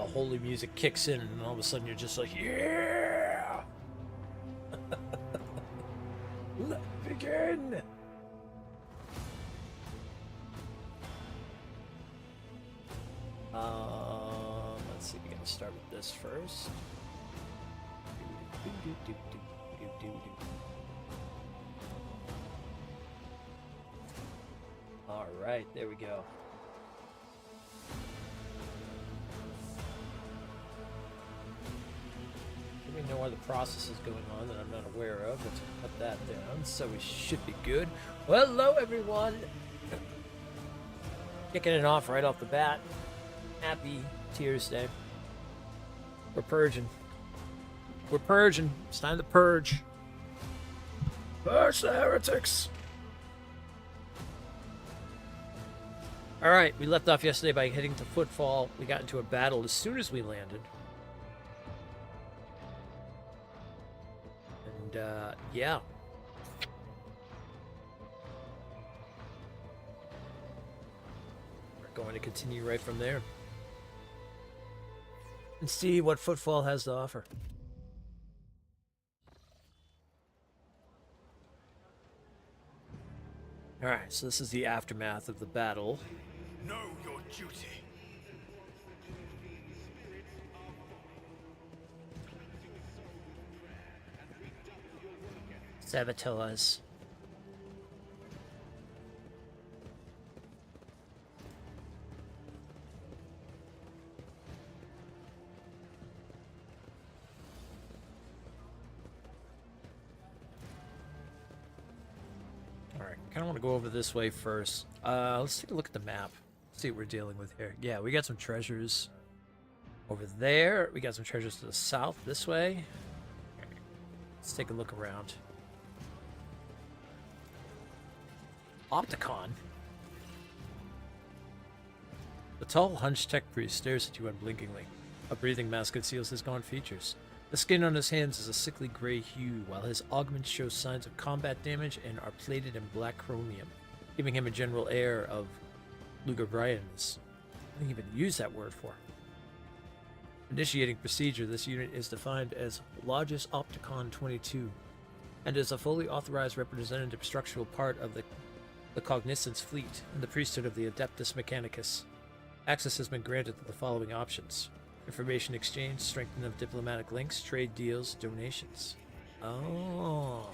the holy music kicks in, and all of a sudden you're just like, yeah! Let's begin! Let's see, we gotta start with this first. Alright, there we go. We know where the process is going on that I'm not aware of. Let's put that down, so we should be good. Well, hello everyone! Kicking it off right off the bat. Happy Tears Day. We're purging. We're purging. It's time to purge. Purge the heretics! Alright, we left off yesterday by heading to Footfall. We got into a battle as soon as we landed. And, yeah. We're going to continue right from there. And see what Footfall has to offer. Alright, so this is the aftermath of the battle. Know your duty. Saboteurs. Alright, kind of want to go over this way first. Let's take a look at the map. See what we're dealing with here. Yeah, we got some treasures over there. We got some treasures to the south this way. Let's take a look around. Opticon. The tall, hunched tech priest stares at you unblinkingly. A breathing mask conceals his gaunt features. The skin on his hands is a sickly gray hue, while his augments show signs of combat damage and are plated in black chromium, giving him a general air of lugubriance. I didn't even use that word for. Initiating procedure, this unit is defined as Logis Opticon 22, and is a fully authorized representative structural part of the Cognizance Fleet and the priesthood of the Adeptus Mechanicus. Access has been granted to the following options: information exchange, strengthening of diplomatic links, trade deals, donations. Oh.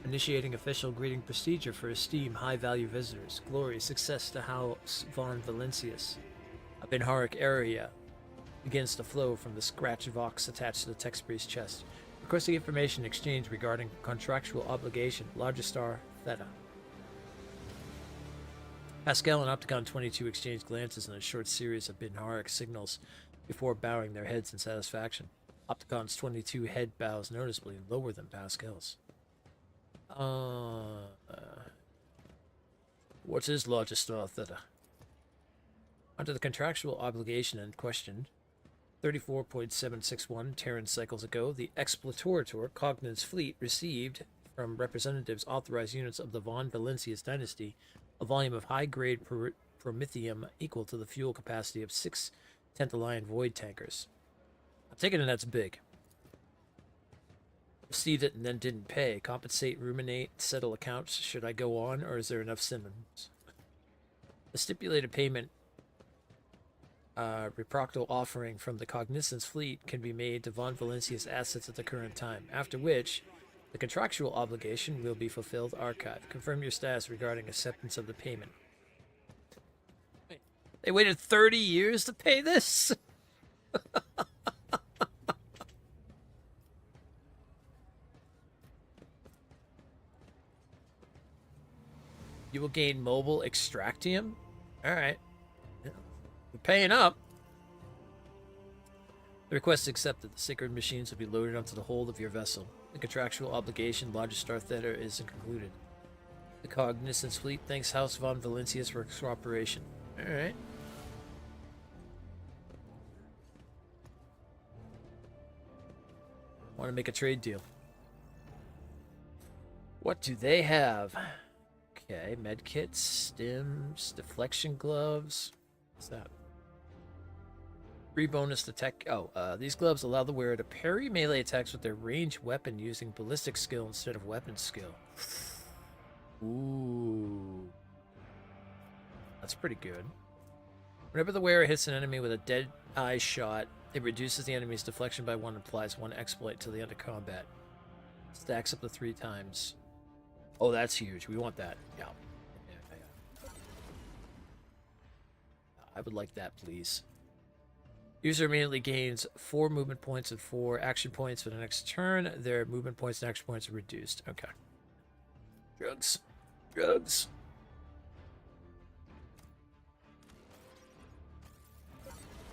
Initiating official greeting procedure for esteemed high-value visitors. Glory, success to House von Valencius. A Binharic area begins to flow from the scratch vox attached to the text priest's chest. Requesting information exchange regarding contractual obligation, Logistar Theta. Pascal and Opticon 22 exchange glances in a short series of Binharic signals before bowing their heads in satisfaction. Opticon's 22 head bows noticeably lower than Pascal's. What is Logistar Theta? Under the contractual obligation in question, 34.761 Terran cycles ago, the Explorator Cognizance Fleet received from representatives authorized units of the Von Valencius dynasty a volume of high-grade promethium equal to the fuel capacity of 6 Tenth-Alliance Void tankers. I'm taking it that's big. Received it and then didn't pay. Compensate, ruminate, settle accounts. Should I go on, or is there enough symptoms? The stipulated payment reproctal offering from the Cognizance Fleet can be made to Von Valencia's assets at the current time, after which the contractual obligation will be fulfilled. Archive. Confirm your status regarding acceptance of the payment. They waited 30 years to pay this? You will gain mobile extractium? Alright. We're paying up. The request is accepted. The sacred machines will be loaded onto the hold of your vessel. The contractual obligation, Logistar Theta, is concluded. The Cognizance Fleet thanks House von Valencius for its cooperation. Alright. Want to make a trade deal. What do they have? Okay, medkits, stims, deflection gloves. What's that? Free bonus to tech. Oh, these gloves allow the wearer to parry melee attacks with their ranged weapon using ballistic skill instead of weapon skill. Ooh. That's pretty good. Whenever the wearer hits an enemy with a dead eye shot, it reduces the enemy's deflection by 1 and applies 1 exploit till the end of combat. Stacks up to 3 times. Oh, that's huge. We want that. Yeah. I would like that, please. User immediately gains 4 movement points and 4 action points for the next turn. Their movement points and action points are reduced. Okay. Drugs. Drugs.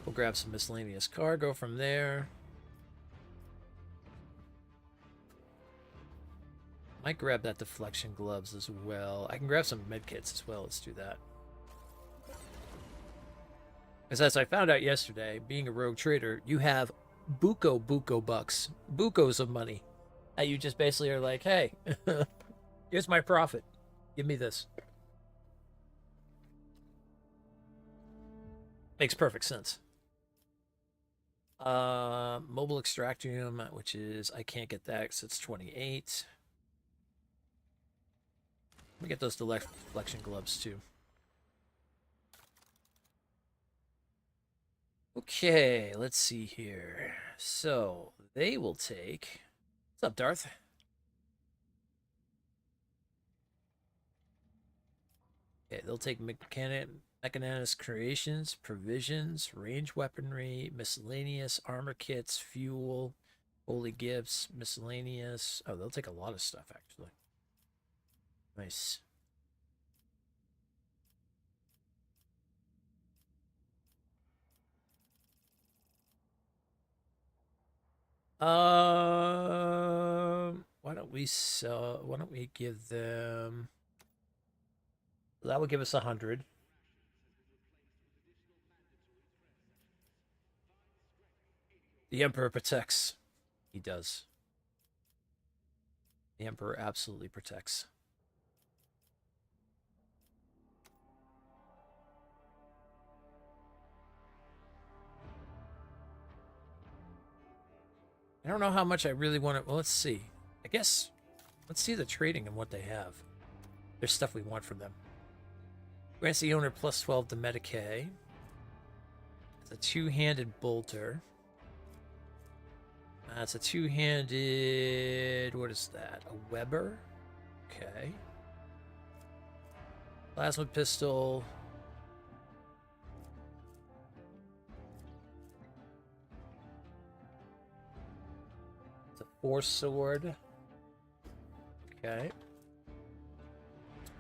We'll grab some miscellaneous cargo from there. Might grab that deflection gloves as well. I can grab some medkits as well. Let's do that. Because as I found out yesterday, being a rogue trader, you have buco bucks, bucos of money. That you just basically are like, hey, here's my profit. Give me this. Makes perfect sense. Mobile extractium, which is, I can't get that because it's 28. Let me get those deflection gloves too. Okay, let's see here. So, they will take... What's up, Darth? Okay, they'll take mechanized creations, provisions, range weaponry, miscellaneous, armor kits, fuel, holy gifts, miscellaneous. Oh, they'll take a lot of stuff, actually. Nice. Why don't we sell? Why don't we give them? That would give us 100. The Emperor protects. He does. The Emperor absolutely protects. I don't know how much I really want to... Well, let's see. I guess... Let's see the trading and what they have. There's stuff we want from them. Grants the owner plus 12 to Medicae. It's a two-handed bolter. It's a two-handed... What is that? A Weber? Okay. Plasma pistol. It's a force sword. Okay.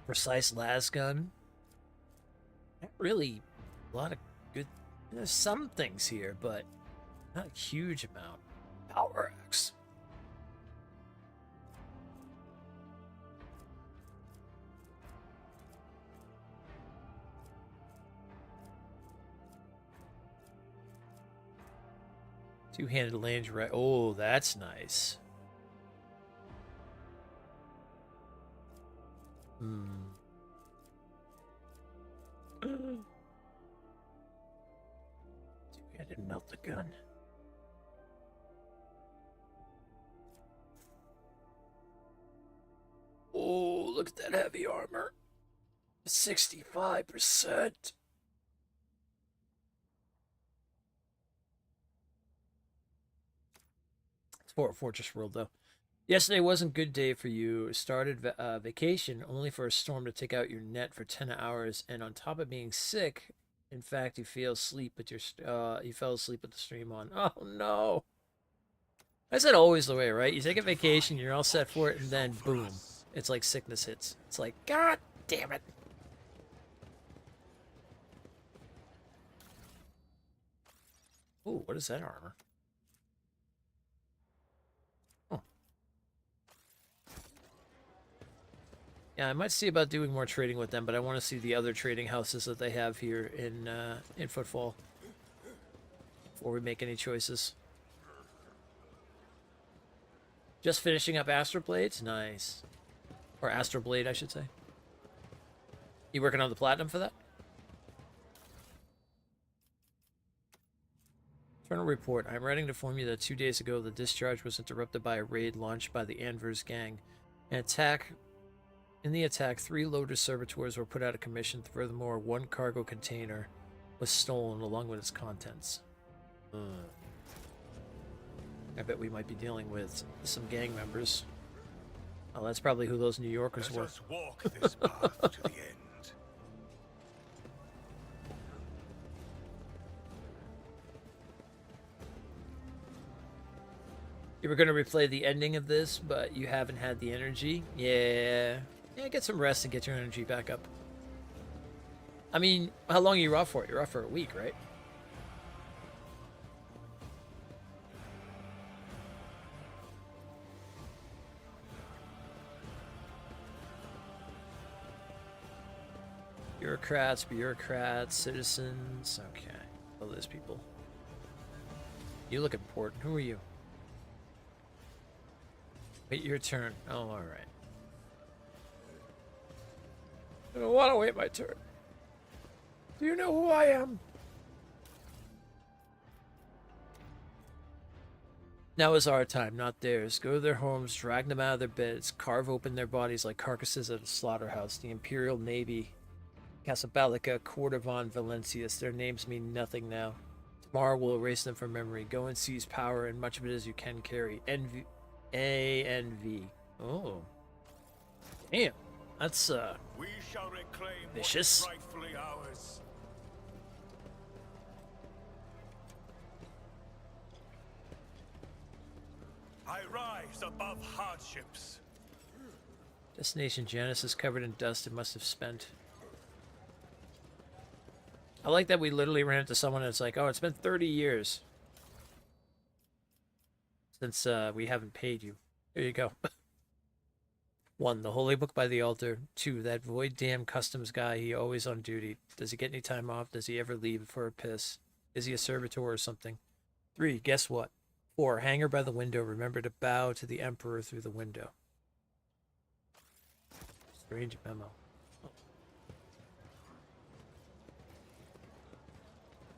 Precise las gun. Not really a lot of good... There's some things here, but not a huge amount. Power axe. Two-handed range right. Oh, that's nice. Two-handed melt the gun. Oh, look at that heavy armor. 65%. It's Fortress World, though. Yesterday wasn't a good day for you. Started vacation only for a storm to take out your net for 10 hours, and on top of being sick, in fact, you fell asleep with the stream on. Oh no! That's not always the way, right? You take a vacation, you're all set for it, and then boom, it's like sickness hits. It's like, God damn it! Ooh, what is that armor? Yeah, I might see about doing more trading with them, but I want to see the other trading houses that they have here in Footfall before we make any choices. Just finishing up Astroblades? Nice. Or Astroblade, I should say. You working on the platinum for that? Internal report. I'm writing to inform you that 2 days ago the discharge was interrupted by a raid launched by the Anvers gang. In the attack, 3 loader servitors were put out of commission. Furthermore, 1 cargo container was stolen along with its contents. I bet we might be dealing with some gang members. Oh, that's probably who those New Yorkers were. Let us walk this path to the end. You were going to replay the ending of this, but you haven't had the energy. Yeah, get some rest and get your energy back up. I mean, how long are you off for? You're off for a week, right? Bureaucrats, citizens. Okay. All those people. You look important. Who are you? Wait your turn. Oh, alright. I don't want to wait my turn. Do you know who I am? Now is our time, not theirs. Go to their homes, drag them out of their beds, carve open their bodies like carcasses at a slaughterhouse. The Imperial Navy, Casablanca, Cordovan, Valencias. Their names mean nothing now. Tomorrow we'll erase them from memory. Go and seize power, and much of it as you can carry. ANV. Oh. Damn. That's, We shall reclaim vicious. what is rightfully ours. I rise above hardships. Destination Janus is covered in dust it must have spent. I like that we literally ran into someone that's like, oh, it's been 30 years since we haven't paid you. There you go. 1. The Holy Book by the altar. 2. That void damn customs guy, he always on duty. Does he get any time off? Does he ever leave for a piss? Is he a servitor or something? 3. Guess what? 4. Hanger by the window. Remember to bow to the Emperor through the window. Strange memo. Oh.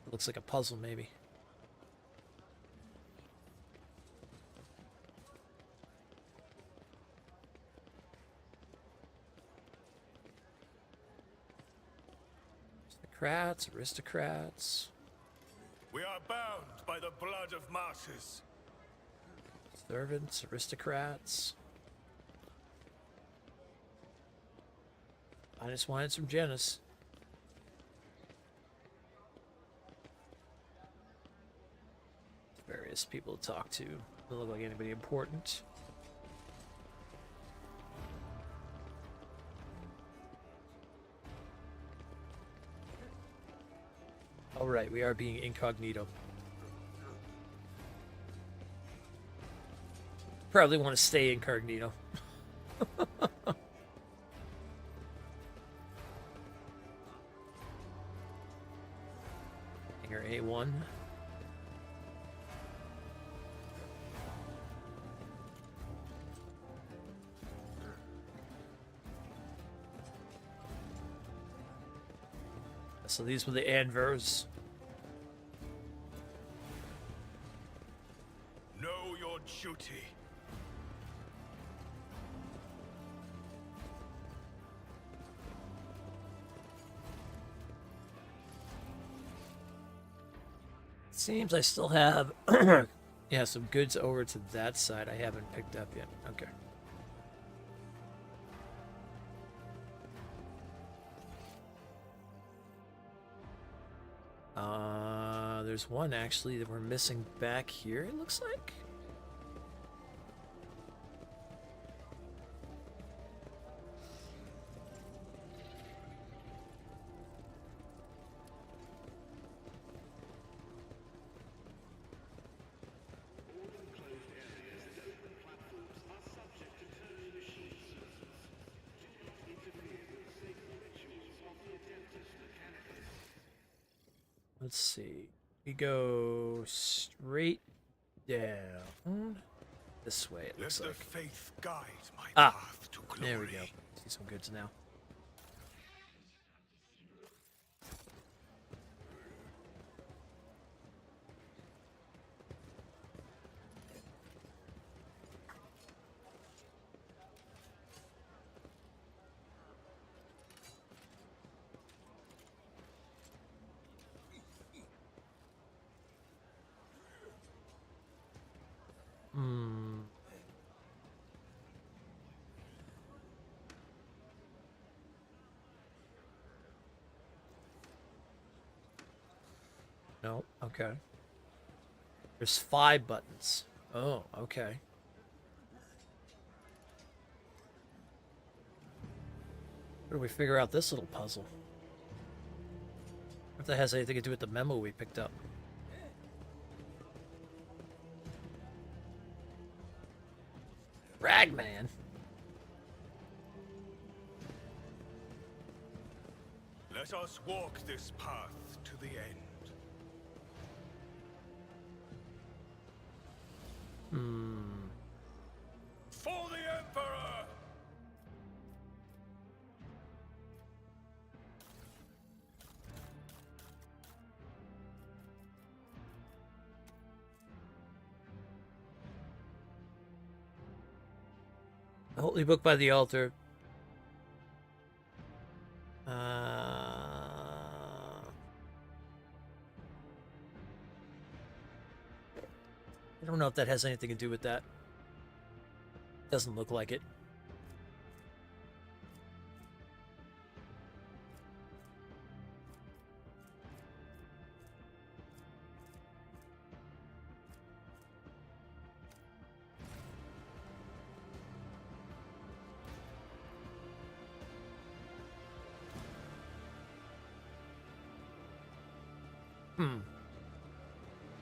It looks like a puzzle, maybe. Aristocrats. We are bound by the blood of martyrs. Servants, aristocrats. Finest wines from Janus. Various people to talk to. Don't look like anybody important. Alright, we are being incognito. Probably want to stay incognito. Hangar A1. So these were the Anvers. Know your duty. Seems I still have yeah, some goods over to that side I haven't picked up yet. Okay. There's one actually that we're missing back here, it looks like. Let's see. We go straight down this way, it looks Let like. the faith guide my Ah, path to glory. there we go. See some goods now. No. Okay. There's 5 buttons. Oh, okay. How do we figure out this little puzzle? If that has anything to do with the memo we picked up. Ragman. Let us walk this path to the end. For the Emperor! The holy book by the altar. I don't know if that has anything to do with that. Doesn't look like it.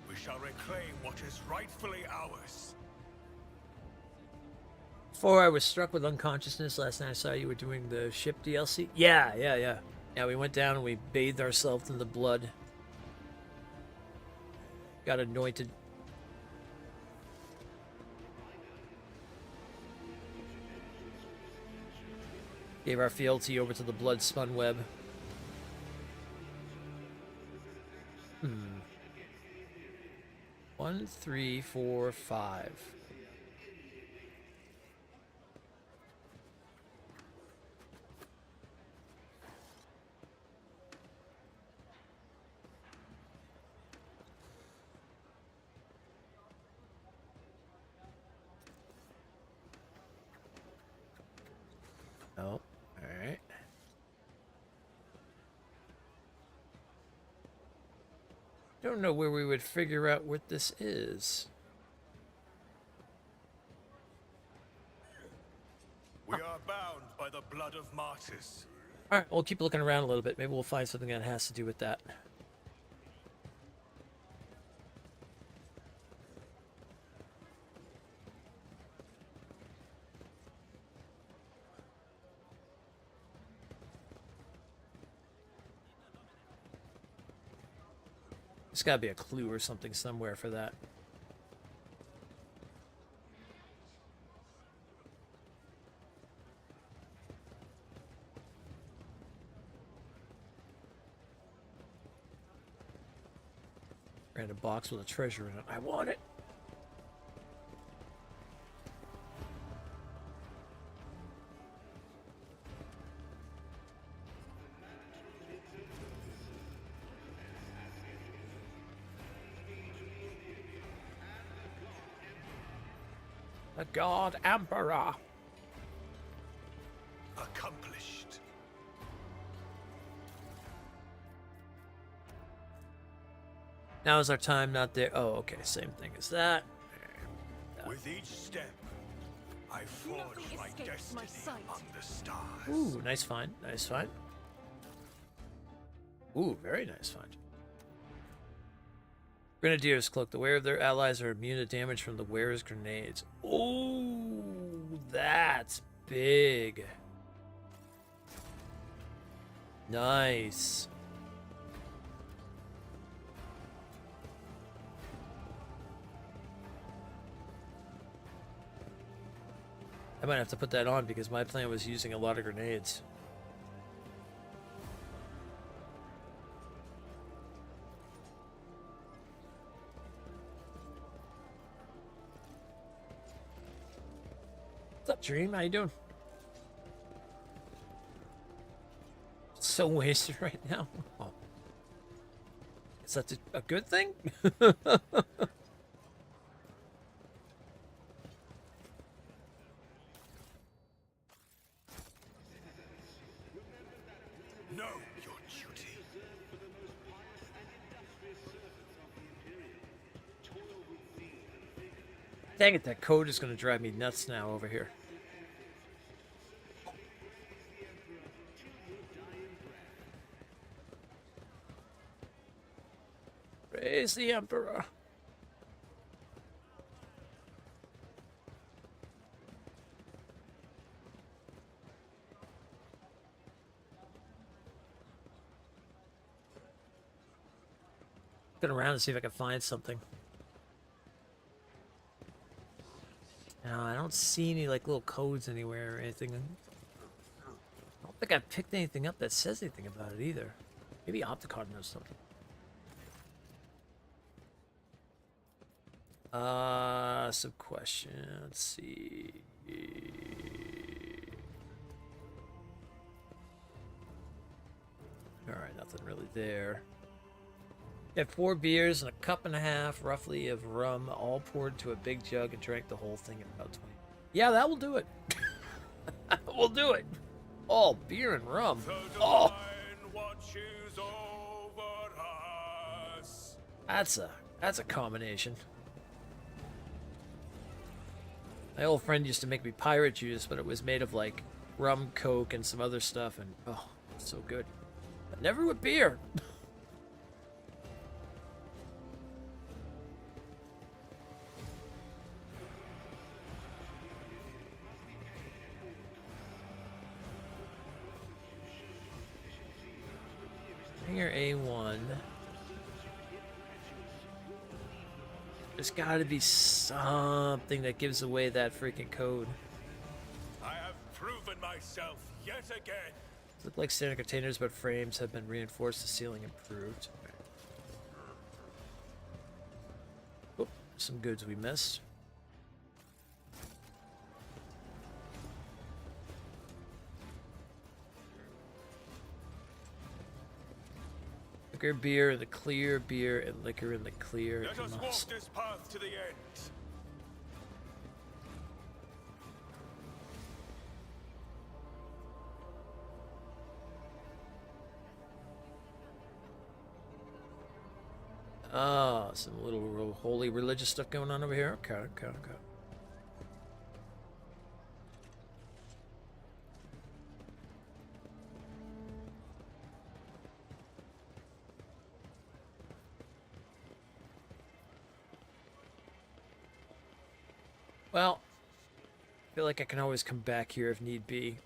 We shall reclaim what is rightfully ours. Before I was struck with unconsciousness last night, I saw you were doing the ship DLC. Yeah. Yeah, we went down and we bathed ourselves in the blood. Got anointed. Gave our fealty over to the blood spun web. 1, 3, 4, 5. Oh, all right. Don't know where we would figure out what this is. We are bound by the blood of martyrs. All right, we'll keep looking around a little bit. Maybe we'll find something that has to do with that. There's got to be a clue or something somewhere for that. Random box with a treasure in it. I want it. The God Emperor. Accomplished. Now is our time, not there. Oh, okay, same thing as that. With each step, I forge Nothing my escapes destiny my sight. on the stars. Ooh, nice find. Nice find. Ooh, very nice find. Grenadier's Cloak. The wearer of their allies are immune to damage from the wearer's grenades. Ooh, that's big. Nice. I might have to put that on because my plan was using a lot of grenades. What's up, Dream? How you doing? So wasted right now. Oh. Is that a good thing? Know your duty. Dang it, that code is going to drive me nuts now over here. Praise the Emperor. Looking around to see if I can find something. No, I don't see any like little codes anywhere or anything. I don't think I picked anything up that says anything about it either. Maybe Opticon knows something. Some question. Let's see. Alright, nothing really there. You had 4 beers and a cup and a half, roughly, of rum, all poured into a big jug and drank the whole thing in about 20. Yeah, that will do it. We'll do it. Oh, beer and rum. Oh, that's a combination. My old friend used to make me pirate juice, but it was made of like rum, Coke, and some other stuff, and oh, so good. But never with beer. Hangar A1. There's got to be something that gives away that freaking code. I have proven myself yet again. Look like standard containers, but frames have been reinforced. The ceiling improved. Oop, some goods we missed. Liquor, beer in the clear, beer and liquor in the clear. Let us walk this path to the end. Ah, some little holy religious stuff going on over here. Okay, okay, okay. Well, I feel like I can always come back here if need be.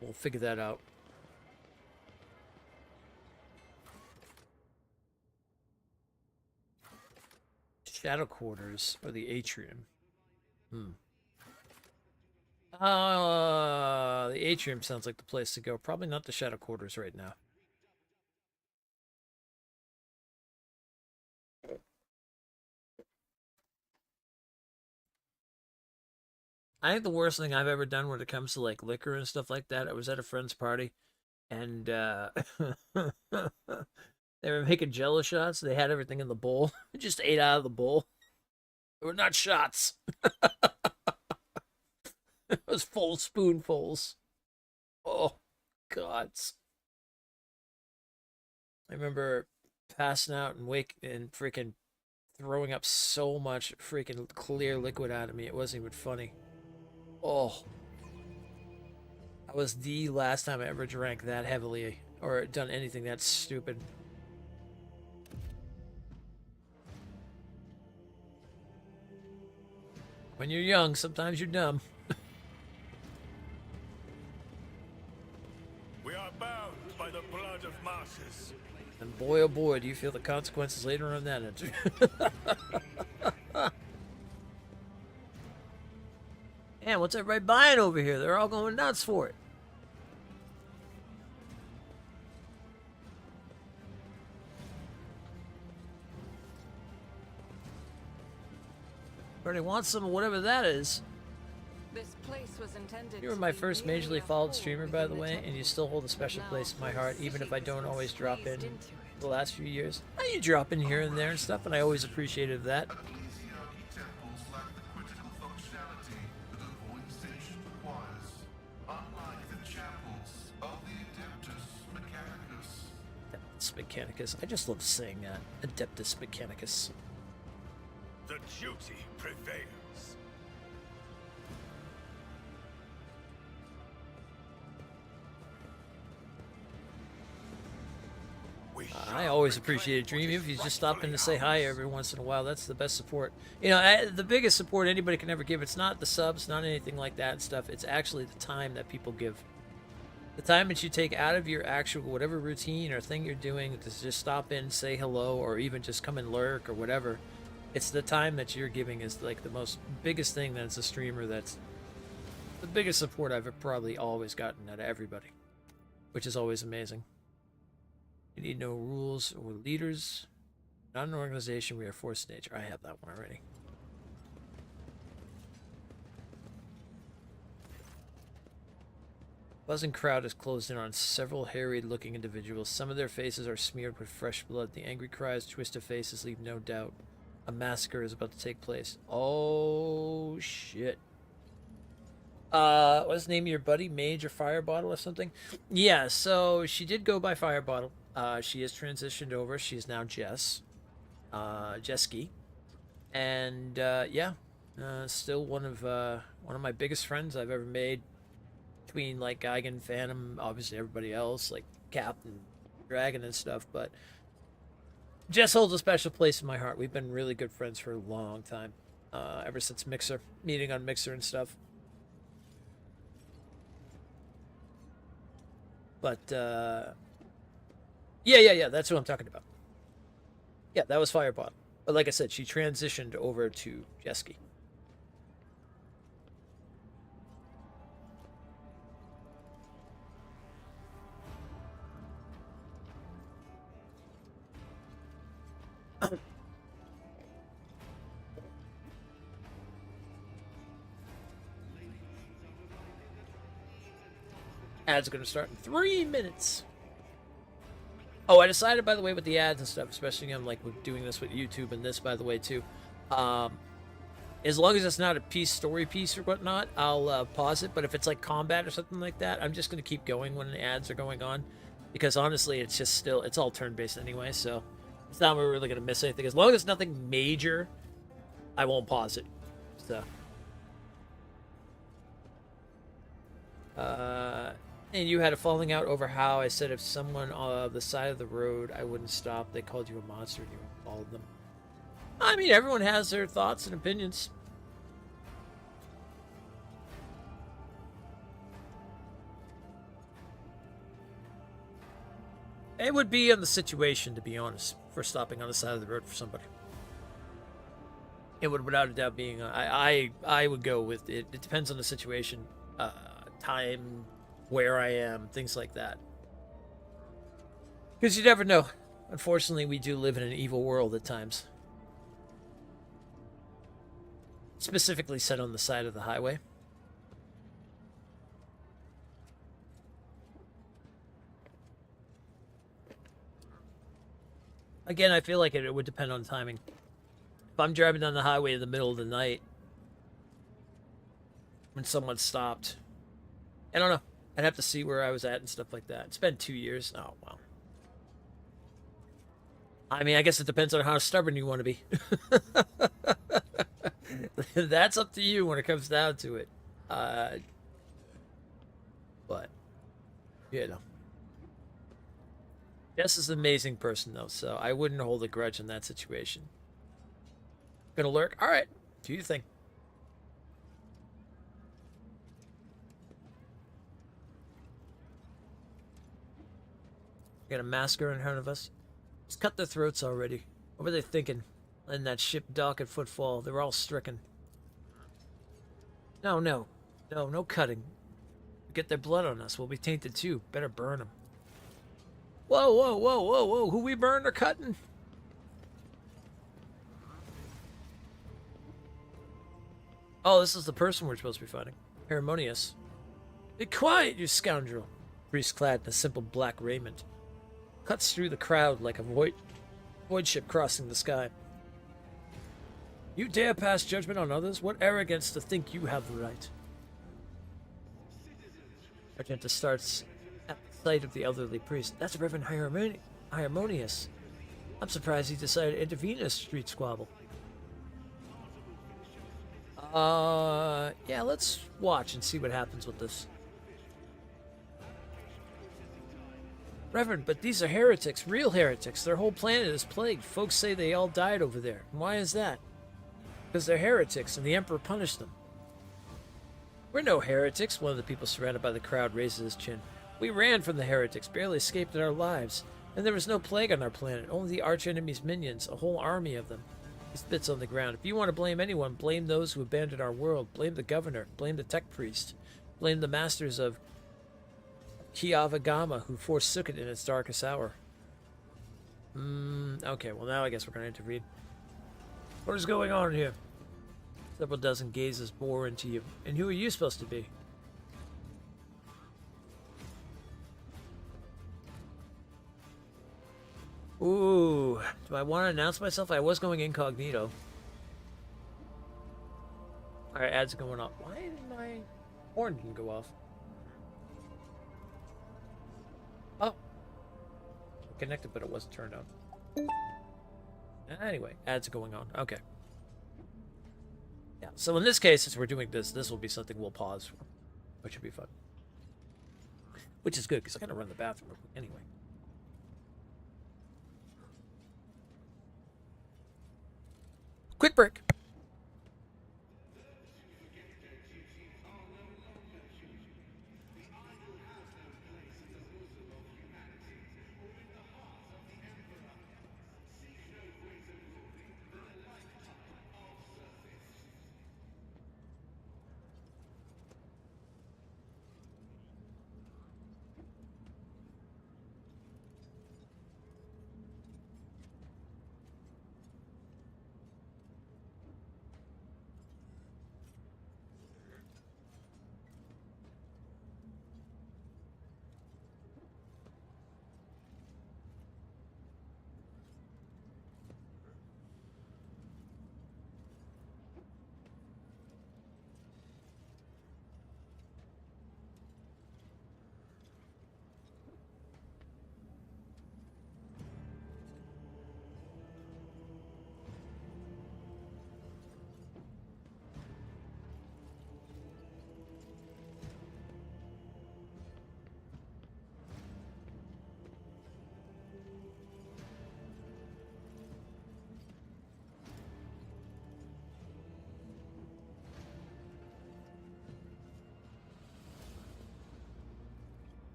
We'll figure that out. Shadow quarters or the atrium. The atrium sounds like the place to go. Probably not the shadow quarters right now. I think the worst thing I've ever done when it comes to like liquor and stuff like that, I was at a friend's party and they were making jello shots. They had everything in the bowl. I just ate out of the bowl. They were not shots. It was full spoonfuls. Oh, gods. I remember passing out and freaking throwing up so much freaking clear liquid out of me. It wasn't even funny. Oh. That was the last time I ever drank that heavily or done anything that stupid. When you're young, sometimes you're dumb. We are bound by the blood of martyrs. And boy, oh boy, do you feel the consequences later on that. Man, what's everybody buying over here? They're all going nuts for it. Everybody wants some of whatever that is. This place was intended. You were my first majorly followed streamer, by the way, and you still hold a special place in my heart, even if I don't always drop in the last few years. You drop in here and there and stuff, and I always appreciated that. Mechanicus. I just love saying that. Adeptus Mechanicus. The duty prevails. I always appreciate Dream. If you just stop in to say hi every once in a while, that's the best support. You know, the biggest support anybody can ever give. It's not the subs, not anything like that and stuff. It's actually the time that people give. The time that you take out of your actual whatever routine or thing you're doing to just stop in, say hello, or even just come and lurk or whatever. It's the time that you're giving is like the most biggest thing that's a streamer. That's the biggest support I've probably always gotten out of everybody, which is always amazing. You need no rules or leaders. Not an organization, we are forced nature. I have that one already. Buzzing crowd is closed in on several harried-looking individuals. Some of their faces are smeared with fresh blood. The angry cries, twisted faces leave no doubt. A massacre is about to take place. Oh, shit. What's the name of your buddy? Mage or Fire Bottle or something? Yeah, so she did go by Fire Bottle. She has transitioned over. She's now Jess. Jesky. And, yeah. Still one of my biggest friends I've ever made. Between, like, Geigen, Phantom, obviously everybody else, like Captain, Dragon and stuff. But Jess holds a special place in my heart. We've been really good friends for a long time. Ever since Mixer. Meeting on Mixer and stuff. But, yeah, that's what I'm talking about. Yeah, that was Firebottle. But like I said, she transitioned over to Jesky. Ads are going to start in 3 minutes. Oh, I decided, by the way, with the ads and stuff, especially I'm like with doing this with YouTube and this, by the way, too. As long as it's not a story piece or whatnot, I'll pause it. But if it's like combat or something like that, I'm just going to keep going when the ads are going on. Because honestly, it's just still, it's all turn-based anyway, so it's not really going to miss anything. As long as it's nothing major, I won't pause it. So. And you had a falling out over how I said if someone on the side of the road, I wouldn't stop. They called you a monster and you followed them. I mean, everyone has their thoughts and opinions. It would be on the situation, to be honest, for stopping on the side of the road for somebody. It would, without a doubt, being I would go with it. It depends on the situation, time, where I am, things like that. Because you never know. Unfortunately, we do live in an evil world at times. Specifically set on the side of the highway. Again, I feel like it would depend on timing. If I'm driving down the highway in the middle of the night, when someone stopped, I don't know. I'd have to see where I was at and stuff like that. It's been 2 years. Oh, wow. I mean, I guess it depends on how stubborn you want to be. That's up to you when it comes down to it. But, you know. Jess is an amazing person, though, so I wouldn't hold a grudge in that situation. Gonna lurk? Alright. Do your thing. Got a massacre in front of us. Just cut their throats already. What were they thinking? Letting that ship dock at footfall. They were all stricken. No cutting. Get their blood on us. We'll be tainted too. Better burn them. Whoa. Who we burned or cutting? Oh, this is the person we're supposed to be fighting. Harmonious. Be quiet, you scoundrel. Priest clad in a simple black raiment. Cuts through the crowd like a void ship crossing the sky. You dare pass judgment on others? What arrogance to think you have the right. Argenta starts at the sight of the elderly priest. That's Reverend harmonious. I'm surprised he decided to intervene in a street squabble. Yeah, let's watch and see what happens with this. Reverend, but these are heretics, real heretics. Their whole planet is plagued. Folks say they all died over there. Why is that? Because they're heretics and the Emperor punished them. We're no heretics, one of the people surrounded by the crowd raises his chin. We ran from the heretics, barely escaped in our lives. And there was no plague on our planet, only the arch-enemy's minions, a whole army of them. He spits on the ground. If you want to blame anyone, blame those who abandoned our world. Blame the governor. Blame the tech priest. Blame the masters of Kiavagama who forsook it in its darkest hour. Okay, well now I guess we're going to intervene. What is going on here? Several dozen gazes bore into you. And who are you supposed to be? Ooh, do I want to announce myself? I was going incognito. Alright, ads are going off. Why did my horn didn't go off? Oh. Connected, but it wasn't turned on. Anyway, ads are going on. Okay. Yeah, so in this case, since we're doing this, this will be something we'll pause for. Which should be fun. Which is good, because I gotta run the bathroom real quick anyway. Quick break.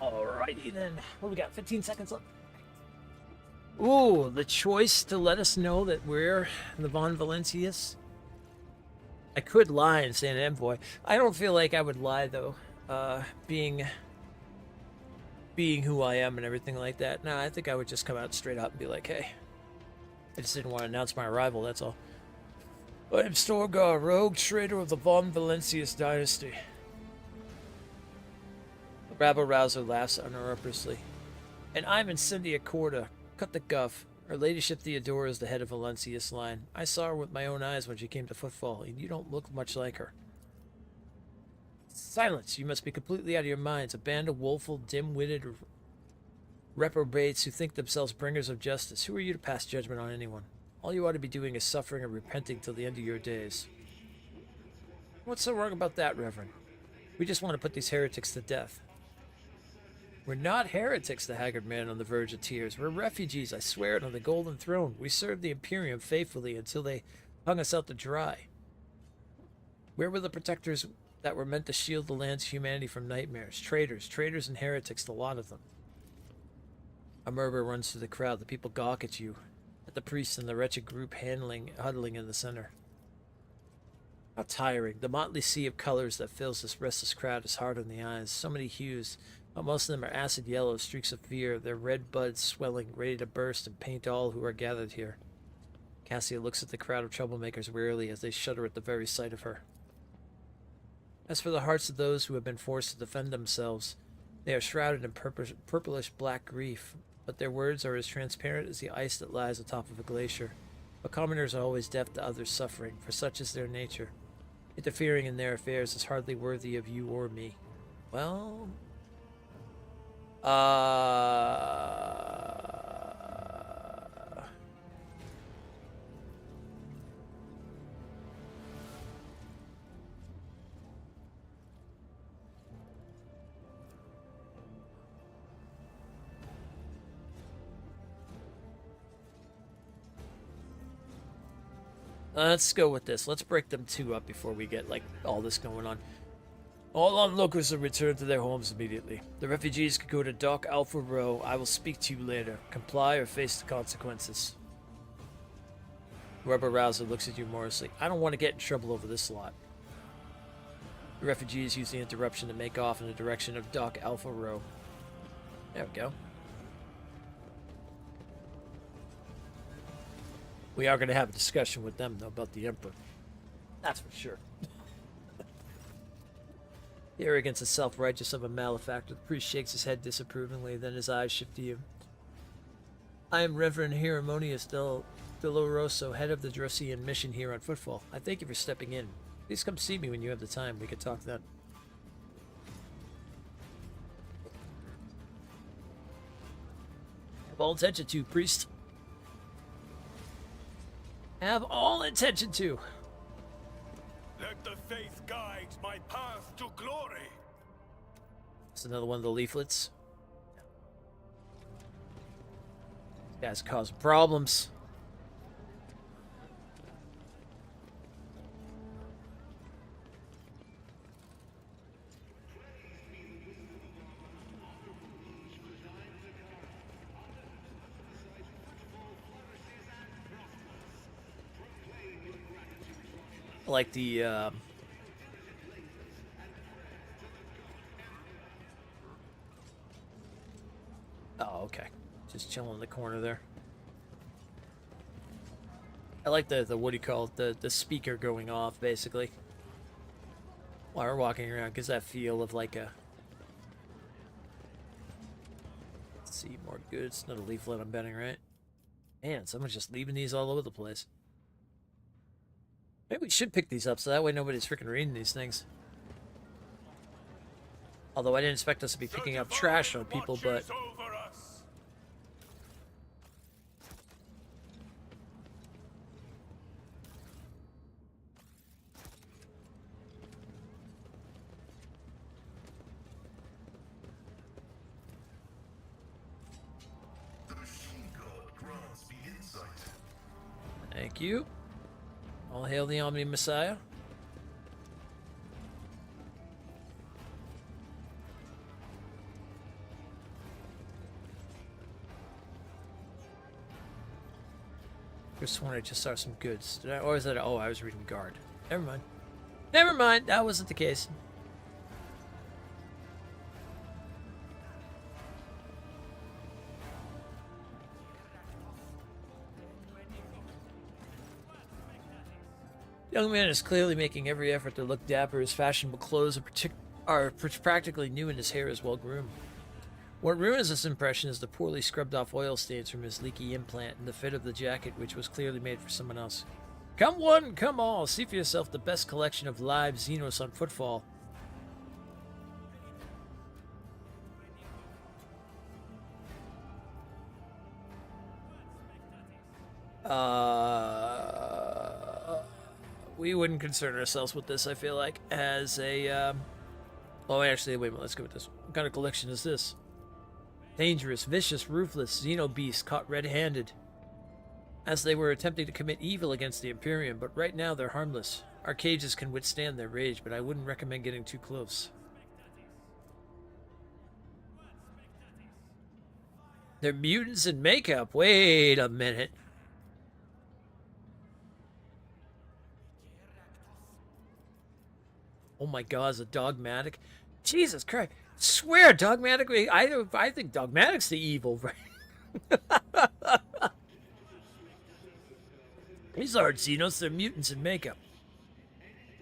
Alrighty then. What do we got? 15 seconds left. Ooh, the choice to let us know that we're the Von Valencius. I could lie and say an envoy. I don't feel like I would lie though. Being who I am and everything like that. No, I think I would just come out straight up and be like, hey. I just didn't want to announce my arrival, that's all. I am Storgar, rogue trader of the Von Valencius dynasty. The rabble-rouser laughs unrepressibly. And I'm Incendia Corda. Cut the guff. Her ladyship Theodora is the head of Valencius line. I saw her with my own eyes when she came to Footfall, and you don't look much like her. Silence! You must be completely out of your minds. A band of woeful, dim-witted reprobates who think themselves bringers of justice. Who are you to pass judgment on anyone? All you ought to be doing is suffering and repenting till the end of your days. What's so wrong about that, Reverend? We just want to put these heretics to death. We're not heretics, the haggard man on the verge of tears. We're refugees, I swear it on the golden throne. We served the Imperium faithfully until they hung us out to dry. Where were the protectors that were meant to shield the land's humanity from nightmares. Traitors and heretics, the lot of them. A murmur runs through the crowd. The people gawk at you, at the priests and the wretched group huddling in the center. How tiring. The motley sea of colors that fills this restless crowd is hard on the eyes. So many hues, but most of them are acid yellow, streaks of fear, their red buds swelling, ready to burst and paint all who are gathered here. Cassia looks at the crowd of troublemakers wearily as they shudder at the very sight of her. As for the hearts of those who have been forced to defend themselves, they are shrouded in purplish black grief, but their words are as transparent as the ice that lies atop of a glacier. But commoners are always deaf to others' suffering, for such is their nature. Interfering in their affairs is hardly worthy of you or me. Well... Let's go with this. Let's break them two up before we get, like, all this going on. All onlookers are returned to their homes immediately. The refugees can go to Dock Alpha Row. I will speak to you later. Comply or face the consequences. Rubber Rouser looks at you morosely. I don't want to get in trouble over this lot. The refugees use the interruption to make off in the direction of Dock Alpha Row. There we go. We are going to have a discussion with them, though, about the Emperor. That's for sure. The arrogance and self-righteous of a malefactor. The priest shakes his head disapprovingly, then his eyes shift to you. I am Reverend Hieronymus Doloroso, head of the Drosian mission here on Footfall. I thank you for stepping in. Please come see me when you have the time. We can talk then. Have all intention to, priest. Have all intention to. Let the faith guide my path to glory. That's another one of the leaflets. These guys cause problems. Like the oh, okay, just chilling in the corner there. I like the what do you call it, the speaker going off basically while we're walking around. Gives that feel of like a, let's see, more goods. Not a leaflet, I'm betting, right? Man, someone's just leaving these all over the place. Maybe we should pick these up so that way nobody's freaking reading these things. Although I didn't expect us to be picking up trash on people, but... Thank you. All hail the Omni Messiah. I sworn I just saw some goods. Did I? Or is that? Oh, I was reading guard. Never mind. Never mind. That wasn't the case. The young man is clearly making every effort to look dapper. His fashionable clothes are practically new, and his hair is well groomed. What ruins this impression is the poorly scrubbed off oil stains from his leaky implant and the fit of the jacket, which was clearly made for someone else. Come one, come all, see for yourself the best collection of live Xenos on Footfall. We wouldn't concern ourselves with this, I feel like, as a, Oh, actually, wait a minute, let's go with this. What kind of collection is this? Dangerous, vicious, ruthless Xeno beasts caught red-handed, as they were attempting to commit evil against the Imperium, but right now they're harmless. Our cages can withstand their rage, but I wouldn't recommend getting too close. They're mutants in makeup. Wait a minute. Oh my god, is a dogmatic? Jesus Christ. Swear, dogmatic. I think dogmatic's the evil, right? These aren't Xenos, they're mutants in makeup.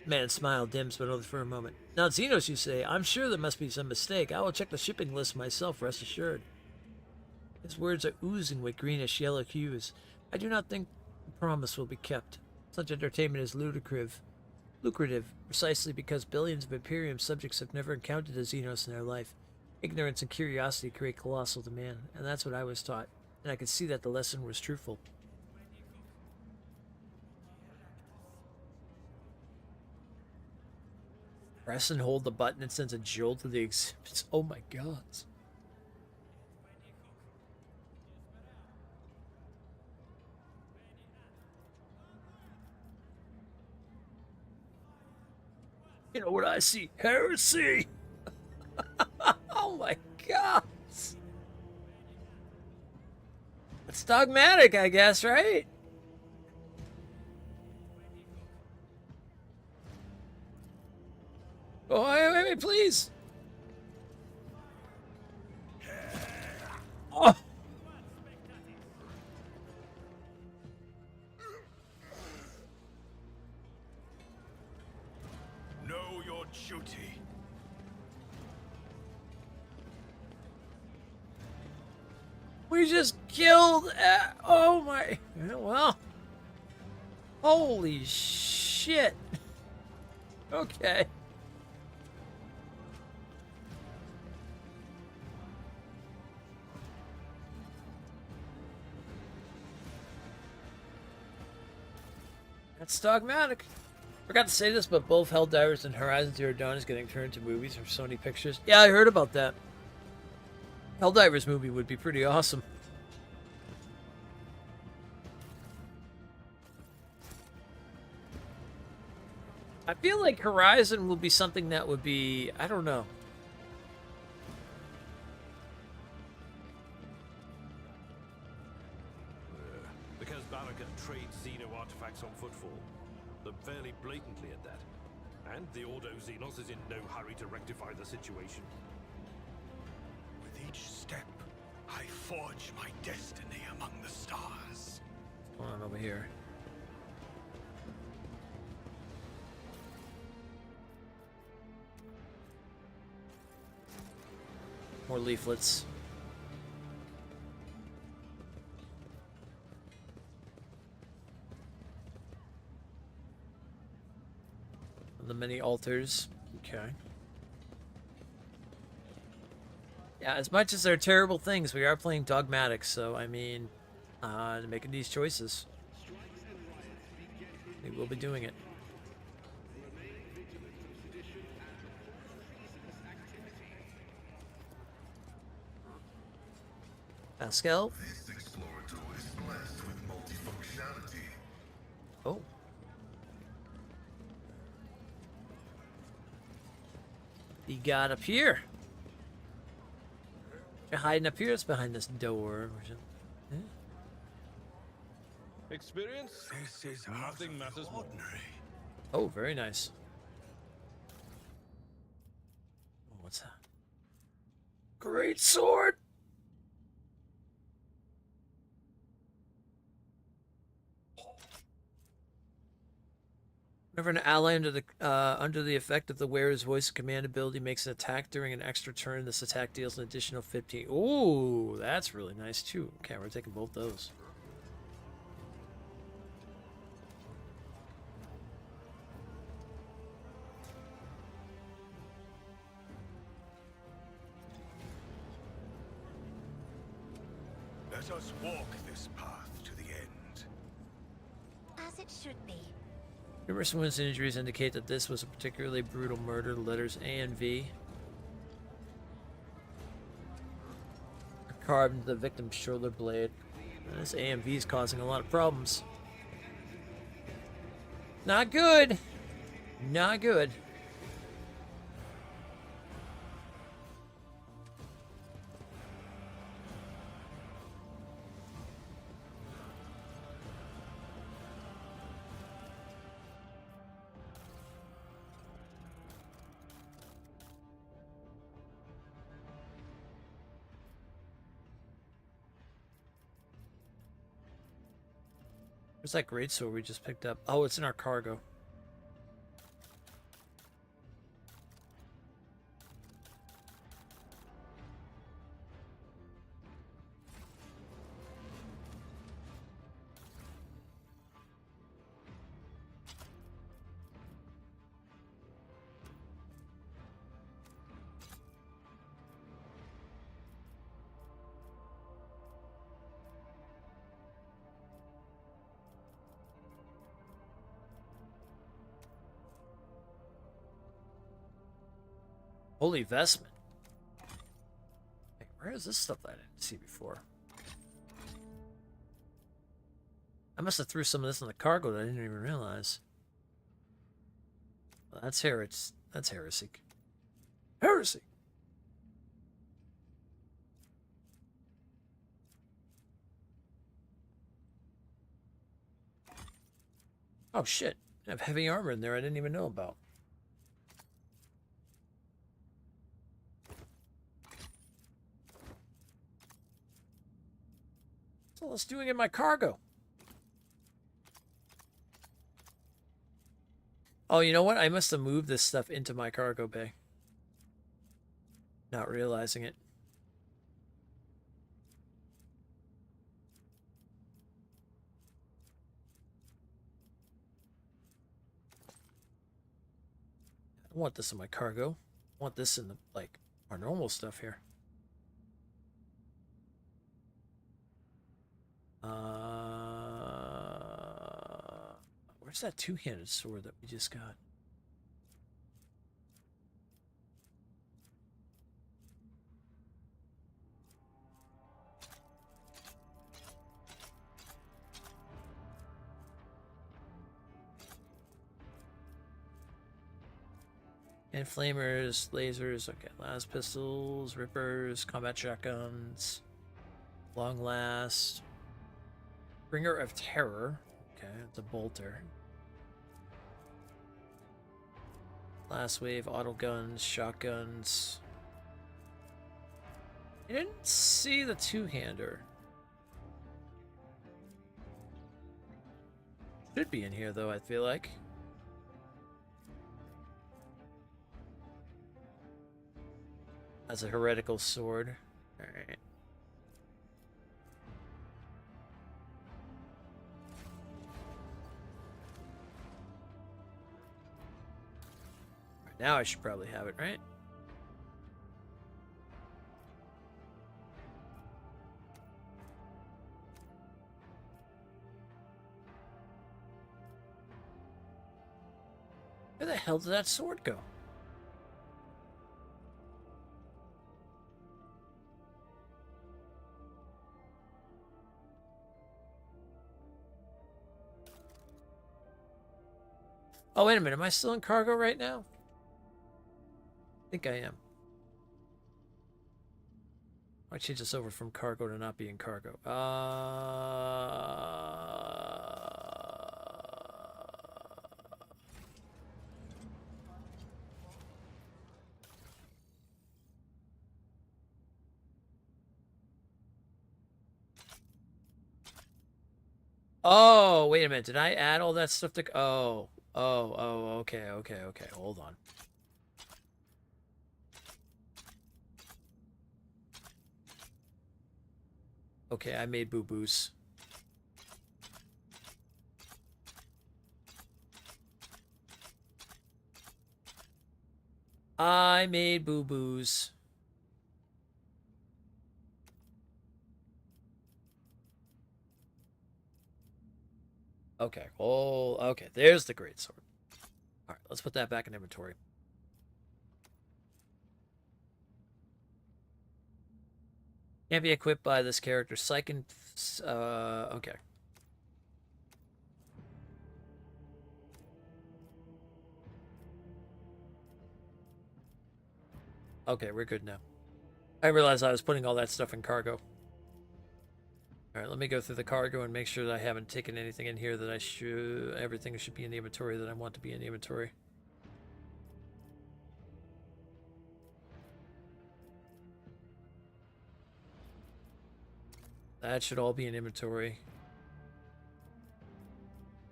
Man's smile dims but only for a moment. Not Xenos, you say? I'm sure there must be some mistake. I will check the shipping list myself, rest assured. His words are oozing with greenish yellow hues. I do not think the promise will be kept. Such entertainment is lucrative, precisely because billions of Imperium subjects have never encountered a Xenos in their life. Ignorance and curiosity create colossal demand, and that's what I was taught, and I could see that the lesson was truthful. Press and hold the button and sends a jolt to the exhibits. Oh my god. You know what I see? Heresy! Oh my god! It's dogmatic, I guess, right? Oh, wait, please! Oh! Know your duty. We just killed... oh my... Well... Holy shit! Okay. That's dogmatic. Forgot to say this, but both Helldivers and Horizon Zero Dawn is getting turned into movies from Sony Pictures. Yeah, I heard about that. Helldivers movie would be pretty awesome. I feel like Horizon will be something that would be... I don't know. Because Barragan trades Xeno artifacts on footfall. They're fairly blatantly at that. And the Ordo Xenos is in no hurry to rectify the situation. With each step, I forge my destiny among the stars. What's going on over here? More leaflets. The many altars. Okay. Yeah, as much as they're terrible things, we are playing dogmatic, so I mean, making these choices. We will be doing it. Pascal? This exploratory is blessed with multifunctionality. Oh. You got up here. You're hiding up here. It's behind this door. Yeah. Experience? This is Nothing matters more. ordinary. Oh, very nice. Oh, what's that? Great sword. Whenever an ally under the effect of the wearer's voice command ability makes an attack during an extra turn, this attack deals an additional 15. Ooh, that's really nice too. Okay, we're taking both those. Let us walk this path to the end. As it should be. Numerous wounds and injuries indicate that this was a particularly brutal murder. The letters A and V are carved into the victim's shoulder blade. And this A and V is causing a lot of problems. Not good! Not good. Where's that greatsword we just picked up? Oh, it's in our cargo. Holy vestment. Hey, where is this stuff that I didn't see before? I must have threw some of this in the cargo that I didn't even realize. Well, that's heresy. That's heresy. Heresy! Oh shit. I have heavy armor in there I didn't even know about. What's all this doing in my cargo? Oh, you know what? I must have moved this stuff into my cargo bay. Not realizing it. I don't want this in my cargo. I want this in the, like, our normal stuff here. Where's that two-handed sword that we just got? And flamers, lasers, okay, las pistols, rippers, combat shotguns, long last, bringer of terror, okay, it's a bolter. Last wave, auto guns, shotguns. I didn't see the two-hander. Should be in here though, I feel like. As a heretical sword. Alright. Now I should probably have it, right? Where the hell did that sword go? Oh, wait a minute. Am I still in cargo right now? I think I am. I change this over from cargo to not being cargo. Oh, wait a minute. Did I add all that stuff to... Oh, okay. Hold on. Okay, I made boo-boos. I made boo-boos. Okay. Oh, okay. There's the greatsword. All right, let's put that back in inventory. Can't be equipped by this character. Psychic. Okay. Okay, we're good now. I realized I was putting all that stuff in cargo. Alright, let me go through the cargo and make sure that I haven't taken anything in here that I should... Everything should be in the inventory that I want to be in the inventory. That should all be in inventory.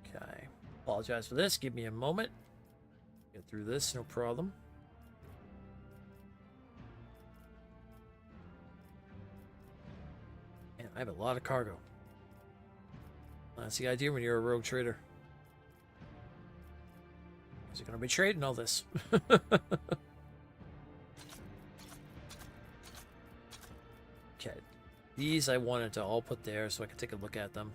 Okay. Apologize for this. Give me a moment. Get through this, no problem. Man, I have a lot of cargo. That's the idea when you're a rogue trader. Because you're going to be trading all this. Okay. These I wanted to all put there so I could take a look at them.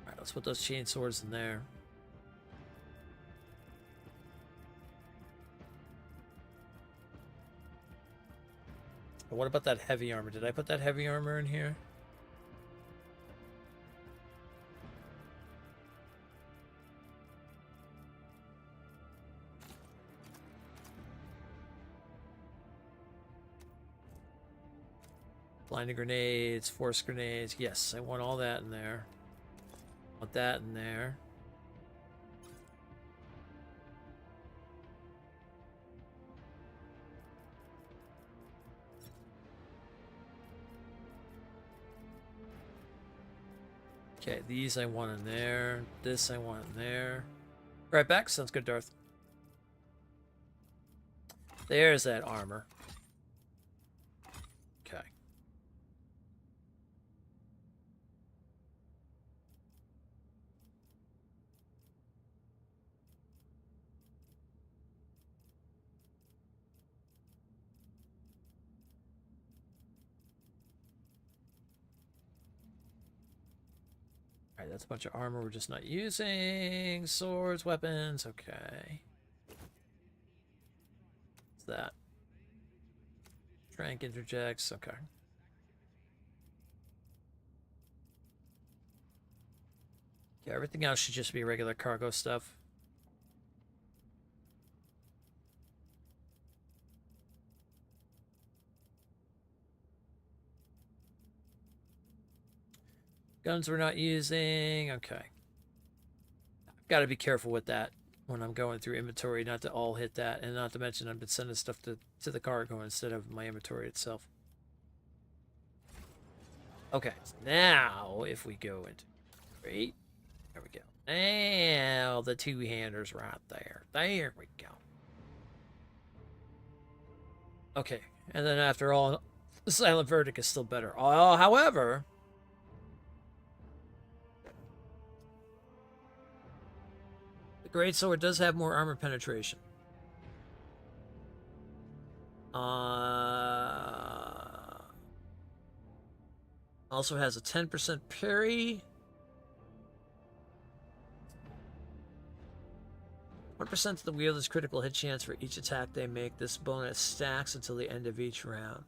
Alright, let's put those chain swords in there. But what about that heavy armor? Did I put that heavy armor in here? Blinding grenades, force grenades. Yes, I want all that in there. Want that in there. Okay, these I want in there. This I want in there. Right back. Sounds good, Darth. There's that armor. Okay. Alright, that's a bunch of armor we're just not using. Swords, weapons, okay. What's that? Trank interjects, okay. Yeah, everything else should just be regular cargo stuff. Guns we're not using. Okay. I've got to be careful with that when I'm going through inventory, not to all hit that, and not to mention I've been sending stuff to the cargo instead of my inventory itself. Okay, now if we go into great, there we go. Now the two-handers right there. There we go. Okay, and then after all, the silent verdict is still better. However, the greatsword does have more armor penetration. Also has a 10% parry. 1% of the wielder's critical hit chance for each attack they make. This bonus stacks until the end of each round.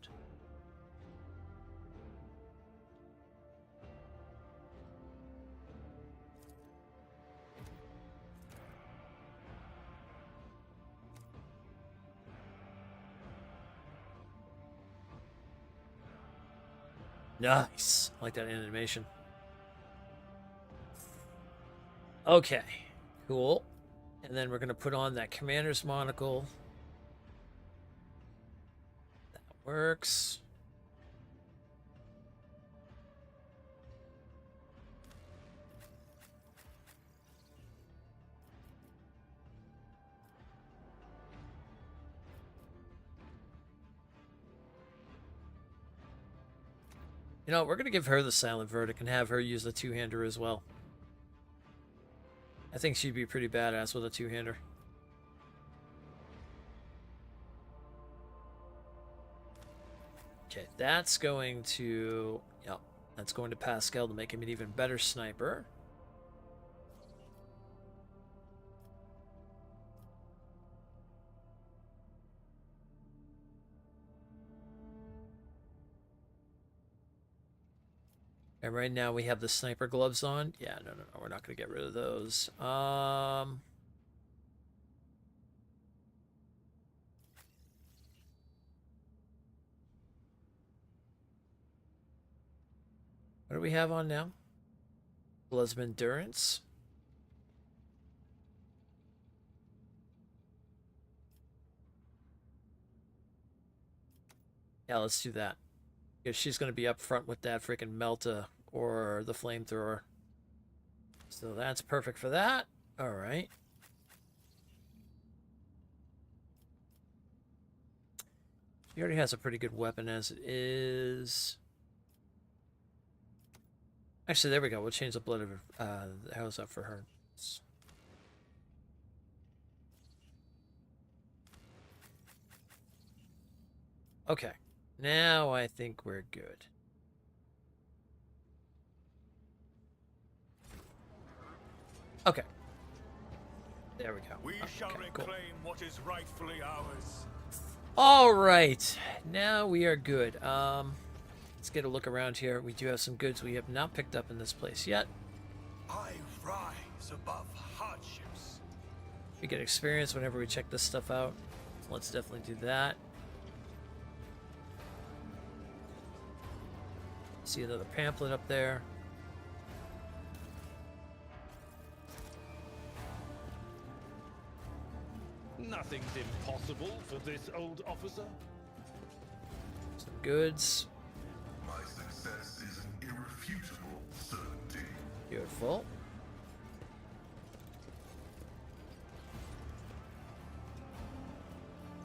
Nice. I like that animation. Okay. Cool. And then we're going to put on that commander's monocle. That works. You know, we're going to give her the silent verdict and have her use the two-hander as well. I think she'd be pretty badass with a two-hander. Okay, that's going to... Yep, that's going to Pascal to make him an even better sniper. And right now we have the sniper gloves on. Yeah, no, we're not going to get rid of those. What do we have on now? Bloods of Endurance. Yeah, let's do that. Because she's going to be up front with that freaking Melta or the Flamethrower. So that's perfect for that. All right. She already has a pretty good weapon as it is. Actually, there we go. We'll change the blood of how's that for her? Okay. Now I think we're good. Okay. There we go. We shall Okay, reclaim cool. what is rightfully ours. All right. Now we are good. Let's get a look around here. We do have some goods we have not picked up in this place yet. I rise above hardships. We get experience whenever we check this stuff out. Let's definitely do that. See another pamphlet up there. Nothing's impossible for this old officer. Some goods. My success is an irrefutable certainty. Beautiful.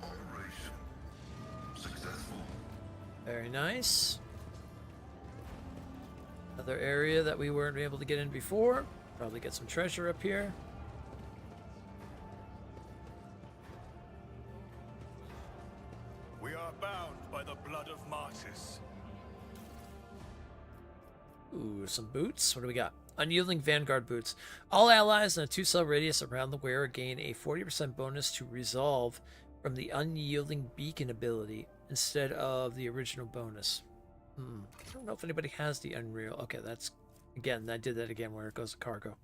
Operation successful. Very nice. Another area that we weren't able to get in before. Probably get some treasure up here. We are bound by the blood of martyrs. Ooh, some boots. What do we got? Unyielding Vanguard boots. All allies in a 2-cell radius around the wearer gain a 40% bonus to resolve from the Unyielding Beacon ability instead of the original bonus. I don't know if anybody has the Unreal. Okay, that's... Again, I did that again where it goes to cargo.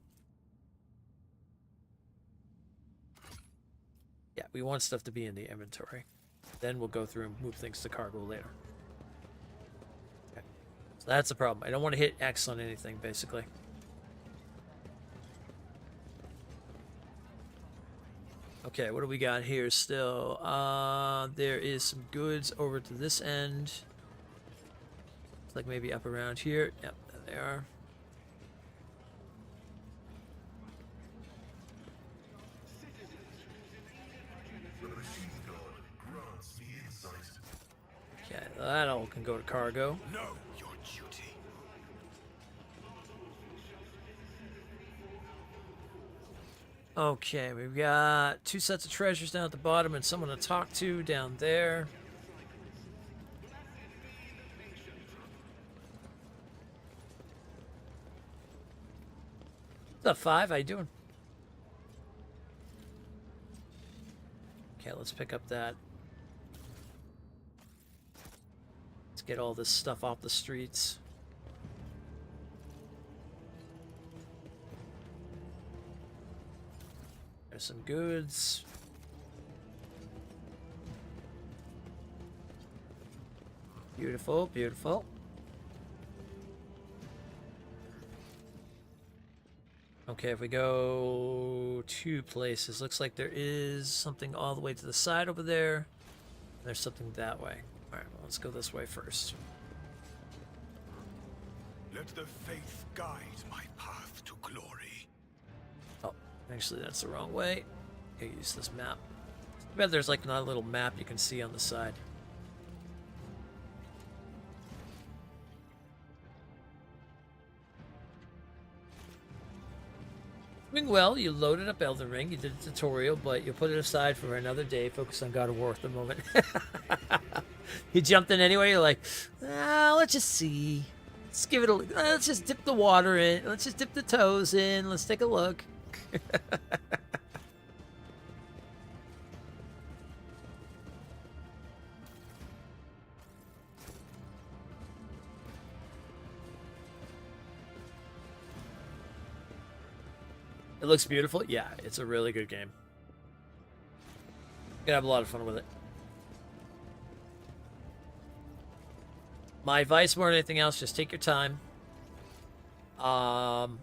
Yeah, we want stuff to be in the inventory. Then we'll go through and move things to cargo later. Okay. So that's the problem. I don't want to hit X on anything, basically. Okay, what do we got here still? There is some goods over to this end. It's like maybe up around here. Yep, there they are. The machine god grants me insight. Okay, that all can go to cargo. Know your duty. Okay, we've got 2 sets of treasures down at the bottom and someone to talk to down there. What's up, Five? How you doing? Okay, let's pick up that. Let's get all this stuff off the streets. There's some goods. Beautiful, beautiful. Okay, if we go 2 places, looks like there is something all the way to the side over there. And there's something that way. Alright, well, let's go this way first. Let the faith guide my path to glory. Oh, actually, that's the wrong way. Okay, use this map. I bet there's like not a little map you can see on the side. Doing well, you loaded up Elden Ring, you did a tutorial, but you'll put it aside for another day, focus on God of War at the moment. You jumped in anyway, you're like, let's just see. Let's give it a look. Let's just dip the water in. Let's just dip the toes in. Let's take a look. It looks beautiful. Yeah, it's a really good game. Gonna have a lot of fun with it. My advice more than anything else, just take your time. When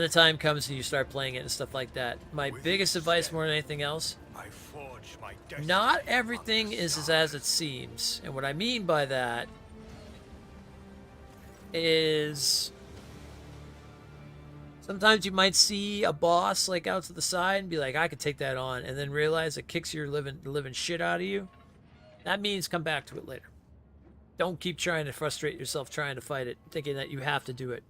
the time comes and you start playing it and stuff like that, my With biggest each advice step, more than anything else, I forge my destiny not among everything the is stars. as it seems. And what I mean by that is sometimes you might see a boss like out to the side and be like, I could take that on, and then realize it kicks your living shit out of you. That means come back to it later. Don't keep trying to frustrate yourself trying to fight it, thinking that you have to do it.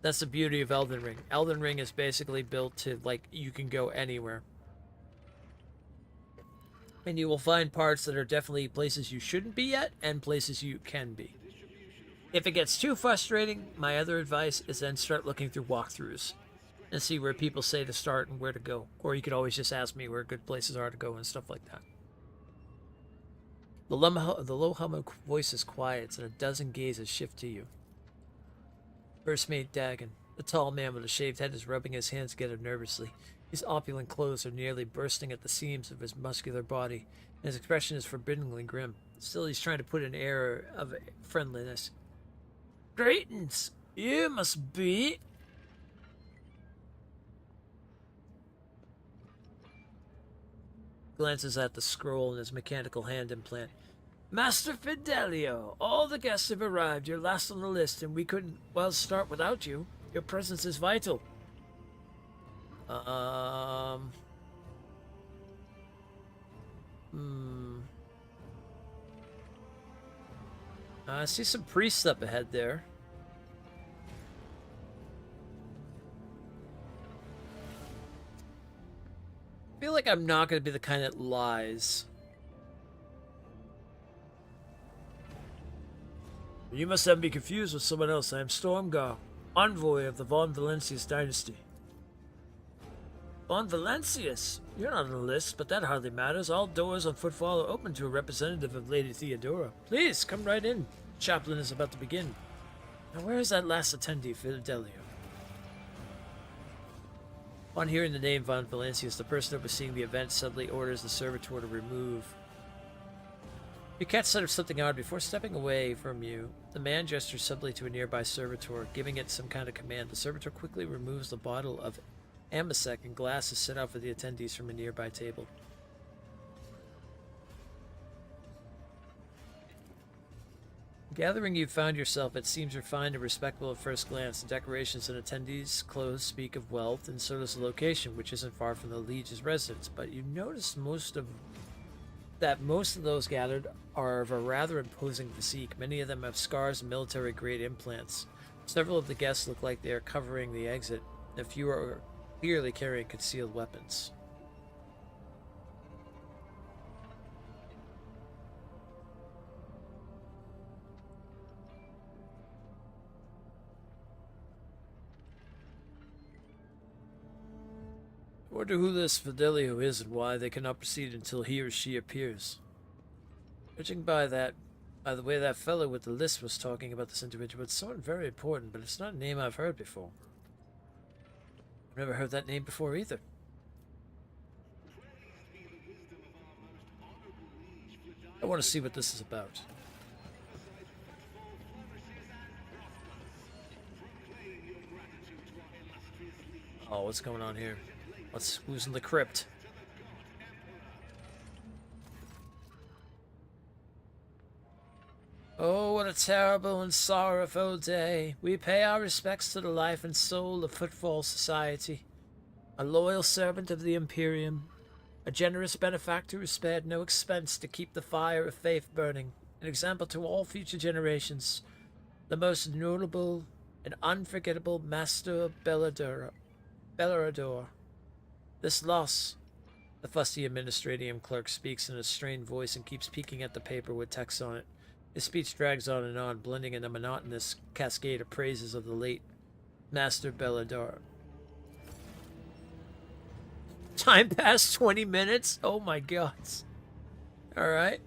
That's the beauty of Elden Ring. Elden Ring is basically built to, like, you can go anywhere. And you will find parts that are definitely places you shouldn't be at and places you can be. If it gets too frustrating, my other advice is then start looking through walkthroughs and see where people say to start and where to go. Or you could always just ask me where good places are to go and stuff like that. The low hum of voices quiets and a dozen gazes shift to you. First mate Dagon, the tall man with a shaved head, is rubbing his hands together nervously. His opulent clothes are nearly bursting at the seams of his muscular body, and his expression is forbiddingly grim. Still, he's trying to put an air of friendliness. Greetings! You must be... Glances at the scroll in his mechanical hand implant. Master Fidelio, all the guests have arrived. You're last on the list, and we couldn't, well, start without you. Your presence is vital. I see some priests up ahead there. I feel like I'm not going to be the kind that lies. You must have me confused with someone else. I am Stormgar, envoy of the Von Valencius dynasty. Von Valencius? You're not on the list, but that hardly matters. All doors on Footfall are open to a representative of Lady Theodora. Please, come right in. Chaplain is about to begin. Now, where is that last attendee, Fidelio? On hearing the name Von Valencius, the person overseeing the event suddenly orders the servitor to remove. You catch sight of something odd before stepping away from you. The man gestures suddenly to a nearby servitor, giving it some kind of command. The servitor quickly removes the bottle of Amasec and glasses set out for the attendees from a nearby table. Gathering you found yourself, it seems refined and respectable at first glance. The decorations and attendees' clothes speak of wealth, and so does the location, which isn't far from the Liege's residence. But you notice most of those gathered are of a rather imposing physique. Many of them have scars and military-grade implants. Several of the guests look like they are covering the exit. A few are clearly carrying concealed weapons. I wonder who this Fidelio is and why they cannot proceed until he or she appears. Judging by the way that fellow with the list was talking about this individual, it's someone very important, but it's not a name I've heard before. I've never heard that name before either. I want to see what this is about. Oh, what's going on here? Who's in the crypt? Oh, what a terrible and sorrowful day. We pay our respects to the life and soul of Footfall Society. A loyal servant of the Imperium. A generous benefactor who spared no expense to keep the fire of faith burning. An example to all future generations. The most notable and unforgettable Master Bellador. This loss, the fussy administratium clerk speaks in a strained voice and keeps peeking at the paper with text on it. His speech drags on and on, blending in a monotonous cascade of praises of the late Master Bellador. Time past 20 minutes? Oh my god. Alright.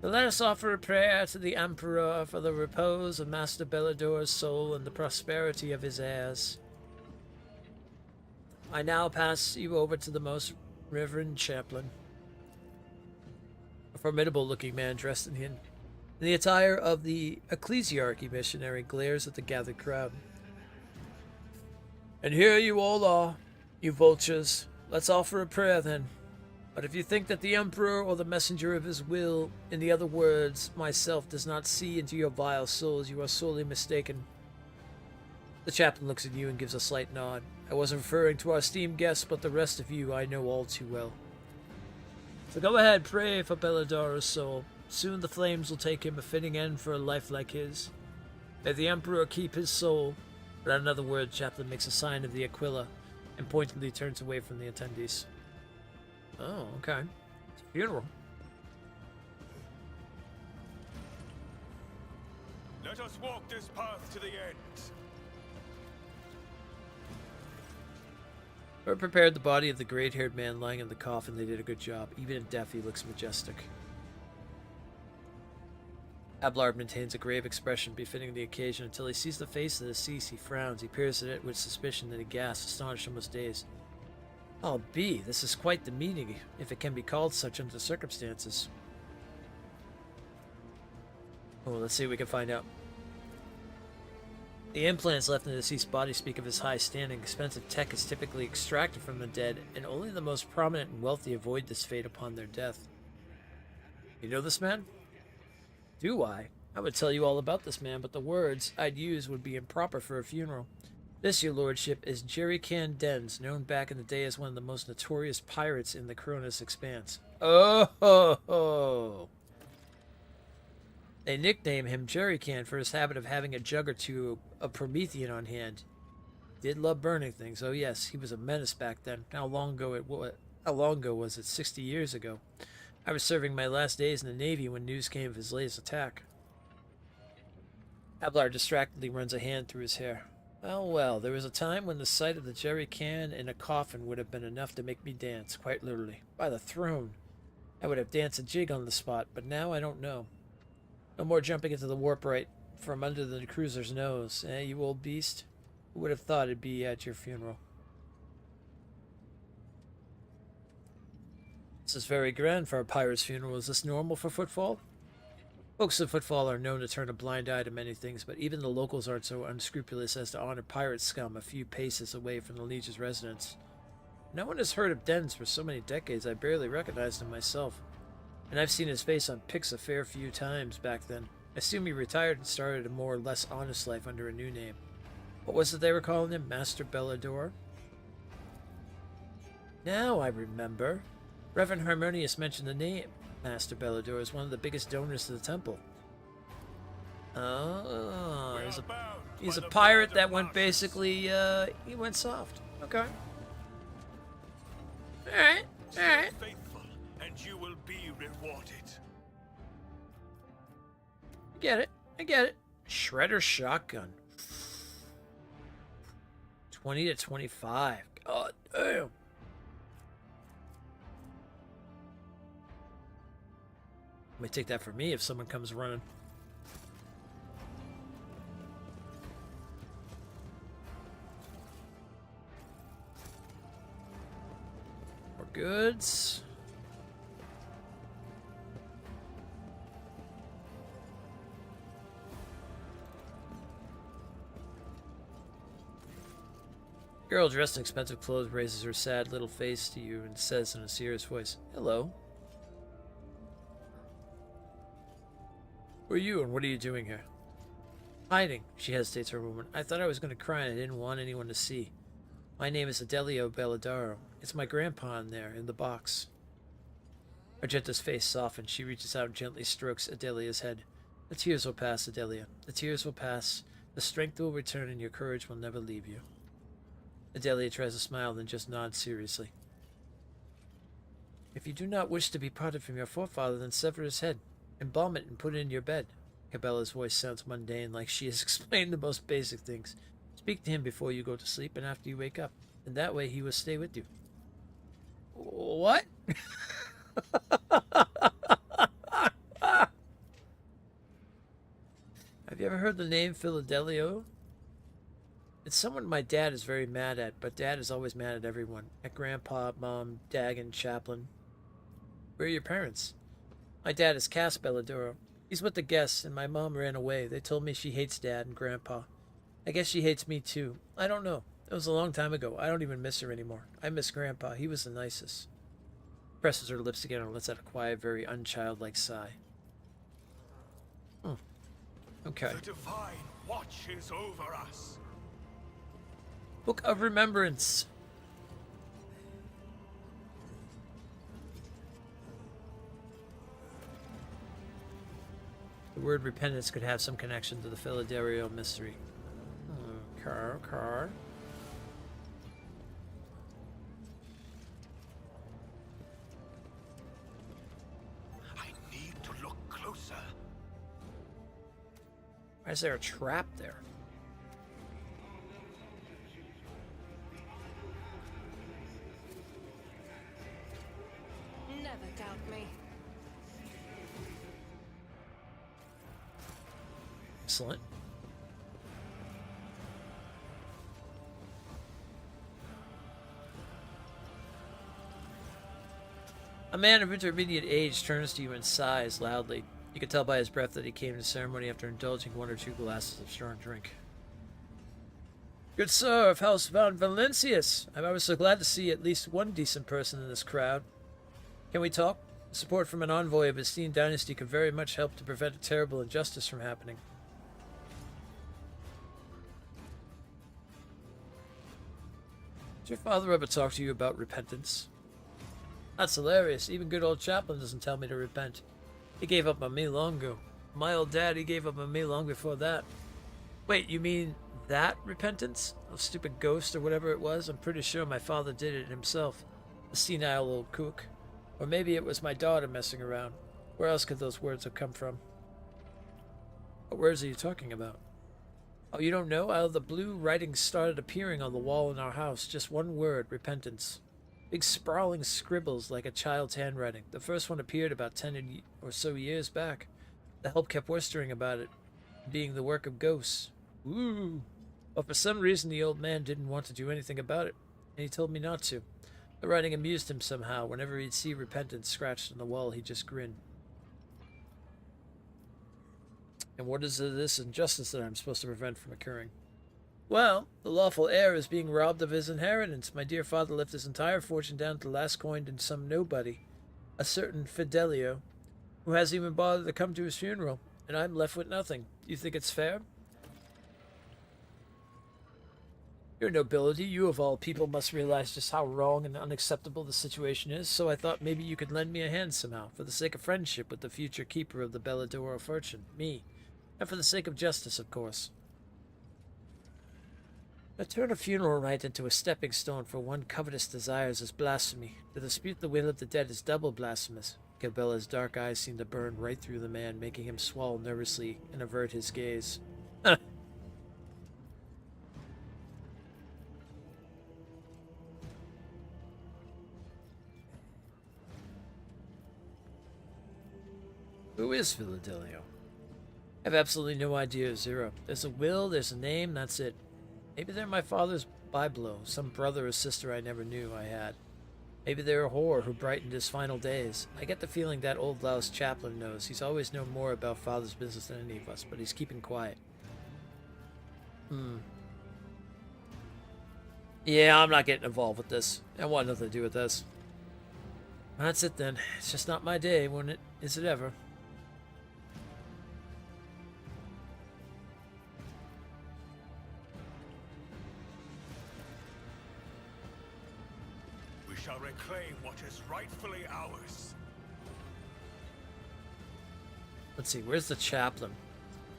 Let us offer a prayer to the Emperor for the repose of Master Bellador's soul and the prosperity of his heirs. I now pass you over to the most reverend chaplain. A formidable-looking man dressed in In the attire of the ecclesiarchy missionary glares at the gathered crowd. And here you all are, you vultures. Let's offer a prayer then. But if you think that the Emperor or the messenger of his will, in the other words, myself, does not see into your vile souls, you are sorely mistaken. The chaplain looks at you and gives a slight nod. I wasn't referring to our esteemed guests, but the rest of you I know all too well. So go ahead, pray for Belladara's soul. Soon the flames will take him a fitting end for a life like his. May the Emperor keep his soul. Without another word, the chaplain makes a sign of the Aquila and pointedly turns away from the attendees. Oh, okay. It's a funeral. Let us walk this path to the end. Whoever prepared the body of the great-haired man lying in the coffin, they did a good job. Even in death, he looks majestic. Abelard maintains a grave expression befitting the occasion until he sees the face of the deceased. He frowns, he peers at it with suspicion, then he gasps, astonished, almost dazed. Oh, B, this is quite the meeting, if it can be called such under the circumstances. Oh, let's see if we can find out. The implants left in the deceased's body speak of his high standing. Expensive tech is typically extracted from the dead, and only the most prominent and wealthy avoid this fate upon their death. You know this man? Do I? I would tell you all about this man, but the words I'd use would be improper for a funeral. This, your lordship, is Jerry Can Dens, known back in the day as one of the most notorious pirates in the Cronus Expanse. Oh ho ho! They nickname him Jerry Can for his habit of having a jug or two of Promethean on hand. He did love burning things. Oh yes, he was a menace back then. How long ago was it? 60 years ago. I was serving my last days in the Navy when news came of his latest attack. Abelard distractedly runs a hand through his hair. Well, there was a time when the sight of the Jerry Can in a coffin would have been enough to make me dance, quite literally. By the throne! I would have danced a jig on the spot, but now I don't know. No more jumping into the warp right from under the cruiser's nose, eh, you old beast? Who would have thought it'd be at your funeral? This is very grand for a pirate's funeral. Is this normal for Footfall? Folks of Footfall are known to turn a blind eye to many things, but even the locals aren't so unscrupulous as to honor pirate scum a few paces away from the Liege's residence. No one has heard of Dens for so many decades I barely recognized him myself. And I've seen his face on pics a fair few times back then. I assume he retired and started a more or less honest life under a new name. What was it they were calling him? Master Bellador? Now I remember. Reverend Harmonius mentioned the name Master Bellador as one of the biggest donors to the temple. Oh, he's a pirate that went basically, he went soft. Okay. Alright, alright. Faithful, and you will be rewarded. I get it. Shredder shotgun. 20 to 25. God damn. Might take that for me if someone comes running. More goods. Girl dressed in expensive clothes raises her sad little face to you and says in a serious voice, "Hello. Who are you and what are you doing here?" "Hiding." She hesitates for a moment. "I thought I was going to cry and I didn't want anyone to see. My name is Adelio Belladaro. It's my grandpa in there, in the box." Argenta's face softens. She reaches out and gently strokes Adelia's head. "The tears will pass, Adelia. The tears will pass. The strength will return and your courage will never leave you." Adelia tries to smile, then just nods seriously. "If you do not wish to be parted from your forefather, then sever his head. Embalm it and put it in your bed." Cabella's voice sounds mundane, like she has explained the most basic things. "Speak to him before you go to sleep and after you wake up, and that way he will stay with you." What? Have you ever heard the name Philadelio? It's someone my dad is very mad at, but Dad is always mad at everyone. At Grandpa, Mom, Dagon, Chaplain. Where are your parents? My dad is Cass Belladoro. He's with the guests, and my mom ran away. They told me she hates Dad and Grandpa. I guess she hates me too. I don't know. It was a long time ago. I don't even miss her anymore. I miss Grandpa. He was the nicest. Presses her lips together and lets out a quiet, very unchildlike sigh. Okay. The divine watches over us. Book of Remembrance. The word repentance could have some connection to the Philadelphia mystery. Car. I need to look closer. Why is there a trap there? Never doubt me. Excellent. A man of intermediate age turns to you and sighs loudly. You can tell by his breath that he came to the ceremony after indulging 1 or 2 glasses of strong drink. Good sir of House Van Valencius, I was so glad to see at least one decent person in this crowd. Can we talk? Support from an envoy of his esteemed dynasty could very much help to prevent a terrible injustice from happening. Did your father ever talk to you about repentance? That's hilarious. Even good old Chaplain doesn't tell me to repent. He gave up on me long ago. My old dad, he gave up on me long before that. Wait, you mean that repentance? A stupid ghost or whatever it was? I'm pretty sure my father did it himself. A senile old kook. Or maybe it was my daughter messing around. Where else could those words have come from? What words are you talking about? Oh, you don't know? Out of the blue, writing started appearing on the wall in our house. Just one word, repentance. Big sprawling scribbles like a child's handwriting. The first one appeared about 10 or so years back. The help kept whispering about it being the work of ghosts. Ooh. But for some reason the old man didn't want to do anything about it, and he told me not to. The writing amused him somehow. Whenever he'd see repentance scratched on the wall, he'd just grin. And what is this injustice that I'm supposed to prevent from occurring? Well, the lawful heir is being robbed of his inheritance. My dear father left his entire fortune down to the last coin to some nobody, a certain Fidelio, who hasn't even bothered to come to his funeral, and I'm left with nothing. Do you think it's fair? Your nobility, you of all people must realize just how wrong and unacceptable the situation is, so I thought maybe you could lend me a hand somehow, for the sake of friendship with the future keeper of the Belladoro fortune, me, and for the sake of justice, of course. To turn a funeral rite into a stepping stone for one covetous desires is blasphemy. To dispute the will of the dead is double blasphemous. Gabella's dark eyes seemed to burn right through the man, making him swallow nervously and avert his gaze. Who is Philadelphia? I have absolutely no idea, Zero. There's a will, there's a name, that's it. Maybe they're my father's byblow, some brother or sister I never knew I had. Maybe they're a whore who brightened his final days. I get the feeling that old louse Chaplain knows. He's always known more about father's business than any of us, but he's keeping quiet. Yeah, I'm not getting involved with this. I want nothing to do with this. That's it then. It's just not my day, wouldn't it? Is it ever? We shall reclaim what is rightfully ours. Let's see, where's the chaplain?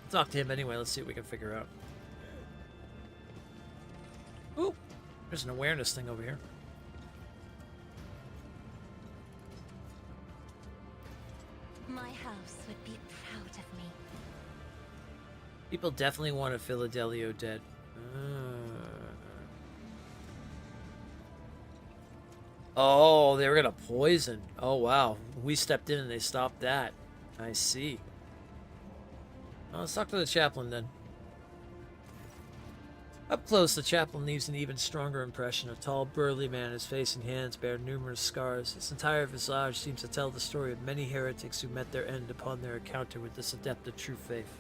Let's talk to him anyway. Let's see what we can figure out. Ooh, there's an awareness thing over here. My house would be proud of me. People definitely wanted Philadelphia dead. Oh, they were gonna poison. Oh, wow. We stepped in and they stopped that. I see. Well, let's talk to the chaplain then. Up close, the chaplain leaves an even stronger impression. A tall, burly man, his face and hands bear numerous scars. His entire visage seems to tell the story of many heretics who met their end upon their encounter with this adept of true faith.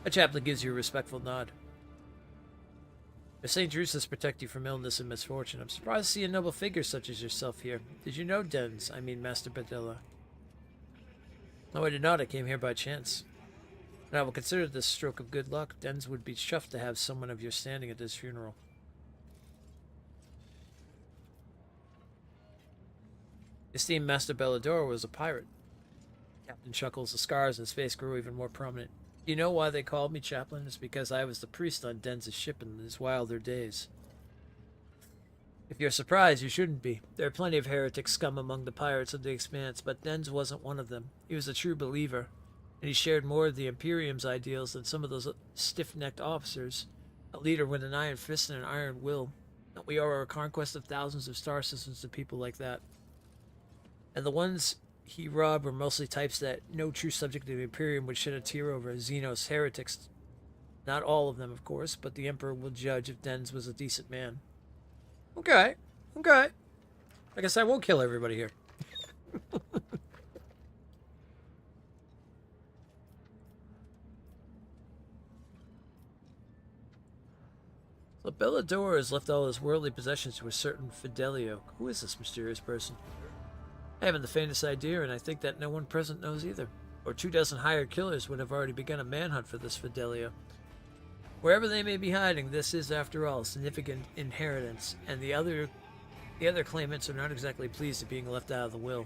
The chaplain gives you a respectful nod. May St. Drusus protect you from illness and misfortune. I'm surprised to see a noble figure such as yourself here. Did you know Dens? I mean, Master Bedella. No, I did not. I came here by chance. And I will consider this a stroke of good luck. Dens would be chuffed to have someone of your standing at his funeral. Esteemed Master Bellador was a pirate. Captain chuckles. The scars on his face grew even more prominent. You know why they called me chaplain? It's because I was the priest on Dens' ship in his wilder days. If you're surprised, you shouldn't be. There are plenty of heretic scum among the pirates of the Expanse, but Dens wasn't one of them. He was a true believer, and he shared more of the Imperium's ideals than some of those stiff-necked officers. A leader with an iron fist and an iron will. Don't we owe our conquest of thousands of star systems to people like that? And the ones he robbed were mostly types that no true subject of the Imperium would shed a tear over. Xenos heretics. Not all of them, of course, but the Emperor will judge if Dens was a decent man. Okay. I guess I won't kill everybody here. So Bellador has left all his worldly possessions to a certain Fidelio. Who is this mysterious person? I haven't the faintest idea, and I think that no one present knows either. Or 24 hired killers would have already begun a manhunt for this Fidelio. Wherever they may be hiding, this is, after all, significant inheritance, and the other claimants are not exactly pleased at being left out of the will.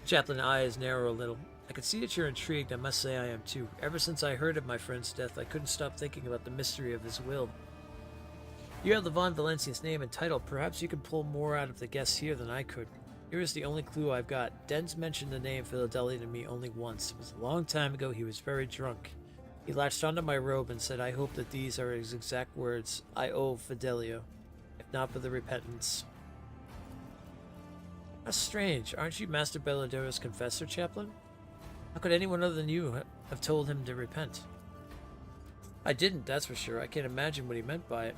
Chaplain's eyes narrow a little. I can see that you're intrigued. I must say I am too. Ever since I heard of my friend's death, I couldn't stop thinking about the mystery of his will. You have the Von Valencia's name and title. Perhaps you can pull more out of the guests here than I could. Here is the only clue I've got. Dens mentioned the name Philadelphia to me only once. It was a long time ago. He was very drunk. He latched onto my robe and said, I hope that these are his exact words. I owe Fidelio, if not for the repentance. That's strange. Aren't you Master Bellador's confessor, Chaplain? How could anyone other than you have told him to repent? I didn't, that's for sure. I can't imagine what he meant by it.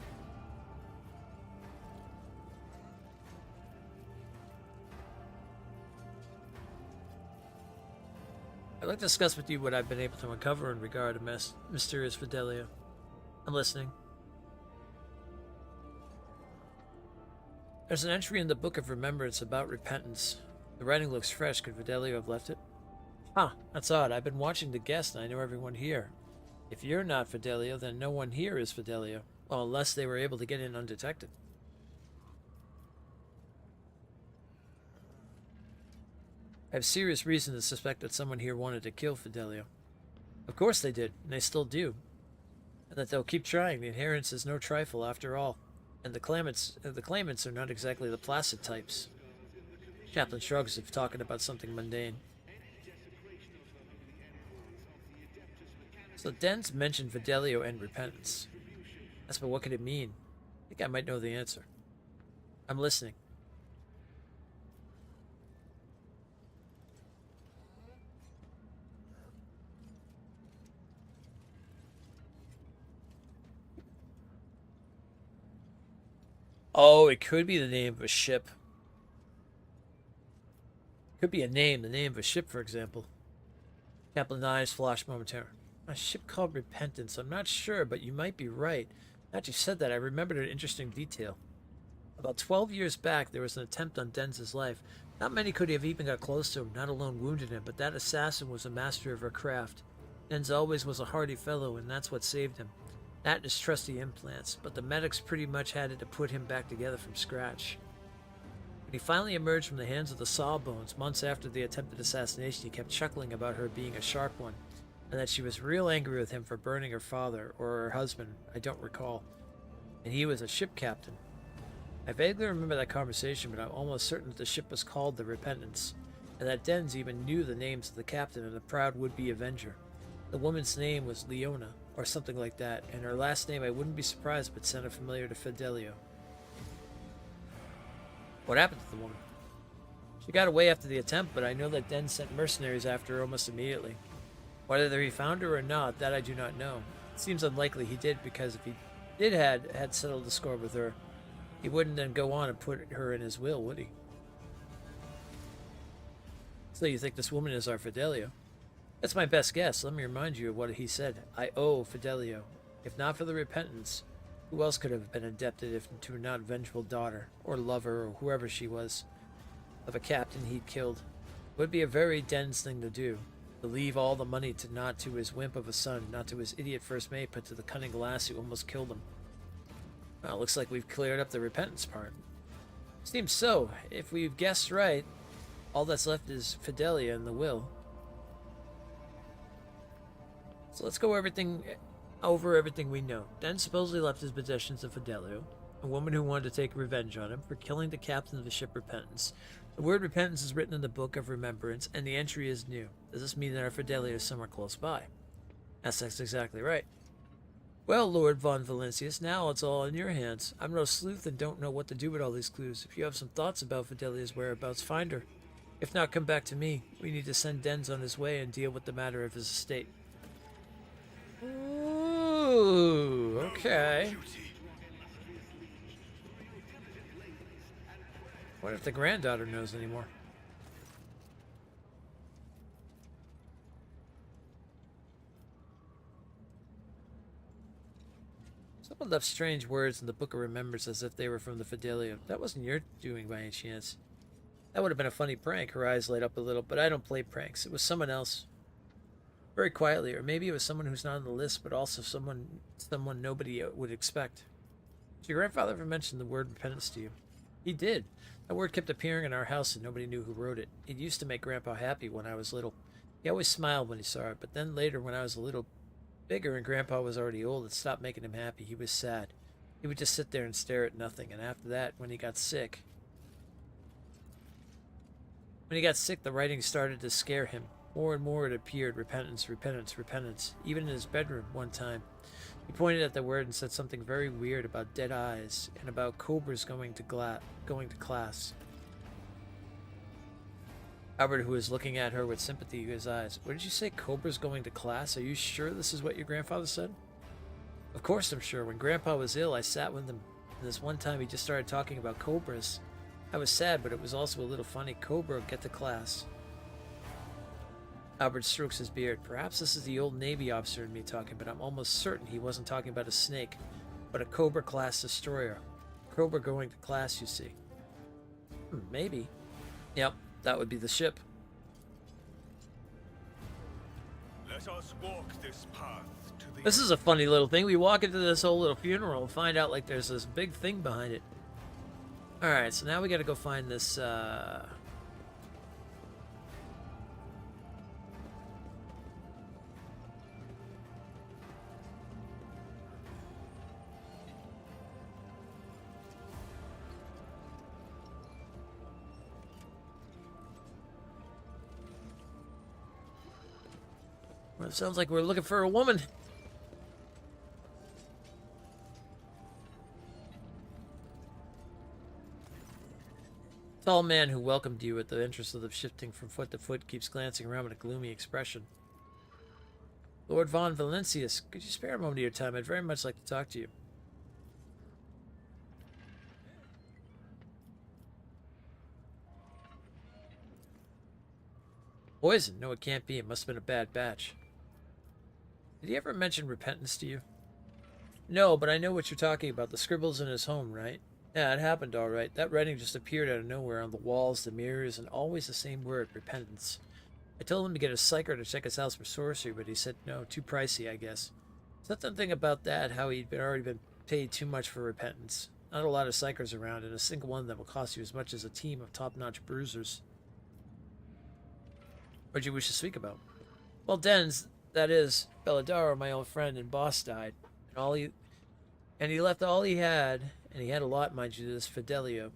I'd like to discuss with you what I've been able to uncover in regard to mysterious Fidelio. I'm listening. There's an entry in the Book of Remembrance about repentance. The writing looks fresh. Could Fidelio have left it? Huh, that's odd. I've been watching the guests and I know everyone here. If you're not Fidelio, then no one here is Fidelio. Well, unless they were able to get in undetected. I have serious reason to suspect that someone here wanted to kill Fidelio. Of course they did, and they still do. And that they'll keep trying. The inheritance is no trifle after all. And the claimants are not exactly the placid types. Chaplain shrugs if talking about something mundane. So Dens mentioned Fidelio and repentance. But what could it mean? I think I might know the answer. I'm listening. Oh, it could be the name of a ship. Could be the name of a ship, for example. Chaplain's eyes flash momentarily. A ship called Repentance. I'm not sure, but you might be right. Now that you said that, I remembered an interesting detail. About 12 years back, there was an attempt on Dens' life. Not many could have even got close to him, not alone wounded him, but that assassin was a master of her craft. Dens always was a hardy fellow, and that's what saved him. That and his trusty implants, but the medics pretty much had to put him back together from scratch. When he finally emerged from the hands of the Sawbones, months after the attempted assassination, he kept chuckling about her being a sharp one, and that she was real angry with him for burning her father, or her husband, I don't recall. And he was a ship captain. I vaguely remember that conversation, but I'm almost certain that the ship was called the Repentance, and that Dens even knew the names of the captain and the proud would-be avenger. The woman's name was Leona, or something like that, and her last name I wouldn't be surprised if it sounded familiar to Fidelio. What happened to the woman? She got away after the attempt, but I know that Dens sent mercenaries after her almost immediately. Whether he found her or not, that I do not know. seems unlikely he did, because if he did had settled the score with her, he wouldn't then go on and put her in his will, would he? So you think this woman is our Fidelio? That's my best guess. Let me remind you of what he said. I owe Fidelio. If not for the repentance, who else could have been indebted if to a not vengeful daughter, or lover, or whoever she was, of a captain he'd killed? It would be a very dense thing to do. To leave all the money to not to his wimp of a son, not to his idiot first mate, but to the cunning lass who almost killed him. Well, looks like we've cleared up the repentance part. Seems so. If we've guessed right, all that's left is Fidelia and the will. So let's go over everything we know. Den supposedly left his possessions to Fidelio, a woman who wanted to take revenge on him for killing the captain of the ship Repentance. The word repentance is written in the Book of Remembrance, and the entry is new. Does this mean that our Fidelio is somewhere close by? That's exactly right. Well, Lord von Valentius, now it's all in your hands. I'm no sleuth and don't know what to do with all these clues. If you have some thoughts about Fidelia's whereabouts, find her. If not, come back to me. We need to send Dens on his way and deal with the matter of his estate. Ooh, okay. What if the granddaughter knows anymore? Someone left strange words in the Book of Remembrance as if they were from the Fidelio. That wasn't your doing by any chance. That would have been a funny prank. Her eyes light up a little, but I don't play pranks. It was someone else. Very quietly, or maybe it was someone who's not on the list, but also someone nobody would expect. Did your grandfather ever mention the word repentance to you? He did. That word kept appearing in our house and nobody knew who wrote it. It used to make Grandpa happy when I was little. He always smiled when he saw it, but then later when I was a little bigger and Grandpa was already old, it stopped making him happy. He was sad. He would just sit there and stare at nothing, and after that, when he got sick, the writing started to scare him. More and more it appeared, repentance, repentance, repentance. Even in his bedroom one time, he pointed at the word and said something very weird about dead eyes and about cobras going to class. Albert, who was looking at her with sympathy in his eyes. What did you say, cobras going to class? Are you sure this is what your grandfather said? Of course I'm sure. When Grandpa was ill, I sat with him. And this one time he just started talking about cobras. I was sad, but it was also a little funny. Cobra, get to class. Albert strokes his beard. Perhaps this is the old Navy officer in me talking, but I'm almost certain he wasn't talking about a snake, but a Cobra-class destroyer. Cobra going to class, you see. Maybe. Yep, that would be the ship. Let us walk this path to the This is a funny little thing. We walk into this whole little funeral and find out like there's this big thing behind it. Alright, so now we gotta go find this, well, it sounds like we're looking for a woman. Tall man who welcomed you at the entrance of the shifting from foot to foot keeps glancing around with a gloomy expression. Lord von Valentius, could you spare a moment of your time? I'd very much like to talk to you. Poison? No, it can't be. It must have been a bad batch. Did he ever mention repentance to you? No, but I know what you're talking about. The scribbles in his home, right? Yeah, it happened all right. That writing just appeared out of nowhere on the walls, the mirrors, and always the same word, repentance. I told him to get a psyker to check his house for sorcery, but he said no, too pricey, I guess. Something about that, how he'd already been paid too much for repentance. Not a lot of psychers around, and a single one that will cost you as much as a team of top-notch bruisers. What do you wish to speak about? Well, Dens, that is, Belladaro, my old friend and boss, died, and he left all he had, and he had a lot, mind you, to this Fidelio.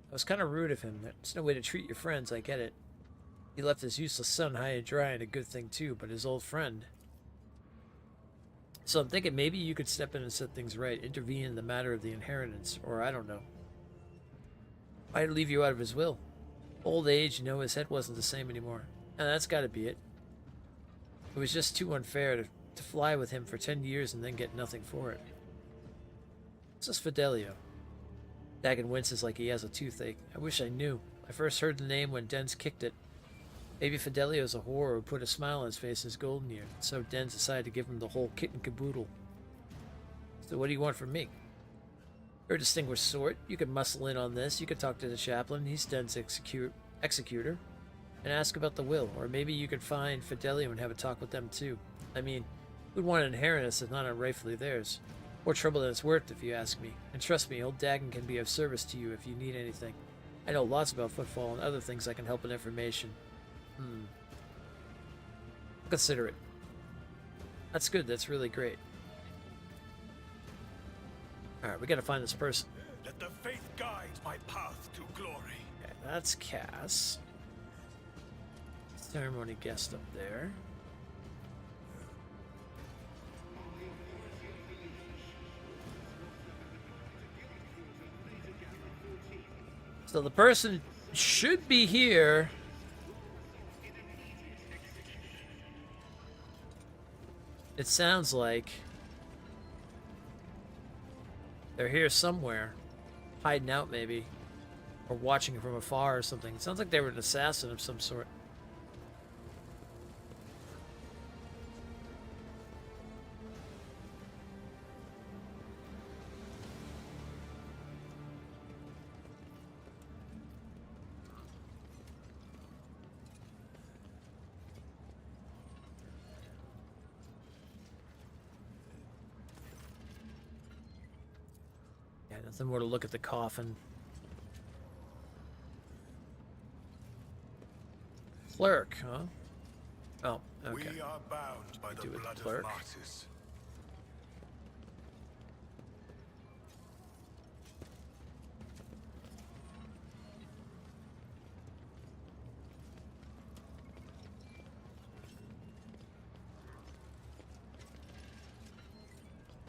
I was kind of rude of him. There's no way to treat your friends, I get it. He left his useless son high and dry, and a good thing too, but his old friend. So I'm thinking maybe you could step in and set things right, intervene in the matter of the inheritance, or I don't know. I'd leave you out of his will. Old age, you know, his head wasn't the same anymore. And that's got to be it. It was just too unfair to fly with him for 10 years and then get nothing for it. This is Fidelio. Dagon winces like he has a toothache. I wish I knew. I first heard the name when Dens kicked it. Maybe Fidelio's a whore who put a smile on his face in his golden years, so Dens decided to give him the whole kit and caboodle. So what do you want from me? You're a distinguished sort. You could muscle in on this. You could talk to the chaplain. He's Dens' executor. And ask about the will. Or maybe you could find Fidelio and have a talk with them too. I mean, who'd want to inherit us if not rightfully theirs? More trouble than it's worth, if you ask me. And trust me, old Dagon can be of service to you if you need anything. I know lots about footfall and other things I can help with information. Consider it. That's good. That's really great. Alright, we gotta find this person. Let the faith guide my path to glory. Okay, that's Cass. Ceremony guest up there. So the person should be here. It sounds like they're here somewhere, hiding out maybe, or watching from afar or something. It sounds like they were an assassin of some sort. Nothing more to look at the coffin. Clerk, huh? Oh, okay. We are bound by the Do it, blood of clerk. martyrs.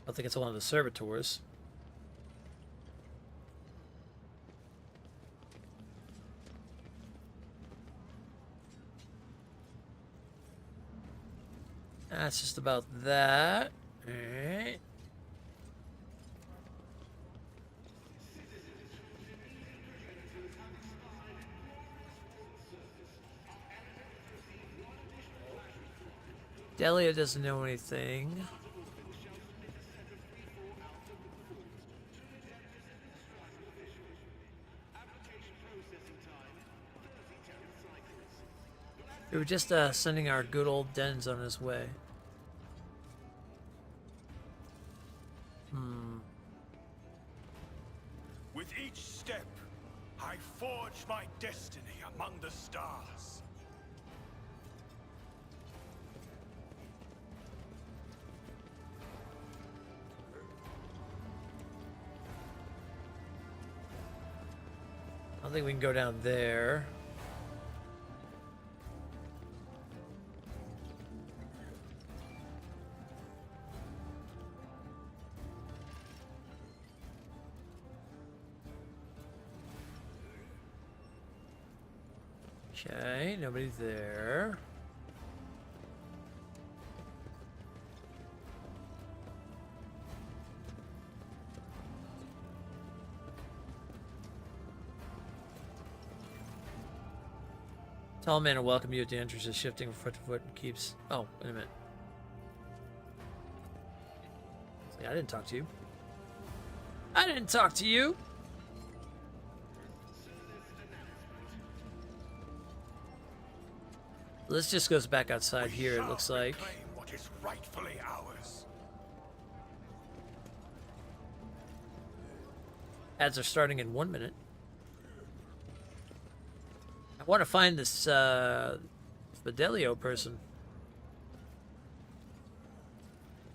I think it's one of the servitors. That's just about that. Alright. Delia doesn't know anything. We were just sending our good old Dens on his way. With each step, I forge my destiny among the stars. I don't think we can go down there. Okay, nobody there. Tall man will welcome you at the entrance, is shifting from foot to foot and keeps... Oh, wait a minute. See, I didn't talk to you. I didn't talk to you! This just goes back outside here, it looks like. Reclaim what is rightfully ours. Ads are starting in 1 minute. I want to find this Fidelio person,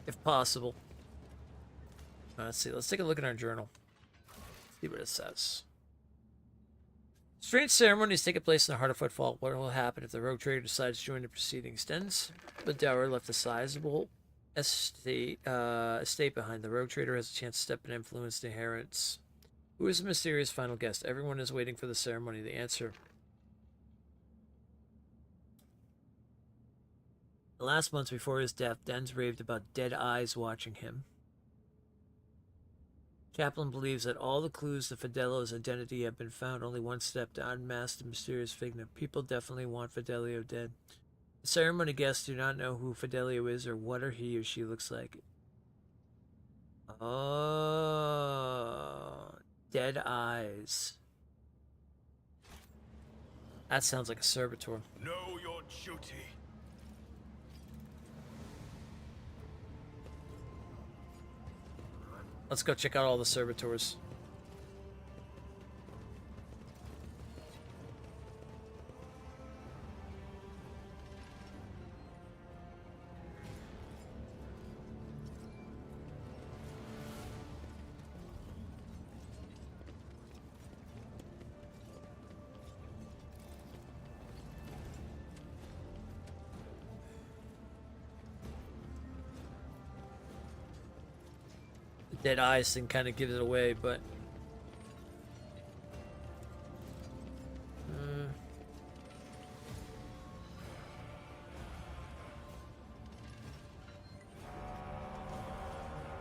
if possible. Let's see. Let's take a look at our journal. See what it says. Strange ceremonies take place in the heart of Footfall. What will happen if the rogue trader decides to join the proceedings? Dens the dower left a sizable estate behind. The rogue trader has a chance to step and influence the inheritance. Who is the mysterious final guest? Everyone is waiting for the ceremony. The answer. The last months before his death, Denz raved about dead eyes watching him. Chaplin believes that all the clues to Fidelio's identity have been found only one step to unmask the mysterious figure. People definitely want Fidelio dead. The ceremony guests do not know who Fidelio is or what he or she looks like. Oh, dead eyes. That sounds like a servitor. Know your duty. Let's go check out all the servitors. Dead eyes thing kind of gives it away, but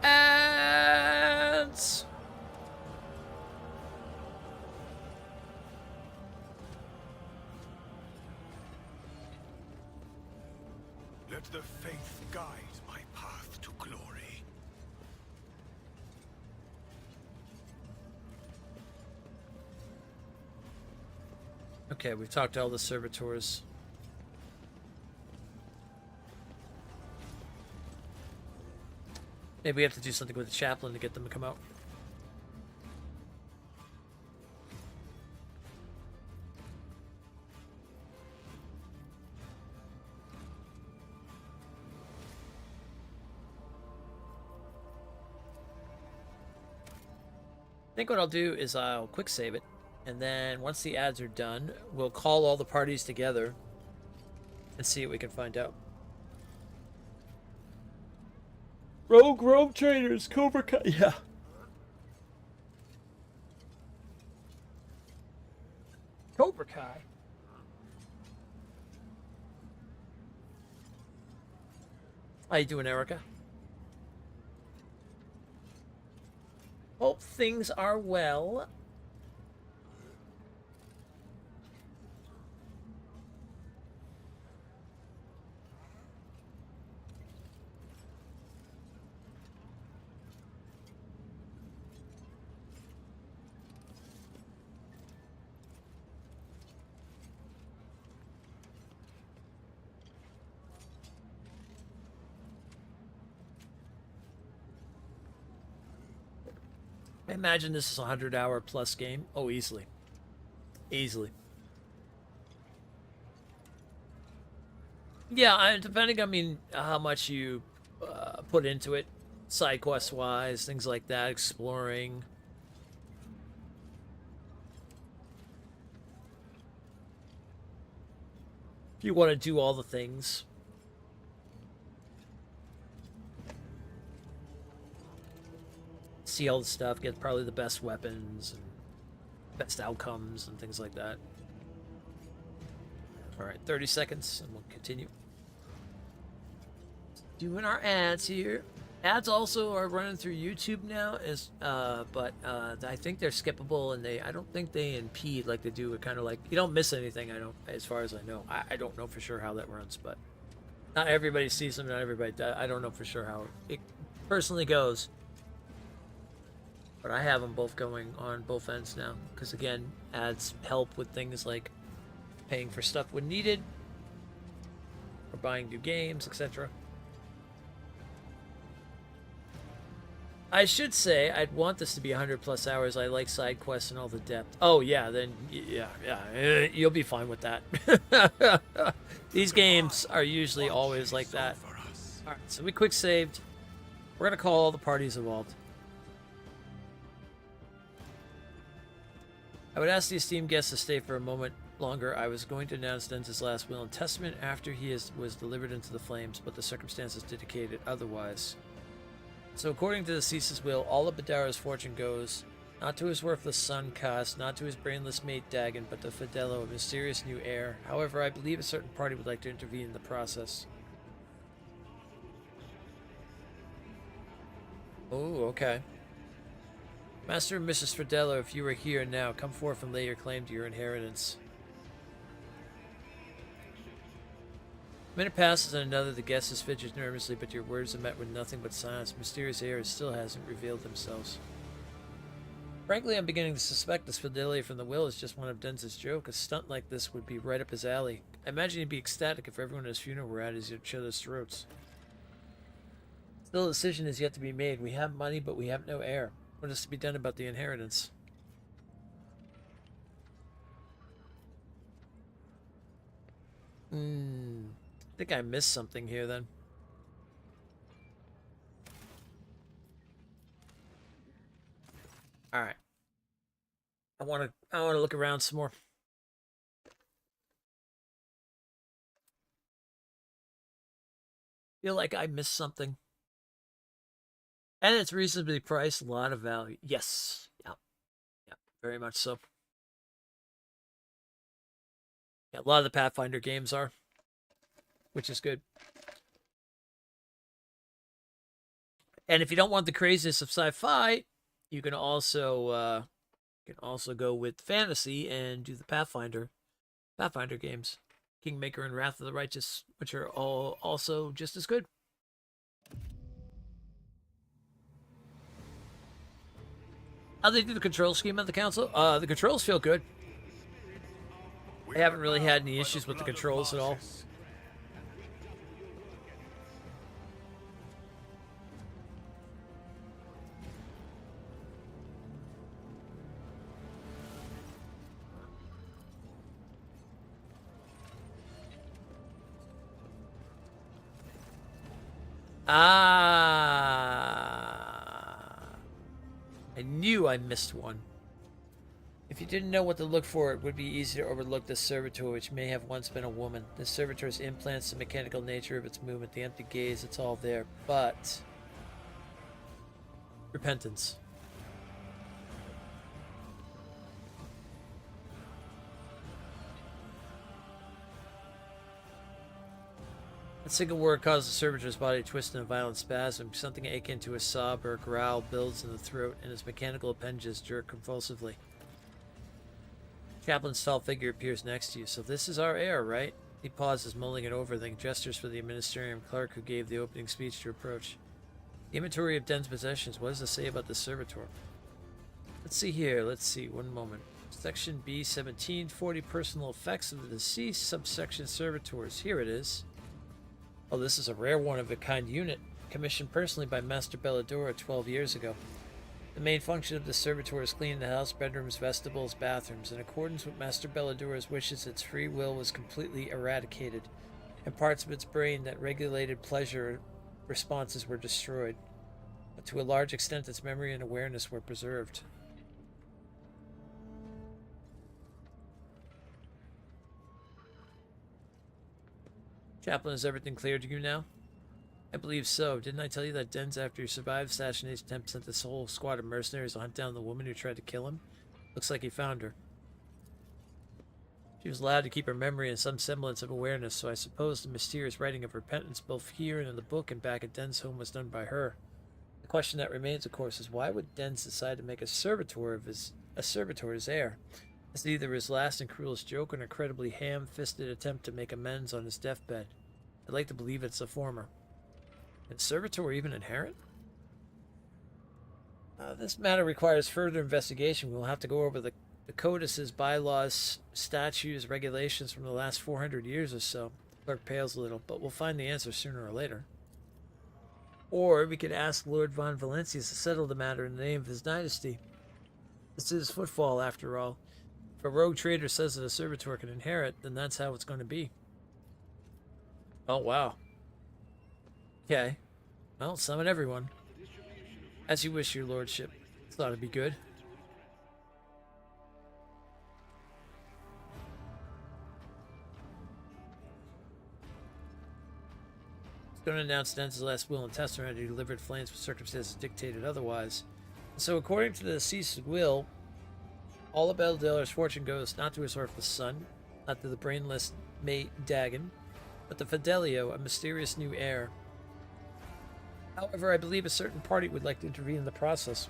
ads. Let the faith guide my path to glory. Okay, we've talked to all the servitors. Maybe we have to do something with the chaplain to get them to come out. I think what I'll do is I'll quick save it, and then once the ads are done, we'll call all the parties together and see what we can find out. Rogue traders, Cobra Kai. Yeah. Cobra Kai. How you doing, Erica? Hope things are well. I imagine this is a 100-hour plus game. Oh, easily. Easily. Yeah, depending, I mean, how much you put into it, side quest-wise, things like that, exploring. If you want to do all the things. See all the stuff, get probably the best weapons and best outcomes and things like that. Alright, 30 seconds and we'll continue. Doing our ads here. Ads also are running through YouTube now, but I think they're skippable and I don't think they impede like they do. It kind of like, you don't miss anything, as far as I know. I don't know for sure how that runs, but not everybody sees them, not everybody does. I don't know for sure how it personally goes. But I have them both going on both ends now. Because again, ads help with things like paying for stuff when needed. Or buying new games, etc. I should say, I'd want this to be 100 plus hours. I like side quests and all the depth. Oh yeah, then yeah, you'll be fine with that. These games are usually always like that. Alright, so we quick saved. We're going to call all the parties involved. I would ask the esteemed guests to stay for a moment longer. I was going to announce Denz's last will and testament after he was delivered into the flames, but the circumstances dictated otherwise. So according to the deceased's will, all of Badara's fortune goes, not to his worthless son Kas, not to his brainless mate Dagon, but to Fidelo, a mysterious new heir. However, I believe a certain party would like to intervene in the process. Oh, okay. Master and Mrs. Fidello, if you are here now, come forth and lay your claim to your inheritance. A minute passes and another, the guests fidget nervously, but your words are met with nothing but silence. Mysterious heirs still hasn't revealed themselves. Frankly, I'm beginning to suspect this fidelity from the will is just one of Denz's joke. A stunt like this would be right up his alley. I imagine he'd be ecstatic if everyone at his funeral were at each other's throats. Still, a decision is yet to be made. We have money, but we have no heir. What is to be done about the inheritance? I think I missed something here then. All right. I want to look around some more. Feel like I missed something. And it's reasonably priced, a lot of value. Yes. Yeah. Yeah, very much so. Yeah, a lot of the Pathfinder games are, which is good. And if you don't want the craziness of sci-fi, you can also go with fantasy and do the Pathfinder games, Kingmaker and Wrath of the Righteous, which are all also just as good. How do they do the control scheme of the council? The controls feel good. I haven't really had any issues with the controls at all. I knew I missed one. If you didn't know what to look for, it would be easy to overlook this servitor, which may have once been a woman. This servitor's implants, the mechanical nature of its movement, the empty gaze, it's all there. But repentance. A single word causes the servitor's body to twist in a violent spasm. Something akin to a sob or a growl builds in the throat, and his mechanical appendages jerk convulsively. Chaplain's tall figure appears next to you. So this is our heir, right? He pauses, mulling it over, then gestures for the administrative clerk who gave the opening speech to approach. The inventory of Den's possessions. What does it say about the servitor? Let's see here. Let's see. One moment. Section B17, 40 personal effects of the deceased, subsection servitors. Here it is. Oh, this is a rare one-of-a-kind unit, commissioned personally by Master Belladora 12 years ago. The main function of the servitor is cleaning the house, bedrooms, vestibules, bathrooms. In accordance with Master Belladora's wishes, its free will was completely eradicated, and parts of its brain that regulated pleasure responses were destroyed. But to a large extent, its memory and awareness were preserved. Chaplain, is everything clear to you now? I believe so. Didn't I tell you that Den's, after he survived assassination attempt, sent this whole squad of mercenaries to hunt down the woman who tried to kill him? Looks like he found her. She was allowed to keep her memory and some semblance of awareness, so I suppose the mysterious writing of repentance both here and in the book and back at Den's home was done by her. The question that remains, of course, is why would Den's decide to make a servitor his heir? It's either his last and cruelest joke or an incredibly ham-fisted attempt to make amends on his deathbed. I'd like to believe it's the former. Can servitor even inherit? This matter requires further investigation. We'll have to go over the codices, bylaws, statutes, regulations from the last 400 years or so. The clerk pales a little, but we'll find the answer sooner or later. Or we could ask Lord von Valencius to settle the matter in the name of his dynasty. This is footfall, after all. If a rogue trader says that a servitor can inherit, then that's how it's going to be. Oh, wow. Okay. Well, summon everyone. As you wish, your lordship. Thought it'd be good. It's going to announce Den's last will and testament he delivered flames when circumstances dictated otherwise. So according to the deceased's will, all of Beldeller's fortune goes not to his worthless son, not to the brainless mate Dagon, but to Fidelio, a mysterious new heir. However, I believe a certain party would like to intervene in the process.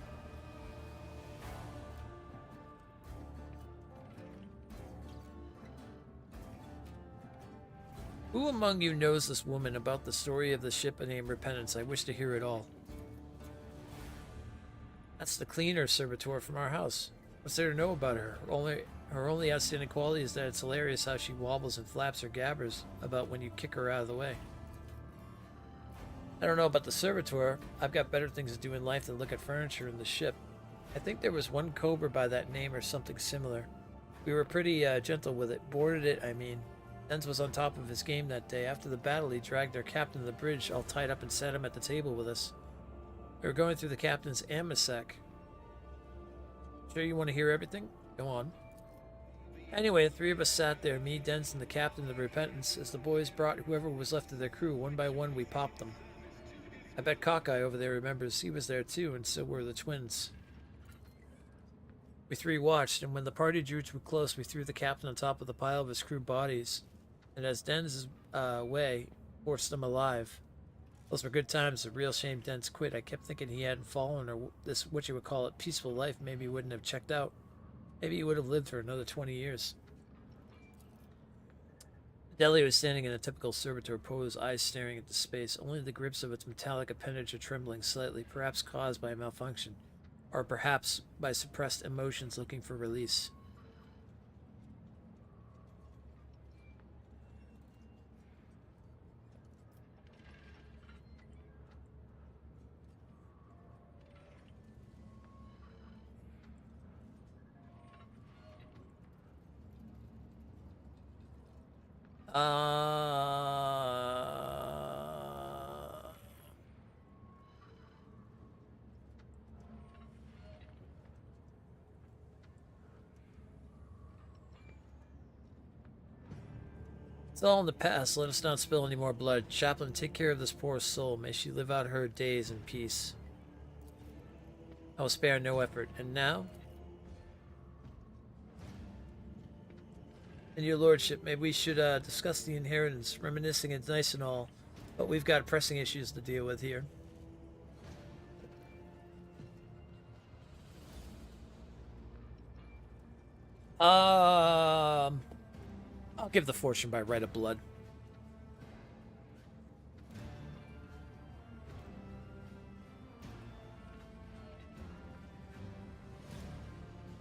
Who among you knows this woman about the story of the ship named Repentance? I wish to hear it all. That's the cleaner servitor from our house. What's there to know about her? Her only outstanding quality is that it's hilarious how she wobbles and flaps her gabbers about when you kick her out of the way. I don't know about the servitor. I've got better things to do in life than look at furniture in the ship. I think there was one cobra by that name or something similar. We were pretty gentle with it. Boarded it, I mean. Dens was on top of his game that day. After the battle, he dragged their captain to the bridge all tied up and sat him at the table with us. We were going through the captain's amosec. Sure you want to hear everything? Go on. Anyway, the three of us sat there, me, Dens, and the captain of Repentance. As the boys brought whoever was left of their crew, one by one we popped them. I bet Cockeye over there remembers he was there too, and so were the twins. We three watched, and when the party drew too close, we threw the captain on top of the pile of his crew bodies, and as Dens' way, forced them alive. Those were good times. A real shame Dens quit. I kept thinking he hadn't fallen, or this, what you would call it, peaceful life. Maybe he wouldn't have checked out. Maybe he would have lived for another 20 years. Deli was standing in a typical servitor pose, eyes staring into space. Only the grips of its metallic appendage are trembling slightly, perhaps caused by a malfunction, or perhaps by suppressed emotions looking for release. It's all in the past. Let us not spill any more blood. Chaplain, take care of this poor soul. May she live out her days in peace. I will spare no effort. And now? And your lordship, maybe we should discuss the inheritance. Reminiscing is nice and all, but we've got pressing issues to deal with here. I'll give the fortune by right of blood.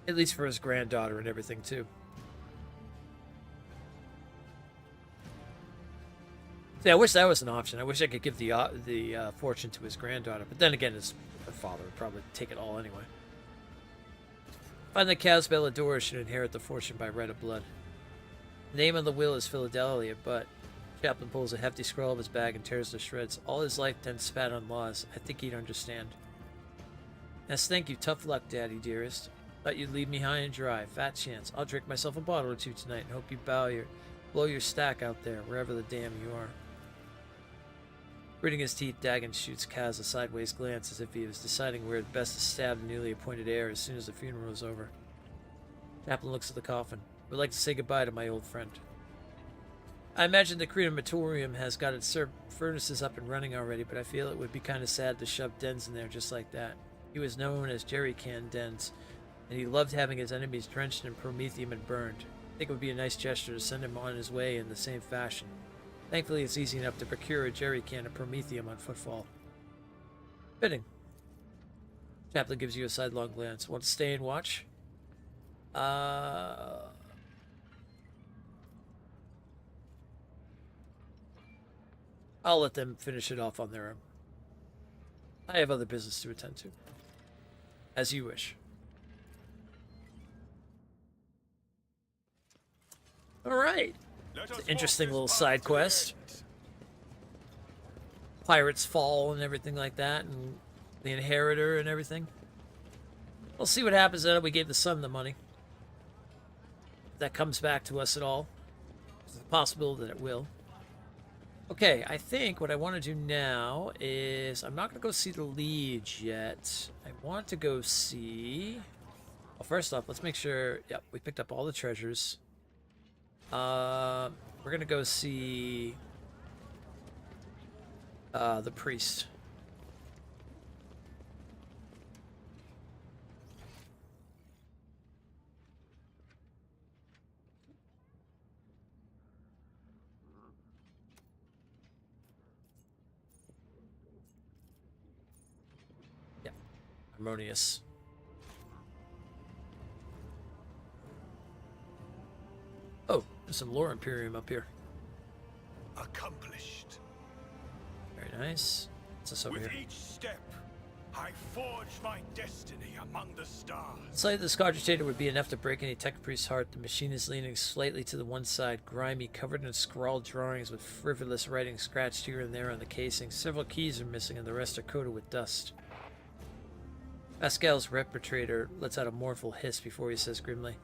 At least for his granddaughter and everything, too. See, I wish that was an option. I wish I could give the fortune to his granddaughter. But then again, his father would probably take it all anyway. Find the Casbella Dora should inherit the fortune by right of blood. The name on the will is Philadelphia, but Chaplain pulls a hefty scroll of his bag and tears to shreds. All his life then spat on laws. I think he'd understand. Yes, thank you. Tough luck, Daddy, dearest. Thought you'd leave me high and dry. Fat chance. I'll drink myself a bottle or two tonight and hope you blow your stack out there, wherever the damn you are. Gritting his teeth, Dagon shoots Kaz a sideways glance as if he was deciding where it best to stab the newly appointed heir as soon as the funeral is over. Chaplain looks at the coffin. Would like to say goodbye to my old friend. I imagine the crematorium has got its furnaces up and running already, but I feel it would be kind of sad to shove Dens in there just like that. He was known as Jerry Can Dens, and he loved having his enemies drenched in promethium and burned. I think it would be a nice gesture to send him on his way in the same fashion. Thankfully, it's easy enough to procure a jerry can of promethium on footfall. Fitting. Chaplain gives you a sidelong glance. Want to stay and watch? I'll let them finish it off on their own. I have other business to attend to. As you wish. Alright. It's an interesting little side quest. Pirates fall and everything like that, and the inheritor and everything. We'll see what happens now that we gave the son the money. If that comes back to us at all. There's a possibility that it will. Okay, I think what I want to do now is... I'm not going to go see the liege yet. I want to go see... Well, first off, let's make sure... Yep, we picked up all the treasures. We're going to go see... the priest. Harmonious. Oh, there's some lore Imperium up here. Accomplished. Very nice. What's this over With here? each step, I forge my destiny among the stars. Slightly, this cogitator would be enough to break any tech priest's heart. The machine is leaning slightly to the one side, grimy, covered in scrawled drawings with frivolous writing scratched here and there on the casing. Several keys are missing and the rest are coated with dust. Pascal's repertrator lets out a mournful hiss before he says grimly,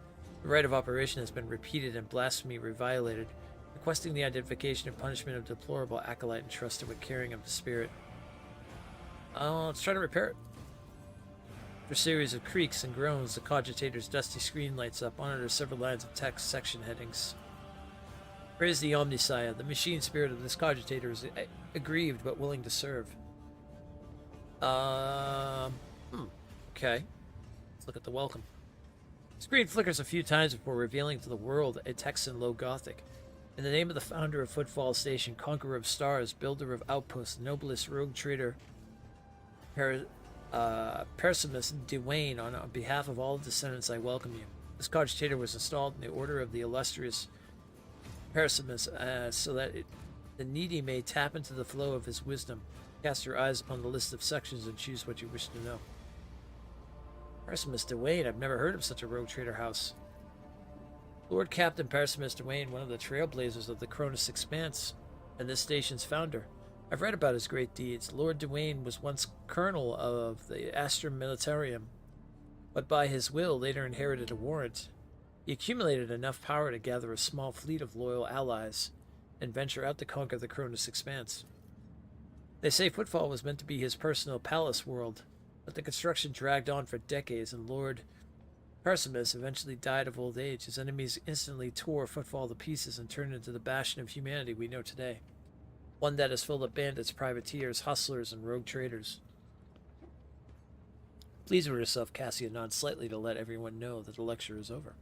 "The right of operation has been repeated and blasphemy reviolated, requesting the identification and punishment of deplorable acolyte entrusted with carrying of the spirit." Let's try to repair it. After a series of creaks and groans, the cogitator's dusty screen lights up. On it are several lines of text section headings. Praise the Omnissiah. The machine spirit of this cogitator is aggrieved but willing to serve. Okay. Let's look at the welcome. The screen flickers a few times before revealing to the world a text in low Gothic. In the name of the founder of Footfall Station, conqueror of stars, builder of outposts, noblest rogue trader, Persimus Dewayne, on behalf of all descendants, I welcome you. This cogitator was installed in the order of the illustrious Persimus, so that the needy may tap into the flow of his wisdom. Cast your eyes upon the list of sections and choose what you wish to know. Persimus Dewayne, I've never heard of such a rogue trader house. Lord Captain Persimus Dewayne, one of the trailblazers of the Cronus Expanse, and this station's founder. I've read about his great deeds. Lord Dewayne was once colonel of the Astrum Militarium, but by his will later inherited a warrant. He accumulated enough power to gather a small fleet of loyal allies and venture out to conquer the Cronus Expanse. They say Footfall was meant to be his personal palace world, but the construction dragged on for decades, and Lord Persimus eventually died of old age. His enemies instantly tore Footfall to pieces and turned it into the bastion of humanity we know today. One that is full of bandits, privateers, hustlers, and rogue traders. Pleased with herself, Cassia nods slightly to let everyone know that the lecture is over.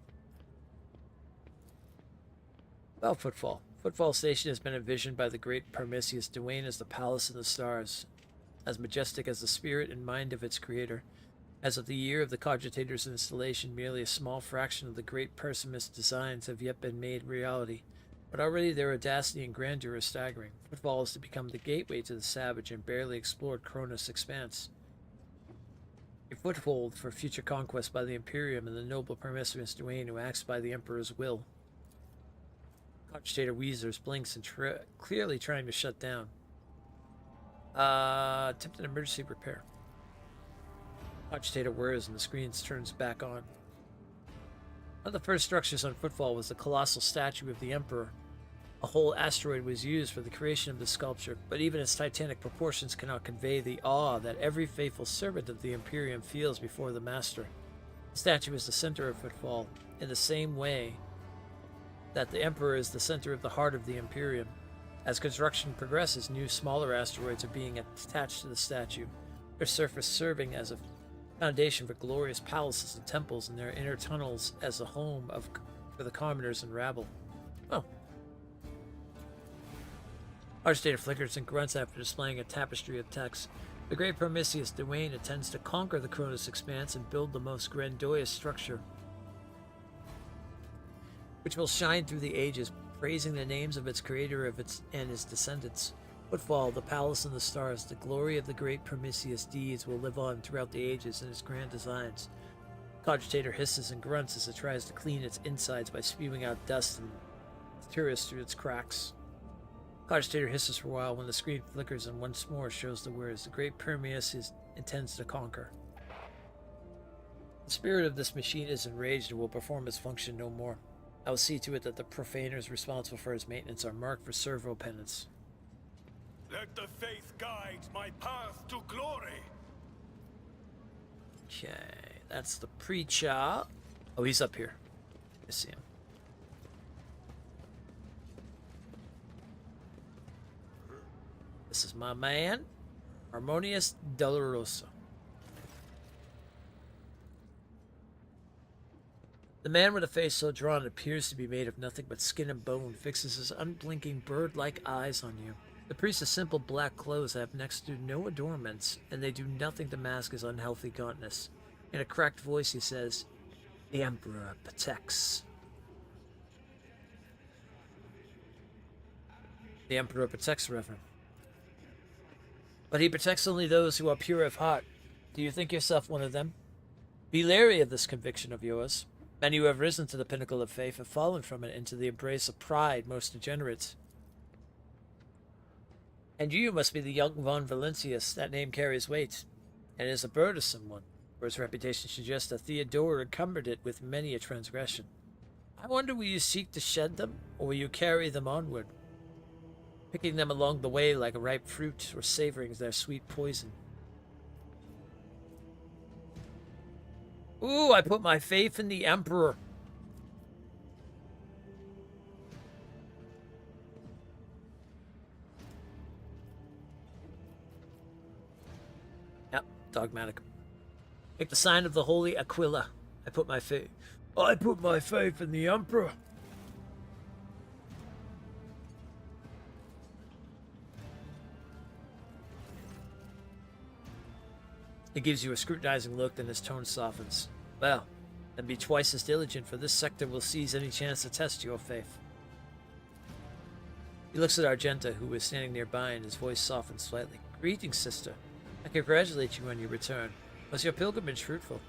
About Footfall. Footfall Station has been envisioned by the great Permisius Dewayne as the palace in the stars, as majestic as the spirit and mind of its creator. As of the year of the cogitator's installation, merely a small fraction of the great Persimus designs have yet been made reality, but already their audacity and grandeur are staggering. Footfall is to become the gateway to the savage and barely explored Cronus Expanse, a foothold for future conquest by the Imperium and the noble Permisius Dewayne, who acts by the Emperor's will. Cogitator Weezers blinks and clearly trying to shut down. Attempted emergency repair. Cogitator whirs and the screen turns back on. One of the first structures on Footfall was the colossal statue of the Emperor. A whole asteroid was used for the creation of the sculpture, but even its titanic proportions cannot convey the awe that every faithful servant of the Imperium feels before the Master. The statue is the center of Footfall, in the same way that the Emperor is the center of the heart of the Imperium. As construction progresses, new smaller asteroids are being attached to the statue, their surface serving as a foundation for glorious palaces and temples, and their inner tunnels as a home for the commoners and rabble. Oh. Cogitator flickers and grunts after displaying a tapestry of text. The great Permisius Dewayne intends to conquer the Cronus Expanse and build the most grandiose structure, which will shine through the ages, praising the names of its creator and his descendants. Footfall, the palace in the stars, the glory of the great Permisius deeds will live on throughout the ages in its grand designs. Cogitator hisses and grunts as it tries to clean its insides by spewing out dust and tourists through its cracks. Cogitator hisses for a while when the screen flickers and once more shows the words, "The great Permisius intends to conquer." The spirit of this machine is enraged and will perform its function no more. I will see to it that the profaners responsible for its maintenance are marked for servo penance. Let the faith guide my path to glory. Okay, that's the preacher. Oh, he's up here. I see him. This is my man, Harmonious Dolorosa. The man with a face so drawn it appears to be made of nothing but skin and bone fixes his unblinking bird-like eyes on you. The priest's simple black clothes have next to no adornments, and they do nothing to mask his unhealthy gauntness. In a cracked voice he says, "The Emperor protects." The Emperor protects, Reverend. But he protects only those who are pure of heart. Do you think yourself one of them? Be leery of this conviction of yours. Many who have risen to the pinnacle of faith have fallen from it into the embrace of pride most degenerate. And you must be the young von Valentius. That name carries weight, and is a burdensome one, for his reputation suggests that Theodora encumbered it with many a transgression. I wonder, will you seek to shed them, or will you carry them onward, picking them along the way like a ripe fruit, or savoring their sweet poison? Ooh, I put my faith in the Emperor. Yep, dogmatic. Make the sign of the Holy Aquila. I put my faith in the Emperor. He gives you a scrutinizing look, then his tone softens. Well, then be twice as diligent, for this sector will seize any chance to test your faith. He looks at Argenta, who is standing nearby, and his voice softens slightly. Greetings, sister. I congratulate you on your return. Was your pilgrimage fruitful?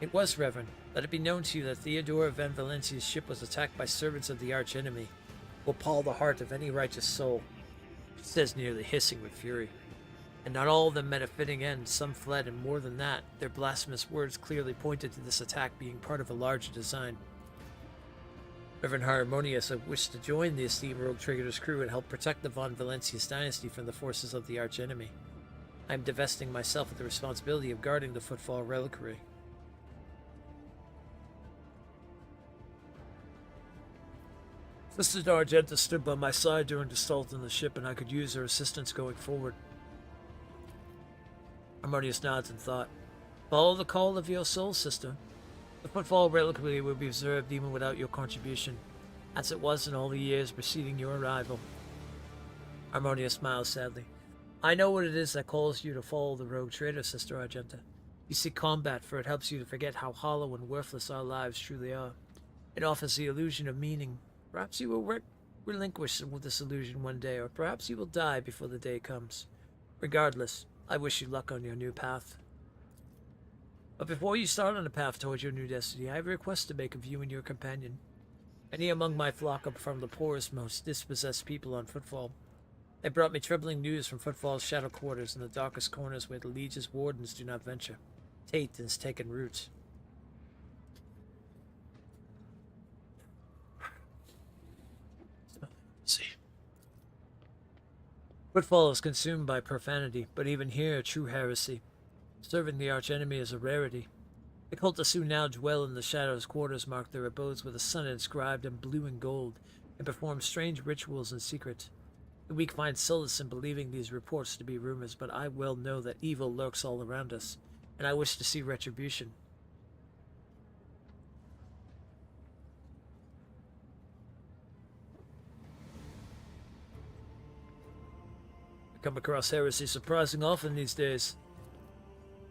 It was, Reverend. Let it be known to you that Theodora van Valentia's ship was attacked by servants of the archenemy, who appall the heart of any righteous soul. She says, nearly hissing with fury. And not all of them met a fitting end. Some fled, and more than that, their blasphemous words clearly pointed to this attack being part of a larger design. Reverend Harmonius wished to join the esteemed Rogue Trader's crew and help protect the von Valentius dynasty from the forces of the archenemy. I am divesting myself of the responsibility of guarding the Footfall Reliquary. Sister Argenta stood by my side during the assault on the ship, and I could use her assistance going forward. Harmonius nods in thought. Follow the call of your soul, sister. The Footfall Reliquary will be preserved even without your contribution, as it was in all the years preceding your arrival. Harmonius smiles sadly. I know what it is that calls you to follow the Rogue Trader, Sister Argenta. You seek combat, for it helps you to forget how hollow and worthless our lives truly are. It offers the illusion of meaning. Perhaps you will relinquish this illusion one day, or perhaps you will die before the day comes. Regardless, I wish you luck on your new path. But before you start on the path towards your new destiny, I have a request to make of you and your companion. Many among my flock are from the poorest, most dispossessed people on Footfall. They brought me troubling news from Footfall's shadow quarters in the darkest corners where the Legion's wardens do not venture. Hate has taken root. See. Footfall is consumed by profanity, but even here, true heresy. Serving the archenemy is a rarity. The cultists who now dwell in the Shadow's quarters mark their abodes with a sun inscribed in blue and gold, and perform strange rituals in secret. The weak find solace in believing these reports to be rumors, but I well know that evil lurks all around us, and I wish to see retribution. I come across heresy surprising often these days.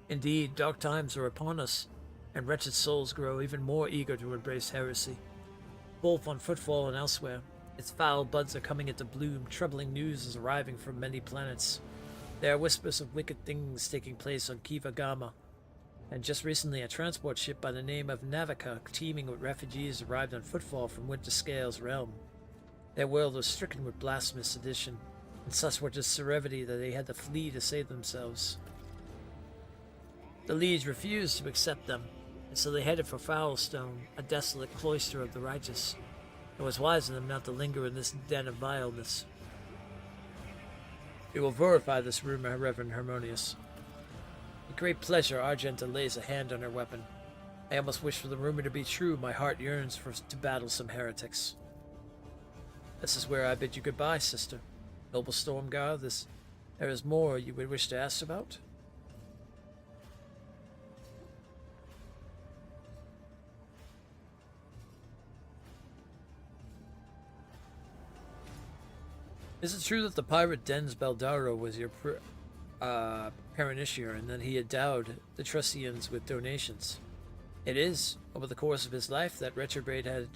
Indeed, dark times are upon us, and wretched souls grow even more eager to embrace heresy. Both on Footfall and elsewhere, its foul buds are coming into bloom. Troubling news is arriving from many planets. There are whispers of wicked things taking place on Kiva Gamma, and just recently a transport ship by the name of Navica, teeming with refugees, arrived on Footfall from Winterscale's realm. Their world was stricken with blasphemous sedition, and such was the severity that they had to flee to save themselves. The Liege refused to accept them, and so they headed for Foulstone, a desolate cloister of the righteous. It was wise of them not to linger in this den of vileness. We will verify this rumor, Reverend Harmonius. With great pleasure, Argenta lays a hand on her weapon. I almost wish for the rumor to be true. My heart yearns to battle some heretics. This is where I bid you goodbye, sister. Noble Stormguard, there is more you would wish to ask about? Is it true that the pirate Dens Baldaro was your paranishir and that he endowed the Trussians with donations? It is. Over the course of his life, that retrograde had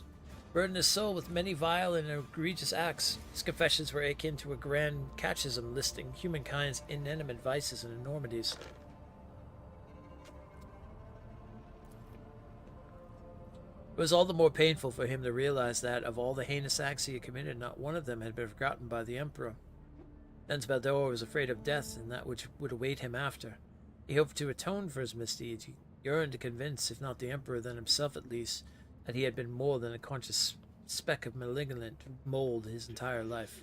burdened his soul with many vile and egregious acts. His confessions were akin to a grand catechism listing humankind's inanimate vices and enormities. It was all the more painful for him to realize that, of all the heinous acts he had committed, not one of them had been forgotten by the Emperor. Dens Baldaro was afraid of death and that which would await him after. He hoped to atone for his misdeeds. He yearned to convince, if not the Emperor, then himself at least, that he had been more than a conscious speck of malignant mold his entire life.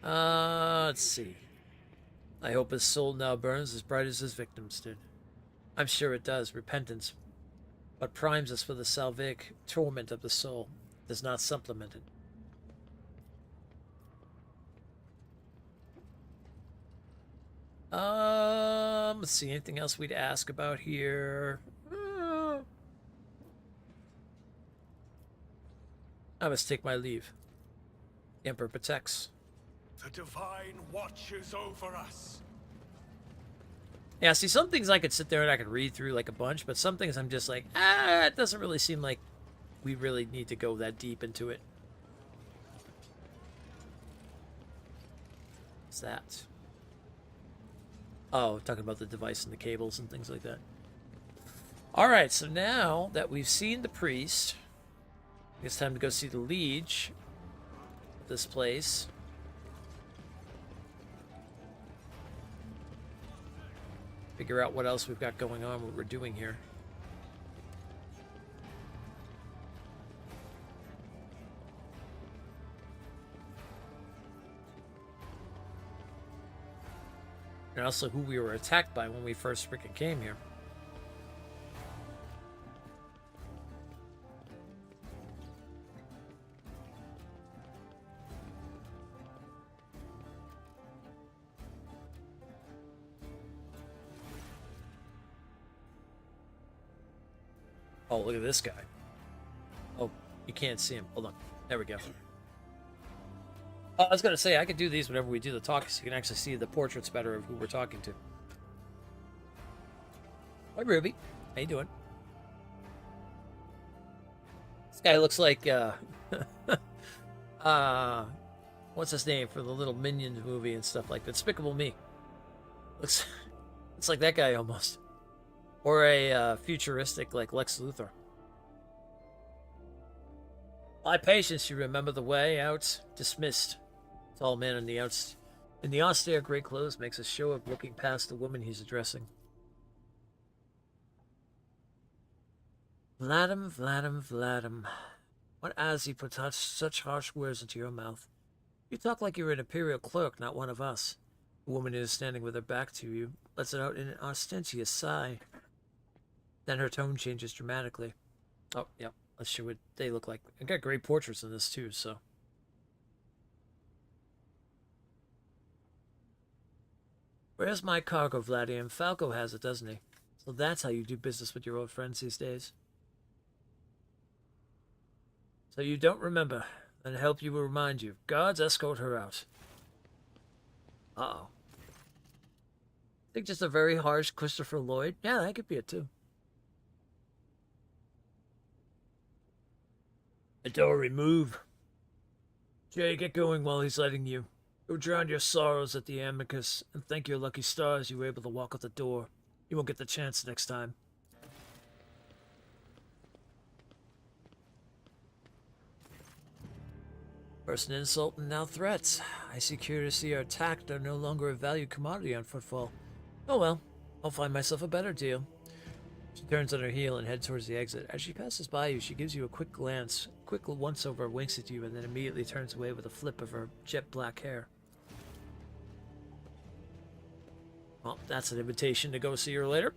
Let's see. I hope his soul now burns as bright as his victims did. I'm sure it does. Repentance but primes us for the salvific torment of the soul. It does not supplement it. Let's see, anything else we'd ask about here? I must take my leave. The Emperor protects. The divine watches over us. Yeah, see, some things I could sit there and I could read through like a bunch, but some things I'm just like, it doesn't really seem like we really need to go that deep into it. What's that? Oh, talking about the device and the cables and things like that. Alright, so now that we've seen the priest, it's time to go see the liege of this place. Figure out what else we've got going on, what we're doing here. And also who we were attacked by when we first freaking came here. Oh, look at this guy. Oh, you can't see him. Hold on. There we go. I was going to say, I could do these whenever we do the talk, so you can actually see the portraits better of who we're talking to. Hi, Ruby. How you doing? This guy looks like, what's his name for the little Minions movie and stuff like that? Despicable Me. Looks like that guy almost. Or a futuristic, like, Lex Luthor. My patience, you remember the way out. Dismissed. Tall man in the austere gray clothes makes a show of looking past the woman he's addressing. Vladim. What as he put such harsh words into your mouth? You talk like you're an imperial clerk, not one of us. The woman who is standing with her back to you lets it out in an ostentatious sigh. Then her tone changes dramatically. Oh, yep. Let's show what they look like. I got great portraits in this too, so. Where's my cargo, Vladium? Falco has it, doesn't he? So that's how you do business with your old friends these days. So you don't remember. Then help you will remind you. Guards, escort her out. Uh-oh. Think just a very harsh Christopher Lloyd? Yeah, that could be it too. Adore, move. Jay, get going while he's letting you. Go drown your sorrows at the amicus and thank your lucky stars you were able to walk out the door. You won't get the chance next time. First an insult and now threats. I see courtesy or tact are no longer a valued commodity on Footfall. Oh well, I'll find myself a better deal. She turns on her heel and heads towards the exit. As she passes by you, she gives you a quick glance, quick once-over, winks at you, and then immediately turns away with a flip of her jet black hair. Well, that's an invitation to go see her later.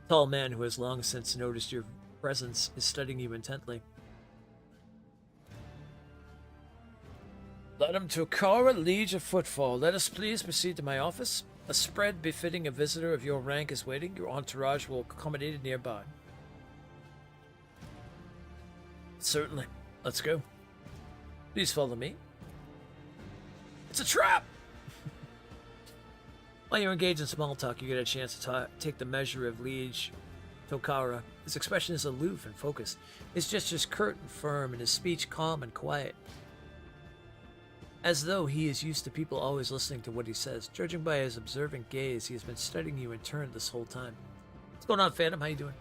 Tall man who has long since noticed your presence is studying you intently. Madam Tokara, Liege of Footfall, let us please proceed to my office. A spread befitting a visitor of your rank is waiting. Your entourage will accommodate it nearby. Certainly. Let's go. Please follow me. It's a trap! While you're engaged in small talk, you get a chance to take the measure of Liege Tokara. His expression is aloof and focused. His gestures curt and firm, and his speech calm and quiet. As though he is used to people always listening to what he says. Judging by his observant gaze, he has been studying you in turn this whole time. What's going on, Phantom? How you doing?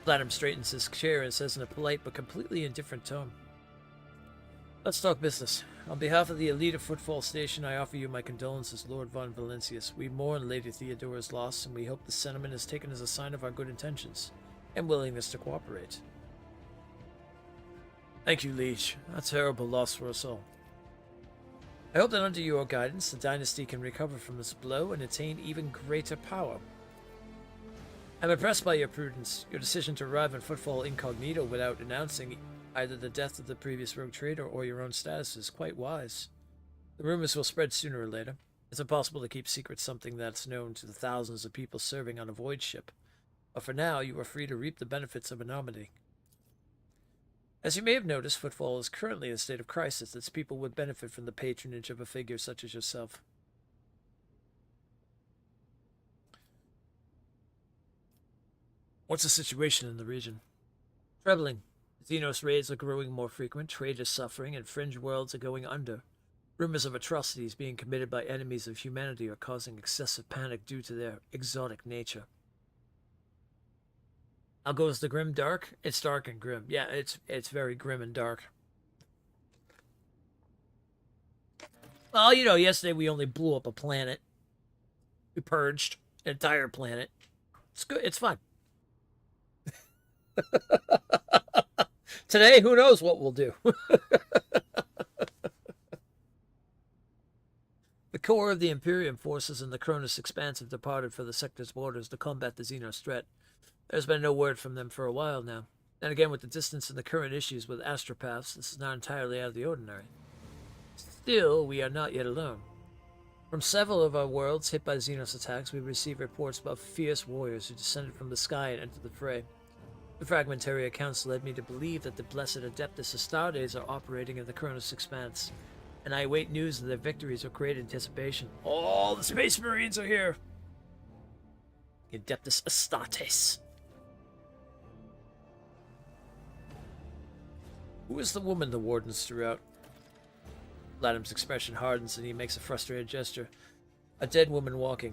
Platinum straightens his chair and says in a polite but completely indifferent tone, let's talk business. On behalf of the elite of Footfall Station, I offer you my condolences, Lord von Valencius. We mourn Lady Theodora's loss, and we hope the sentiment is taken as a sign of our good intentions and willingness to cooperate. Thank you, Liege. A terrible loss for us all. I hope that under your guidance, the dynasty can recover from this blow and attain even greater power. I'm impressed by your prudence. Your decision to arrive in Footfall incognito without announcing either the death of the previous rogue trader or your own status is quite wise. The rumors will spread sooner or later. It's impossible to keep secret something that's known to the thousands of people serving on a void ship. But for now, you are free to reap the benefits of anonymity. As you may have noticed, Footfall is currently in a state of crisis. Its people would benefit from the patronage of a figure such as yourself. What's the situation in the region? Troubling. Xenos raids are growing more frequent, trade is suffering, and fringe worlds are going under. Rumors of atrocities being committed by enemies of humanity are causing excessive panic due to their exotic nature. How goes the grim dark? It's dark and grim. Yeah, it's very grim and dark. Well, you know, yesterday we only blew up a planet. We purged an entire planet. It's good. It's fun. Today, who knows what we'll do. The core of the Imperium forces in the Cronus Expanse have departed for the sector's borders to combat the Xenos threat. There's been no word from them for a while now. And again, with the distance and the current issues with astropaths, this is not entirely out of the ordinary. Still, we are not yet alone. From several of our worlds hit by Xenos attacks, we receive reports about fierce warriors who descended from the sky and entered the fray. The fragmentary accounts led me to believe that the blessed Adeptus Astartes are operating in the Cronus Expanse, and I await news of their victories with great anticipation. All the Space Marines are here! Adeptus Astartes. Who is the woman the wardens threw out? Platinum's expression hardens and he makes a frustrated gesture. A dead woman walking.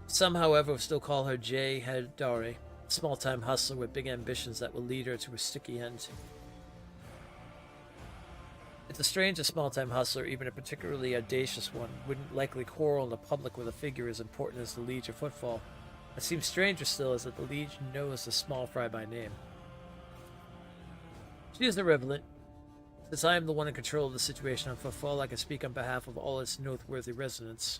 Some, however, still call her J. Hadare. Small-time hustler with big ambitions that will lead her to a sticky end. It's a strange small-time hustler, even a particularly audacious one, wouldn't likely quarrel in the public with a figure as important as the Liege of Footfall. What seems stranger still is that the Liege knows the small fry by name. She is irrelevant. Since I am the one in control of the situation on Footfall, I can speak on behalf of all its noteworthy residents.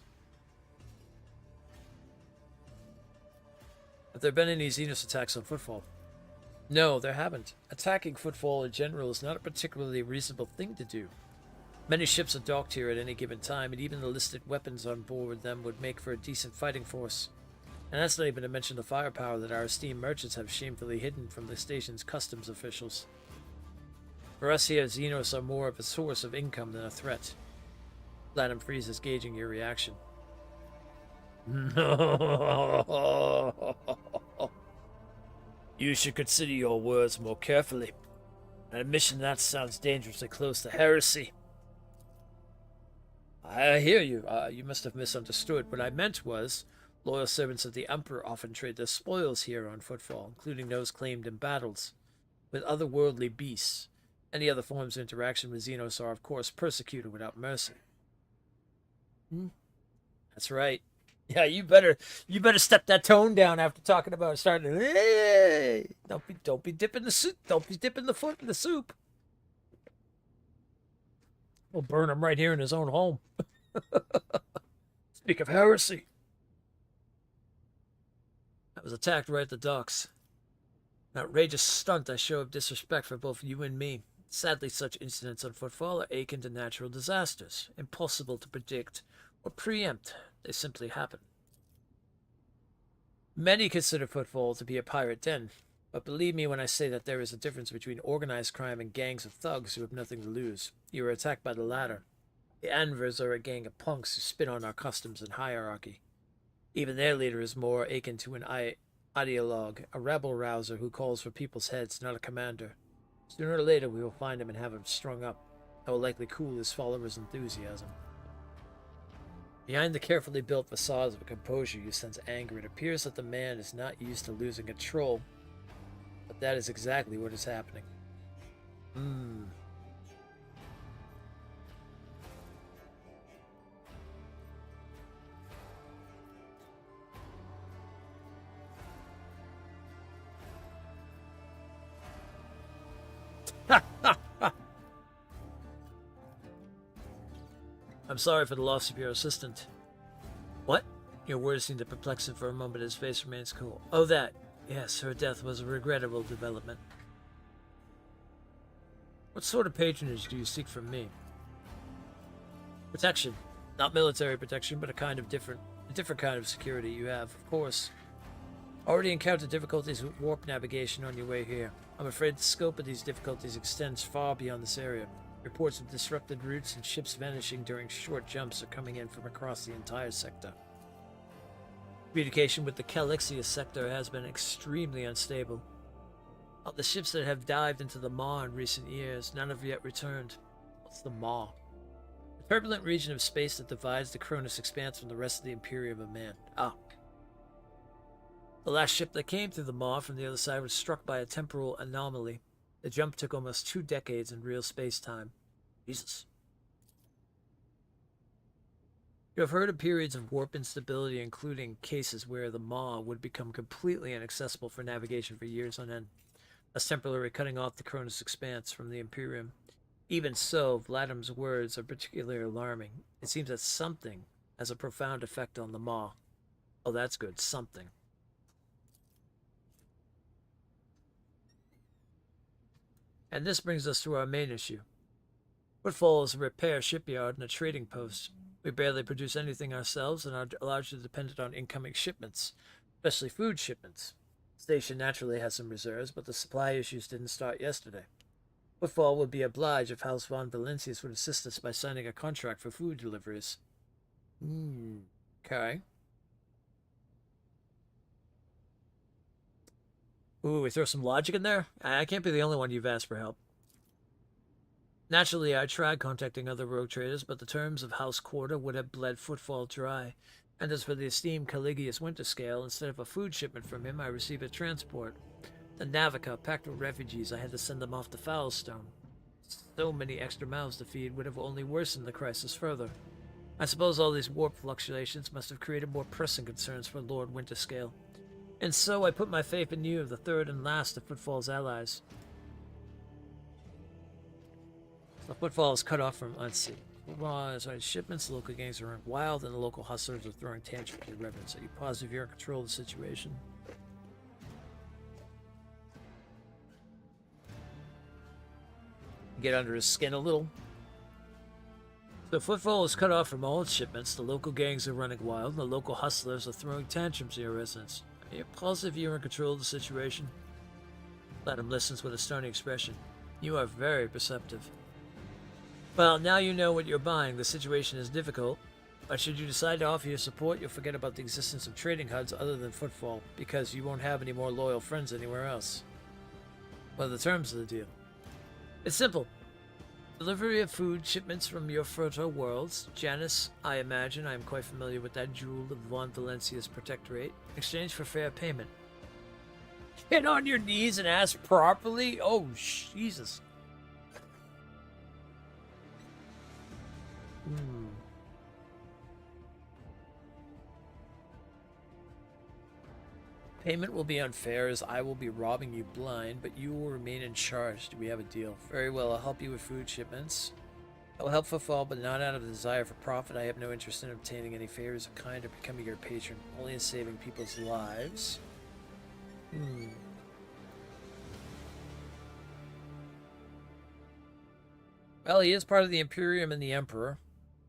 Have there been any Xenos attacks on Footfall? No, there haven't. Attacking Footfall in general is not a particularly reasonable thing to do. Many ships are docked here at any given time, and even the listed weapons on board them would make for a decent fighting force. And that's not even to mention the firepower that our esteemed merchants have shamefully hidden from the station's customs officials. For us here, Xenos are more of a source of income than a threat. Platinum freezes, gauging your reaction. You should consider your words more carefully. An admission that sounds dangerously close to heresy. I hear you. You must have misunderstood. What I meant was, loyal servants of the Emperor often trade their spoils here on Footfall, including those claimed in battles, with otherworldly beasts. Any other forms of interaction with Xenos are, of course, persecuted without mercy. That's right. Yeah, you better step that tone down after talking about starting. Hey, don't be dipping the soup. Don't be dipping the foot in the soup. We'll burn him right here in his own home. Speak of heresy. I was attacked right at the docks. An outrageous stunt, a show of disrespect for both you and me. Sadly, such incidents on Footfall are akin to natural disasters, impossible to predict or preempt. They simply happen. Many consider Footfall to be a pirate den, but believe me when I say that there is a difference between organized crime and gangs of thugs who have nothing to lose. You are attacked by the latter. The Anvers are a gang of punks who spit on our customs and hierarchy. Even their leader is more akin to an ideologue, a rebel-rouser who calls for people's heads, not a commander. Sooner or later we will find him and have him strung up. That will likely cool his followers' enthusiasm. Behind the carefully built facades of composure you sense anger. It appears that the man is not used to losing control, but that is exactly what is happening. I'm sorry for the loss of your assistant. What? Your words seem to perplex him for a moment. His face remains cool. Oh, that. Yes, her death was a regrettable development. What sort of patronage do you seek from me? Protection. Not military protection, but a different kind of security you have, of course. Already encountered difficulties with warp navigation on your way here. I'm afraid the scope of these difficulties extends far beyond this area. Reports of disrupted routes and ships vanishing during short jumps are coming in from across the entire sector. Communication with the Calixius sector has been extremely unstable. Of the ships that have dived into the Maw in recent years, none have yet returned. What's the Maw? A turbulent region of space that divides the Cronus Expanse from the rest of the Imperium of Man. Ah. The last ship that came through the Maw from the other side was struck by a temporal anomaly. The jump took almost 2 decades in real space-time. Jesus. You have heard of periods of warp instability, including cases where the Maw would become completely inaccessible for navigation for years on end, thus temporarily cutting off the Cronus Expanse from the Imperium. Even so, Vladim's words are particularly alarming. It seems that something has a profound effect on the Maw. Oh, that's good. Something. And this brings us to our main issue. Footfall is a repair shipyard and a trading post. We barely produce anything ourselves and are largely dependent on incoming shipments, especially food shipments. The station naturally has some reserves, but the supply issues didn't start yesterday. Footfall would be obliged if House von Valencius would assist us by signing a contract for food deliveries. Okay. Ooh, we throw some logic in there? I can't be the only one you've asked for help. Naturally, I tried contacting other rogue traders, but the terms of House Quarter would have bled Footfall dry. And as for the esteemed Caligius Winterscale, instead of a food shipment from him, I received a transport. The Navica, packed with refugees, I had to send them off to Foulstone. So many extra mouths to feed would have only worsened the crisis further. I suppose all these warp fluctuations must have created more pressing concerns for Lord Winterscale. And so I put my faith in you, the third and last of Footfall's allies. The Footfall is cut off from, let's see. Shipments, the local gangs are running wild, and the local hustlers are throwing tantrums at revenants. Are you positive you're in control of the situation? Get under his skin a little. The Footfall is cut off from all its shipments, the local gangs are running wild, and the local hustlers are throwing tantrums at your residents. Are you positive you're in control of the situation? Platinum listens with a stony expression. You are very perceptive. Well, now you know what you're buying. The situation is difficult, but should you decide to offer your support, you'll forget about the existence of trading HUDs other than Footfall, because you won't have any more loyal friends anywhere else. What are the terms of the deal? It's simple. Delivery of food shipments from your fertile worlds. Janus, I imagine I am quite familiar with that jewel of Von Valencia's protectorate. In exchange for fair payment. Get on your knees and ask properly? Oh, Jesus. Payment will be unfair as I will be robbing you blind, but you will remain in charge. Do we have a deal? Very well, I'll help you with food shipments. I will help Footfall, but not out of the desire for profit. I have no interest in obtaining any favors of kind or becoming your patron, only in saving people's lives. Well, he is part of the Imperium and the Emperor,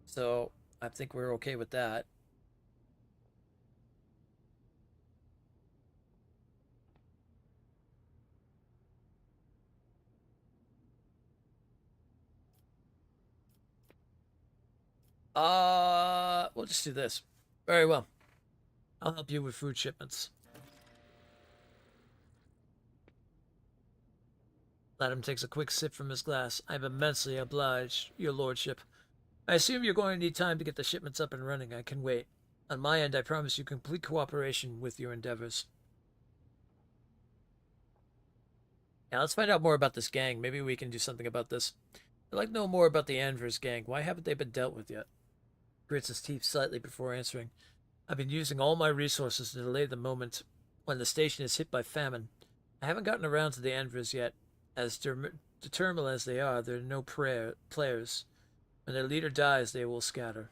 so I think we're okay with that. We'll just do this. Very well. I'll help you with food shipments. Adam takes a quick sip from his glass. I'm immensely obliged, your lordship. I assume you're going to need time to get the shipments up and running. I can wait. On my end, I promise you complete cooperation with your endeavors. Now, let's find out more about this gang. Maybe we can do something about this. I'd like to know more about the Anvers gang. Why haven't they been dealt with yet? Grits his teeth slightly before answering. I've been using all my resources to delay the moment when the station is hit by famine. I haven't gotten around to the Anvers yet. As determined as they are, there are no players. When their leader dies, they will scatter.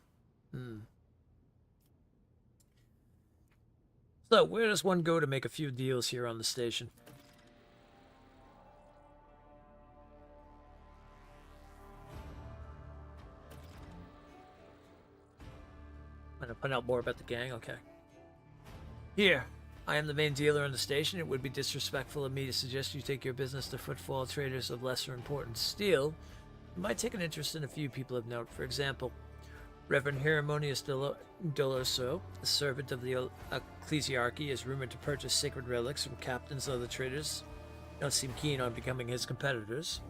So, where does one go to make a few deals here on the station? I'm gonna find out more about the gang, okay. Here, I am the main dealer on the station. It would be disrespectful of me to suggest you take your business to footfall traders of lesser importance. Still, you might take an interest in a few people of note. For example, Reverend Hieronymus Doloso, a servant of the ecclesiarchy, is rumored to purchase sacred relics from captains of the traders. Don't seem keen on becoming his competitors.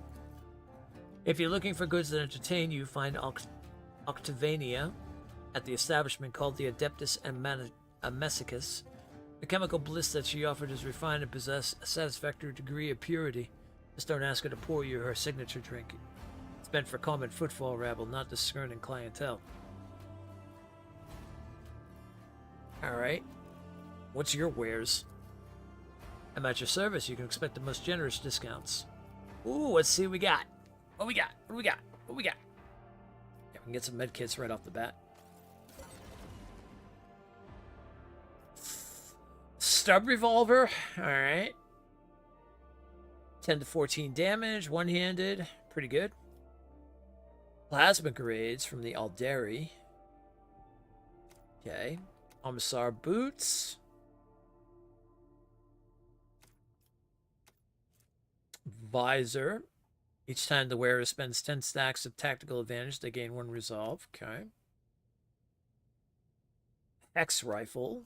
If you're looking for goods that entertain you, find Octavania at the establishment called the Adeptus Amesicus. The chemical bliss that she offered is refined and possess a satisfactory degree of purity. Just don't ask her to pour you her signature drink. It's meant for common footfall rabble, not discerning clientele. Alright. What's your wares? I'm at your service. You can expect the most generous discounts. Ooh, let's see what we got. What we got? What we got? What we got? Yeah, we can get some med kits right off the bat. Stub revolver. Alright. 10 to 14 damage. One-handed. Pretty good. Plasma grades from the Alderi. Okay. Commissar boots. Visor. Each time the wearer spends 10 stacks of tactical advantage, they gain 1 resolve. Okay. Hex rifle.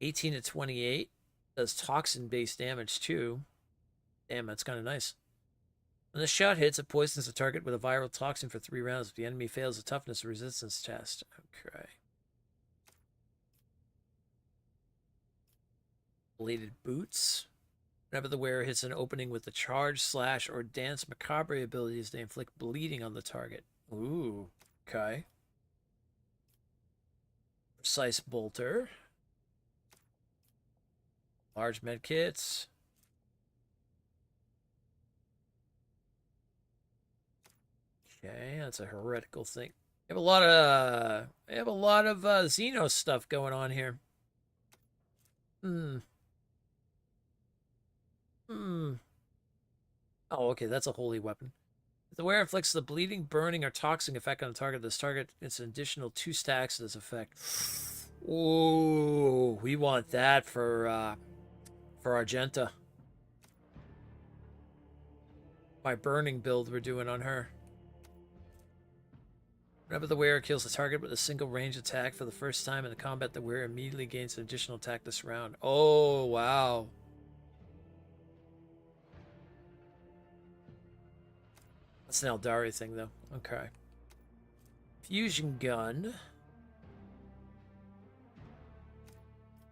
18 to 28. Does toxin-based damage too. Damn, that's kind of nice. When the shot hits, it poisons the target with a viral toxin for 3 rounds if the enemy fails a toughness or resistance test. Okay. Bladed boots. Whenever the wearer hits an opening with the charge, slash, or dance macabre abilities, they inflict bleeding on the target. Ooh, okay. Precise bolter. Large med kits. Okay, that's a heretical thing. We have a lot of Xeno stuff going on here. Oh, okay, that's a holy weapon. If the wearer inflicts the bleeding, burning, or toxic effect on the target, this target gets an additional 2 stacks of this effect. Ooh, we want that for Argenta. My burning build we're doing on her. Whenever the wearer kills the target with a single range attack for the first time in the combat, the wearer immediately gains an additional attack this round. Oh, wow. That's an Eldari thing, though. Okay. Fusion gun.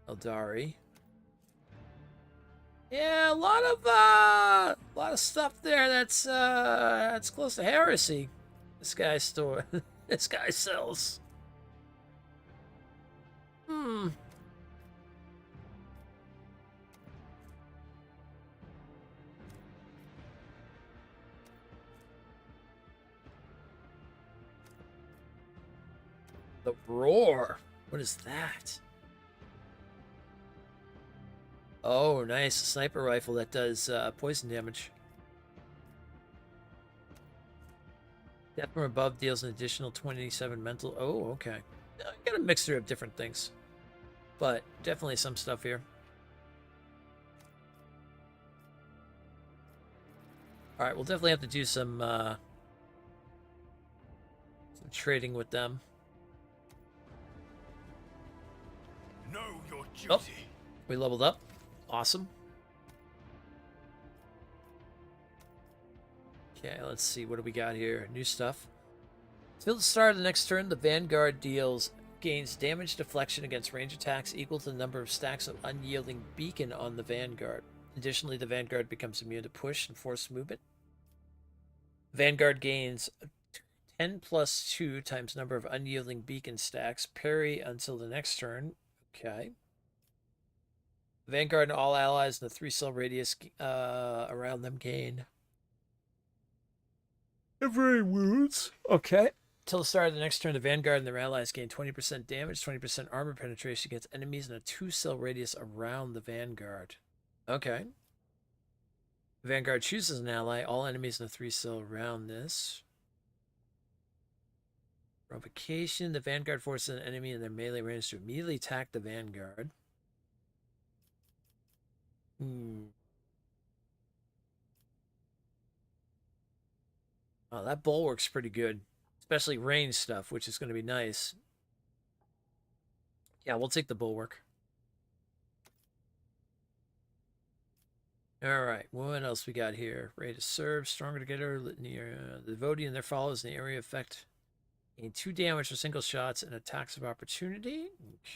Eldari. Yeah, a lot of stuff there that's close to heresy. This guy this guy sells. The roar. What is that? Oh, nice. A sniper rifle that does poison damage. Death from above deals an additional 27 mental. Oh, okay. Got a mixture of different things, but definitely some stuff here. All right, we'll definitely have to do some trading with them. Know your duty. Oh, we leveled up. Awesome. Okay, let's see. What do we got here? New stuff. Till the start of the next turn, the Vanguard gains damage deflection against range attacks equal to the number of stacks of unyielding beacon on the Vanguard. Additionally, the Vanguard becomes immune to push and force movement. Vanguard gains 10 plus 2 times number of unyielding beacon stacks. Parry until the next turn. Okay. Vanguard and all allies in the 3-cell radius around them gain every wounds. Okay. Till the start of the next turn, the Vanguard and their allies gain 20% damage, 20% armor penetration against enemies in a 2-cell radius around the Vanguard. Okay. Vanguard chooses an ally. All enemies in a 3-cell around this. Provocation. The Vanguard forces an enemy in their melee range to immediately attack the Vanguard. Oh, that bulwark's pretty good. Especially range stuff, which is going to be nice. Yeah, we'll take the bulwark. Alright, what else we got here? Ready to serve, stronger together, litany, the devotee and their followers in the area effect. Gain 2 damage for single shots and attacks of opportunity.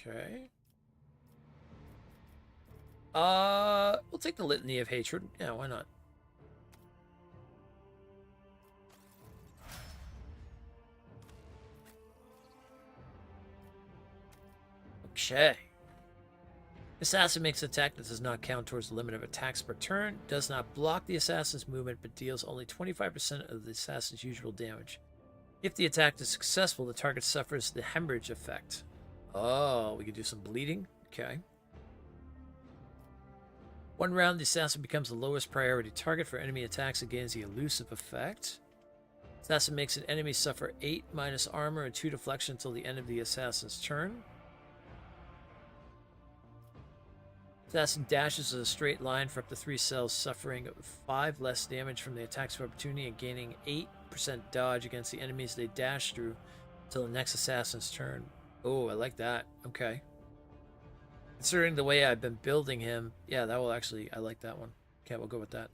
Okay. We'll take the litany of hatred. Yeah, why not? Okay. Assassin makes an attack that does not count towards the limit of attacks per turn, does not block the assassin's movement, but deals only 25% of the assassin's usual damage. If the attack is successful, the target suffers the hemorrhage effect. Oh, we could do some bleeding? Okay. 1 round, the assassin becomes the lowest priority target for enemy attacks and gains the elusive effect. Assassin makes an enemy suffer 8 minus armor and 2 deflection until the end of the assassin's turn. Assassin dashes in a straight line for up to 3 cells, suffering 5 less damage from the attacks of opportunity and gaining 8% dodge against the enemies they dash through until the next assassin's turn. Oh, I like that. Okay. Considering the way I've been building him, yeah, that will actually, I like that one. Okay, we'll go with that.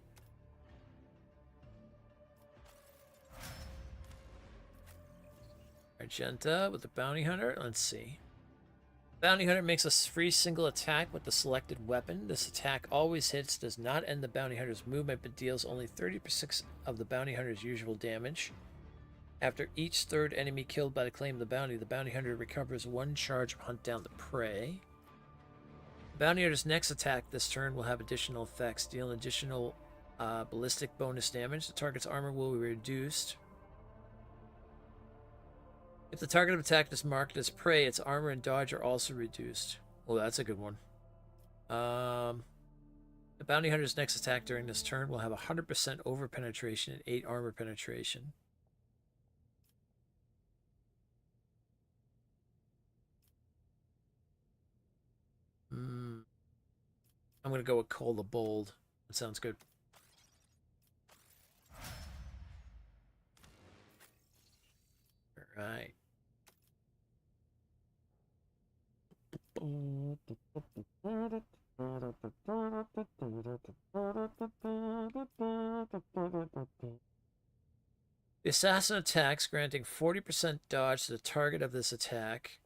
Argenta with the Bounty Hunter. Let's see. Bounty Hunter makes a free single attack with the selected weapon. This attack always hits, does not end the Bounty Hunter's movement, but deals only 30% of the Bounty Hunter's usual damage. After each third enemy killed by the claim of the Bounty Hunter recovers 1 charge of Hunt Down the Prey. Bounty Hunter's next attack this turn will have additional effects. Deal an additional ballistic bonus damage. The target's armor will be reduced. If the target of attack is marked as prey, its armor and dodge are also reduced. Oh, that's a good one. The Bounty Hunter's next attack during this turn will have 100% over penetration and 8 armor penetration. I'm going to go with Cole the Bold. That sounds good. All right. The assassin attacks, granting 40% dodge to the target of this attack.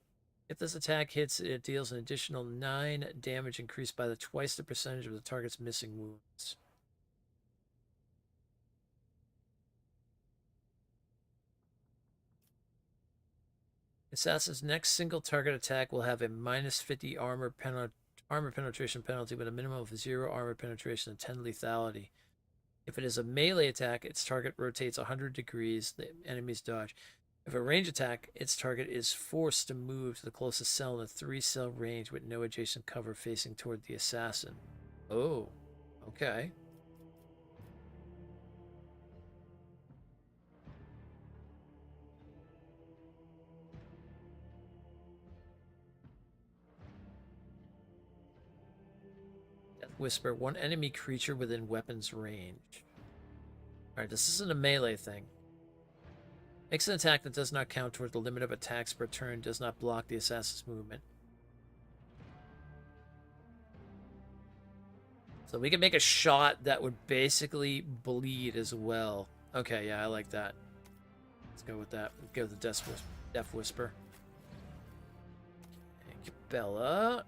If this attack hits, it deals an additional 9 damage increased by twice the percentage of the target's missing wounds. Assassin's next single target attack will have a minus 50 armor penetration penalty with a minimum of 0 armor penetration and 10 lethality. If it is a melee attack, its target rotates 100 degrees, the enemy's dodge. If a range attack, its target is forced to move to the closest cell in a 3-cell range with no adjacent cover facing toward the assassin. Oh, okay. Death Whisper, one enemy creature within weapons range. Alright, this isn't a melee thing. Makes an attack that does not count toward the limit of attacks per turn, does not block the assassin's movement. So we can make a shot that would basically bleed as well. Okay, yeah, I like that. Let's go with that. Let's go with the Death Whisper. Okay, Bella.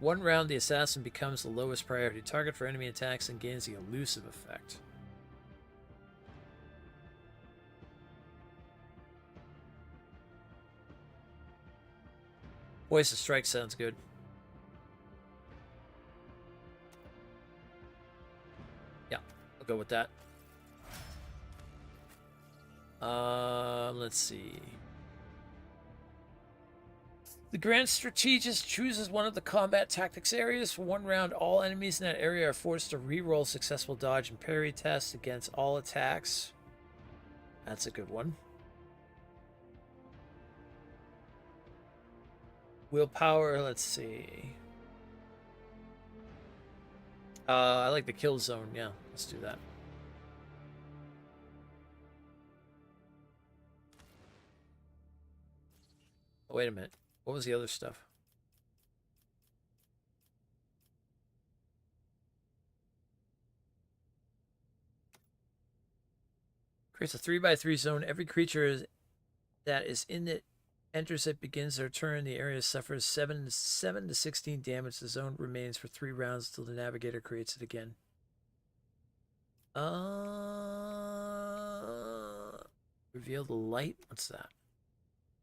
One round, the assassin becomes the lowest priority target for enemy attacks and gains the elusive effect. Voice of Strike sounds good. Yeah, I'll go with that. Let's see. The Grand Strategist chooses one of the combat tactics areas. For one round, all enemies in that area are forced to re-roll successful dodge and parry tests against all attacks. That's a good one. Willpower, let's see. I like the kill zone. Yeah, let's do that. Oh, wait a minute. What was the other stuff? Creates a 3x3 zone. Every creature that is in it enters it, begins their turn. The area suffers 7 to 16 damage. The zone remains for 3 rounds until the navigator creates it again. Reveal the light. What's that?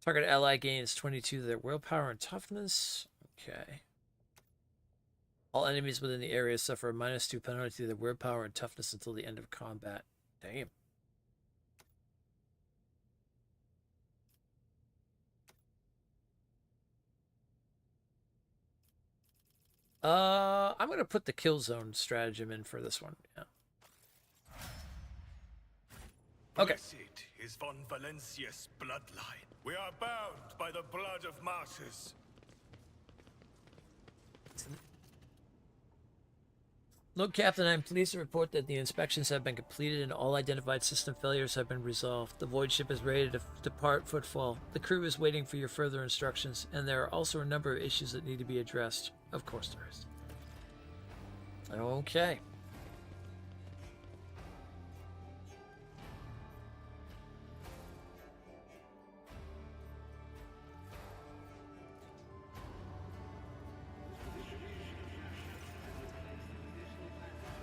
Target ally gains 22 to their willpower and toughness. Okay. All enemies within the area suffer a -2 penalty to their willpower and toughness until the end of combat. Damn. I'm gonna put the kill zone stratagem in for this one. Yeah. Okay. Blessed is von Valencia's bloodline. We are bound by the blood of martyrs. Look, Captain, I'm pleased to report that the inspections have been completed and all identified system failures have been resolved. The void ship is ready to depart Footfall. The crew is waiting for your further instructions, and there are also a number of issues that need to be addressed. Of course there is. Okay.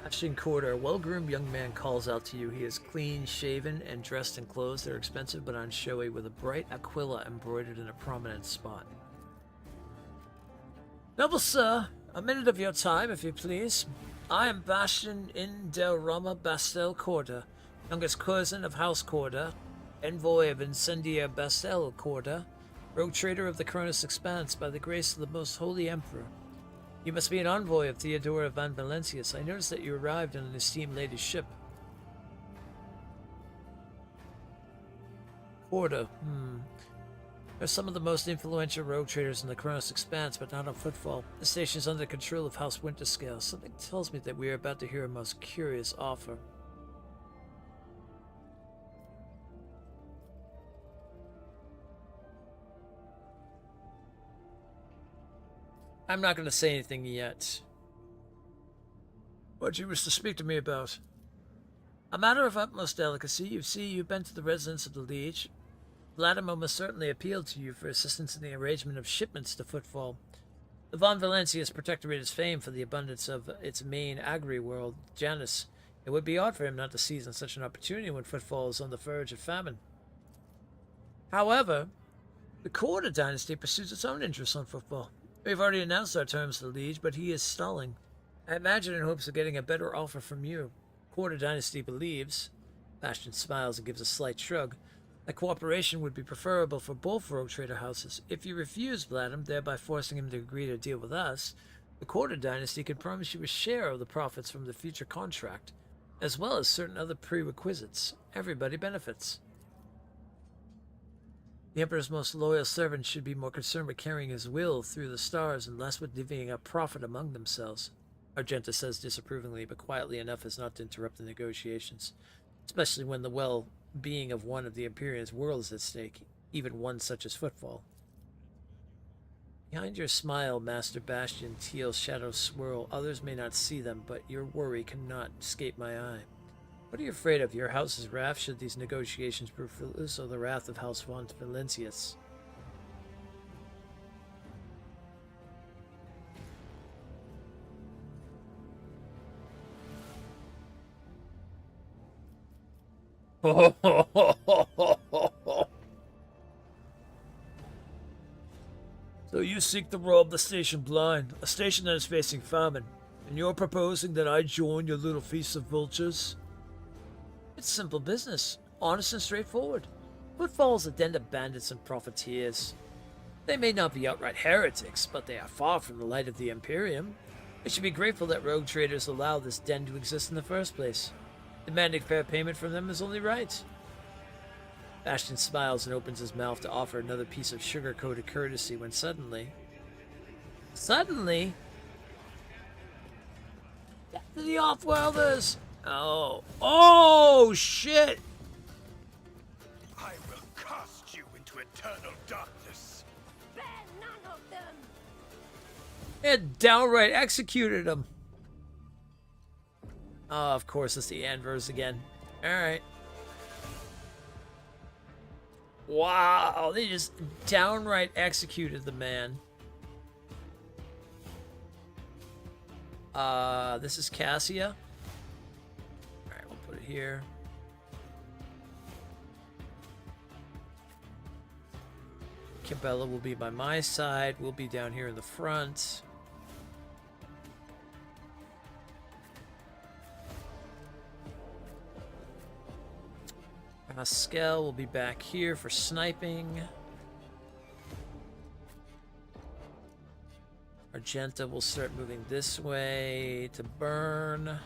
Ashton Corder, a well-groomed young man calls out to you. He is clean shaven and dressed in clothes that are expensive but unshowy, with a bright aquila embroidered in a prominent spot. Noble sir, a minute of your time, if you please. I am Bastion in del Roma Bastel Corda, youngest cousin of House Corda, envoy of Incendia Bastel Corda, rogue trader of the Cronus Expanse by the grace of the most holy emperor. You must be an envoy of Theodora van Valencius. I noticed that you arrived on an esteemed lady's ship. Corda, They're some of the most influential rogue traders in the Cronus Expanse, but not on Footfall. The station is under control of House Winterscale. Something tells me that we are about to hear a most curious offer. I'm not going to say anything yet. What do you wish to speak to me about? A matter of utmost delicacy. You see, you've been to the residence of the Liege. Vladimir must certainly appeal to you for assistance in the arrangement of shipments to Footfall. The Von Valencius Protectorate is famed for the abundance of its main agri-world, Janus. It would be odd for him not to seize on such an opportunity when Footfall is on the verge of famine. However, the Corda dynasty pursues its own interests on Footfall. We've already announced our terms to the Liege, but he is stalling. I imagine in hopes of getting a better offer from you. Corda dynasty believes, Bastion smiles and gives a slight shrug, that cooperation would be preferable for both rogue trader houses. If you refuse Vladimir, thereby forcing him to agree to deal with us, The Quarter Dynasty can promise you a share of the profits from the future contract, as well as certain other prerequisites. Everybody benefits. The Emperor's most loyal servants should be more concerned with carrying his will through the stars and less with divvying up profit among themselves, Argenta says disapprovingly, but quietly enough as not to interrupt the negotiations, especially when the well-being of one of the Imperium's worlds is at stake, even one such as Footfall. Behind your smile, Master Bastion, Teal's shadows swirl. Others may not see them, but your worry cannot escape my eye. What are you afraid of? Your house's wrath should these negotiations prove fruitless, or the wrath of House von Valencius? So you seek to rob the station blind, a station that is facing famine, and you're proposing that I join your little feast of vultures? It's simple business, honest and straightforward. Footfall's a den of bandits and profiteers. They may not be outright heretics, but they are far from the light of the Imperium. They should be grateful that rogue traders allow this den to exist in the first place. Demanding fair payment from them is only right. Bastion smiles and opens his mouth to offer another piece of sugar-coated courtesy when suddenly... Death to the Offworlders! Oh. Oh, shit! I will cast you into eternal darkness. Spare none of them! It downright executed him. Oh, of course, it's the Anvers again. Alright. Wow, they just downright executed the man. This is Cassia. Alright, we'll put it here. Cabela will be by my side. We'll be down here in the front. Pascal will be back here for sniping. Argenta will start moving this way to burn.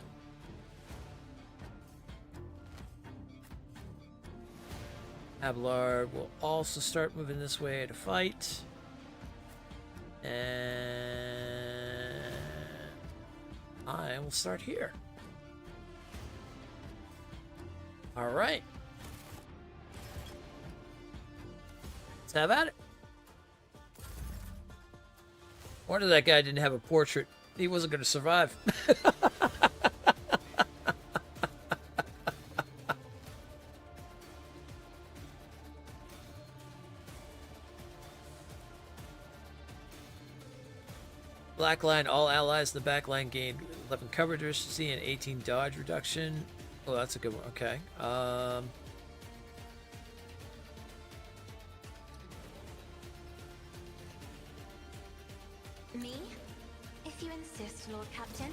Abelard will also start moving this way to fight. And I will start here. All right. Let's have at it. Wonder that guy didn't have a portrait. He wasn't going to survive. Black line, all allies in the back line gain 11 coverage efficiency and 18 dodge reduction. Oh, that's a good one. Okay. Me? If you insist, Lord Captain.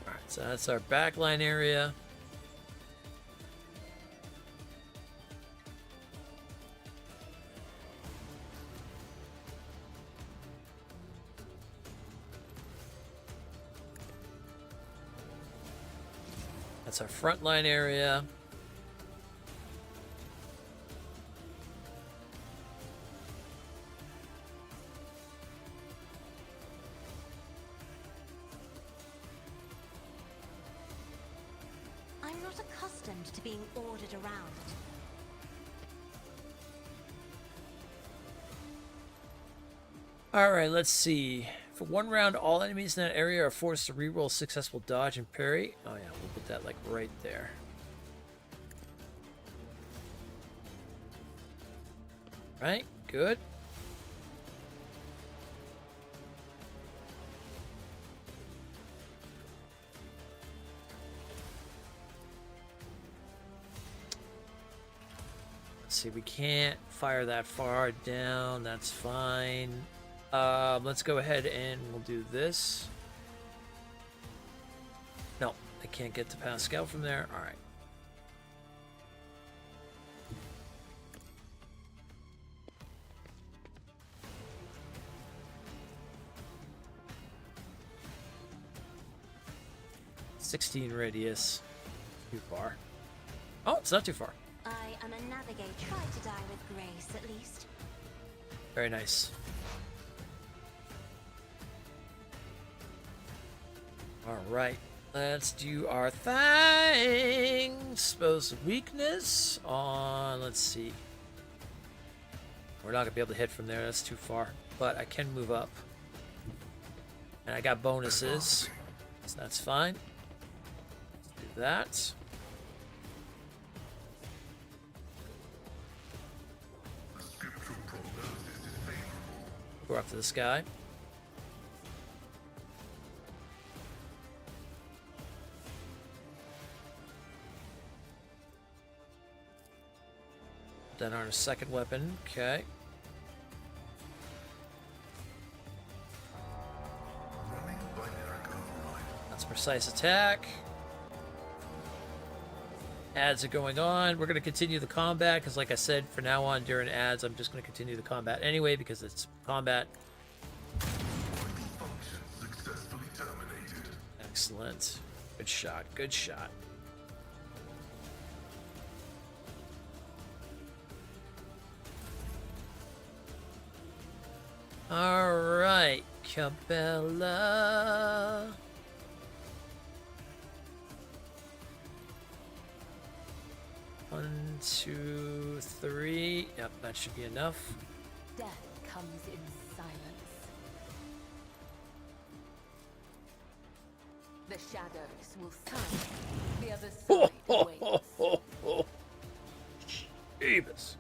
Alright, so that's our backline area. That's our frontline area. I'm not accustomed to being ordered around. Alright, let's see. For one round, all enemies in that area are forced to reroll successful dodge and parry. Oh yeah, we'll put that like right there. Right, good. Let's see, we can't fire that far down, that's fine. Let's go ahead and we'll do this. No, I can't get to Pascal from there. All right. 16 radius. Too far. Oh, it's not too far. I am a navigator. Try to die with grace, at least. Very nice. All right, let's do our thing. Expose weakness on, let's see. We're not gonna be able to hit from there, that's too far. But I can move up. And I got bonuses, so that's fine. Let's do that. The scriptural prognosis is favorable. Go up to this guy. Then our second weapon, okay. Running binary override. That's precise attack. Ads are going on. We're going to continue the combat because, like I said, for now on during ads, I'm just going to continue the combat anyway because it's combat. Vital function successfully terminated. Excellent. Good shot. Good shot. All right, Cabela. One, two, three. Yep, that should be enough. Death comes in silence. The shadows will sign. The other side awaits. Jeebus.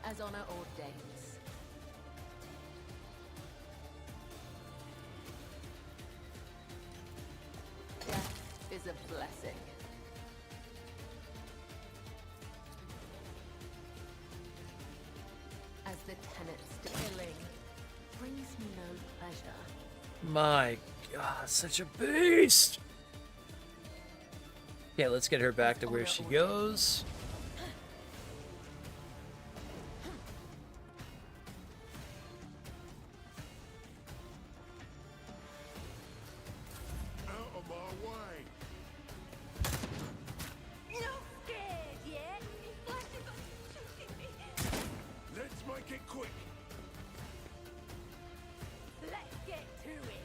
As honor ordains. Death is a blessing. As the tenets killing brings me no pleasure. My God, such a beast. Okay, let's get her back to where she goes. Out of my way! Not scared yet? Let's make it quick! Let's get to it.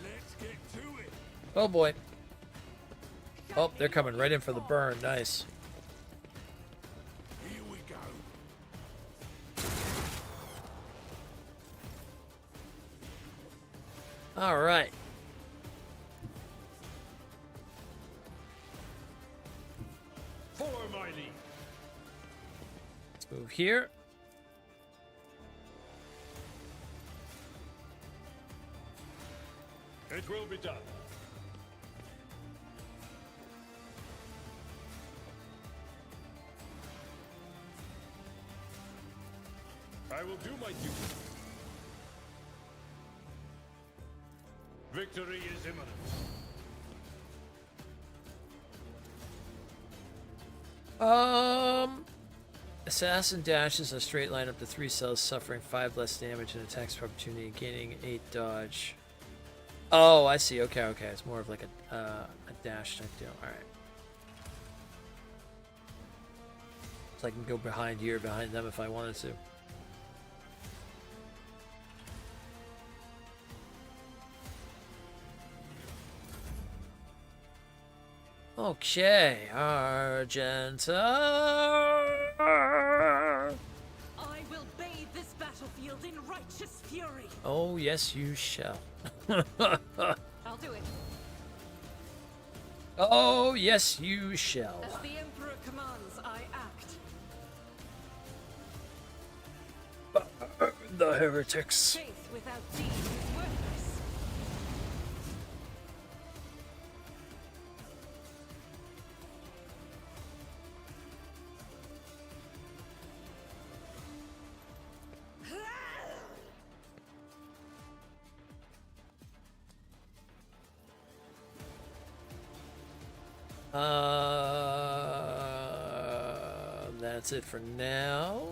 Let's get to it! Oh boy. Oh, they're coming right in for the burn. Nice. Here we go. All right. For my lead. Let's move here. It will be done. I will do my duty. Victory is imminent. Assassin dashes in a straight line up to 3 cells, suffering 5 less damage and attacks per opportunity, gaining 8 dodge. Oh, I see. Okay, okay. It's more of like a dash type deal. All right. So I can go behind here, behind them if I wanted to. Okay, Argenta. I will bathe this battlefield in righteous fury. Oh, yes, you shall. I'll do it. Oh, yes, you shall. As the Emperor commands, I act. The heretics. Faith without deed is worthless. That's it for now.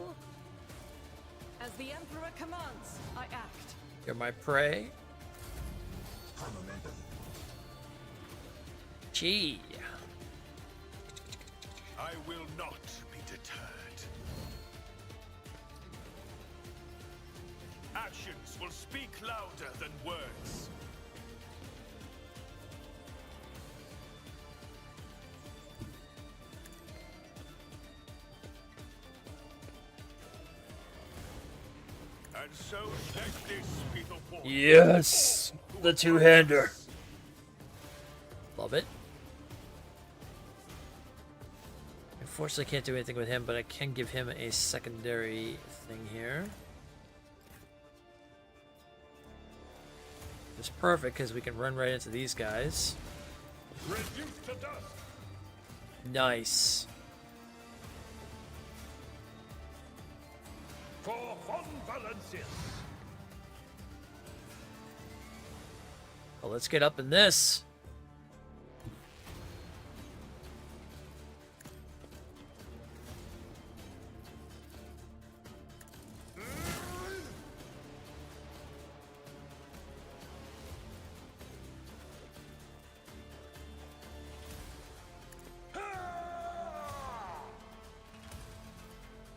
As the Emperor commands, I act. You're my prey. Gee. I will not be deterred. Actions will speak louder than words. And so let this be the war. Yes! The two-hander. Love it. Unfortunately, can't do anything with him, but I can give him a secondary thing here. It's perfect because we can run right into these guys. Reduced to dust. Nice. For Von Valencius. Well, let's get up in this.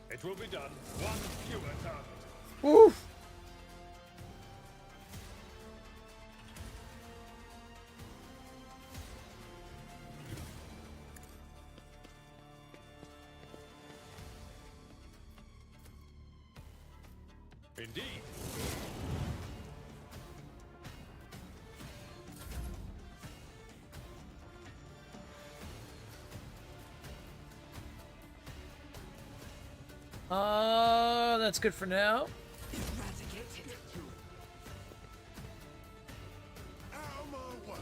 It will be done. One fewer target. Woo! Indeed. That's good for now. Out of my way.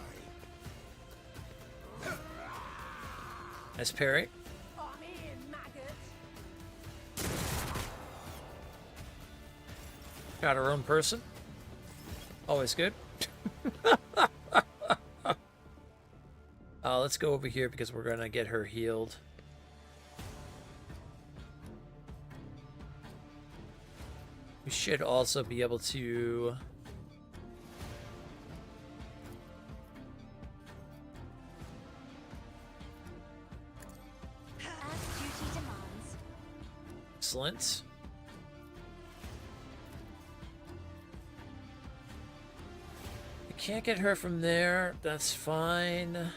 Nice parry. I'm in, maggot. Got our own person. Always good. Let's go over here because we're gonna get her healed. We should also be able to... As duty demands. Excellent. I can't get her from there. That's fine.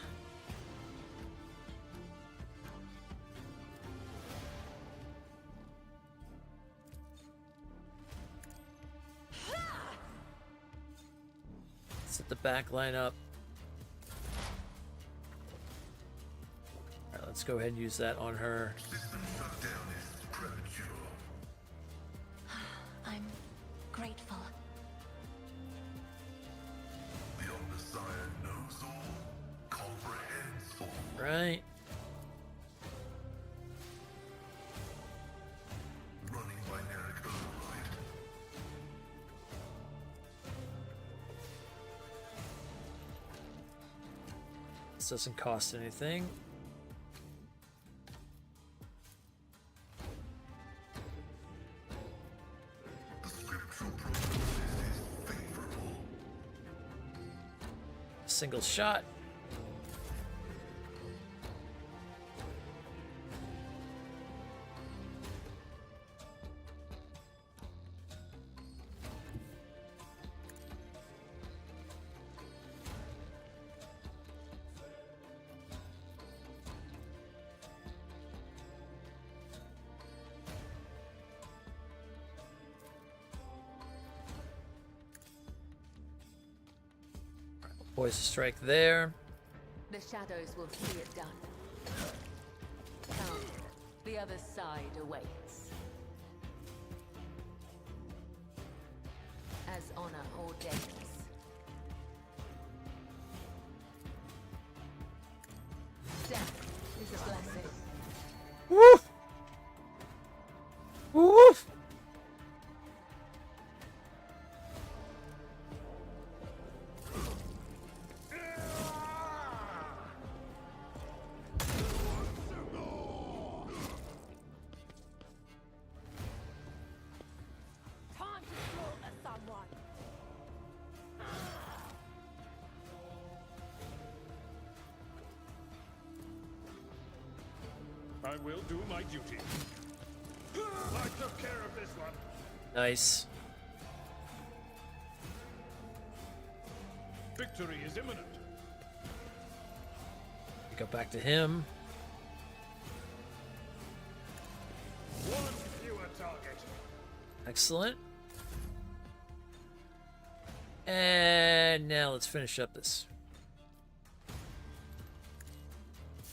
Set the back line up. Alright, let's go ahead and use that on her. System shutdown is premature. I'm grateful. The Omnissiah knows all, comprehends all. Right. Running binaric override. This doesn't cost anything. The scriptural prognosis is favorable. Single shot. Poison strike there. The shadows will see it done. Come, the other side awaits. As honor ordains. Death is a blessing. Woof! Woof! I will do my duty. I took care of this one. Nice. Victory is imminent. We go back to him. One fewer target. Excellent. And now let's finish up this.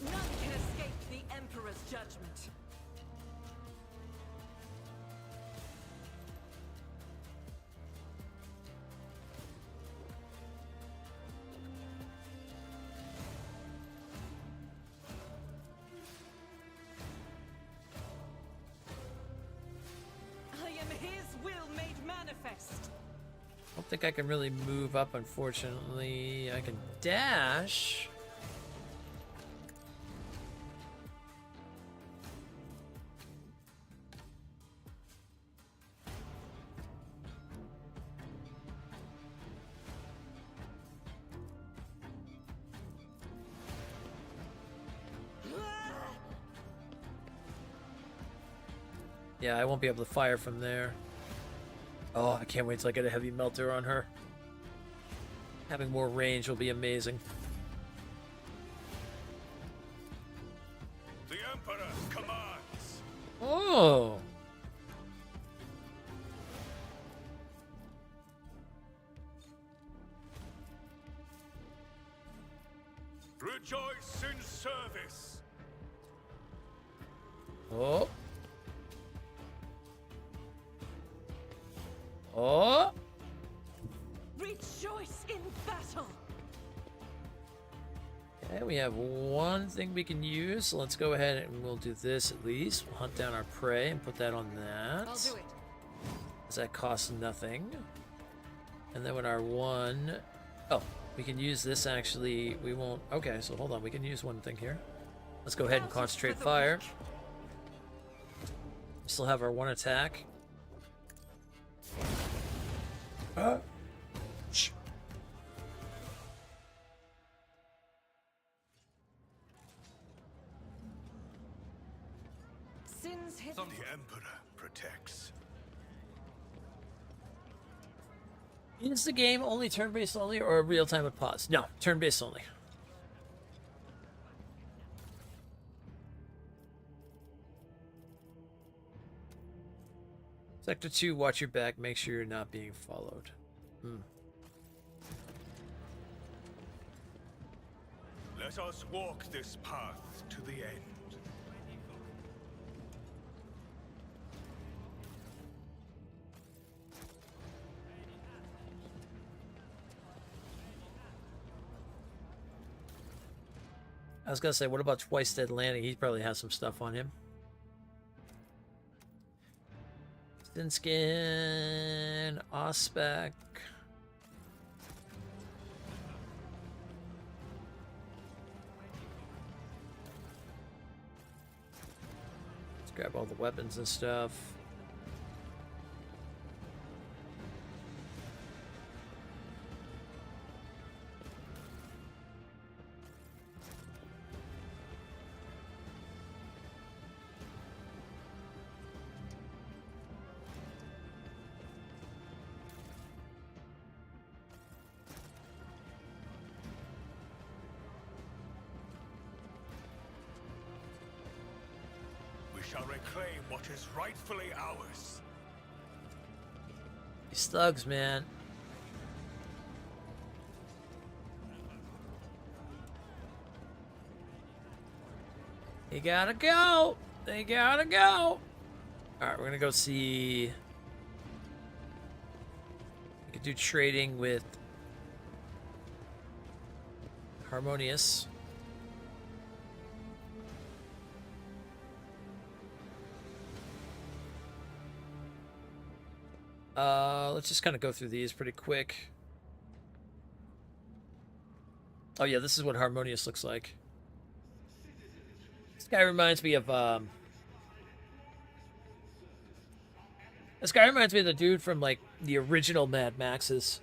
None can escape the Emperor's judgment. I am his will made manifest. I don't think I can really move up, unfortunately. I can dash. Yeah, I won't be able to fire from there. Oh, I can't wait till I get a heavy melter on her. Having more range will be amazing. The Emperor commands. Oh! Rejoice in service. Oh! Oh! Rejoice in battle. Okay, we have one thing we can use, so let's go ahead and we'll do this at least. We'll hunt down our prey and put that on that. I'll do it. Does that cost nothing? And then with our one... Oh, we can use this actually. We won't... Okay, so hold on. We can use one thing here. Let's go ahead and concentrate fire. We still have our one attack. Sins hit. The Emperor protects. Is the game only turn-based only or real-time with pause? No, turn-based only. Sector 2, watch your back. Make sure you're not being followed. Let us walk this path to the end. I was gonna say, what about Twice Dead Landing? He probably has some stuff on him. Stinskin, Ospec. Let's grab all the weapons and stuff. Shall reclaim what is rightfully ours. These thugs, man. They gotta go. They gotta go. Alright, we're gonna go see. We could do trading with Harmonious. Let's just kind of go through these pretty quick. Oh yeah, this is what Harmonious looks like. This guy reminds me of this guy reminds me of the dude from like the original Mad Maxes.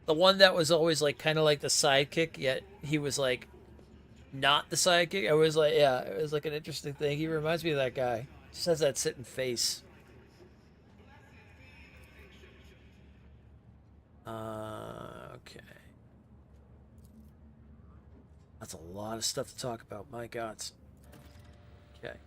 The one that was always like kind of like the sidekick, yet he was like not the sidekick. I was like, yeah, it was like an interesting thing. He reminds me of that guy. Just has that sitting face. Okay. That's a lot of stuff to talk about. My God. Okay.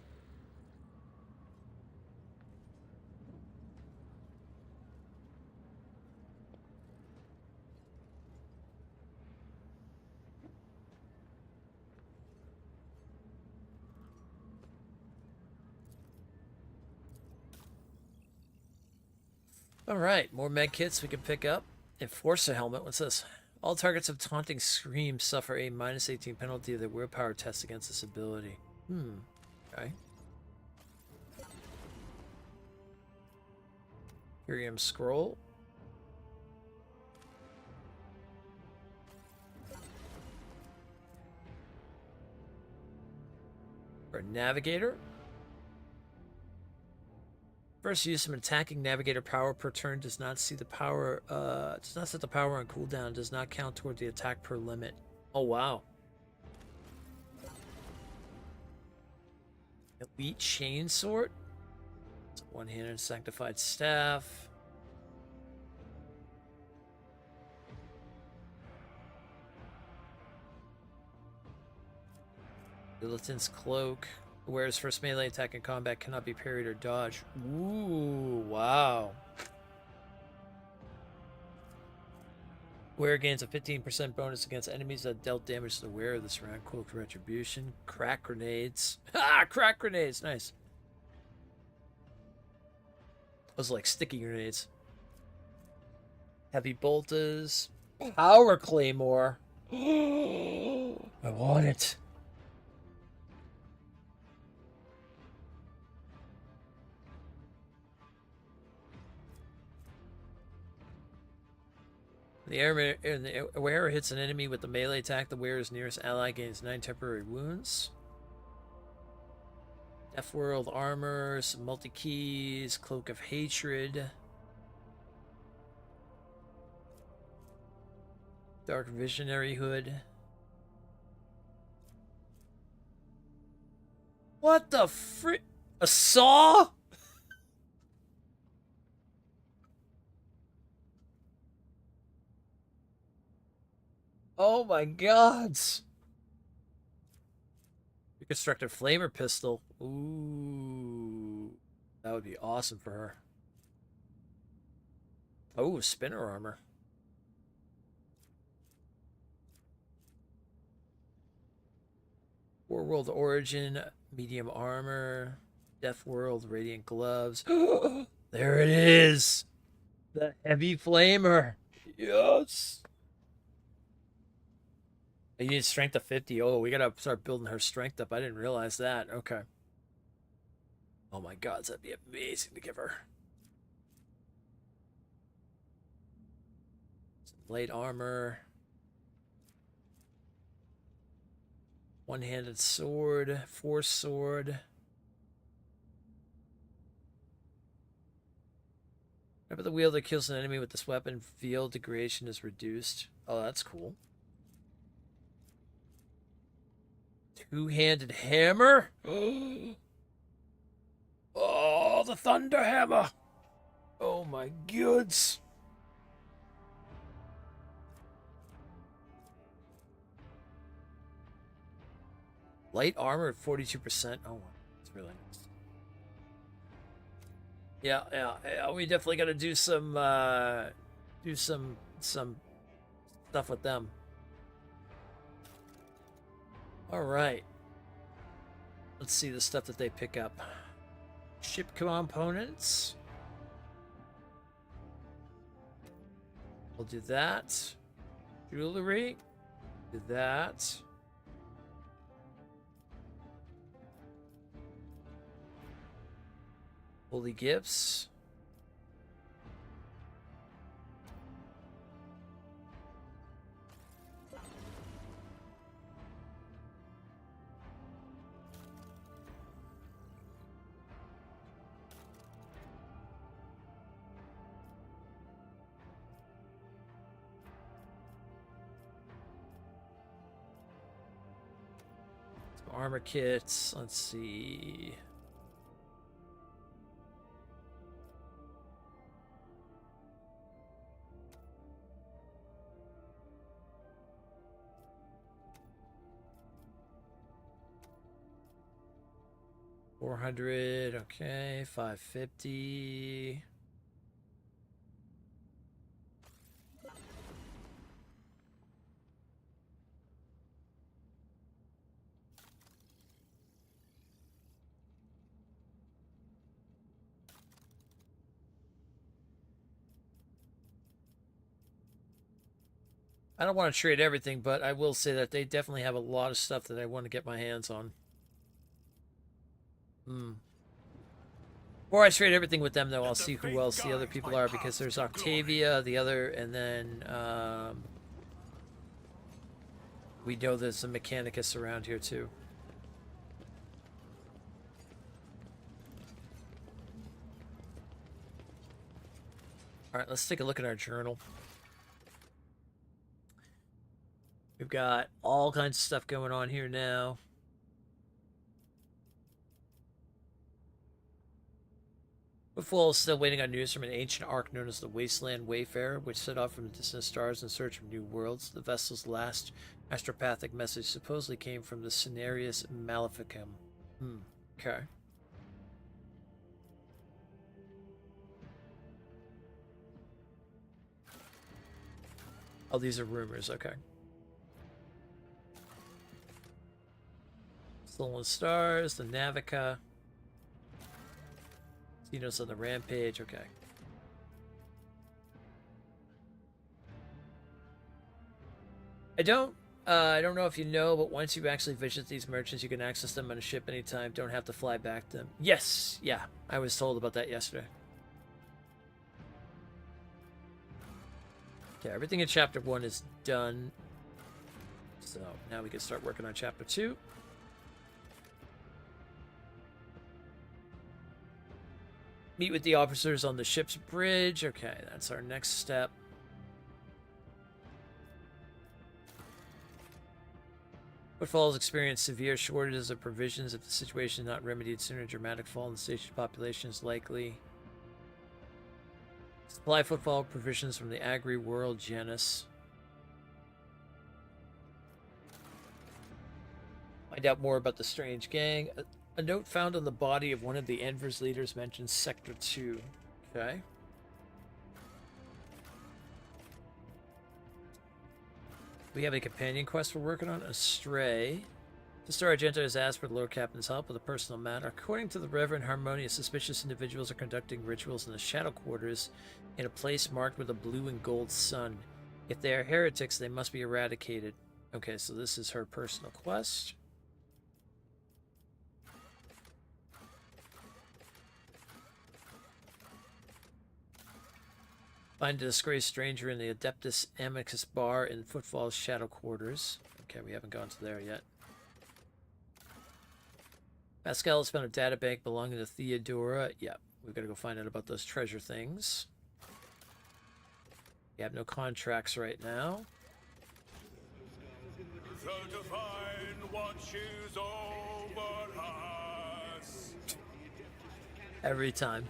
All right, more med kits we can pick up. Enforcer helmet. What's this? All targets of taunting screams suffer a -18 penalty of their willpower test against this ability. Okay. Helium scroll. For a navigator. First use of an attacking navigator power per turn does not see the power does not set the power on cooldown, does not count toward the attack per limit. Oh wow. Elite chainsword. It's a one-handed sanctified staff. Militan's cloak. Wears first melee attack in combat, cannot be parried or dodged. Ooh, wow. Wearer gains a 15% bonus against enemies that dealt damage to the wearer this round. Cloaked retribution. Crack grenades. Ah, crack grenades. Nice. Those are like sticky grenades. Heavy bolters. Power claymore. I want it. The wearer hits an enemy with a melee attack. The wearer's nearest ally gains 9 temporary wounds. Death World armor, some multi-keys, Cloak of Hatred. Dark Visionary hood. What the frick? A saw? Oh my God. Reconstructed flamer pistol. Ooh. That would be awesome for her. Oh, spinner armor. War World Origin, medium armor. Death World, radiant gloves. There it is. The heavy flamer. Yes. You need strength of 50. Oh, we gotta start building her strength up. I didn't realize that. Okay. Oh my God, that'd be amazing to give her. Some light armor. One-handed sword. Force sword. Whenever the wielder kills an enemy with this weapon, field degradation is reduced. Oh, that's cool. Two-handed hammer? Oh, the thunder hammer! Oh my gods! Light armor at 42%. Oh, that's really nice. Yeah. We definitely gotta do some stuff with them. All right. Let's see the stuff that they pick up. Ship components. We'll do that. Jewelry. Do that. Holy gifts. armor kits. Let's see. $400, okay, $550. I don't want to trade everything, but I will say that they definitely have a lot of stuff that I want to get my hands on. Before I trade everything with them, though, I'll see who else the other people are, because there's Octavia, the other, and then we know there's some Mechanicus around here, too. Alright, let's take a look at our journal. We've got all kinds of stuff going on here now. Footfall is still waiting on news from an ancient ark known as the Wasteland Wayfarer, which set off from the distant stars in search of new worlds. The vessel's last astropathic message supposedly came from the Cenarius Maleficum. Okay. Oh, these are rumors, okay. Stolen Stars, the Navica. Xenos on the Rampage, okay. I don't know if you know, but once you actually visit these merchants, you can access them on a ship anytime. Don't have to fly back to them. Yes, yeah, I was told about that yesterday. Okay, everything in Chapter 1 is done. So now we can start working on Chapter 2. Meet with the officers on the ship's bridge. Okay, that's our next step. Footfalls experience severe shortages of provisions. If the situation is not remedied sooner, a dramatic fall in the station's population is likely. Supply Footfall provisions from the agri-world genus. Find out more about the strange gang. A note found on the body of one of the Enver's leaders mentions Sector 2. Okay. We have a companion quest we're working on, Astray. The Star Argento has asked for the Lord Captain's help with a personal matter. According to the Reverend Harmonious, suspicious individuals are conducting rituals in the Shadow Quarters in a place marked with a blue and gold sun. If they are heretics, they must be eradicated. Okay, so this is her personal quest. Find a disgraced stranger in the Adeptus Amicus Bar in Footfall's Shadow Quarters. Okay, we haven't gone to there yet. Pascal has found a databank belonging to Theodora. Yep, we've got to go find out about those treasure things. We have no contracts right now. The divine watches over us. Every time.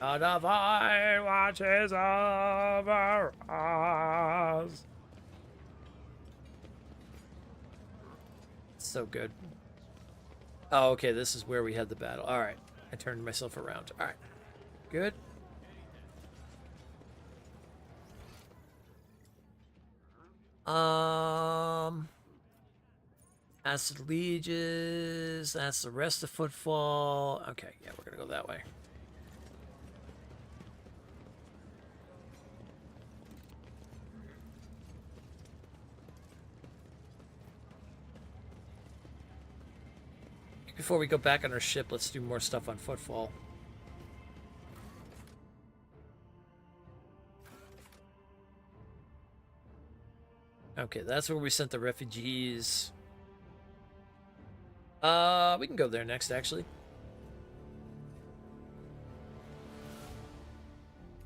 The divine watches over us. So good. Oh, okay, this is where we had the battle. Alright. I turned myself around. Alright. Good. Acid Lieges. That's the rest of Footfall. Okay, yeah, we're gonna go that way. Before we go back on our ship, let's do more stuff on Footfall. Okay, that's where we sent the refugees. We can go there next, actually.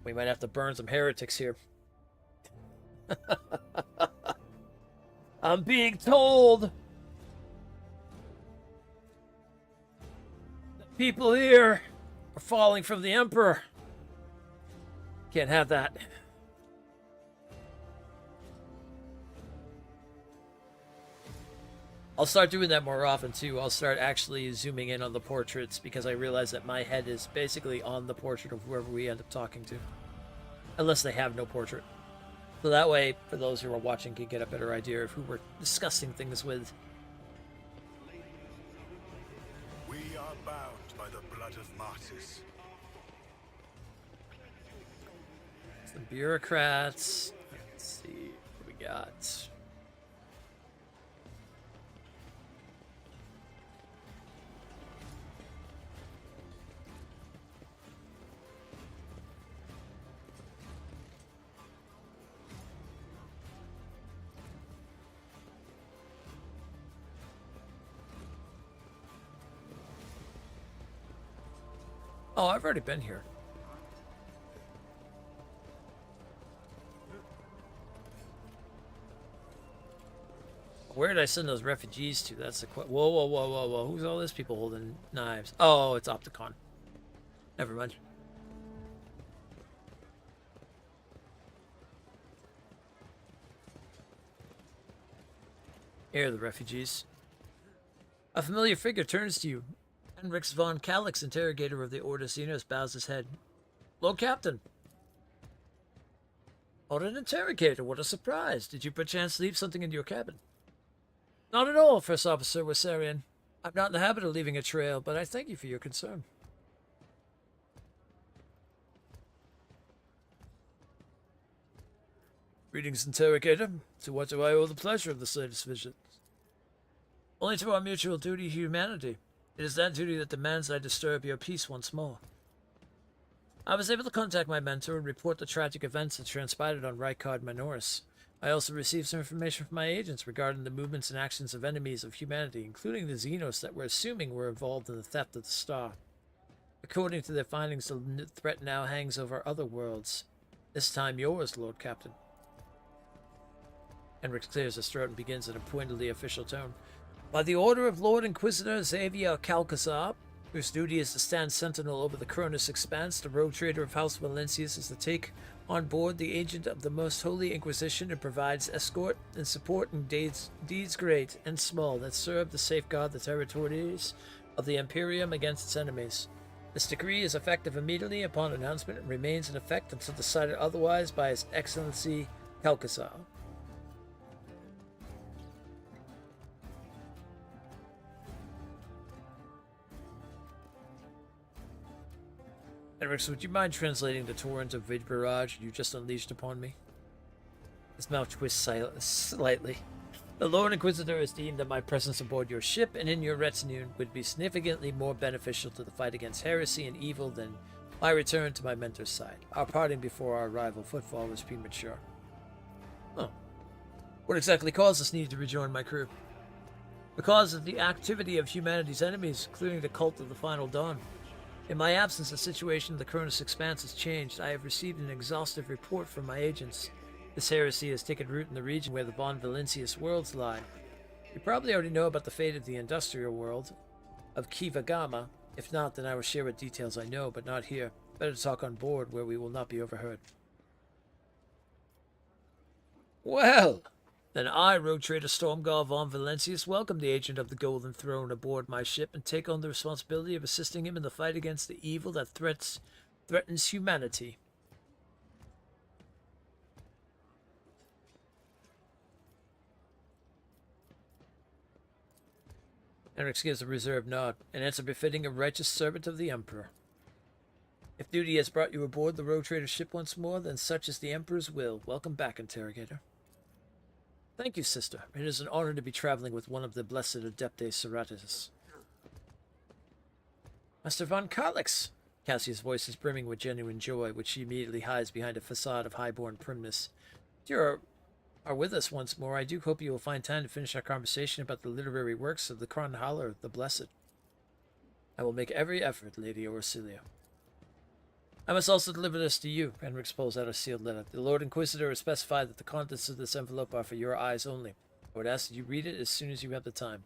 We might have to burn some heretics here. I'm being told. People here are falling from the Emperor. Can't have that. I'll start doing that more often too. I'll start actually zooming in on the portraits because I realize that my head is basically on the portrait of whoever we end up talking to. Unless they have no portrait. So that way, for those who are watching, can get a better idea of who we're discussing things with. We are bound by the blood of martyrs. Some bureaucrats. Let's see what we got. Oh, I've already been here. Where did I send those refugees to? That's the question. Whoa, whoa, whoa, whoa, whoa. Who's all this people holding knives? Oh, it's Opticon. Never mind. Here are the refugees. A familiar figure turns to you. Henrix von Calix, interrogator of the Order Xenos, bows his head. Lord Captain. What an interrogator, what a surprise. Did you perchance leave something in your cabin? Not at all, First Officer Wassarian. I'm not in the habit of leaving a trail, but I thank you for your concern. Greetings, interrogator. To what do I owe the pleasure of this latest visit? Only to our mutual duty to humanity. It is that duty that demands I disturb your peace once more. I was able to contact my mentor and report the tragic events that transpired on Rykard Minoris. I also received some information from my agents regarding the movements and actions of enemies of humanity, including the Xenos that we're assuming were involved in the theft of the star. According to their findings, the threat now hangs over other worlds. This time yours, Lord Captain. Henrik clears his throat and begins in a pointedly official tone. By the order of Lord Inquisitor Xavier Calcazar, whose duty is to stand sentinel over the Cronus Expanse, the rogue trader of House Valencius is to take on board the agent of the Most Holy Inquisition and provides escort and support in deeds great and small that serve to safeguard the territories of the Imperium against its enemies. This decree is effective immediately upon announcement and remains in effect until decided otherwise by His Excellency Calcazar. Henrix, would you mind translating the torrent of vid barrage you just unleashed upon me? His mouth twists slightly. The Lord Inquisitor has deemed that my presence aboard your ship and in your retinue would be significantly more beneficial to the fight against heresy and evil than my return to my mentor's side. Our parting before our arrival footfall was premature. Oh. What exactly caused this need to rejoin my crew? Because of the activity of humanity's enemies, including the cult of the Final Dawn. In my absence, the situation of the Cronus Expanse has changed. I have received an exhaustive report from my agents. This heresy has taken root in the region where the Von Valencius worlds lie. You probably already know about the fate of the industrial world of Kiva Gamma. If not, then I will share what details I know, but not here. Better to talk on board where we will not be overheard. Well, then I, rogue trader Stormgar von Valencius, welcome the agent of the Golden Throne aboard my ship and take on the responsibility of assisting him in the fight against the evil that threatens humanity. Henrix gives a reserved nod, an answer befitting a righteous servant of the Emperor. If duty has brought you aboard the rogue trader's ship once more, then such is the Emperor's will. Welcome back, interrogator. Thank you, sister. It is an honor to be traveling with one of the blessed Adepte Serratus. Master von Calix! Cassia's voice is brimming with genuine joy, which she immediately hides behind a facade of high-born primness. You are with us once more. I do hope you will find time to finish our conversation about the literary works of the Kronhaller the Blessed. I will make every effort, Lady Orsilia. I must also deliver this to you. Henrix pulls out a sealed letter. The Lord Inquisitor has specified that the contents of this envelope are for your eyes only. I would ask that you read it as soon as you have the time.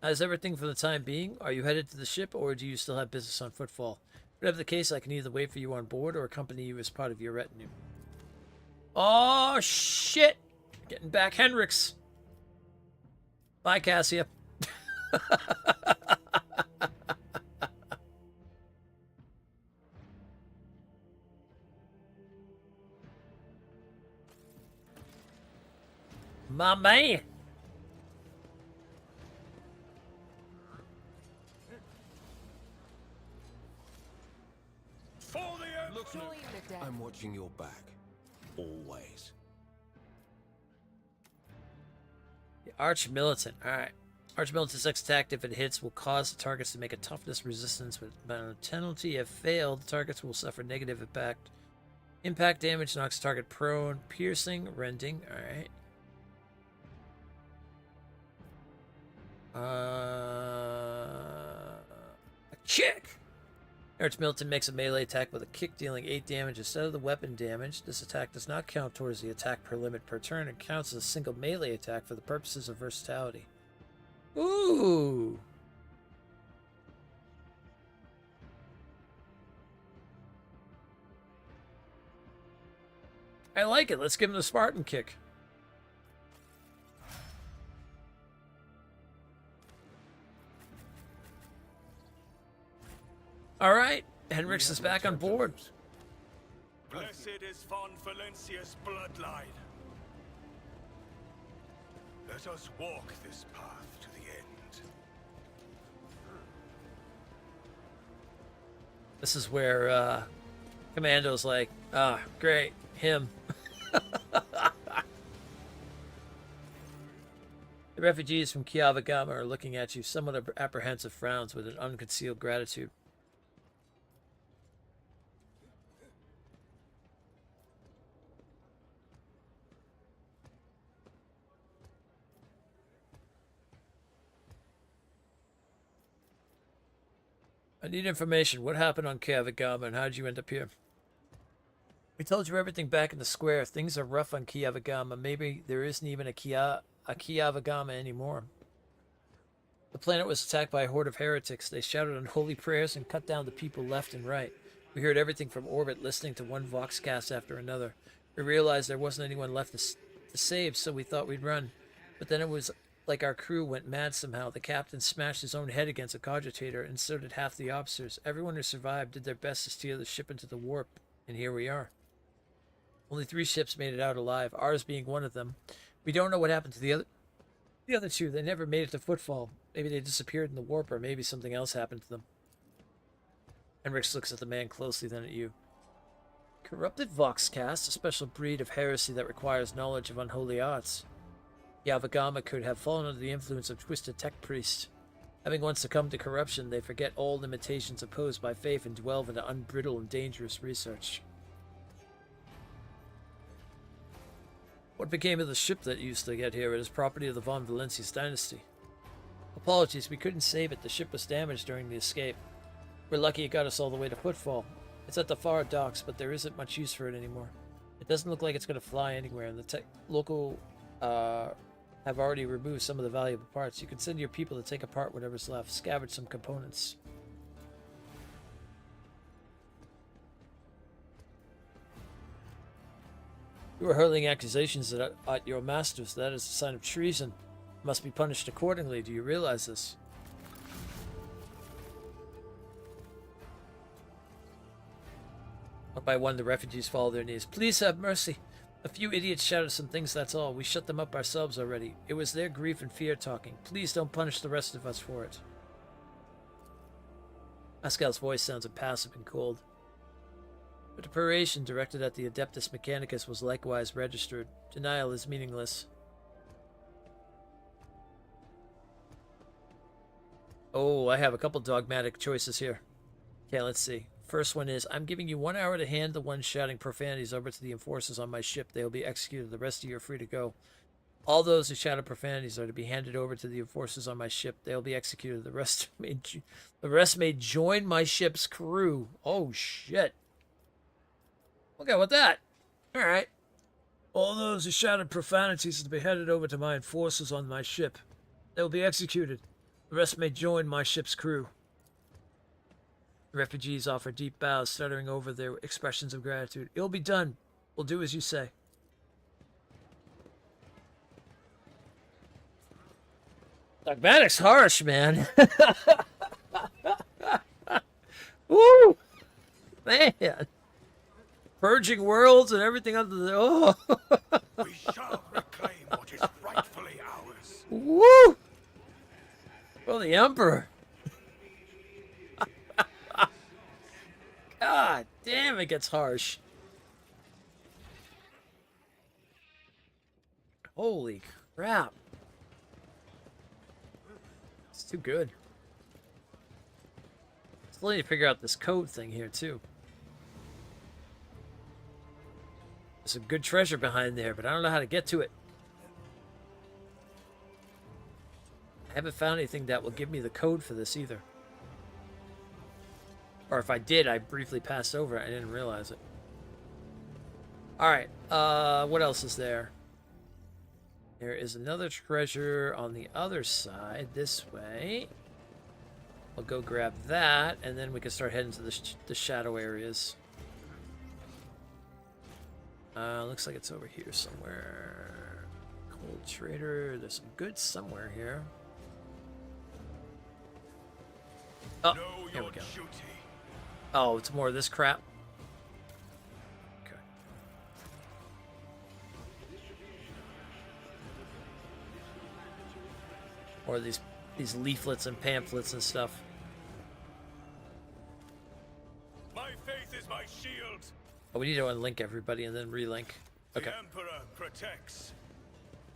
How's everything for the time being? Are you headed to the ship, or do you still have business on footfall? Whatever the case, I can either wait for you on board or accompany you as part of your retinue. Oh, shit! Getting back Henrik's. Bye, Cassia. My man. For the Emperor! Join the dead. I'm watching your back. Always. The Arch-Militant. Alright. Arch-Militant's next attack, if it hits, will cause the targets to make a toughness resistance with penalty. If failed, the targets will suffer negative impact. Impact damage knocks target prone. Piercing, rending. Alright. A kick! Arch-Militant makes a melee attack with a kick dealing 8 damage instead of the weapon damage. This attack does not count towards the attack per limit per turn and counts as a single melee attack for the purposes of versatility. Ooh! I like it. Let's give him the Spartan kick. All right, Henrik's is back on board. Blessed is Von Valencia's bloodline. Let us walk this path to the end. This is where Commando's like, ah, great, him. The refugees from Kiavagama are looking at you, somewhat apprehensive frowns with an unconcealed gratitude. I need information. What happened on Kiavagama and how did you end up here? We told you everything back in the square. Things are rough on Kiavagama. Maybe there isn't even a Kiavagama anymore. The planet was attacked by a horde of heretics. They shouted unholy prayers and cut down the people left and right. We heard everything from orbit, listening to one voxcast after another. We realized there wasn't anyone left to save, so we thought we'd run. But then it was like our crew went mad somehow. The captain smashed his own head against a cogitator, and so did half the officers. Everyone who survived did their best to steer the ship into the warp, and here we are. Only 3 ships made it out alive, ours being one of them. We don't know what happened to the other 2. They never made it to Footfall. Maybe they disappeared in the warp, or maybe something else happened to them. Henrix looks at the man closely, then at you. Corrupted Voxcast, a special breed of heresy that requires knowledge of unholy arts. Yavagama could have fallen under the influence of twisted tech priests. Having once succumbed to corruption, they forget all limitations opposed by faith and delve into unbridled and dangerous research. What became of the ship that used to get here? It is property of the Von Valencius dynasty. Apologies, we couldn't save it. The ship was damaged during the escape. We're lucky it got us all the way to Footfall. It's at the far docks, but there isn't much use for it anymore. It doesn't look like it's going to fly anywhere, and the local have already removed some of the valuable parts. You can send your people to take apart whatever's left, scavenge some components. You are hurling accusations at your masters. That is a sign of treason. Must be punished accordingly. Do you realize this? One by one, the refugees fall their knees. Please have mercy. A few idiots shouted some things, that's all. We shut them up ourselves already. It was their grief and fear talking. Please don't punish the rest of us for it. Pascal's voice sounds impassive and cold. But the operation directed at the Adeptus Mechanicus was likewise registered. Denial is meaningless. Oh, I have a couple dogmatic choices here. Okay, let's see. First one is, I'm giving you 1 hour to hand the ones shouting profanities over to the enforcers on my ship. They will be executed. The rest of you are free to go. All those who shouted profanities are to be handed over to the enforcers on my ship. They will be executed. The rest may join my ship's crew. Oh, shit. Okay, with that. All right. All those who shouted profanities are to be handed over to my enforcers on my ship. They will be executed. The rest may join my ship's crew. The refugees offer deep bows, stuttering over their expressions of gratitude. It'll be done. We'll do as you say. Dogmatic's harsh, man. Woo! Man. Purging worlds and everything under the... Oh! We shall reclaim what is rightfully ours. Woo! For the Emperor. God damn, it gets harsh. Holy crap. It's too good. Still need to figure out this code thing here, too. There's some good treasure behind there, but I don't know how to get to it. I haven't found anything that will give me the code for this either. Or if I did, I briefly passed over it. I didn't realize it. Alright, what else is there? There is another treasure on the other side, this way. I'll go grab that, and then we can start heading to the shadow areas. Looks like it's over here somewhere. Cold trader, there's some goods somewhere here. Oh, here we go. Oh, it's more of this crap. Okay. Or these leaflets and pamphlets and stuff. My faith is my shield. Oh, we need to unlink everybody and then relink. Okay. The Emperor protects.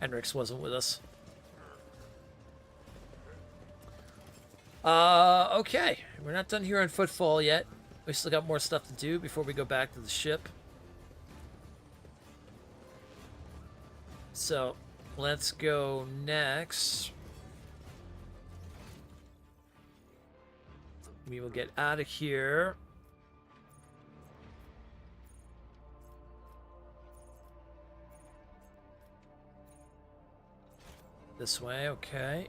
Henrik's wasn't with us. Okay. We're not done here on Footfall yet. We still got more stuff to do before we go back to the ship. So, let's go next. We will get out of here. This way, okay.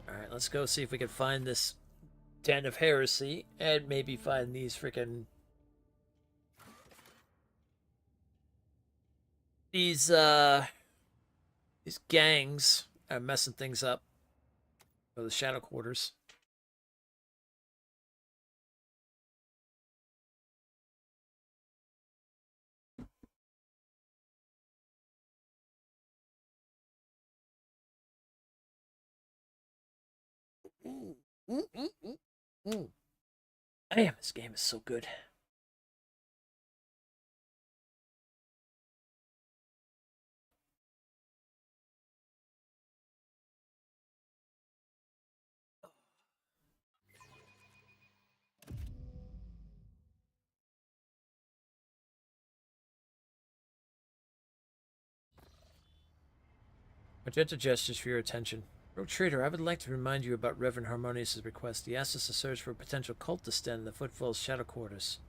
Alright, let's go see if we can find this Den of Heresy and maybe find these freaking... These gangs are messing things up. Or the Shadow Quarters. Damn, this game is so good. Magenta gestures for your attention. Rogue Trader, I would like to remind you about Reverend Harmonious' request. He asked us to search for a potential cultist den in the Footfall's Shadow Quarters.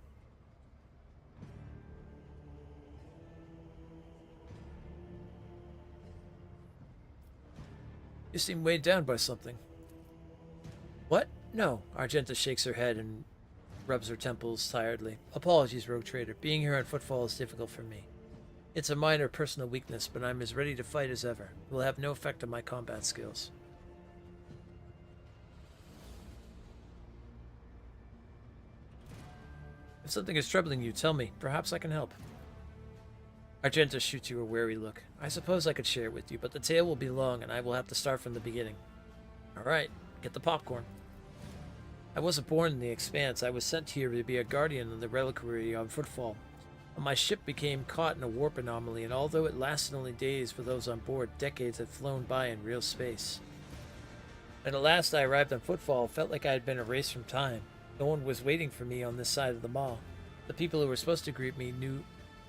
You seem weighed down by something. What? No. Argenta shakes her head and rubs her temples tiredly. Apologies, Rogue Trader. Being here on Footfall is difficult for me. It's a minor personal weakness, but I'm as ready to fight as ever. It will have no effect on my combat skills. If something is troubling you, tell me. Perhaps I can help. Argenta shoots you a wary look. I suppose I could share it with you, but the tale will be long, and I will have to start from the beginning. Alright, get the popcorn. I wasn't born in the Expanse. I was sent here to be a guardian of the reliquary on Footfall. My ship became caught in a warp anomaly, and although it lasted only days for those on board, decades had flown by in real space. And at last I arrived on Footfall, it felt like I had been erased from time. No one was waiting for me on this side of the mall. The people who were supposed to greet me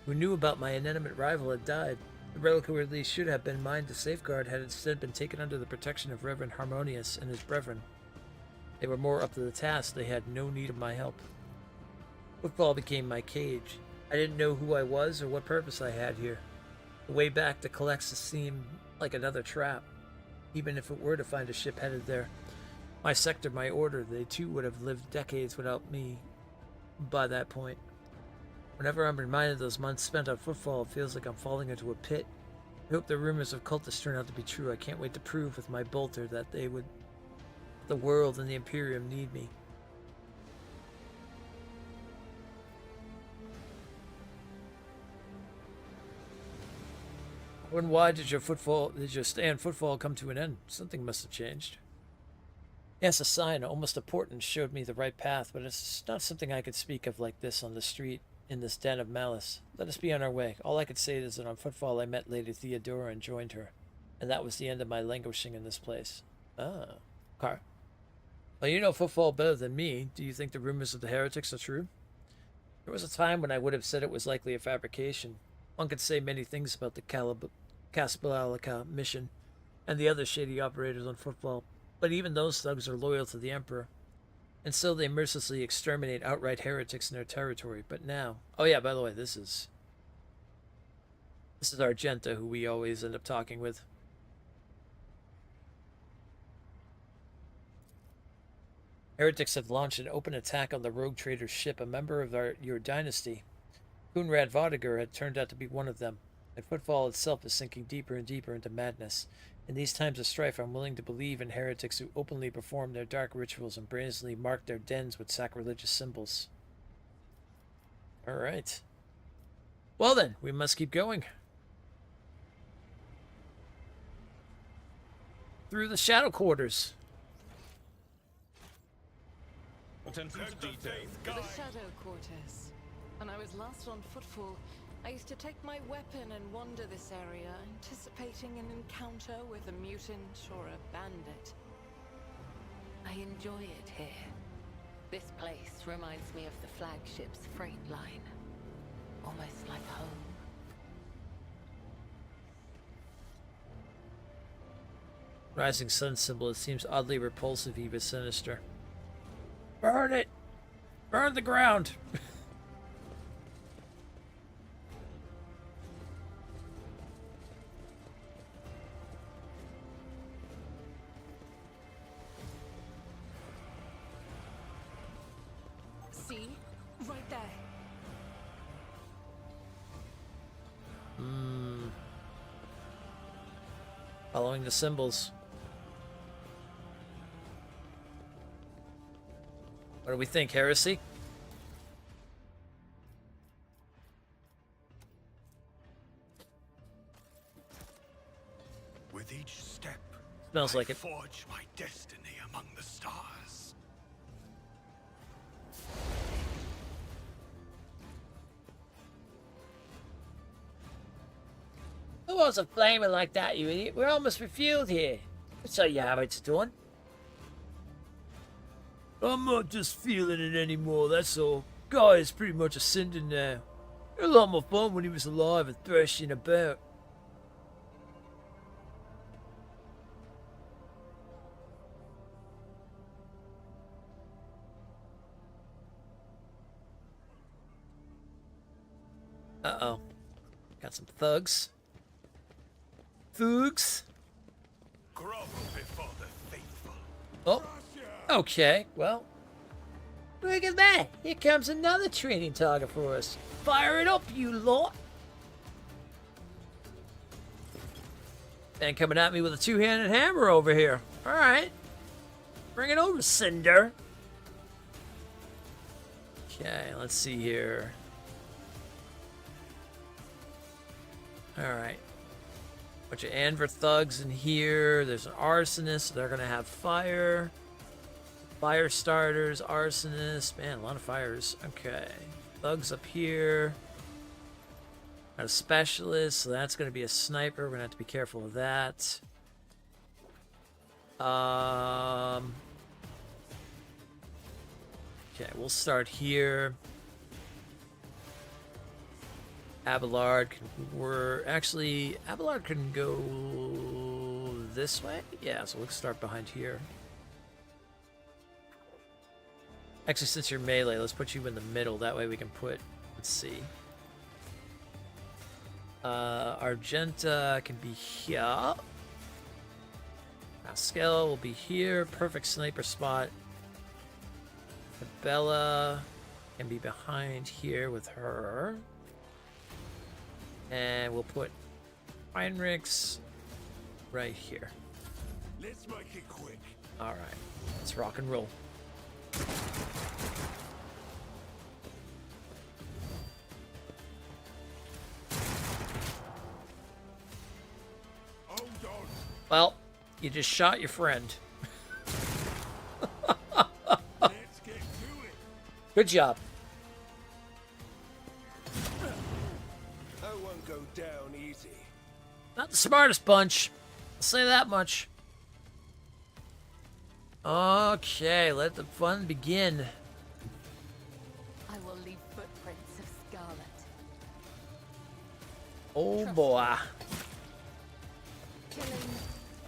who knew about my inanimate rival had died. The reliquary should have been mine to safeguard had instead been taken under the protection of Reverend Harmonious and his brethren. They were more up to the task. They had no need of my help. Footfall became my cage. I didn't know who I was or what purpose I had here. The way back to Calexa seemed like another trap. Even if it were to find a ship headed there. My sector, my order, they too would have lived decades without me by that point. Whenever I'm reminded of those months spent on Footfall, it feels like I'm falling into a pit. I hope the rumors of cultists turn out to be true. I can't wait to prove with my bolter that the world and the Imperium need me. Why did your stay on Footfall come to an end? Something must have changed. Yes, a sign, almost a portent, showed me the right path, but it's not something I could speak of like this on the street, in this den of malice. Let us be on our way. All I could say is that on Footfall I met Lady Theodora and joined her, and that was the end of my languishing in this place. Ah, okay. Well, you know Footfall better than me. Do you think the rumors of the heretics are true? There was a time when I would have said it was likely a fabrication. One could say many things about the Caspalalica mission and the other shady operators on Football, but even those thugs are loyal to the Emperor, and so they mercilessly exterminate outright heretics in their territory. But now... Oh yeah, by the way, this is Argenta, who we always end up talking with. Heretics have launched an open attack on the rogue trader's ship. A member of your dynasty, Kunrad Vodiger, had turned out to be one of them, and Footfall itself is sinking deeper and deeper into madness. In these times of strife, I'm willing to believe in heretics who openly perform their dark rituals and brazenly mark their dens with sacrilegious symbols. Alright. Well then, we must keep going. Through the shadow quarters. Attention to detail. The Shadow Quarters. When I was last on Footfall, I used to take my weapon and wander this area, anticipating an encounter with a mutant or a bandit. I enjoy it here. This place reminds me of the flagship's freight line. Almost like home. Rising sun symbol. It seems oddly repulsive, even sinister. Burn it! Burn the ground! See? Right there. Following the symbols. What do we think, heresy? With each step, Smells like it. forge my destiny among the stars. Who wasn't flaming like that, you idiot? We're almost refueled here. So you have it's done. I'm not just feeling it anymore, that's all. Guy is pretty much ascending now. He had a lot more fun when he was alive and thrashing about. Uh-oh. Got some thugs. Thugs? Grovel before the faithful. Oh. Okay, well. Look at that! Here comes another training target for us. Fire it up, you lot! And coming at me with a two-handed hammer over here. Alright. Bring it over, Cinder. Okay, let's see here. Alright. Bunch of Anver thugs in here. There's an arsonist. They're gonna have fire. Fire starters, arsonists. Man, a lot of fires. Okay. Thugs up here. Got a specialist, so that's going to be a sniper. We're going to have to be careful of that. Okay, we'll start here. Abelard Abelard can go this way? Yeah, so let's start behind here. Actually, since you're melee, let's put you in the middle. That way we can put... Let's see. Argenta can be here. Pascal will be here. Perfect sniper spot. Bella can be behind here with her. And we'll put Heinrichs right here. Let's make it quick. All right, let's rock and roll. Hold on. Well, you just shot your friend. Let's get to it. Good job. I won't go down easy. Not the smartest bunch. I'll say that much. Okay, let the fun begin. I will leave footprints of scarlet. Oh Trust boy. Killing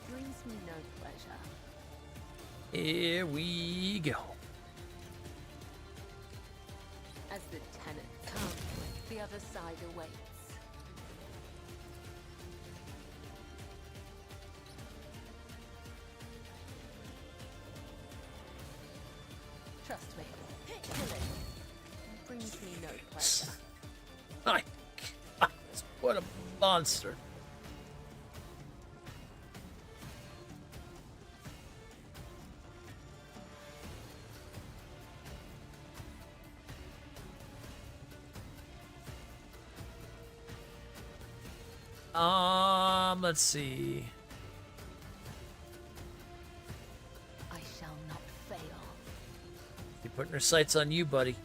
brings me no pleasure. Here we go. As the tenant comes, the other side awaits. Trust me, killing brings me no pleasure. My God, what a monster. Let's see. I shall not fail. You're putting her sights on you, buddy.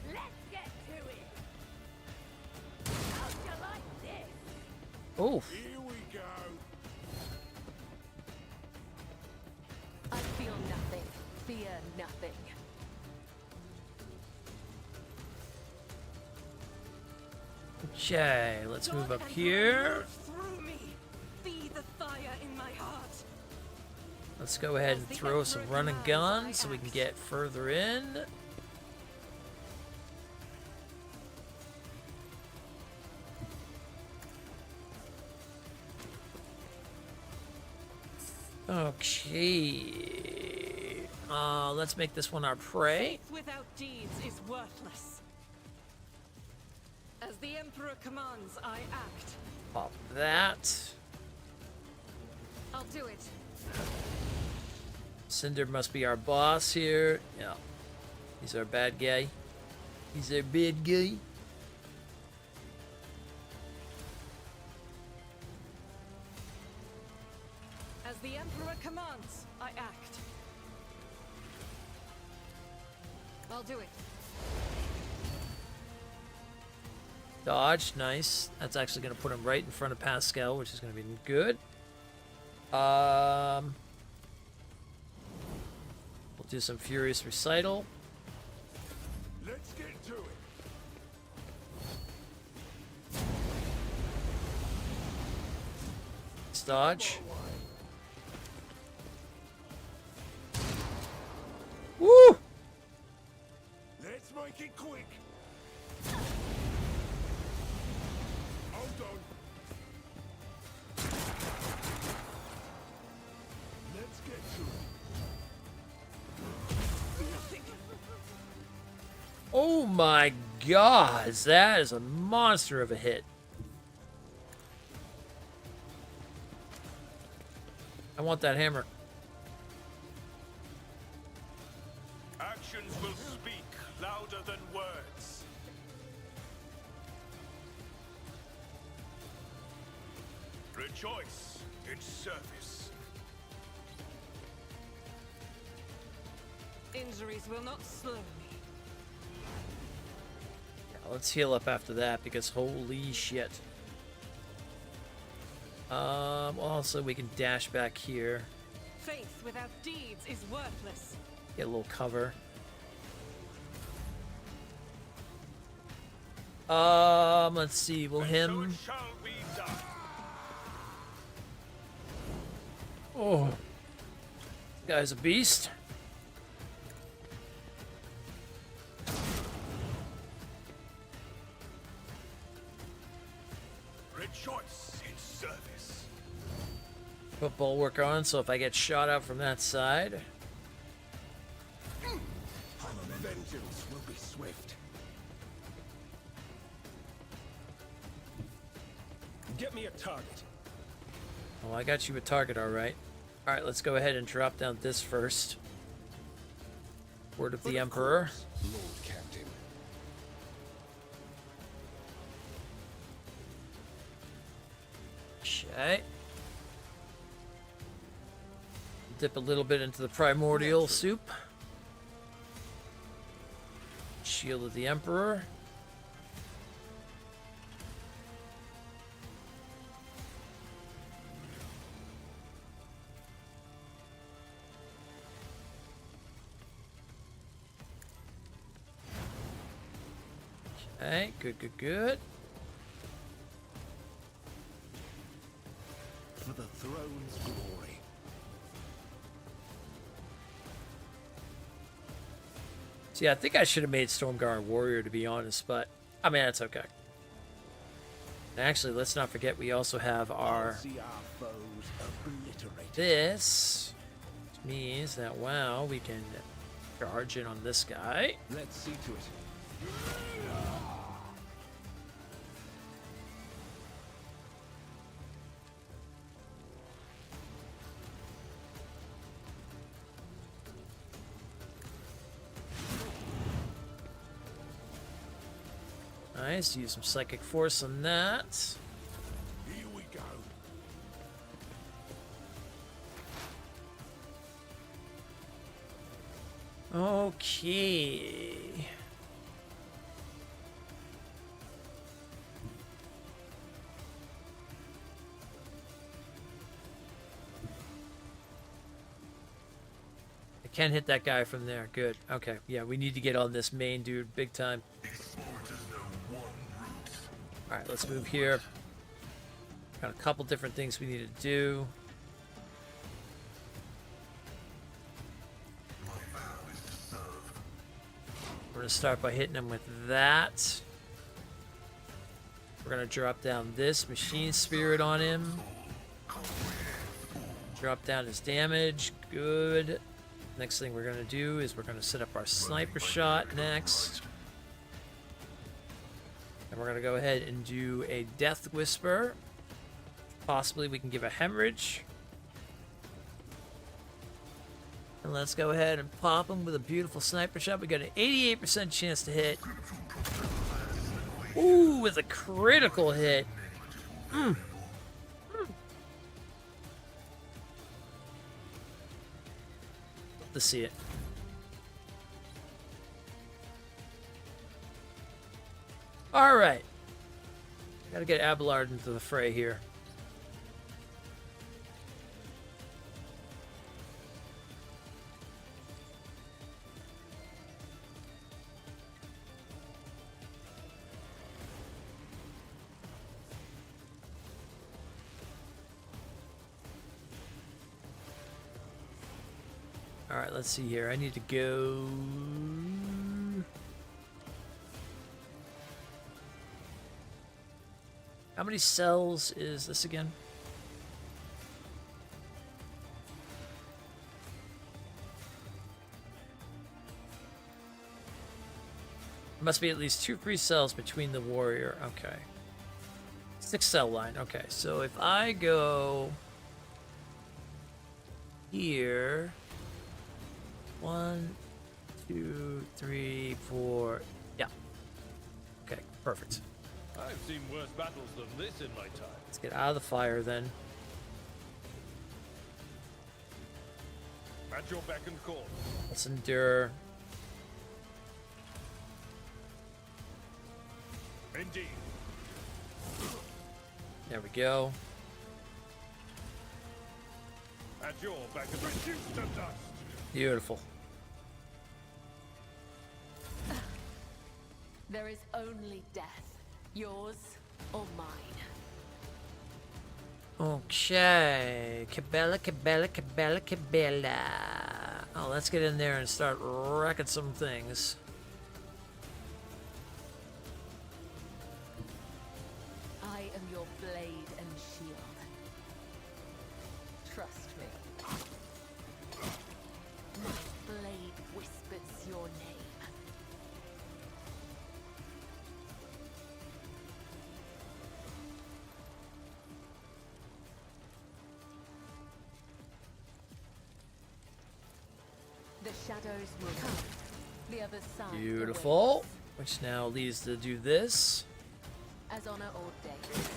Let's get to it. How'd you like this? Oh, Here we go. I feel nothing, fear nothing. okay. Let's move up here. Through me. Be the fire in my heart. Let's go ahead and throw some run and gun so we can get further in. Okay. Let's make this one our prey. Faith without deeds is worthless. As the Emperor commands, I act. Pop that. I'll do it. Cinder must be our boss here. Yeah. He's our bad guy. He's our bad guy. As the Emperor commands, I act. I'll do it. Dodge, nice. That's actually going to put him right in front of Pascal, which is going to be good. We'll do some Furious Recital. Let's get to it. Let's dodge. Woo! Let's make it quick. Hold on. Let's get to it. Nothing. Oh my God, that is a monster of a hit. I want that hammer. Actions will speak louder than words. Rejoice in service. Injuries will not slow me. Yeah, let's heal up after that because holy shit. Also we can dash back here. Faith without deeds is worthless. Get a little cover. Let's see. Will So him? it shall be done. Oh, guy's a beast. Rejoice in service. Put bulwark on, so if I get shot out from that side. Vengeance will be swift. Get me a target. Oh, I got you a target, all right. All right, let's go ahead and drop down this first. Word of the Emperor. Lord Captain. Okay. Dip a little bit into the primordial soup. Shield of the Emperor. Okay, good. For the throne's glory. See, I think I should have made Stormguard Warrior, to be honest, but I mean, that's okay. And actually, let's not forget we also have our See our foes obliterated. this, which means that, wow, we can charge in on this guy. Let's see to it. Nice, use some Psychic Force on that. Here we go. Okay. I can't hit that guy from there. Good. Okay. Yeah, we need to get on this main dude big time. All right, let's move here. Got a couple different things we need to do. We're gonna start by hitting him with that. We're gonna drop down this Machine Spirit on him. Drop down his damage. Good. Next thing we're gonna do is we're gonna set up our Sniper Shot next. And we're gonna go ahead and do a Death Whisper. Possibly we can give a Hemorrhage. And let's go ahead and pop him with a beautiful Sniper Shot. We got an 88% chance to hit. Ooh, with a critical hit. Let's see it. All right. Gotta get Abelard into the fray here. All right, let's see here. I need to go. How many cells is this again? There must be at least 2 free cells between the warrior. Okay. 6 cell line. Okay, so if I go here, 1, 2, 3, 4. Yeah. Okay, perfect. I've seen worse battles than this in my time. Let's get out of the fire then. At your beck and call. Let's endure. Indeed. There we go. At your beck and reduce to dust. Beautiful. There is only death. Yours or mine. Okay. Cabela. Oh, let's get in there and start wrecking some things. I am your blade and shield. Trust me. My blade whispers your name. The shadows will come. The other side Beautiful. awaits. Which now leads to do this. As honor ordained.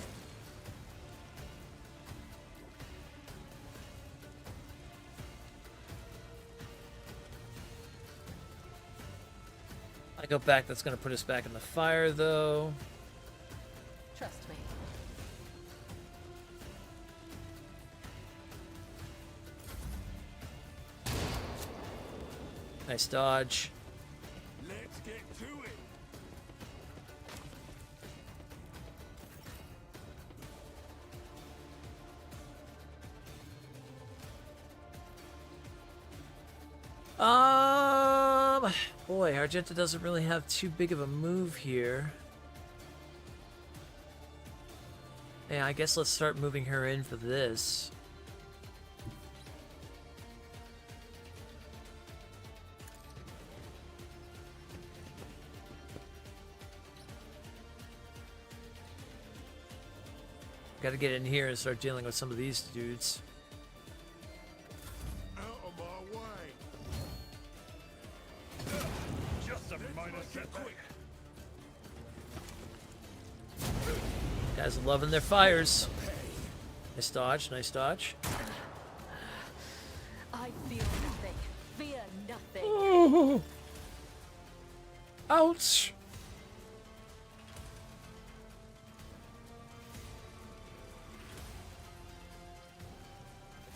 I go back, that's going to put us back in the fire, though. Trust me. Nice dodge. Let's get to it. Boy, Argenta doesn't really have too big of a move here. Yeah, I guess let's start moving her in for this. Got to get in here and start dealing with some of these dudes. Out of my way. Just a minor setback. Guys are loving their fires. Nice dodge, nice dodge. I feel nothing. Fear nothing. Oh. Ouch!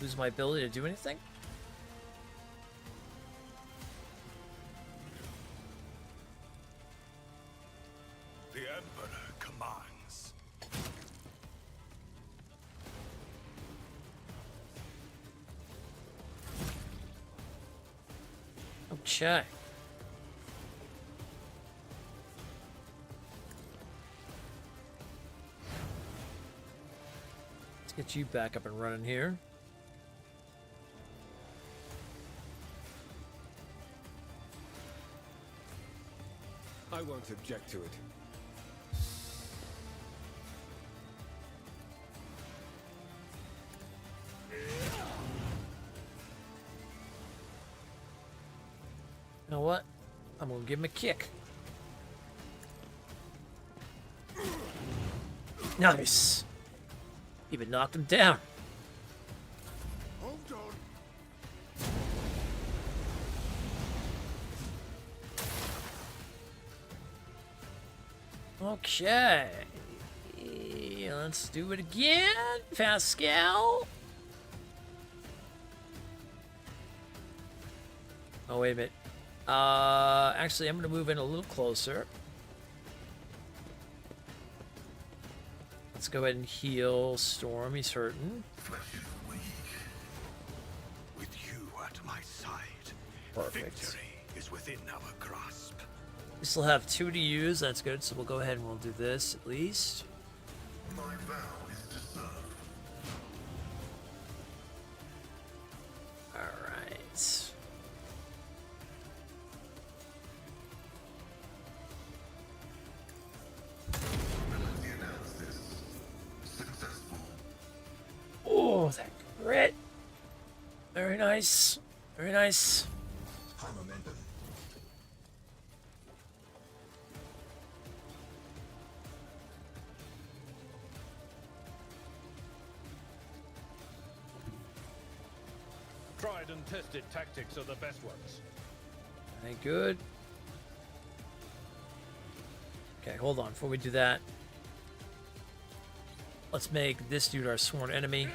Lose my ability to do anything? The Emperor commands. Okay. Let's get you back up and running here. I won't object to it. You know what? I'm gonna give him a kick. Nice. Even knocked him down. Hold on. Okay. Let's do it again, Pascal. Oh, wait a minute. Actually, I'm going to move in a little closer. Let's go ahead and heal Storm. He's hurting. Flesh is weak. With you at my side, Perfect. victory is within our grasp. We still have 2 to use. That's good. So we'll go ahead and we'll do this at least. My vow is to serve. All right. Ability analysis successful. Oh, that crit. Very nice. Very nice. High momentum. Tried and tested tactics are the best ones. Ain't good. Okay, hold on. Before we do that, let's make this dude our sworn enemy.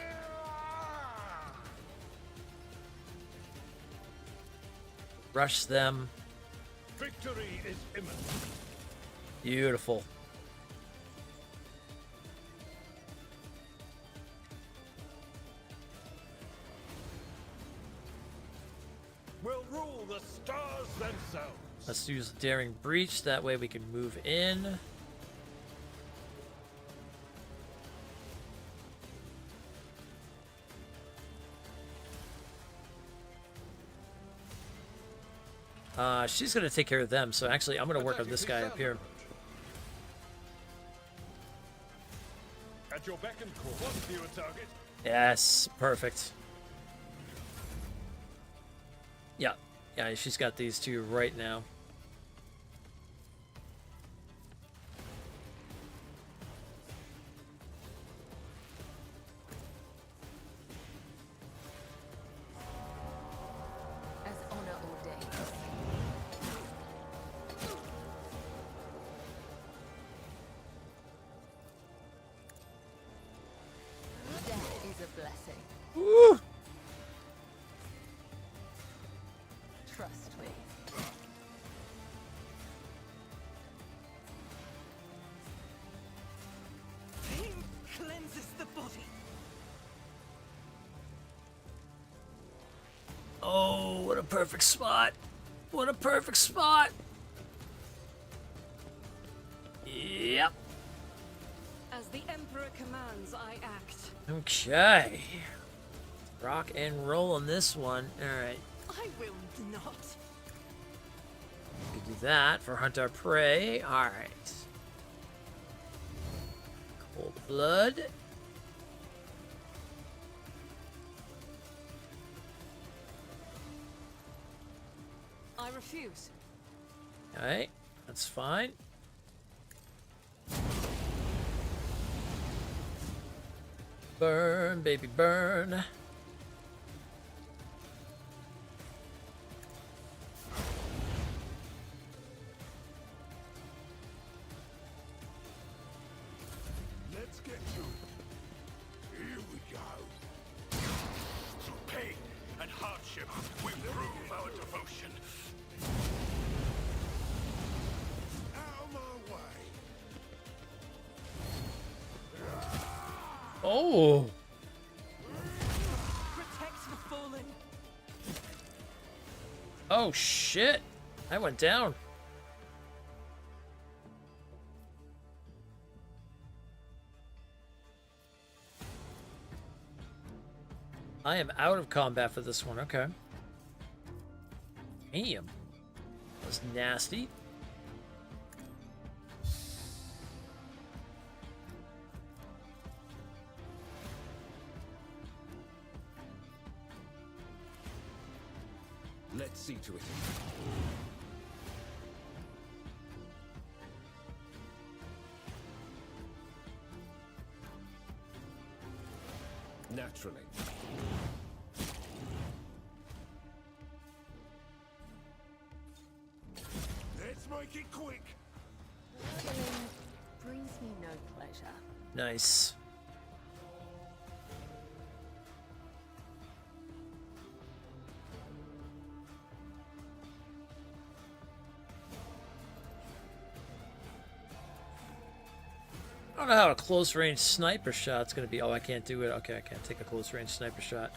Rush them. Victory is imminent. Beautiful. Will rule the stars themselves. Let's use Daring Breach. That way we can move in. She's gonna take care of them, so actually I'm gonna work on this guy up here. At your beck and call. Wasn't you a target? Yes, perfect. Yeah, yeah, she's got these two right now. As honor ordains. Death is a blessing. Woo! Trust me. Pain cleanses the body. Oh, what a perfect spot! What a perfect spot! Yep. As the Emperor commands, I act. Okay. Rock and roll on this one. Alright. I will not. We can do that for Hunt Our Prey. Alright. Cold Blood. I refuse. Alright. That's fine. Burn, baby, burn. Let's get to it. Here we go. Through pain and hardship, we prove our devotion. Out of my way. Oh! Protect the fallen. Oh, shit! I went down. I am out of combat for this one. Okay. Damn. That was nasty. Let's see to it. Naturally. Let's make it quick. Killing brings me no pleasure. Nice. I don't know how a close range sniper shot's gonna be. Oh, I can't do it. Okay, I can't take a close range sniper shot.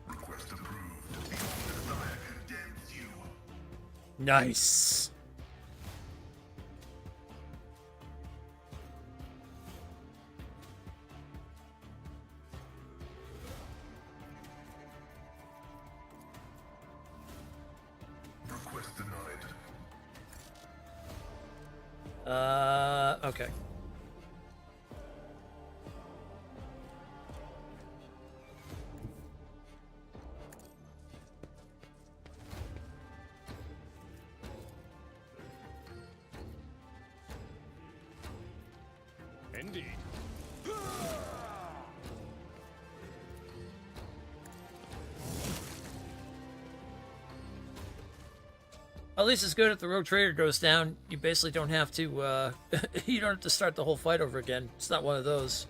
Request approved. The desire condemns you. Nice. Request denied. Okay. Indeed. At least it's good if the Rogue Trader goes down. You basically don't have to, you don't have to start the whole fight over again. It's not one of those.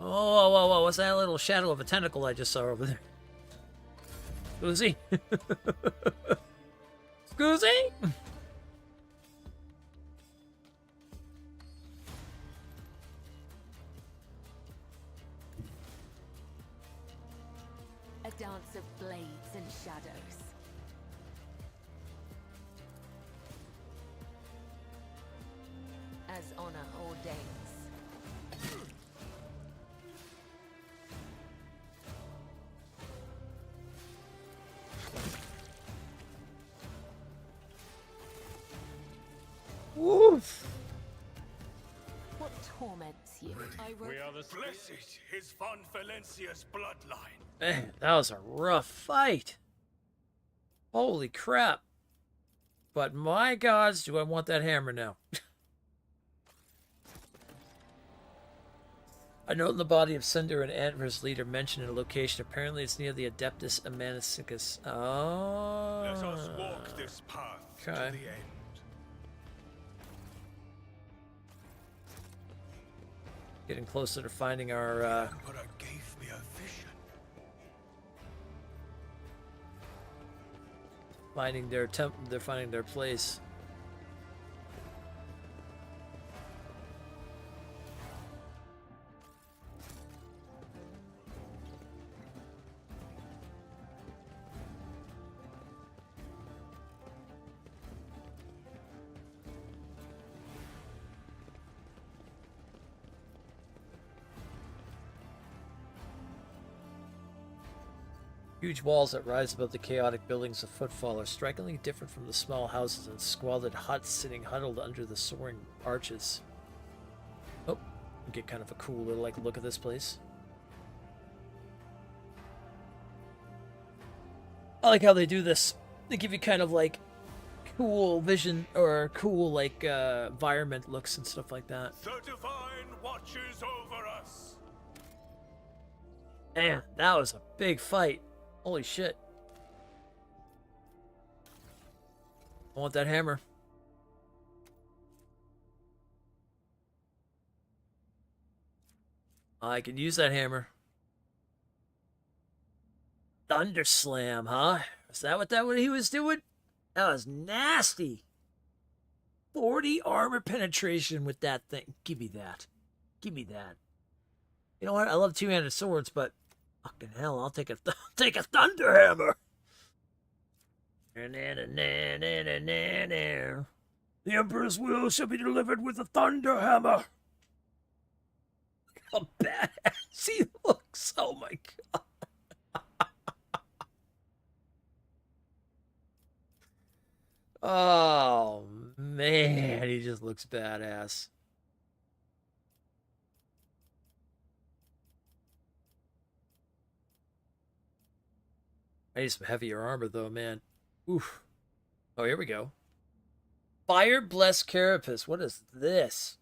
Oh, whoa, whoa, whoa. What's that little shadow of a tentacle I just saw over there? Scoozy? Scoozy? blades and shadows. As honor ordains. Woof! What torments you? We are the blessed is Von Valencia's bloodline. Man, that was a rough fight. Holy crap. But my gods, do I want that hammer now. A note in the body of Cinder and Antver's leader mentioned a location. Apparently it's near the Adeptus Amanicus. Oh. Let us walk this path to the Okay. end. Getting closer to finding our, But it gave me a vision. finding their they're finding their place. Huge walls that rise above the chaotic buildings of Footfall are strikingly different from the small houses and squalid huts sitting huddled under the soaring arches. Oh, you get kind of a cool little look at this place. I like how they do this. They give you kind of cool vision or cool environment looks and stuff like that. The divine watches over us. Man, that was a big fight. Holy shit. I want that hammer. I can use that hammer. Thunder Slam, huh? Is that what he was doing? That was nasty. 40 armor penetration with that thing. Give me that. Give me that. You know what? I love two-handed swords, but fucking hell, I'll take a thunder hammer. The Emperor's will shall be delivered with a thunder hammer. How badass he looks! Oh my god! Oh man, he just looks badass. I need some heavier armor, though, man. Oof. Oh, here we go. Fire Blessed Carapace. What is this?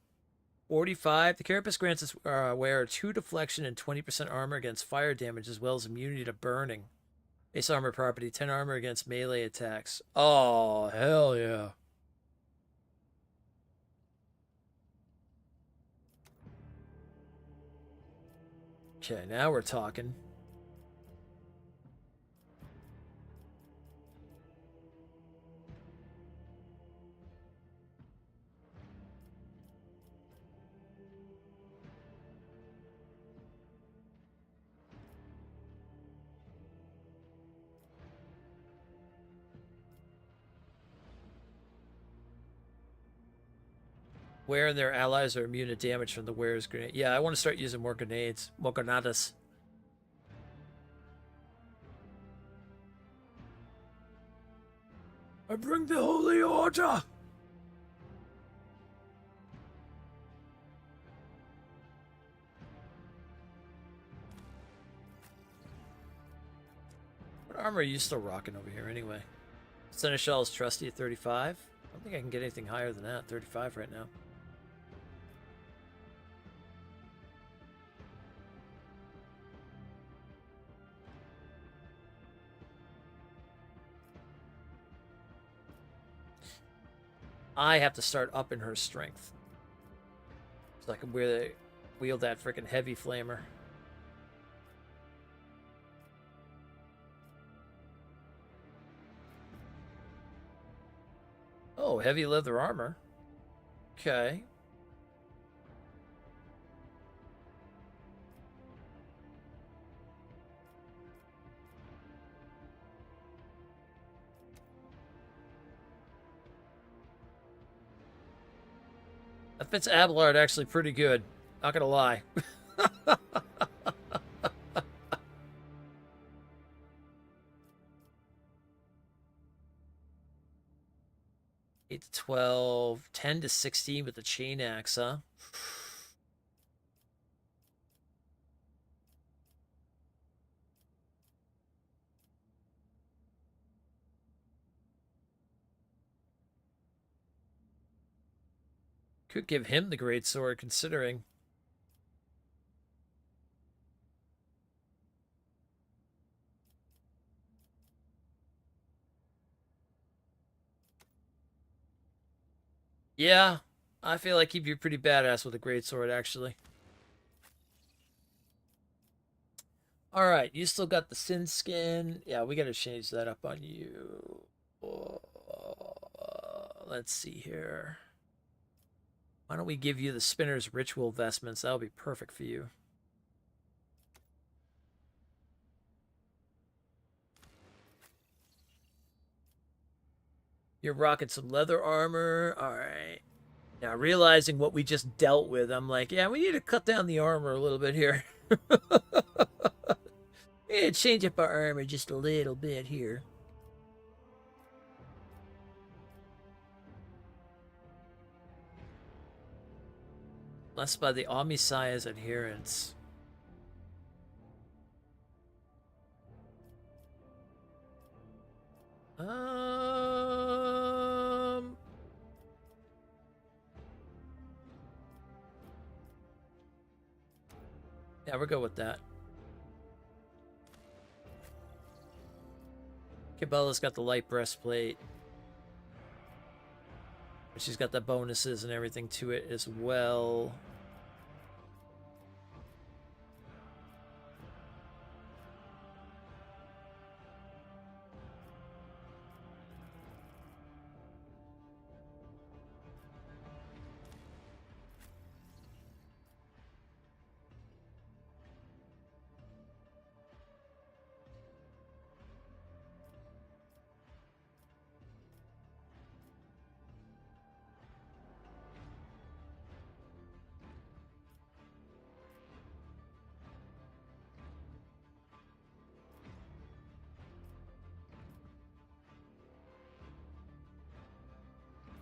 45. The Carapace grants its wearer 2 deflection and 20% armor against fire damage, as well as immunity to burning. Base armor property, 10 armor against melee attacks. Oh, hell yeah. Okay, now we're talking. Wearer and their allies are immune to damage from the wearer's grenade. Yeah, I want to start using more grenades. More granadas. I bring the holy order! What armor are you still rocking over here anyway? Seneschal is trusty at 35. I don't think I can get anything higher than that. 35 right now. I have to start upping her strength, so I can wield that freaking heavy flamer. Oh, heavy leather armor. Okay. That fits Abelard actually pretty good. Not gonna lie. 8 to 12, 10 to 16 with the chain axe, huh? Could give him the great sword, considering. Yeah, I feel like he'd be pretty badass with a great sword, actually. All right, you still got the sin skin. Yeah, we got to change that up on you. Let's see here. Why don't we give you the spinner's ritual vestments? That'll be perfect for you. You're rocking some leather armor. All right. Now, realizing what we just dealt with, I'm like, yeah, we need to cut down the armor a little bit here. We need to change up our armor just a little bit here. Less by the Omniscia's adherents. Yeah, we'll go with that. Cabela's got the light breastplate. She's got the bonuses and everything to it as well.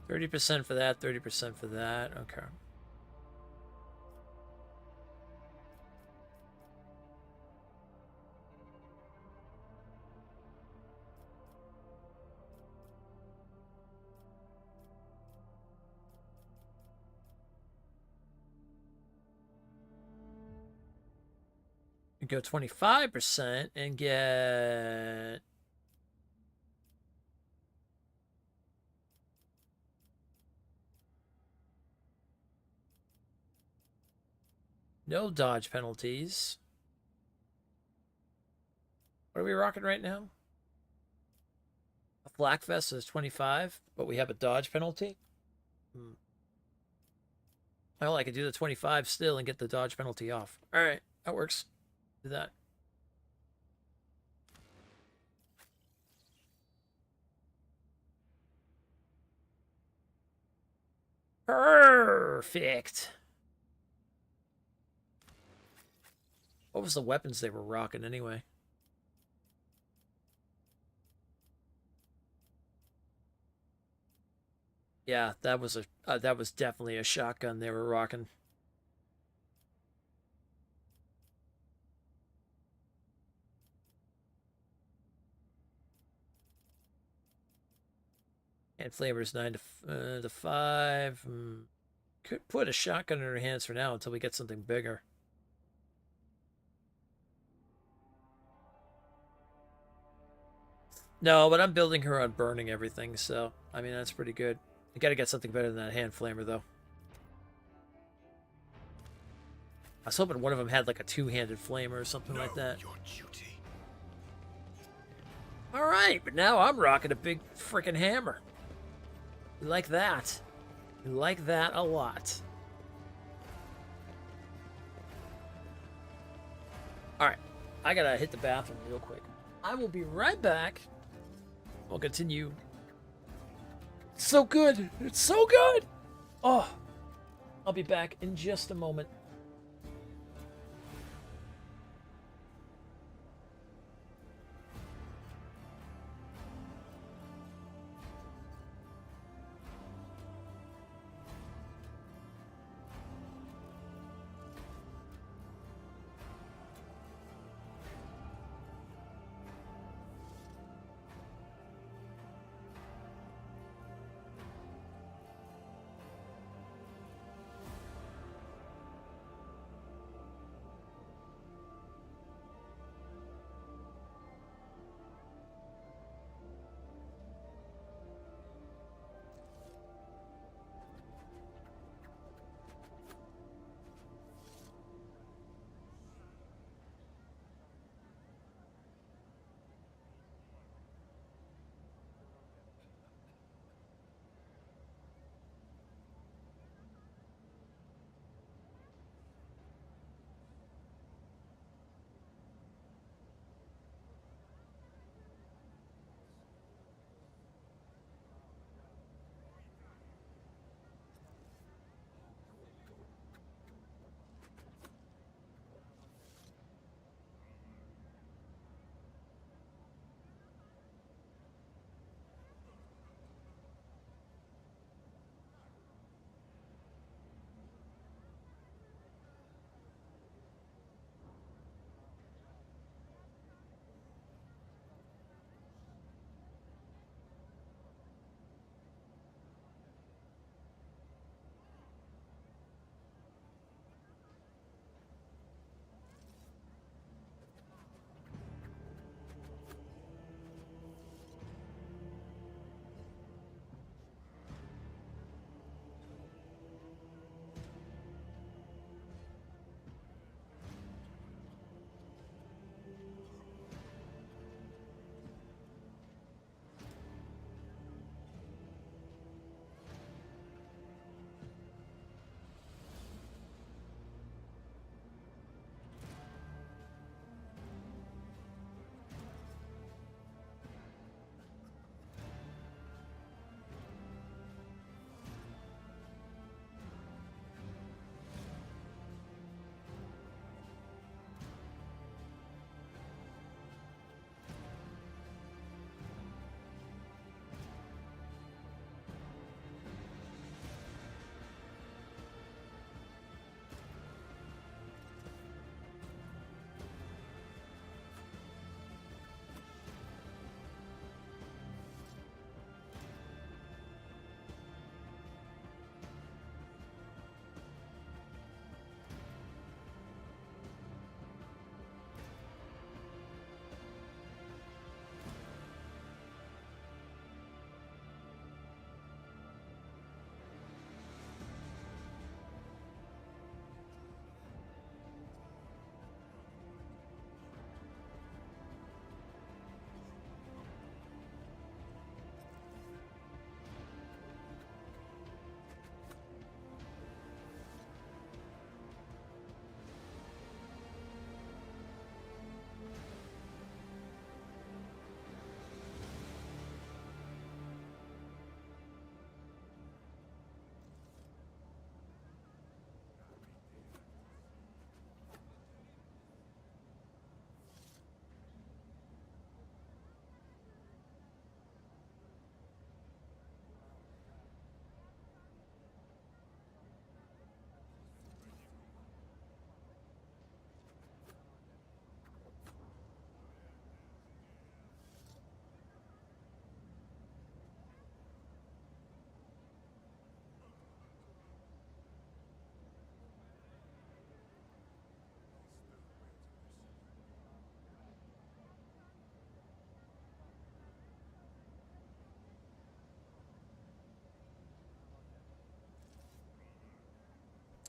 $30% for that, 30% for that. Okay. You go 25% and get no dodge penalties. What are we rocking right now? A flak vest is 25, but we have a dodge penalty? Well, I could do the 25 still and get the dodge penalty off. All right, that works. Do that. Perfect. What was the weapons they were rocking anyway? Yeah, that was definitely a shotgun they were rocking. And flavor's 9 to 5. Could put a shotgun in her hands for now until we get something bigger. No, but I'm building her on burning everything, so I mean that's pretty good. I gotta get something better than that hand flamer though. I was hoping one of them had like a two-handed flamer or something like that. Your duty. All right, but now I'm rocking a big freaking hammer. We like that. We like that a lot. All right, I gotta hit the bathroom real quick. I will be right back. We'll continue. It's so good. It's so good. Oh, I'll be back in just a moment.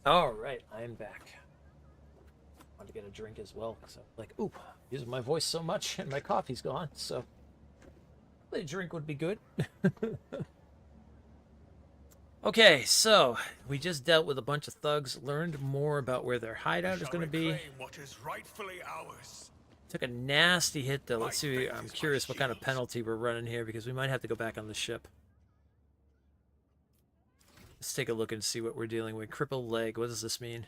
All right, I'm back. Want to get a drink as well, because I'm like, oop, using my voice so much and my coffee's gone, so a drink would be good. Okay, so we just dealt with a bunch of thugs, learned more about where their hideout is going to be. What is rightfully ours. Took a nasty hit though. Let's see, I'm curious what kind of penalty we're running here, because we might have to go back on the ship. Let's take a look and see what we're dealing with. Crippled leg. What does this mean?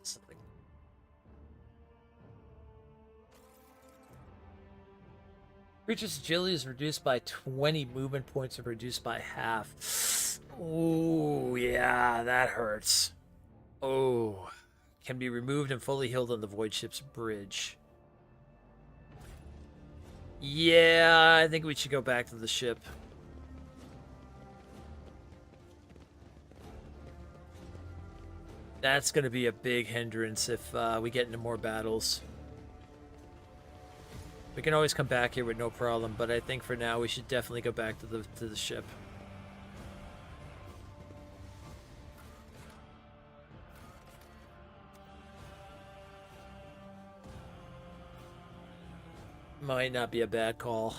Something. Creature's agility is reduced by 20 movement points and reduced by half. Oh, yeah, that hurts. Oh. Can be removed and fully healed on the Void Ship's bridge. Yeah, I think we should go back to the ship. That's going to be a big hindrance if we get into more battles. We can always come back here with no problem, but I think for now we should definitely go back to the ship. Might not be a bad call.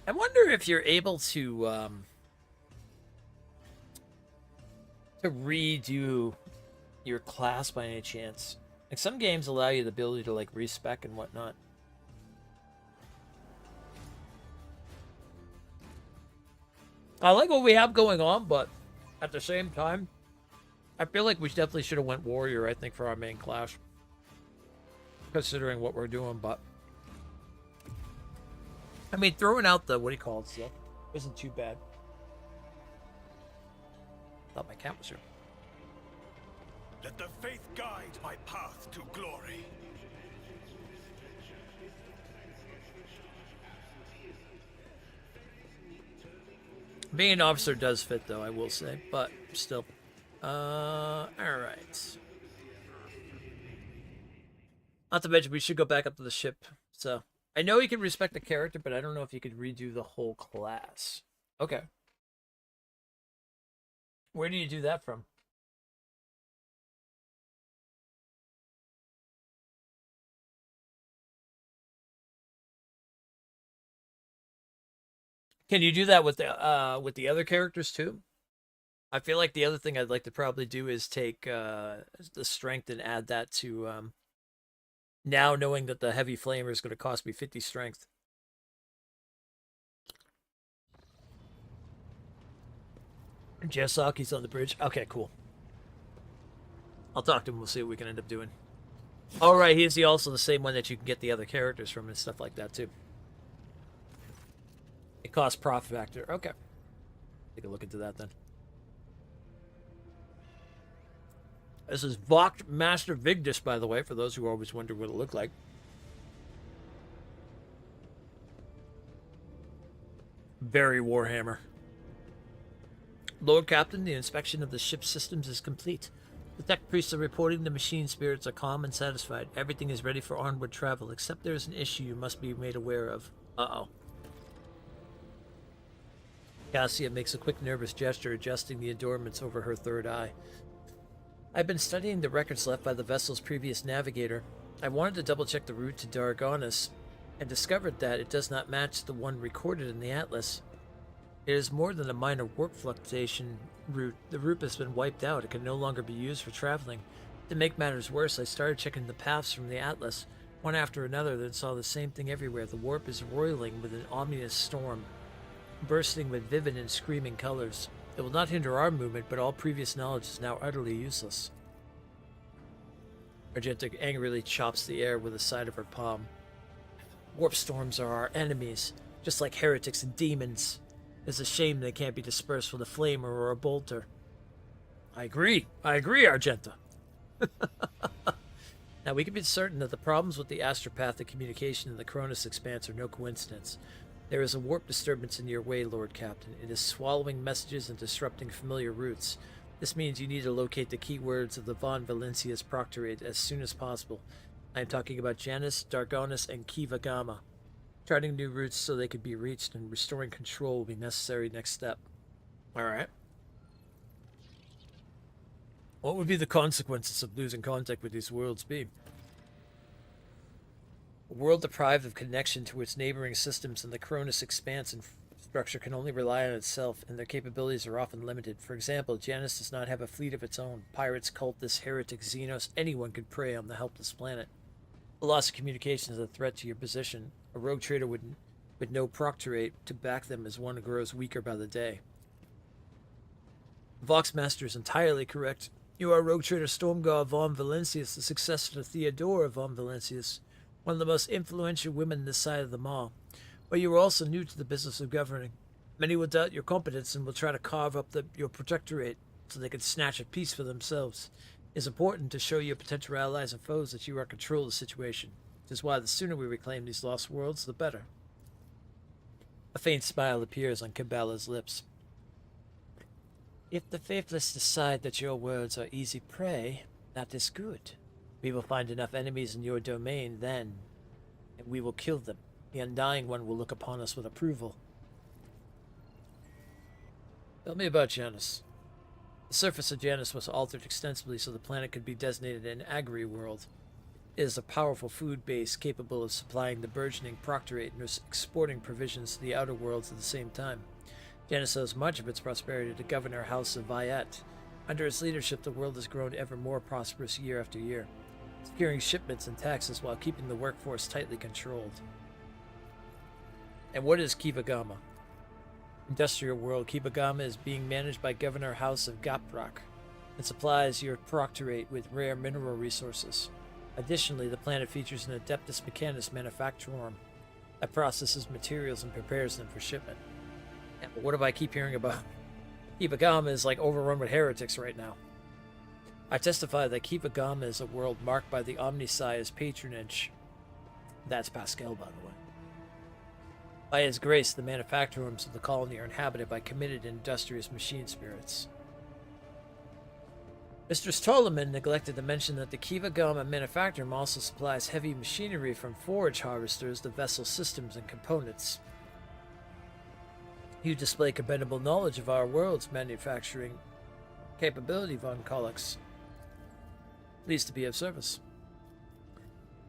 I wonder if you're able to redo your class by any chance. Like some games allow you the ability to like respec and whatnot. I like what we have going on, but at the same time, I feel like we definitely should have went warrior, I think, for our main class. Considering what we're doing, but I mean, throwing out the, what do you call it, stuff isn't too bad. Thought my cat was here. Let the faith guide my path to glory. Being an officer does fit, though, I will say, but still. All right. Not to mention, we should go back up to the ship. So, I know you can respect the character, but I don't know if you could redo the whole class. Okay. Where do you do that from? Can you do that with the other characters too? I feel like the other thing I'd like to probably do is take the strength and add that to now knowing that the heavy flamer is going to cost me 50 strength. Jasaki's on the bridge. Okay, cool. I'll talk to him. We'll see what we can end up doing. All right, he's also the same one that you can get the other characters from and stuff like that too. It costs profit factor. Okay. Take a look into that then. This is Vogt Master Vigdis, by the way, for those who always wonder what it looked like. Very Warhammer. Lord Captain, the inspection of the ship's systems is complete. The tech priests are reporting the machine spirits are calm and satisfied. Everything is ready for onward travel, except there is an issue you must be made aware of. Uh-oh. Cassia makes a quick nervous gesture, adjusting the adornments over her third eye. I've been studying the records left by the vessel's previous navigator. I wanted to double-check the route to Dargonis, and discovered that it does not match the one recorded in the atlas. It is more than a minor warp fluctuation route. The route has been wiped out. It can no longer be used for traveling. To make matters worse, I started checking the paths from the atlas, one after another, then saw the same thing everywhere. The warp is roiling with an ominous storm, bursting with vivid and screaming colors. It will not hinder our movement, but all previous knowledge is now utterly useless. Argenta angrily chops the air with the side of her palm. Warp storms are our enemies, just like heretics and demons. It's a shame they can't be dispersed with a flamer or a bolter. I agree, Argenta. Now, we can be certain that the problems with the astropathic communication in the Cronus expanse are no coincidence. There is a warp disturbance in your way, Lord Captain. It is swallowing messages and disrupting familiar routes. This means you need to locate the keywords of the Von Valencia's Proctorate as soon as possible. I am talking about Janus, Dargonis, and Kiva Gamma. Charting new routes so they could be reached and restoring control will be necessary next step. Alright. What would be the consequences of losing contact with these worlds be? A world deprived of connection to its neighboring systems in the Cronus expanse and structure can only rely on itself, and their capabilities are often limited. For example, Janus does not have a fleet of its own. Pirates, cultists, heretics, Xenos, anyone could prey on the helpless planet. The loss of communication is a threat to your position. A rogue trader with no proctorate to back them as one grows weaker by the day. Voxmaster is entirely correct. You are rogue trader Stormguard von Valencius, the successor to Theodora von Valencius, one of the most influential women this side of the Maw. But you are also new to the business of governing. Many will doubt your competence and will try to carve up your protectorate so they can snatch a piece for themselves. It is important to show your potential allies and foes that you are in control of the situation. It is why the sooner we reclaim these lost worlds, the better. A faint smile appears on Kabbalah's lips. If the faithless decide that your words are easy prey, that is good. We will find enough enemies in your domain then, and we will kill them. The Undying One will look upon us with approval. Tell me about Janus. The surface of Janus was altered extensively so the planet could be designated an agri-world. It is a powerful food base capable of supplying the burgeoning proctorate and exporting provisions to the outer worlds at the same time. Janus owes much of its prosperity to Governor House of Viet. Under its leadership, the world has grown ever more prosperous year after year, securing shipments and taxes while keeping the workforce tightly controlled. And what is Kivagama? Industrial world, Kibagama is being managed by Governor House of Gaprak and supplies your proctorate with rare mineral resources. Additionally, the planet features an Adeptus Mechanis manufactorum that processes materials and prepares them for shipment. Yeah, but what do I keep hearing about? Kibagama is like overrun with heretics right now. I testify that Kibagama is a world marked by the Omnissiah's patronage. That's Pascal, by the way. By his grace, the manufactorums of the colony are inhabited by committed and industrious machine spirits. Mistress Tolman neglected to mention that the Kivagama manufactorum also supplies heavy machinery from forage harvesters to vessel systems and components. You display commendable knowledge of our world's manufacturing capability, Von Kollux. Pleased to be of service.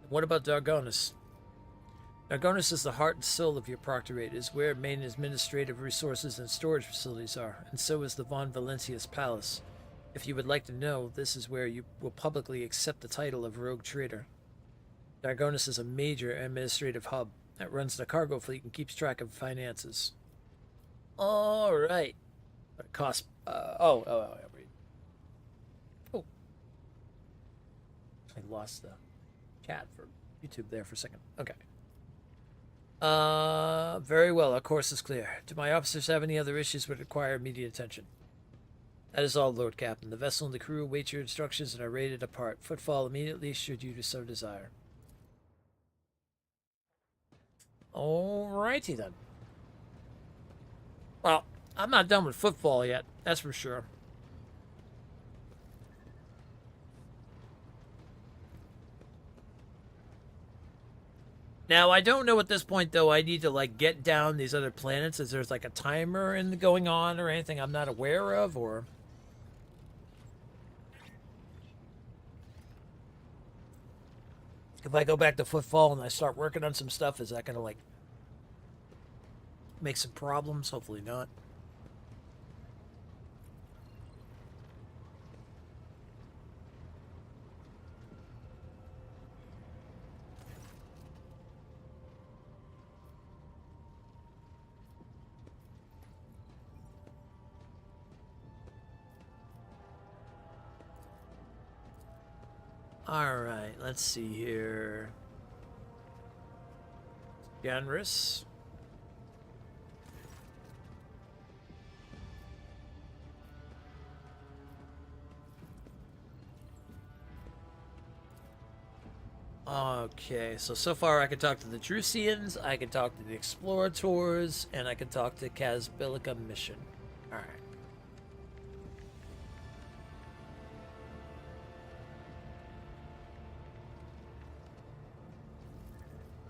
And what about Dargonus? Dargonus is the heart and soul of your proctorate. It is where main administrative resources and storage facilities are, and so is the Von Valencius Palace. If you would like to know, this is where you will publicly accept the title of Rogue Trader. Dargonus is a major administrative hub that runs the cargo fleet and keeps track of finances. Alright. But it costs... Oh. I lost the chat for YouTube there for a second. Okay. Very well. Our course is clear. Do my officers have any other issues that require immediate attention? That is all, Lord Captain. The vessel and the crew await your instructions and are ready to depart. Footfall immediately should you so desire. Alrighty then. Well, I'm not done with footfall yet, that's for sure. Now, I don't know at this point, though, I need to, like, get down these other planets. Is there's, like, a timer going on or anything I'm not aware of, or... If I go back to Footfall and I start working on some stuff, is that going to, like, make some problems? Hopefully not. Alright, let's see here. Generous. Okay, so far I can talk to the Drusians, I can talk to the Explorators, and I can talk to Kazbilica Mission. Alright.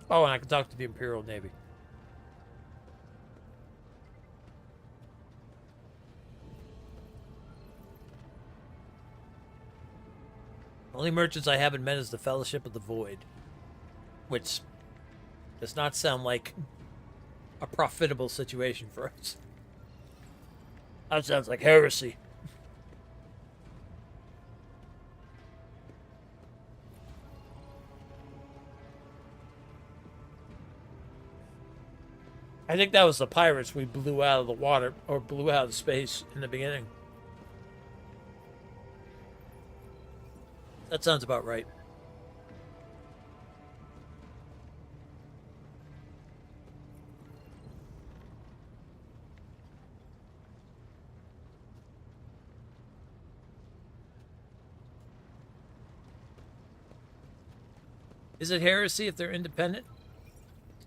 Oh, and I can talk to the Imperial Navy. Only merchants I haven't met is the Fellowship of the Void. Which does not sound like a profitable situation for us. That sounds like heresy. I think that was the pirates we blew out of the water, or blew out of space in the beginning. That sounds about right. Is it heresy if they're independent?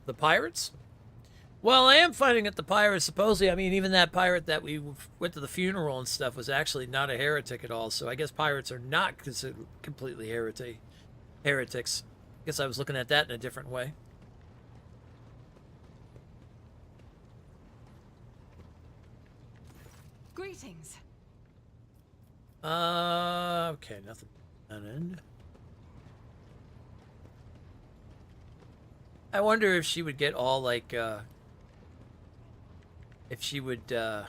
The pirates? Well, I am finding that the pirates, supposedly, I mean, even that pirate that we went to the funeral and stuff was actually not a heretic at all. So I guess pirates are not considered completely heretics. I guess I was looking at that in a different way. Greetings. Okay, nothing on end. I wonder if she would get all like, if she would get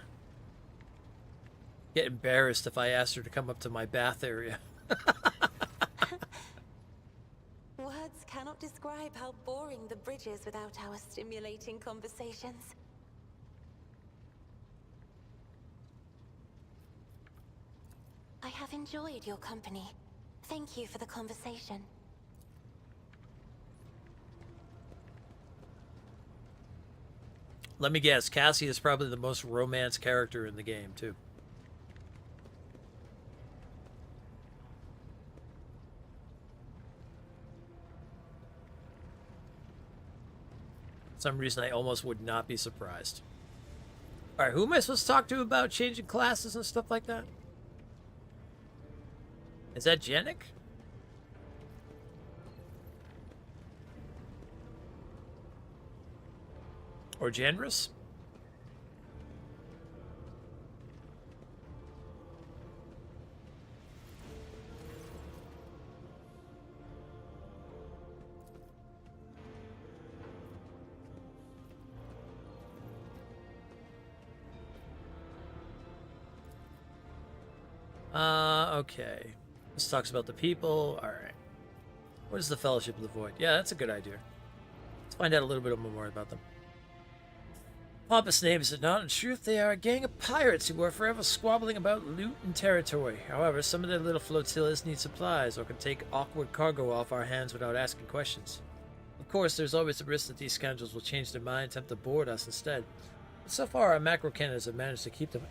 embarrassed if I asked her to come up to my bath area. Words cannot describe how boring the bridge is without our stimulating conversations. I have enjoyed your company. Thank you for the conversation. Let me guess, Cassie is probably the most romance character in the game, too. For some reason, I almost would not be surprised. Alright, who am I supposed to talk to about changing classes and stuff like that? Is that Janik? Or Janrus? Okay. This talks about the people. Alright. What is the Fellowship of the Void? Yeah, that's a good idea. Let's find out a little bit more about them. Pompous name is it not? In truth, they are a gang of pirates who are forever squabbling about loot and territory. However, some of their little flotillas need supplies or can take awkward cargo off our hands without asking questions. Of course, there's always the risk that these scoundrels will change their mind and attempt to board us instead. But so far, our macro cannons have managed to keep them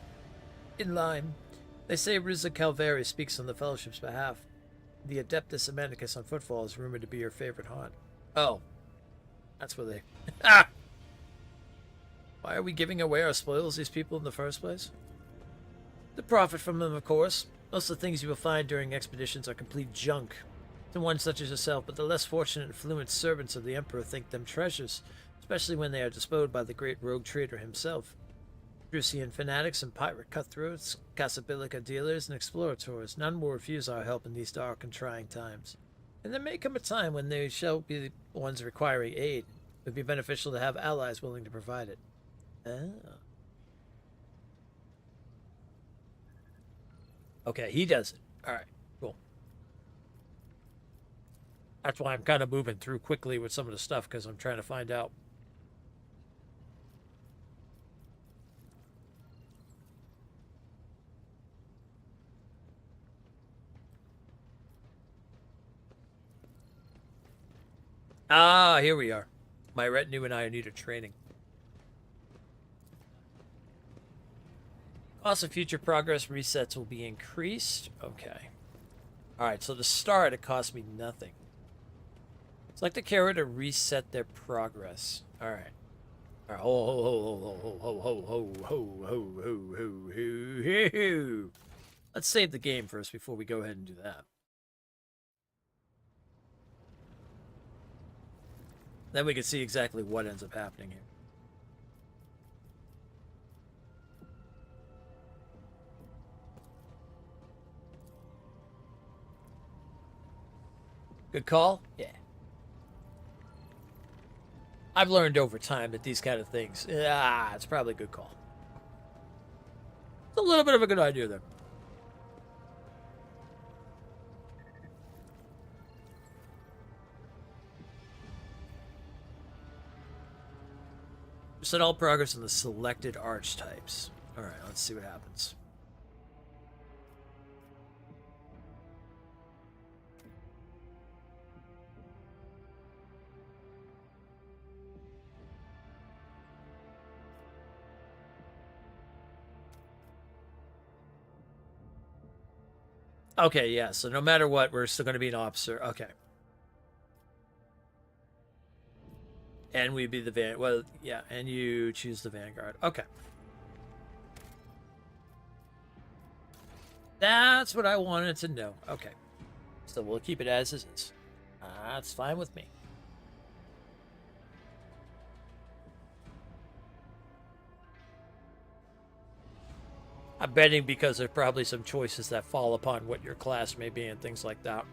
in line. They say Riza Calveri speaks on the Fellowship's behalf. The Adeptus Amenicus on Footfall is rumored to be your favorite haunt. Oh. That's where they... Ah! Why are we giving away our spoils to these people in the first place? To profit from them, of course. Most of the things you will find during expeditions are complete junk. To one such as yourself, but the less fortunate and fluent servants of the Emperor think them treasures, especially when they are despoiled by the great rogue trader himself. Drusian fanatics and pirate cutthroats, Casabilica dealers, and explorators, none will refuse our help in these dark and trying times. And there may come a time when they shall be the ones requiring aid. It would be beneficial to have allies willing to provide it. Oh. Okay, he does it. Alright, cool. That's why I'm kind of moving through quickly with some of the stuff, because I'm trying to find out. Ah, here we are. My retinue and I are needed training. Cost of future progress resets will be increased. Okay. Alright, so to start, it cost me nothing. Select the character to reset their progress. Alright. Alright, ho ho ho ho ho ho ho ho ho ho ho ho ho. Let's save the game first before we go ahead and do that. Then we can see exactly what ends up happening here. Good call? Yeah. I've learned over time that these kind of things, it's probably a good call. It's a little bit of a good idea there. Set all progress on the selected archetypes. Alright, let's see what happens. Okay, yeah, so no matter what, we're still going to be an officer. Okay. And we'd be the van. Well, yeah, and you choose the Vanguard. Okay. That's what I wanted to know. Okay. So we'll keep it as is. That's fine with me. I'm betting because there's probably some choices that fall upon what your class may be and things like that.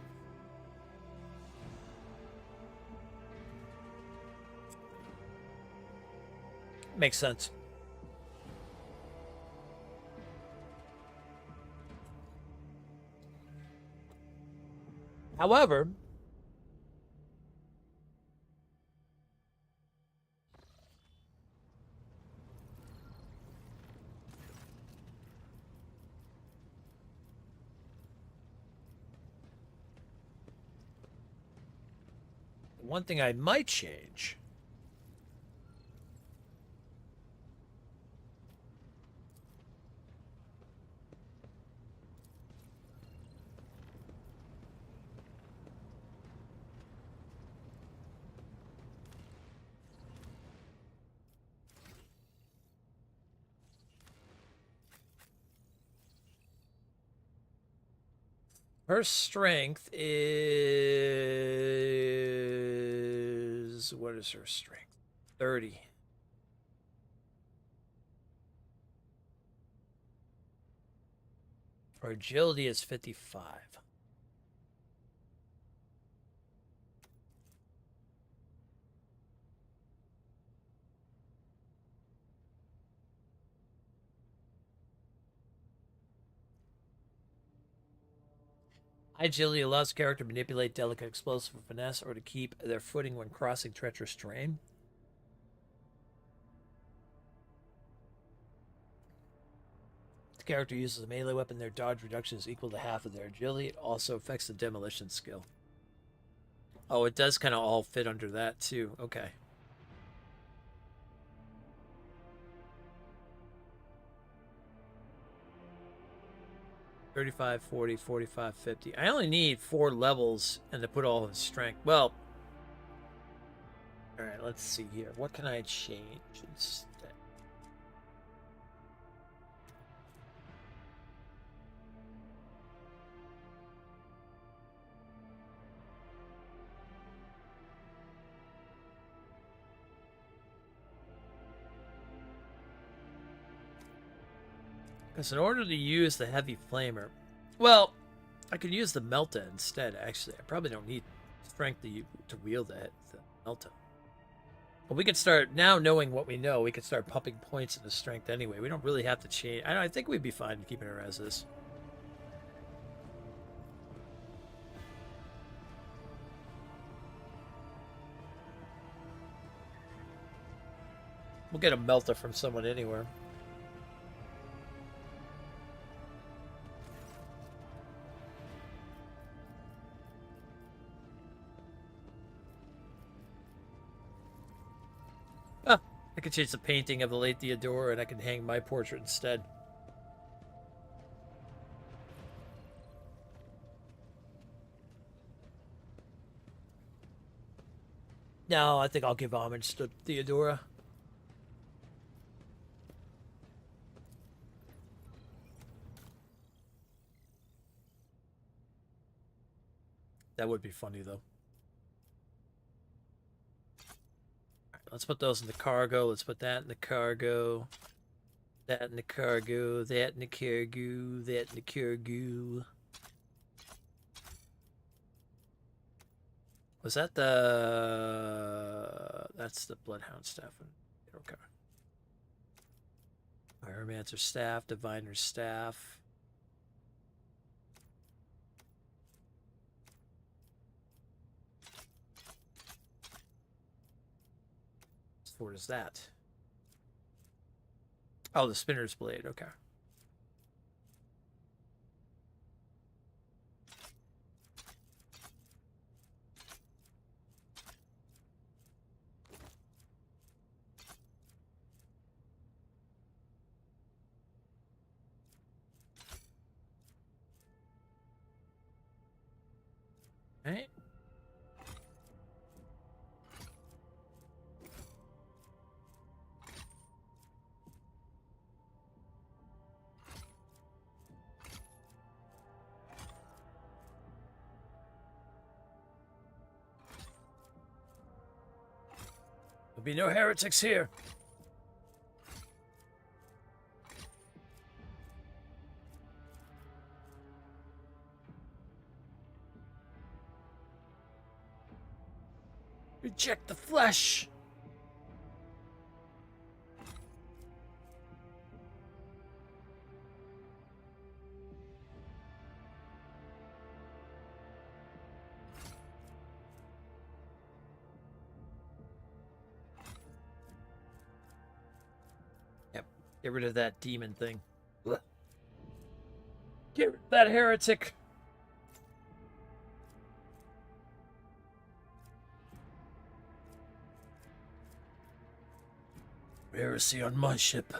Makes sense. However, one thing I might change her strength is... What is her strength? 30. Her agility is 55. Agility allows the character to manipulate delicate explosive with finesse or to keep their footing when crossing treacherous terrain. If the character uses a melee weapon, their dodge reduction is equal to half of their agility. It also affects the demolition skill. Oh, it does kind of all fit under that too. Okay. $35, $40, $45, $50. I only need 4 levels and to put all in strength. Well, all right, let's see here. What can I change instead? Because in order to use the heavy flamer, well, I could use the Melta instead, actually. I probably don't need strength to wield the Melta. But we could start, now knowing what we know, we could start pumping points into strength anyway. We don't really have to change. I think we'd be fine keeping her as is. We'll get a Melta from someone anywhere. I could change the painting of the late Theodora and I can hang my portrait instead. No, I think I'll give homage to Theodora. That would be funny, though. Let's put those in the cargo. Let's put that in the cargo. That in the cargo. That in the cargo. That in the cargo. Was that the... That's the Bloodhound staff. Okay. Pyromancer staff, Diviner's staff. What is that? Oh, the spinner's blade. Okay. Right. There'll be no heretics here. Reject the flesh. Yep. Get rid of that demon thing. Get rid of that heretic. Heresy on my ship.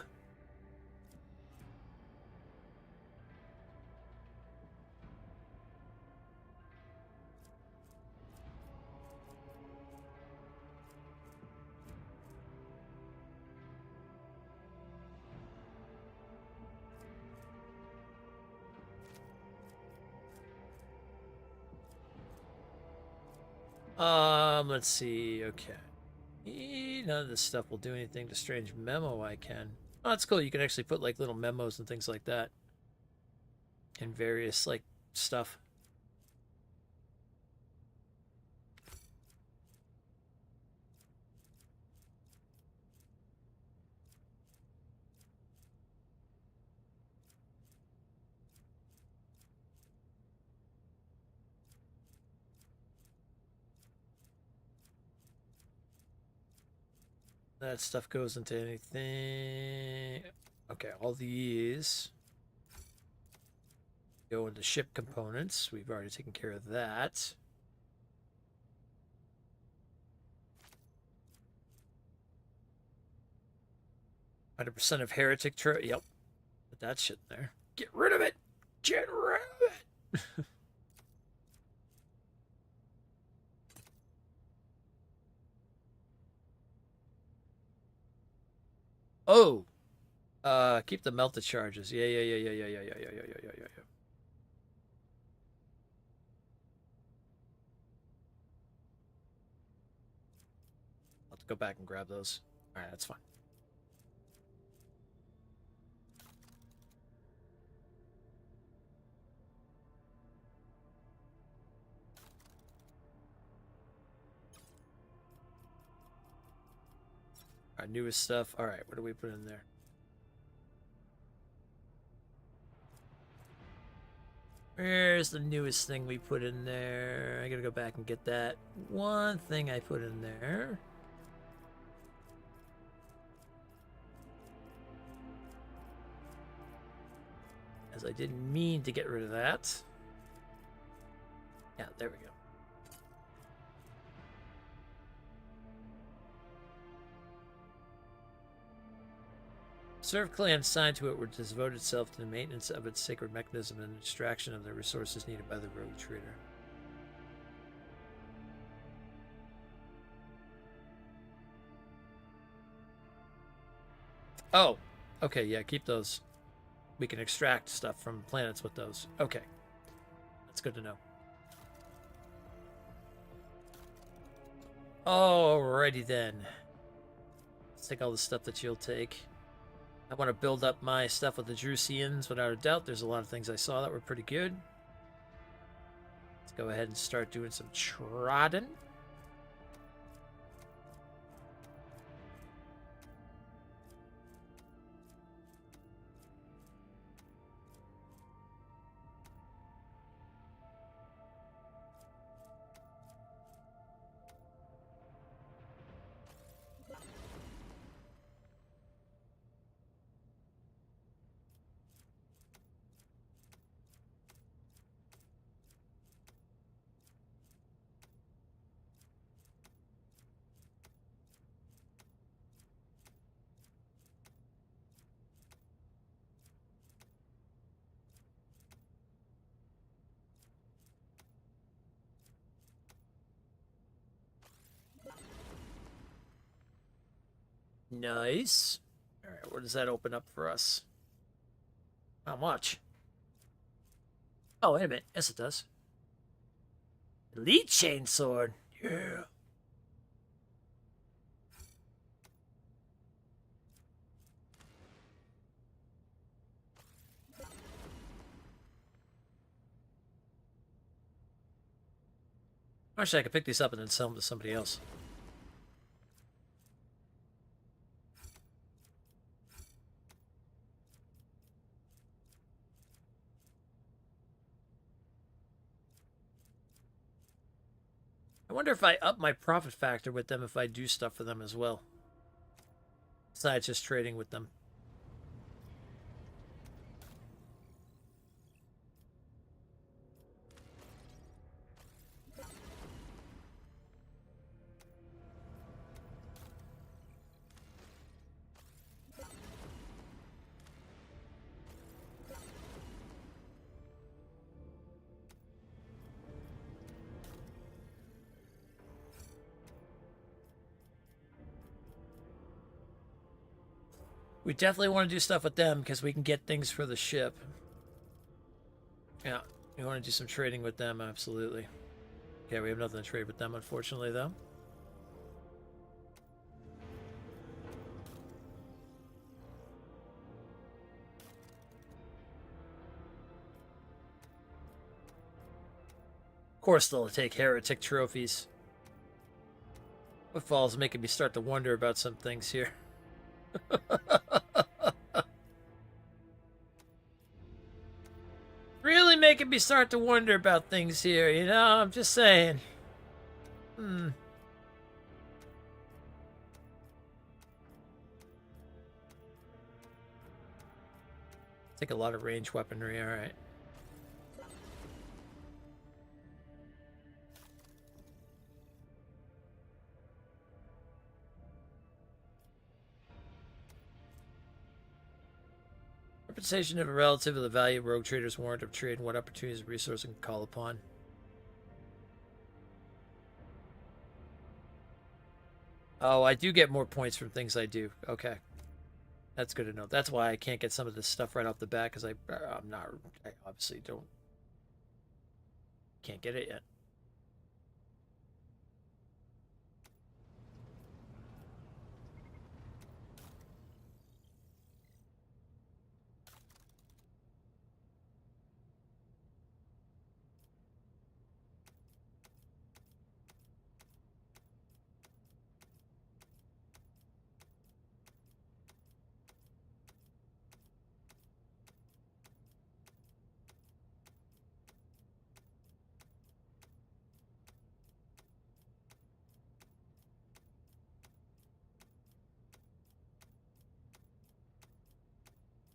Let's see. Okay. None of this stuff will do anything to strange memo I can. Oh, that's cool. You can actually put like little memos and things like that in various like stuff. That stuff goes into anything. Okay, all these go into ship components. We've already taken care of that. %% of heretic yep. Put that shit in there. Get rid of it! Get rid of it! Oh, keep the melted charges. Yeah. I'll have to go back and grab those. All right, that's fine. Our newest stuff. All right, what do we put in there? Where's the newest thing we put in there? I gotta go back and get that one thing I put in there. As I didn't mean to get rid of that. Yeah, there we go. Serve clan assigned to it were to devote itself to the maintenance of its sacred mechanism and the extraction of the resources needed by the rogue trader. Oh, okay, yeah, keep those. We can extract stuff from planets with those. Okay, that's good to know. Alrighty then. Let's take all the stuff that you'll take. I want to build up my stuff with the Drusians, without a doubt. There's a lot of things I saw that were pretty good. Let's go ahead and start doing some trotting. Nice. All right, what does that open up for us? Not much. Oh, wait a minute. Yes, it does. Elite chainsword. Yeah. Actually, I could pick these up and then sell them to somebody else. I wonder if I up my profit factor with them if I do stuff for them as well. Besides just trading with them. We definitely want to do stuff with them because we can get things for the ship. Yeah, we want to do some trading with them, absolutely. Okay, we have nothing to trade with them, unfortunately, though. Of course, they'll take heretic trophies. Footfall's making me start to wonder about some things here. Really making me start to wonder about things here, you know? I'm just saying. Take a lot of range weaponry, alright. Reputation of a relative of the value of rogue traders warrant of trade and what opportunities and resources can call upon. Oh, I do get more points from things I do. Okay. That's good to know. That's why I can't get some of this stuff right off the bat, because I obviously can't get it yet.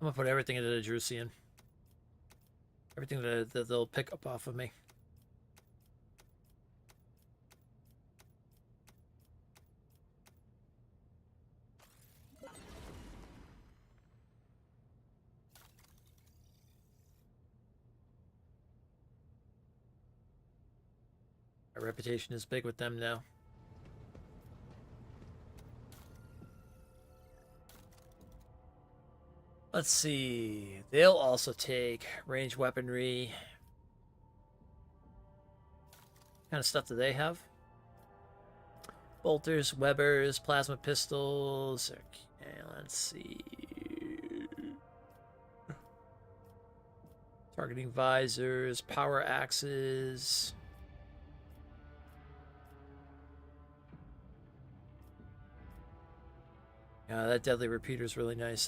I'm gonna put everything into the Drusian. Everything that they'll pick up off of me. My reputation is big with them now. Let's see. They'll also take range weaponry. What kind of stuff do they have? Bolters, Webbers, plasma pistols. Okay, let's see. Targeting visors, power axes. That deadly repeater is really nice.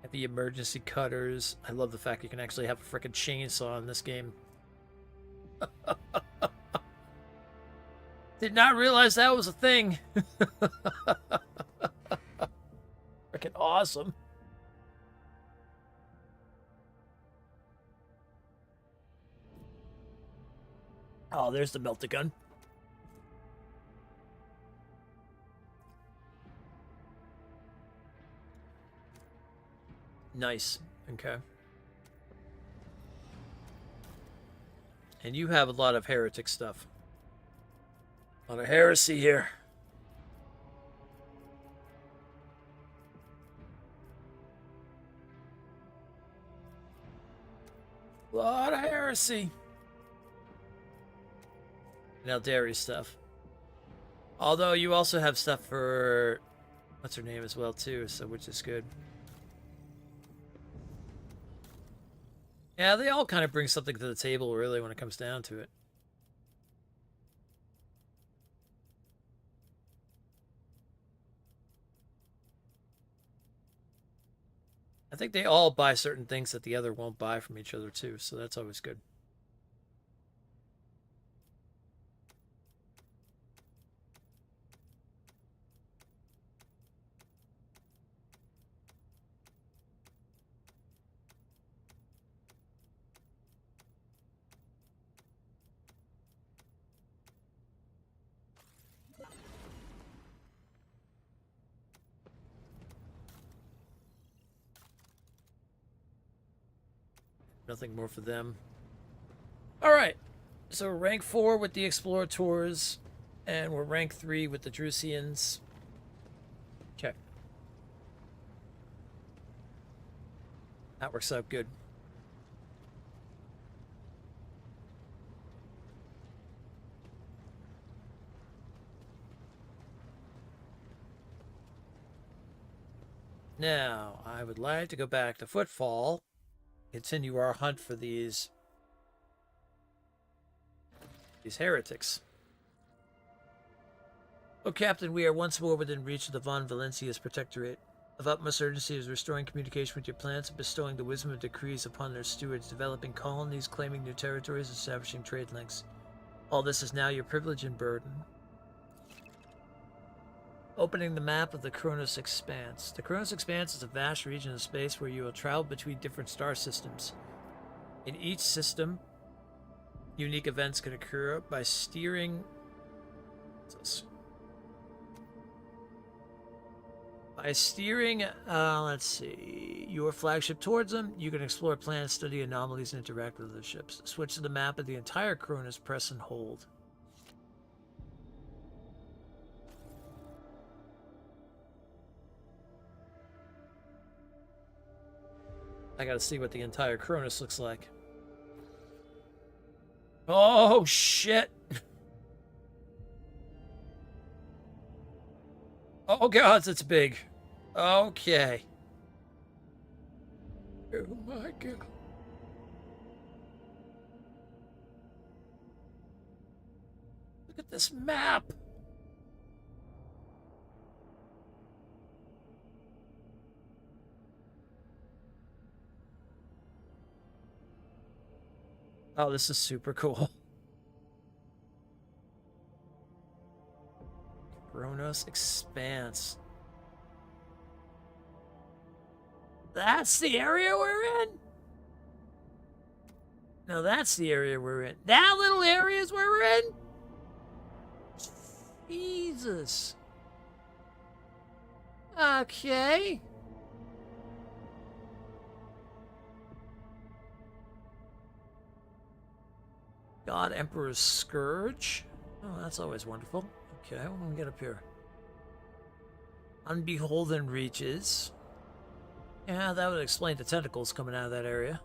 Heavy emergency cutters. I love the fact you can actually have a frickin' chainsaw in this game. Did not realize that was a thing. Frickin' awesome. Oh, there's the melt-a-gun. Nice. Okay. And you have a lot of heretic stuff. A lot of heresy here. A lot of heresy. Now dairy stuff. Although you also have stuff for what's her name as well too, so which is good. Yeah, they all kind of bring something to the table really when it comes down to it. I think they all buy certain things that the other won't buy from each other too, so that's always good. Nothing more for them. All right. So we're rank 4 with the Explorators, and we're rank 3 with the Drusians. Okay. That works out good. Now, I would like to go back to Footfall, continue our hunt for these heretics. Oh, Captain, we are once more within reach of the Von Valencia's protectorate. Of utmost urgency is restoring communication with your planets and bestowing the wisdom of decrees upon their stewards, developing colonies, claiming new territories, and establishing trade links. All this is now your privilege and burden. Opening the map of the Kronos Expanse. The Kronos Expanse is a vast region of space where you will travel between different star systems. In each system, unique events can occur by steering... let's see, your flagship towards them, you can explore planets, study anomalies, and interact with other ships. Switch to the map of the entire Kronos, press and hold. I gotta see what the entire Kronos looks like. Oh, shit! Oh, gods, it's big. Okay. Oh, my God. Look at this map! Oh, this is super cool. Kronos Expanse. That's the area we're in? No, that's the area we're in. That little area is where we're in? Jesus. Okay. God Emperor's Scourge. Oh, that's always wonderful. Okay, what do we get up here? Unbeholden Reaches. Yeah, that would explain the tentacles coming out of that area.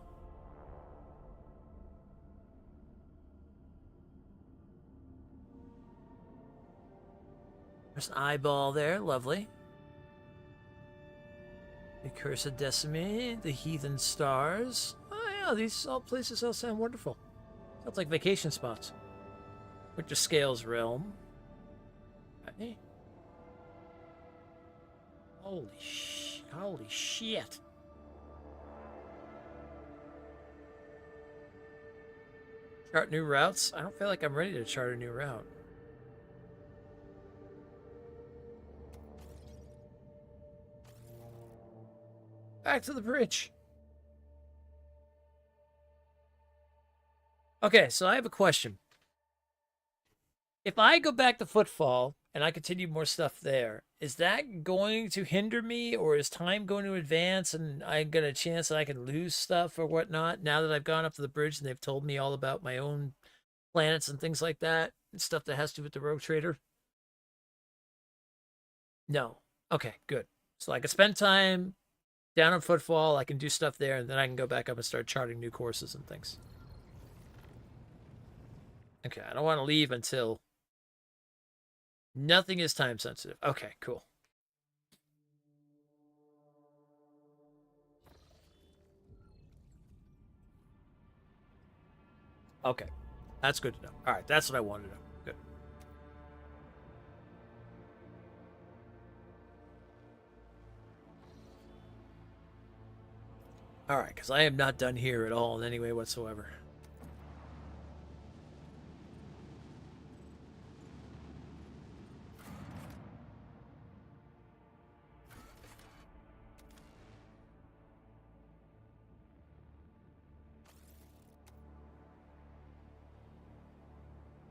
There's an eyeball there, lovely. The Cursed Decimate, the Heathen Stars. Oh yeah, these all places all sound wonderful. Sounds like vacation spots. Winter Scales Realm. Okay. Holy shit. Chart new routes? I don't feel like I'm ready to chart a new route. Back to the bridge. Okay, so I have a question. If I go back to Footfall and I continue more stuff there, is that going to hinder me, or is time going to advance and I get a chance that I can lose stuff or whatnot now that I've gone up to the bridge and they've told me all about my own planets and things like that and stuff that has to do with the Rogue Trader? No. Okay, good. So I could spend time Down on Footfall, I can do stuff there, and then I can go back up and start charting new courses and things. Okay, I don't want to leave until nothing is time sensitive. Okay, cool. Okay, that's good to know. All right, that's what I wanted to know. Good. All right, because I am not done here at all in any way whatsoever.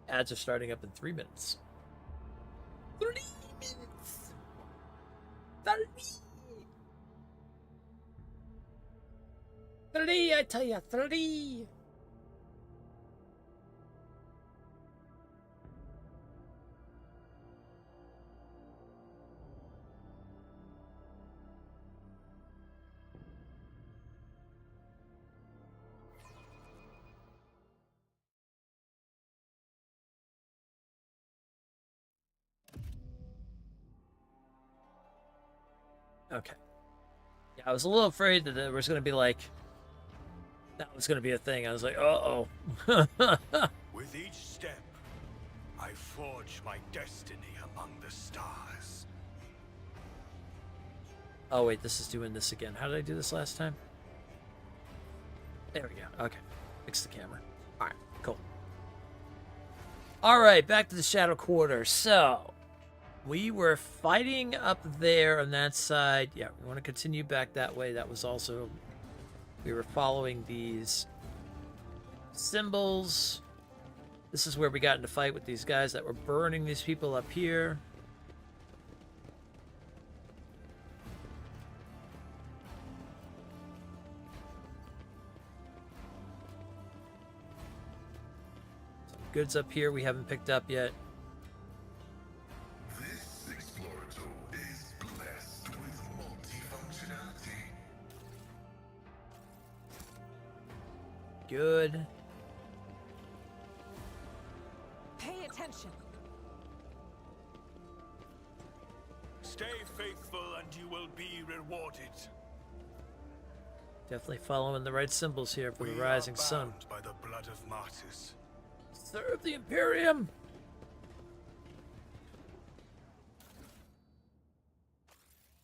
Ads are starting up in 3 minutes. 3 minutes! 30! 30, I tell ya, 30! Okay. Yeah, I was a little afraid that there was going to be like... That was going to be a thing. I was like, uh-oh. With each step, I forge my destiny among the stars. Oh, wait, this is doing this again. How did I do this last time? There we go. Okay. Fix the camera. All right, cool. All right, back to the Shadow Quarter. So, we were fighting up there on that side. Yeah, we want to continue back that way. That was also... We were following these symbols. This is where we got into fight with these guys that were burning these people up here. Some goods up here we haven't picked up yet. This explorator is blessed with multifunctionality. Good. Pay attention. Stay faithful and you will be rewarded. Definitely following the right symbols here for the We rising are sun. bound by the blood of martyrs. Serve the Imperium!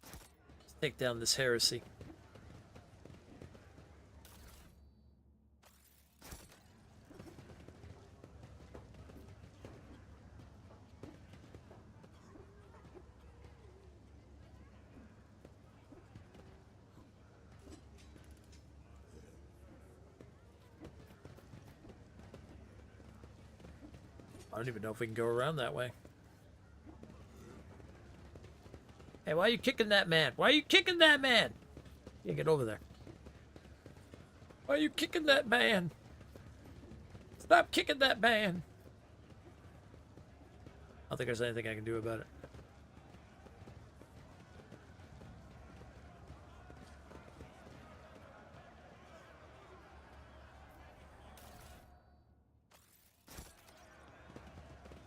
Let's take down this heresy. I don't even know if we can go around that way. Hey, why are you kicking that man? Why are you kicking that man? Yeah, get over there. Why are you kicking that man? Stop kicking that man. I don't think there's anything I can do about it.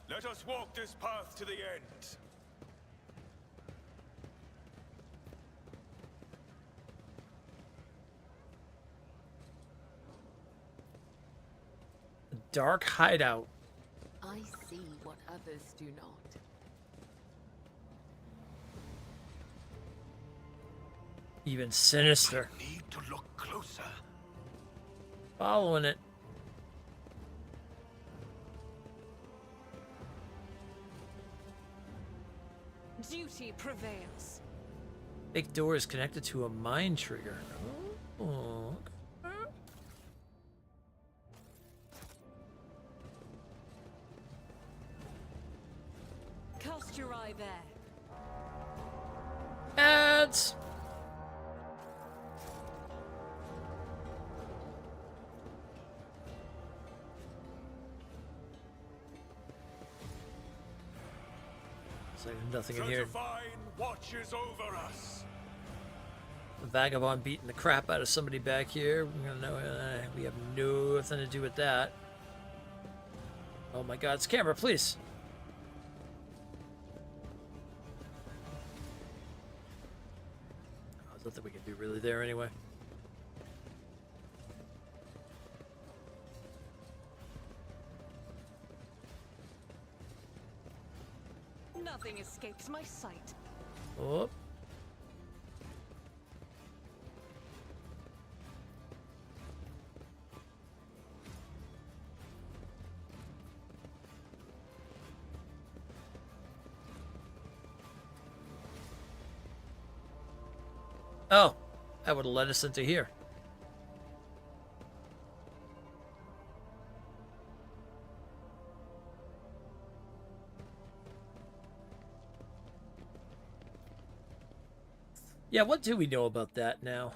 Let us walk this path to the end. Dark hideout. I see what others do not. Even sinister. I need to look closer. Following it. Duty prevails. Big door is connected to a mine trigger. Oh. Cast your eye there. Ads. So nothing in here. Josephine watches over us. vagabond beating the crap out of somebody back here. We have nothing to do with that. Oh my god, it's camera, please. Oh, there's nothing we can do really there anyway. Nothing escapes my sight. Oh. Oh, that would have led us into here. Yeah, what do we know about that now?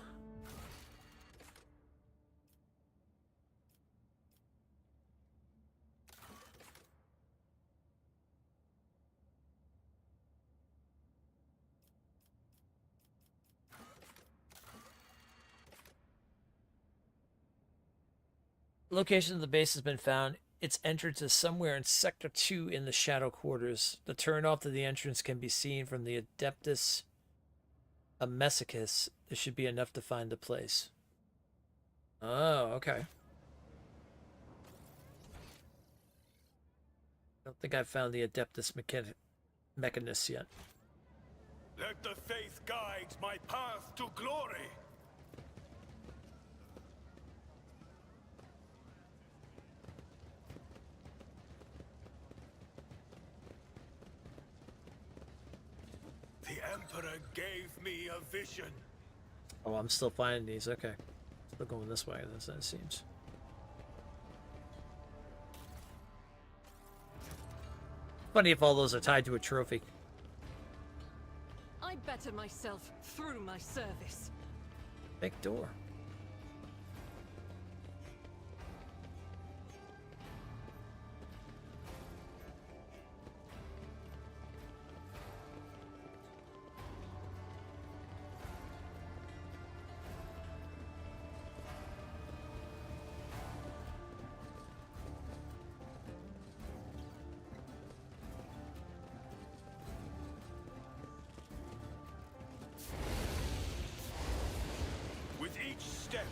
Location of the base has been found. Its entrance is somewhere in Sector 2 in the Shadow Quarters. The turn-off to the entrance can be seen from the Adeptus Amesicus. This should be enough to find the place. Oh, okay. I don't think I've found the Adeptus Mechanus yet. Let the faith guide my path to glory. The Emperor gave me a vision. Oh, I'm still finding these. Okay. Still going this way, as it seems. Funny if all those are tied to a trophy. I better myself through my service. Big door. With each step,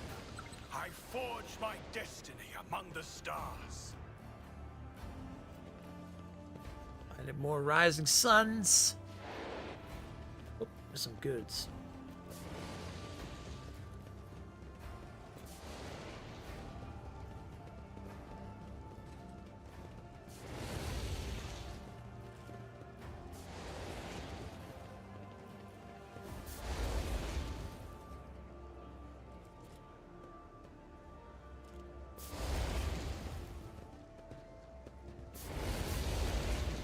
I forge my destiny among the stars. I need more rising suns. Oh, there's some goods.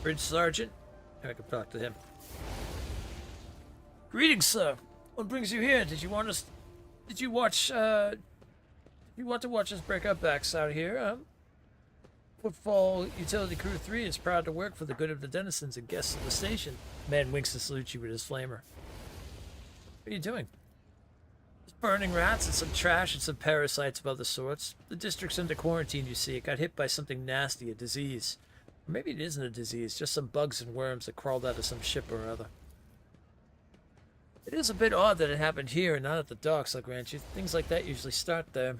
Bridge Sergeant. I can talk to him. Greetings, sir. What brings you here? Did you want us? Did you watch? You want to watch us break our backs out here? Footfall Utility Crew 3 is proud to work for the good of the denizens and guests of the station. Man winks to salute you with his flamer. What are you doing? Just burning rats and some trash and some parasites of other sorts. The district's under quarantine, you see. It got hit by something nasty, a disease. Or maybe it isn't a disease, just some bugs and worms that crawled out of some ship or other. It is a bit odd that it happened here and not at the docks, I'll grant you. Things like that usually start there.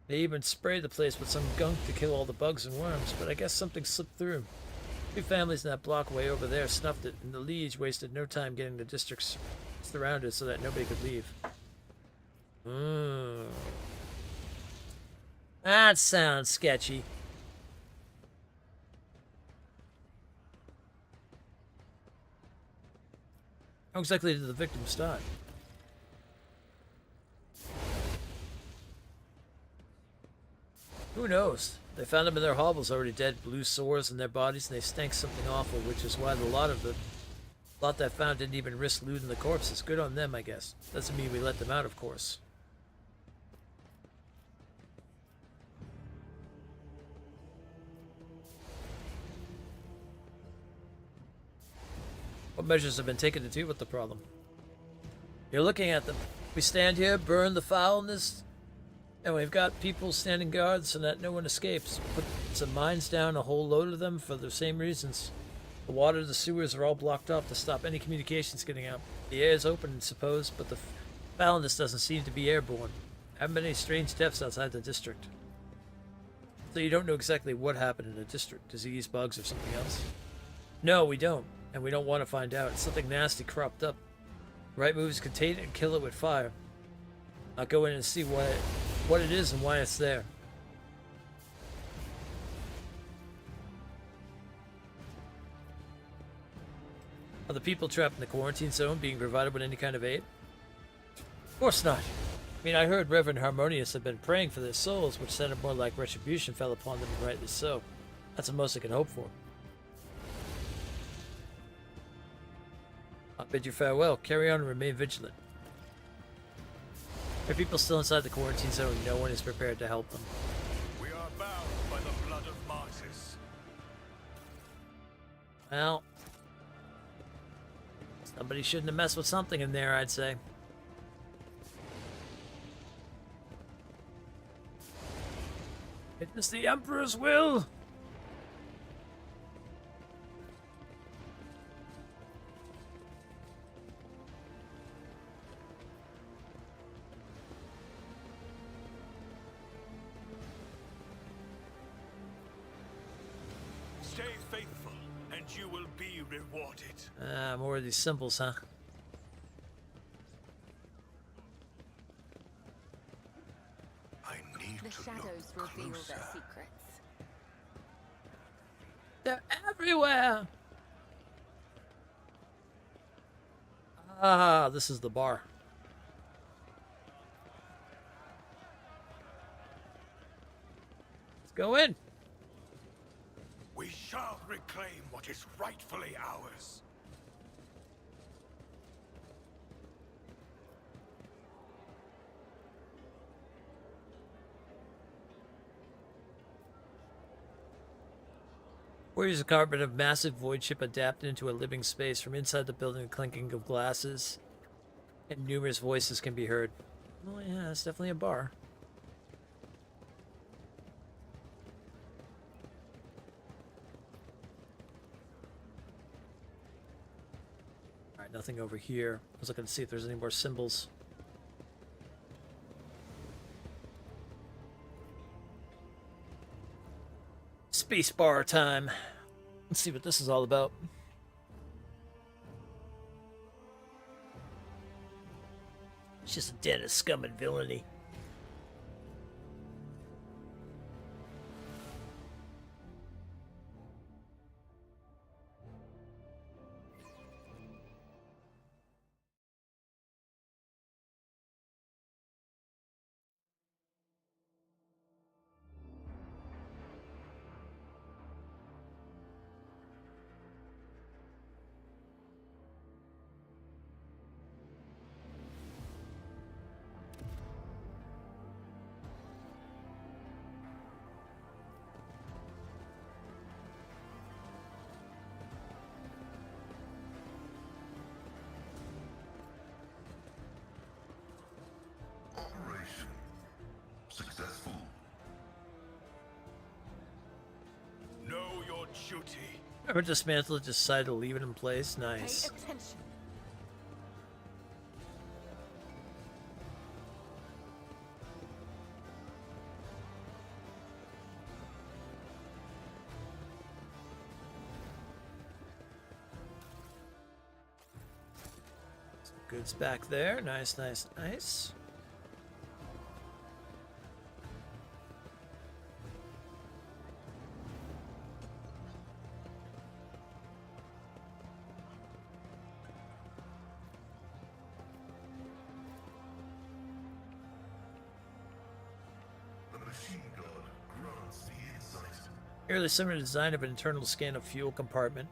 They even spray the place with some gunk to kill all the bugs and worms, but I guess something slipped through. 2 families in that block way over there snuffed it, and the Liege wasted no time getting the districts surrounded so that nobody could leave. That sounds sketchy. How exactly did the victims die? Who knows? They found them in their hovels already dead, blue sores in their bodies, and they stank something awful, which is why the lot that found didn't even risk looting the corpses. Good on them, I guess. Doesn't mean we let them out, of course. What measures have been taken to deal with the problem? You're looking at the We stand here, burn the foulness, and we've got people standing guard so that no one escapes. Put some mines down, a whole load of them for the same reasons. The water, the sewers are all blocked off to stop any communications getting out. The air is open, I suppose, but the foulness doesn't seem to be airborne. Haven't been any strange deaths outside the district. So you don't know exactly what happened in the district. Disease, bugs, or something else? No, we don't. And we don't want to find out. Something nasty cropped up. Right moves contain it and kill it with fire. I'll go in and see what it is and why it's there. Are the people trapped in the quarantine zone being provided with any kind of aid? Of course not. I mean, I heard Reverend Harmonious had been praying for their souls, which sounded more like retribution fell upon them, and rightly so. That's the most I can hope for. I'll bid you farewell. Carry on and remain vigilant. There are people still inside the quarantine zone. No one is prepared to help them. We are bound by the blood of martyrs. Well, somebody shouldn't have messed with something in there, I'd say. It is the Emperor's will! Stay faithful, and you will be rewarded. Ah, more of these symbols, huh? I need The to shadows look reveal closer. their secrets. They're everywhere! Ah, this is the bar. Let's go in. We shall reclaim what is rightfully ours. Warriors carpet of massive void ship adapted into a living space. From inside the building, the clinking of glasses and numerous voices can be heard. Oh yeah, it's definitely a bar. Alright, nothing over here. I was looking to see if there's any more symbols. Space bar time. Let's see what this is all about. It's just a den of scum and villainy. Operation successful. Know your duty. Ever dismantle it, decide to leave it in place? Nice. Pay attention. Goods back there. Nice, nice, nice. The machine god grants the insight. Fairly similar design of an internal scan of fuel compartment.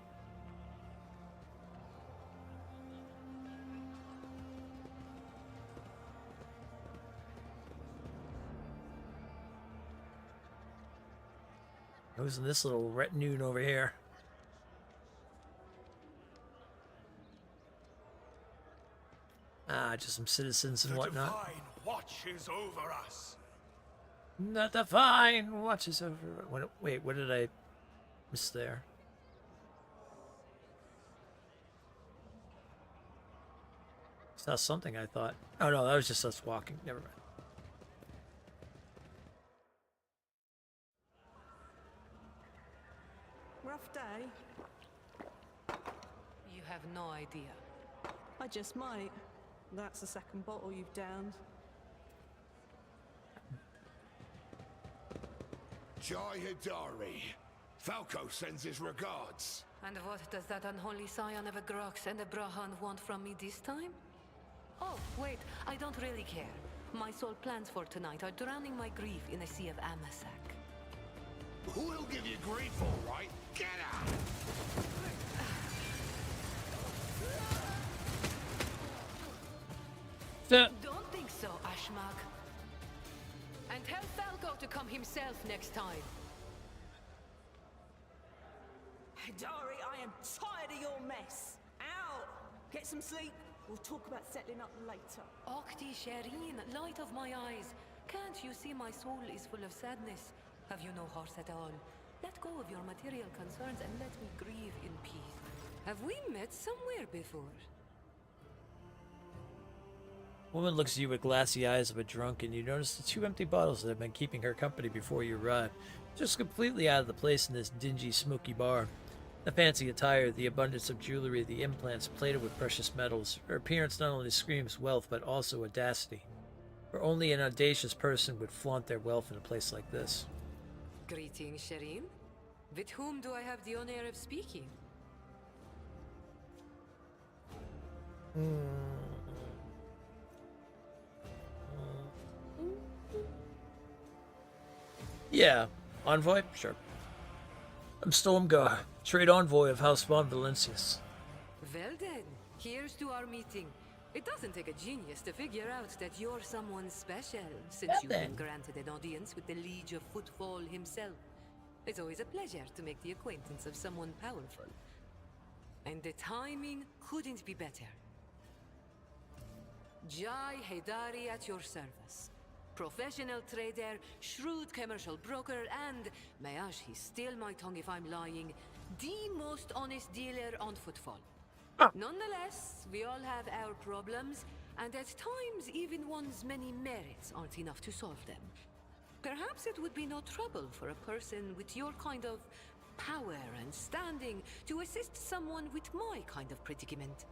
Who's in this little retinue over here? Ah, to some citizens and The whatnot. divine watches over us. The divine watches over. Wait, what did I miss there? Saw something, I thought. Oh no, that was just us walking. Never mind. Rough day. You have no idea. I just might. That's the second bottle you've downed. Jai Hidari. Falco sends his regards. And what does that unholy scion of a Grox and a Brahan want from me this time? Oh, wait, I don't really care. My sole plans for tonight are drowning my grief in a sea of Amasak. Who'll give you grief, all right? Get out! Don't think so, Ashmak. And tell Falco to come himself next time. Hidari, I am tired of your mess. Out! Get some sleep. We'll talk about settling up later. Okti Shireen, light of my eyes. Can't you see my soul is full of sadness? Have you no heart at all? Let go of your material concerns and let me grieve in peace. Have we met somewhere before? Woman looks at you with glassy eyes of a drunk, and you notice the 2 empty bottles that have been keeping her company before you arrive, just completely out of the place in this dingy, smoky bar. The fancy attire, the abundance of jewelry, the implants plated with precious metals. Her appearance not only screams wealth, but also audacity. For only an audacious person would flaunt their wealth in a place like this. Greetings, Shireen. With whom do I have the honor of speaking? Yeah, envoy? Sure. I'm Stormgar, trade envoy of House von Valencius. Well then, here's to our meeting. It doesn't take a genius to figure out that you're someone special, since Well you've then. been granted an audience with the Liege of Footfall himself. It's always a pleasure to make the acquaintance of someone powerful. And the timing couldn't be better. Jai Hidari at your service. Professional trader, shrewd commercial broker, and, may he steal my tongue if I'm lying, the most honest dealer on Footfall. Nonetheless, we all have our problems, and at times even one's many merits aren't enough to solve them. Perhaps it would be no trouble for a person with your kind of power and standing to assist someone with my kind of predicament.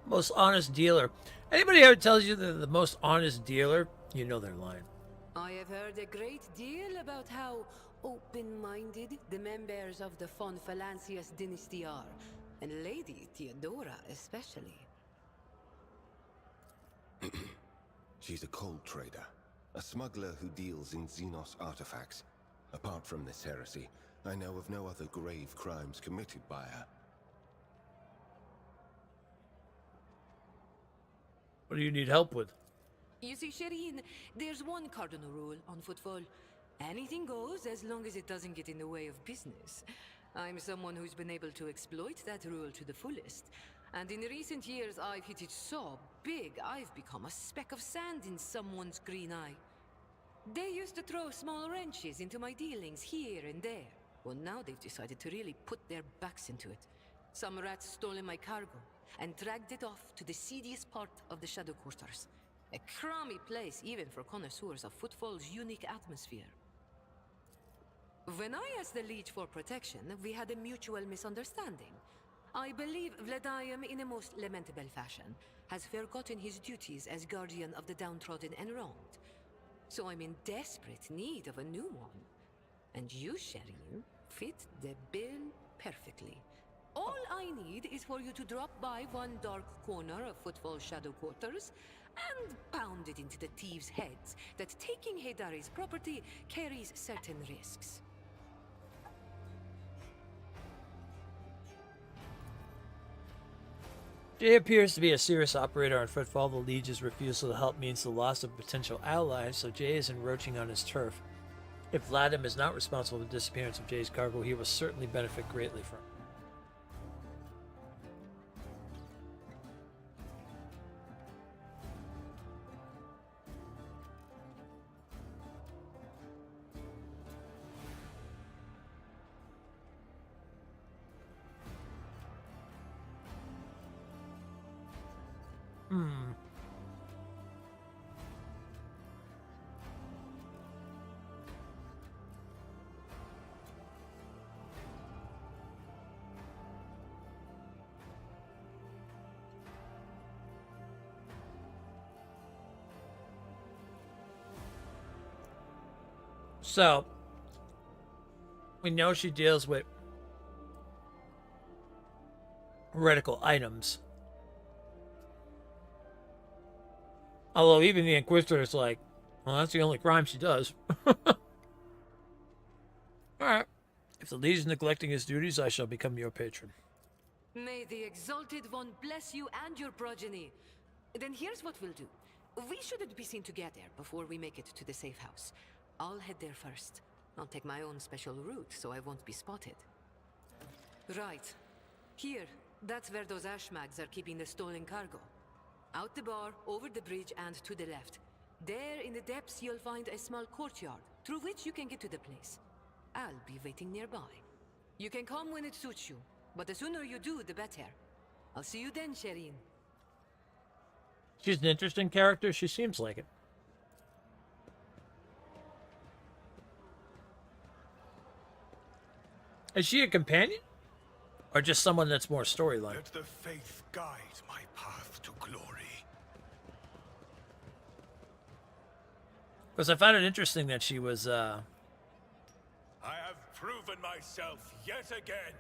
Most honest dealer. Anybody ever tells you they're the most honest dealer, you know they're lying. I have heard a great deal about how open-minded the members of the von Valancius dynasty are, and Lady Theodora especially. She's a cold trader, a smuggler who deals in Xenos artifacts. Apart from this heresy, I know of no other grave crimes committed by her. What do you need help with? You see, Shireen, there's one cardinal rule on Footfall. Anything goes as long as it doesn't get in the way of business. I'm someone who's been able to exploit that rule to the fullest. And in recent years, I've hit it so big, I've become a speck of sand in someone's green eye. They used to throw small wrenches into my dealings here and there. Well, now they've decided to really put their backs into it. Some rats stolen my cargo and dragged it off to the seediest part of the Shadow Quarters. A crummy place even for connoisseurs of Footfall's unique atmosphere. When I asked the Liege for protection, we had a mutual misunderstanding. I believe Vladium, in a most lamentable fashion, has forgotten his duties as guardian of the downtrodden and wronged. So I'm in desperate need of a new one. And you, Shireen, fit the bill perfectly. All I need is for you to drop by one dark corner of Footfall Shadow Quarters and pound it into the thieves' heads that taking Hidari's property carries certain risks. Jay appears to be a serious operator on Footfall. The Legion's refusal to help means the loss of potential allies, so Jay is encroaching on his turf. If Vladimir is not responsible for the disappearance of Jay's cargo, he will certainly benefit greatly from it. So, we know she deals with heretical items. Although even the Inquisitor is like, well, that's the only crime she does. Alright. If the Liege is neglecting his duties, I shall become your patron. May the Exalted One bless you and your progeny. Then here's what we'll do. We shouldn't be seen together before we make it to the safe house. I'll head there first. I'll take my own special route so I won't be spotted. Right. Here, that's where those ashmags are keeping the stolen cargo. Out the bar, over the bridge, and to the left. There in the depths you'll find a small courtyard, through which you can get to the place. I'll be waiting nearby. You can come when it suits you, but the sooner you do, the better. I'll see you then, Shireen. She's an interesting character. She seems like it. Is she a companion? Or just someone that's more storyline? Let the faith guide my path to glory. Because I found it interesting that she was, I have proven myself yet again.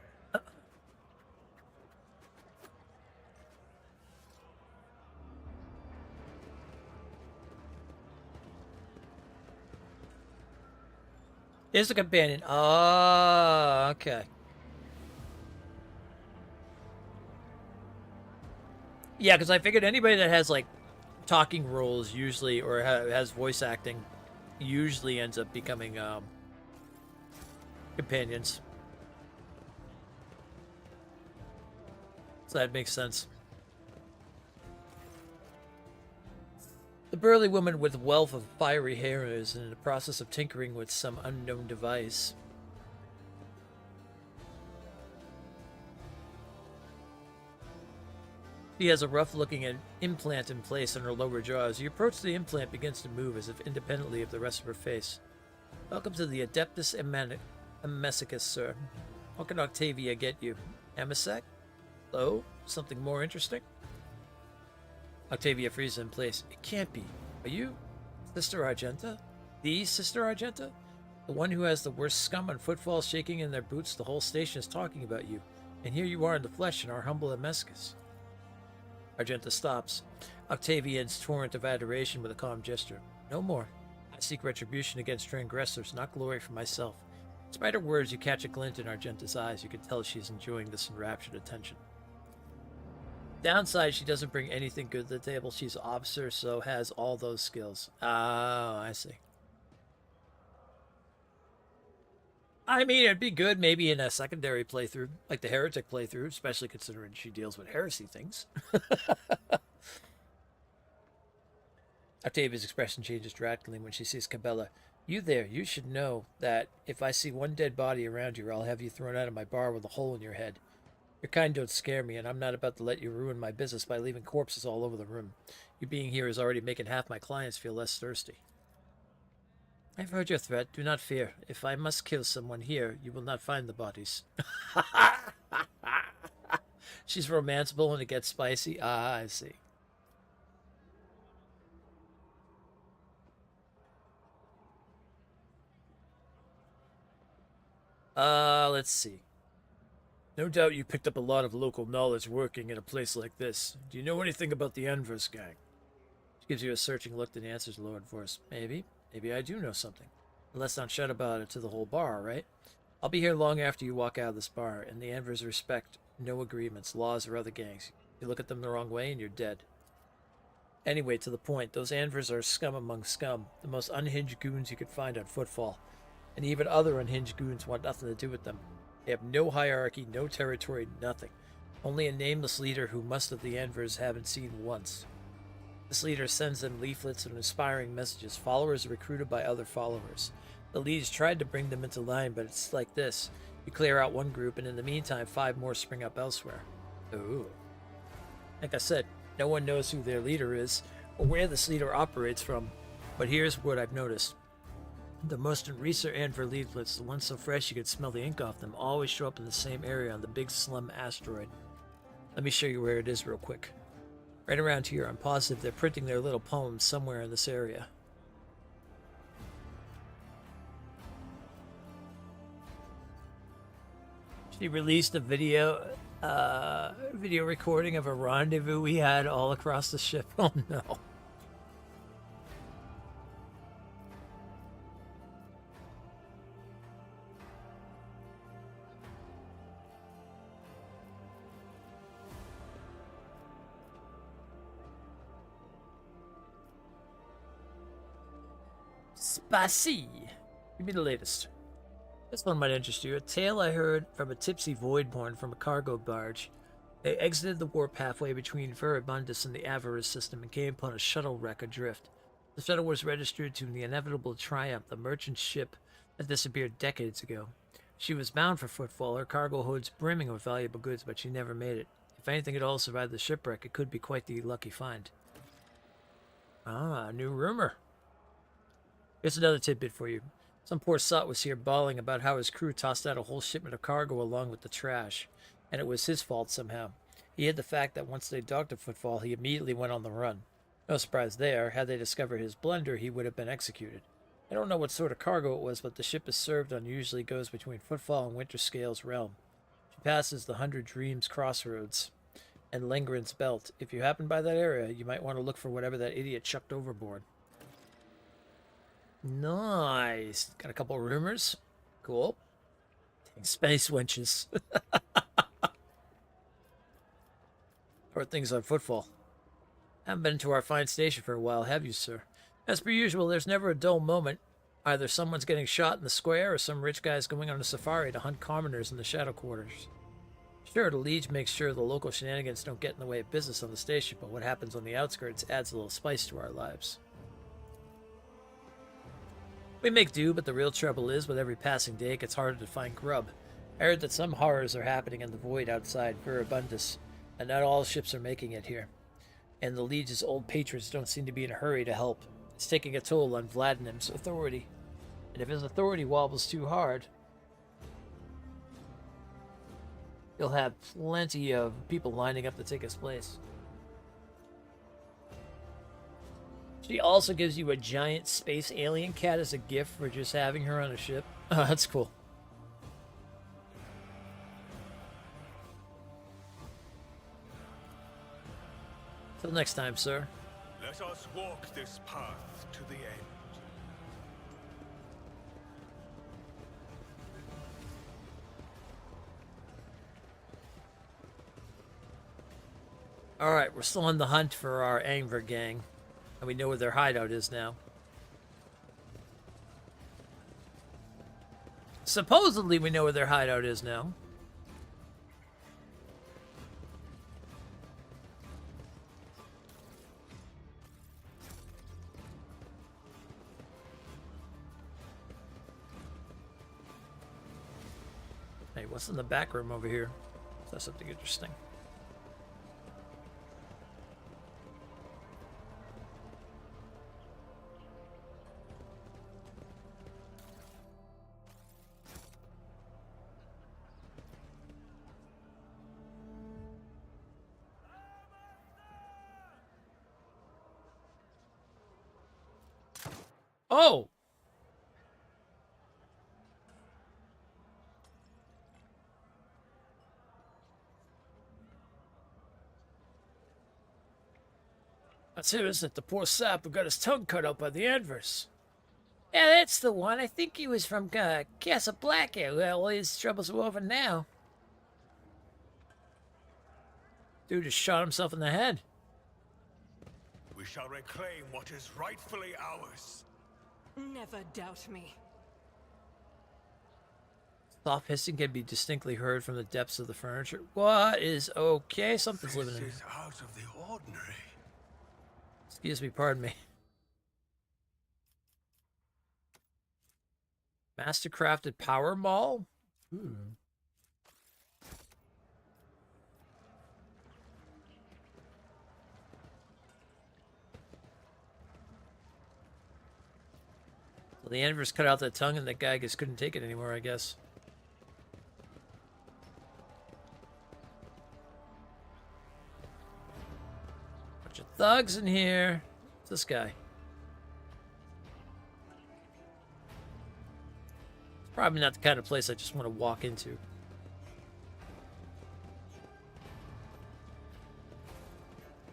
is a companion. Oh, okay. Yeah, because I figured anybody that has, like, talking roles usually, or has voice acting, usually ends up becoming, companions. So that makes sense. The burly woman with wealth of fiery hair is in the process of tinkering with some unknown device. She has a rough-looking implant in place on her lower jaw. As you approach, the implant begins to move as if independently of the rest of her face. Welcome to the Adeptus Amesicus, sir. What can Octavia get you? Amesec? Hello? Something more interesting? Octavia freezes in place. It can't be. Are you Sister Argenta? The Sister Argenta? The one who has the worst scum on footfall shaking in their boots? The whole station is talking about you. And here you are in the flesh in our humble Amesicus. Argenta stops. Octavia ends torrent of adoration with a calm gesture. No more. I seek retribution against transgressors, not glory for myself. Despite her words, you catch a glint in Argenta's eyes. You can tell she is enjoying this enraptured attention. Downside, she doesn't bring anything good to the table. She's an officer, so has all those skills. Oh, I see. I mean, it'd be good maybe in a secondary playthrough, like the Heretic playthrough, especially considering she deals with heresy things. Octavia's expression changes drastically when she sees Cabela. You there, you should know that if I see one dead body around you, I'll have you thrown out of my bar with a hole in your head. Your kind don't scare me, and I'm not about to let you ruin my business by leaving corpses all over the room. You being here is already making half my clients feel less thirsty. I've heard your threat. Do not fear. If I must kill someone here, you will not find the bodies. She's romanceable and it gets spicy. Ah, I see. Let's see. No doubt you picked up a lot of local knowledge working in a place like this. Do you know anything about the Anvers gang? She gives you a searching look and answers in a lowered voice. Maybe. Maybe I do know something. But let's not shout about it to the whole bar, right? I'll be here long after you walk out of this bar, and the Anvers respect no agreements, laws, or other gangs. You look at them the wrong way and you're dead. Anyway, to the point, those Anvers are scum among scum, the most unhinged goons you could find on footfall. And even other unhinged goons want nothing to do with them. They have no hierarchy, no territory, nothing. Only a nameless leader who most of the Anvers haven't seen once. This leader sends them leaflets and inspiring messages. Followers are recruited by other followers. The leaders tried to bring them into line, but it's like this. You clear out one group, and in the meantime, 5 more spring up elsewhere. Ooh. Like I said, no one knows who their leader is, or where this leader operates from. But here's what I've noticed. The most recent Anver leaflets, the ones so fresh you could smell the ink off them, always show up in the same area on the big slum asteroid. Let me show you where it is real quick. Right around here, I'm positive they're printing their little poems somewhere in this area. She released a video recording of a rendezvous we had all across the ship. Oh no. Spicy. Give me the latest. This one might interest you. A tale I heard from a tipsy voidborn from a cargo barge. They exited the warp halfway between Veribundus and the Avarice system and came upon a shuttle wreck adrift. The shuttle was registered to the inevitable Triumph, the merchant ship that disappeared decades ago. She was bound for Footfall, her cargo holds brimming with valuable goods, but she never made it. If anything at all survived the shipwreck, it could be quite the lucky find. Ah, new rumor. Here's another tidbit for you. Some poor sot was here bawling about how his crew tossed out a whole shipment of cargo along with the trash, and it was his fault somehow. He hid the fact that once they docked at Footfall, he immediately went on the run. No surprise there. Had they discovered his blunder, he would have been executed. I don't know what sort of cargo it was, but the ship is served on usually goes between Footfall and Winterscale's realm. She passes the 100 Dreams crossroads and Lengren's belt. If you happen by that area, you might want to look for whatever that idiot chucked overboard. Nice. Got a couple of rumors. Cool. Dang, space wenches. How are things on Footfall? Haven't been to our fine station for a while, have you, sir? As per usual, there's never a dull moment. Either someone's getting shot in the square or some rich guy's going on a safari to hunt commoners in the shadow quarters. Sure, the Liege makes sure the local shenanigans don't get in the way of business on the station, but what happens on the outskirts adds a little spice to our lives. We make do, but the real trouble is, with every passing day, it gets harder to find grub. I heard that some horrors are happening in the void outside Veribundus, and not all ships are making it here. And the Liege's old patrons don't seem to be in a hurry to help. It's taking a toll on Vladimim's authority. And if his authority wobbles too hard, he'll have plenty of people lining up to take his place. She also gives you a giant space alien cat as a gift for just having her on a ship. Oh, that's cool. Till next time, sir. Let us walk this path to the end. Alright, we're still on the hunt for our Angver gang. And we know where their hideout is now. Supposedly we know where their hideout is now. Hey, what's in the back room over here? Is that something interesting? Oh! That's him, isn't it? The poor sap who got his tongue cut out by the Anvers. Yeah, that's the one. I think he was from Casablanca. Well, his troubles are over now. Dude just shot himself in the head. We shall reclaim what is rightfully ours. Never doubt me. Soft hissing can be distinctly heard from the depths of the furniture. What is okay? Something's living in here. This is out of the ordinary. Excuse me, pardon me. Mastercrafted power mall? Well, the Anvers cut out that tongue and that guy just couldn't take it anymore, I guess. Bunch of thugs in here. What's this guy? It's probably not the kind of place I just want to walk into.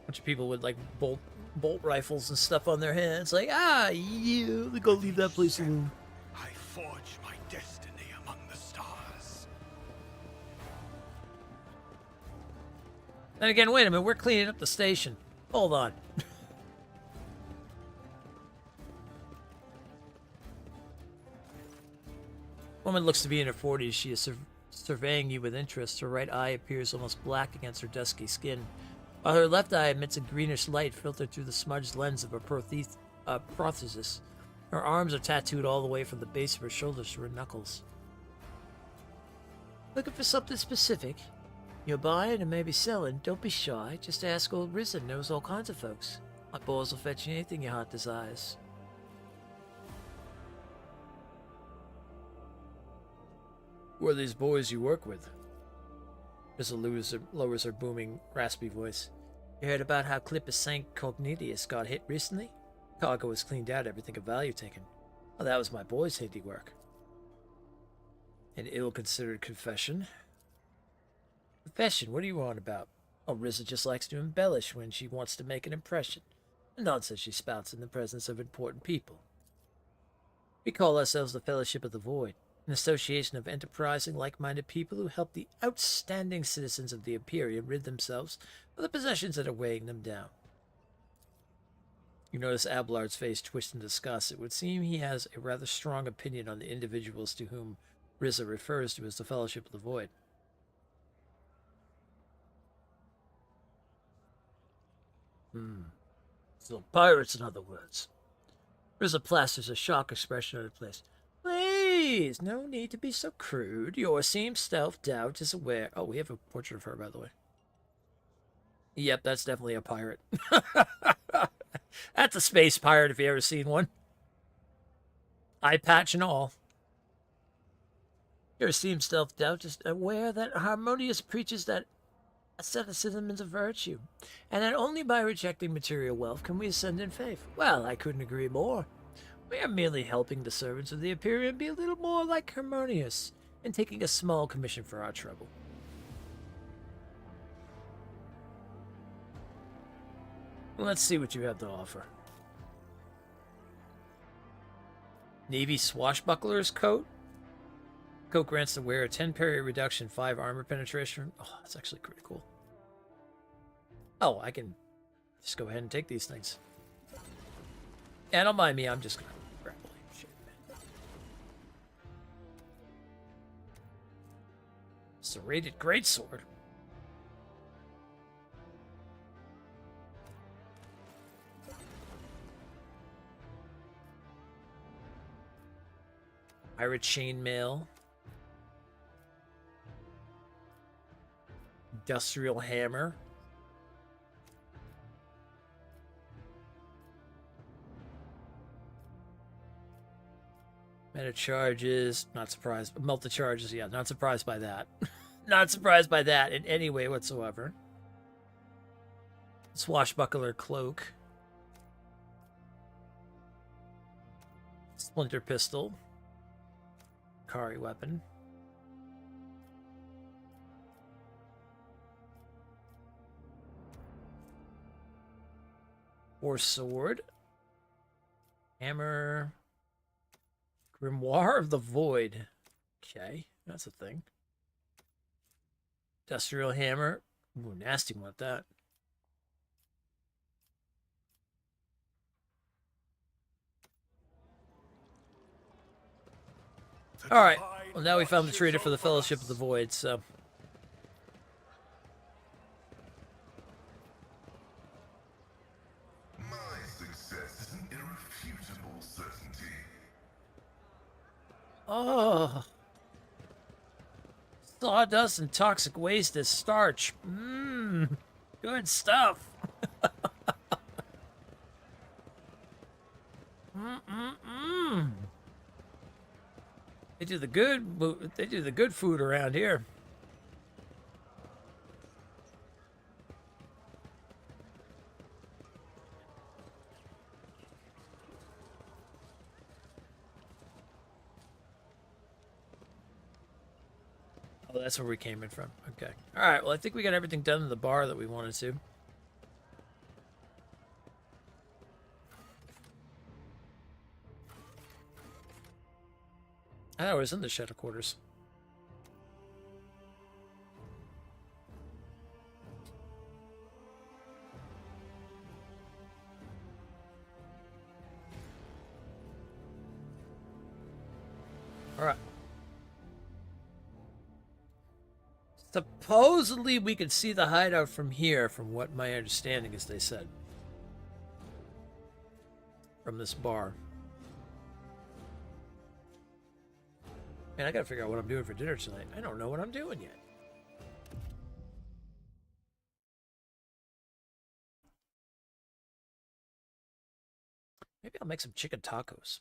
Bunch of people with like bolt rifles and stuff on their hands, like, you go leave that place alone. I forge my destiny among the stars. Then again, wait a minute, we're cleaning up the station. Hold on. Woman looks to be in her 40s. She is surveying you with interest. Her right eye appears almost black against her dusky skin, while her left eye emits a greenish light filtered through the smudged lens of her prosthesis. Her arms are tattooed all the way from the base of her shoulders to her knuckles. Looking for something specific? You're buying and maybe selling. Don't be shy. Just ask old Risen. Knows all kinds of folks. My boys will fetch you anything your heart desires. Who are these boys you work with? Risa lowers her booming, raspy voice. You heard about how Clippus St. Cognitius got hit recently? Cargo was cleaned out, everything of value taken. Well, that was my boy's handiwork. An ill-considered confession? Confession? What are you on about? Oh, Risa just likes to embellish when she wants to make an impression. The nonsense she spouts in the presence of important people. We call ourselves the Fellowship of the Void, an association of enterprising, like-minded people who help the outstanding citizens of the Imperium rid themselves of the possessions that are weighing them down. You notice Abelard's face twitch in disgust. It would seem he has a rather strong opinion on the individuals to whom Risa refers to as the Fellowship of the Void. So pirates, in other words. Risa plasters a shock expression on her face. Please, no need to be so crude. Your seems self-doubt is aware. Oh, we have a portrait of her, by the way. Yep, that's definitely a pirate. That's a space pirate if you ever seen one. Eye patch and all. Your seems self-doubt is aware that Harmonious preaches that asceticism is a virtue, and that only by rejecting material wealth can we ascend in faith. Well, I couldn't agree more. We are merely helping the servants of the Imperium be a little more like Harmonious, and taking a small commission for our trouble. Let's see what you have to offer. Navy Swashbuckler's Coat. Coat grants the wearer 10 parry reduction, 5 armor penetration. Oh, that's actually pretty cool. Oh, I can just go ahead and take these things. Yeah, don't mind me, I'm just gonna grapple shit, man. Serrated greatsword. Pirate chainmail. Industrial hammer. Meta charges, not surprised. Multi charges, yeah, not surprised by that. Not surprised by that in any way whatsoever. Swashbuckler cloak. Splinter pistol. Kari weapon. Or sword. Hammer. Grimoire of the Void. Okay, that's a thing. Industrial hammer. Ooh, nasty one with that. Alright, well now we found the trader for the Fellowship of the Void, so... My success is an irrefutable certainty. Oh. Sawdust and toxic waste as starch. Mmm. Good stuff. Mmm. They do the good food around here. Oh, that's where we came in from. Okay. All right. Well, I think we got everything done in the bar that we wanted to. I was in the shadow quarters. All right. Supposedly we could see the hideout from here, from what my understanding is, they said. From this bar. Man, I gotta figure out what I'm doing for dinner tonight. I don't know what I'm doing yet. Maybe I'll make some chicken tacos.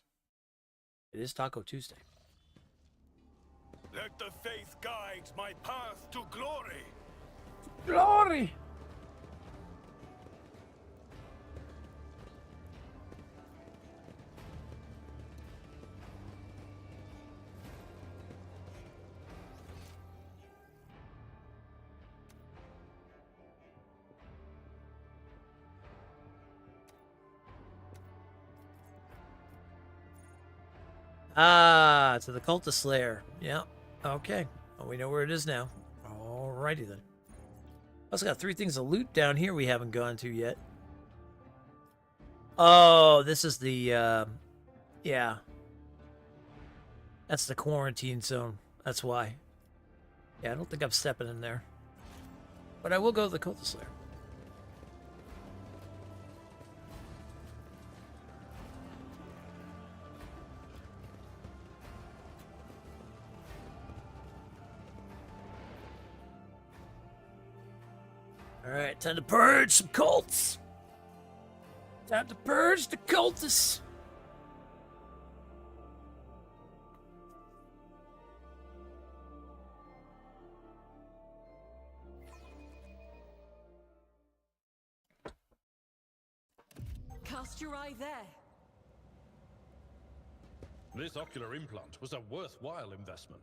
It is Taco Tuesday. Let the faith guide my path to glory. Glory! Ah, to the cultist lair. Yeah. Okay. Well, we know where it is now. Alrighty then. Also got 3 things of loot down here we haven't gone to yet. Oh, this is the, yeah. That's the quarantine zone. That's why. Yeah, I don't think I'm stepping in there. But I will go to the cultist lair. Alright, time to purge some cults. Time to purge the cultists. Cast your eye there. This ocular implant was a worthwhile investment.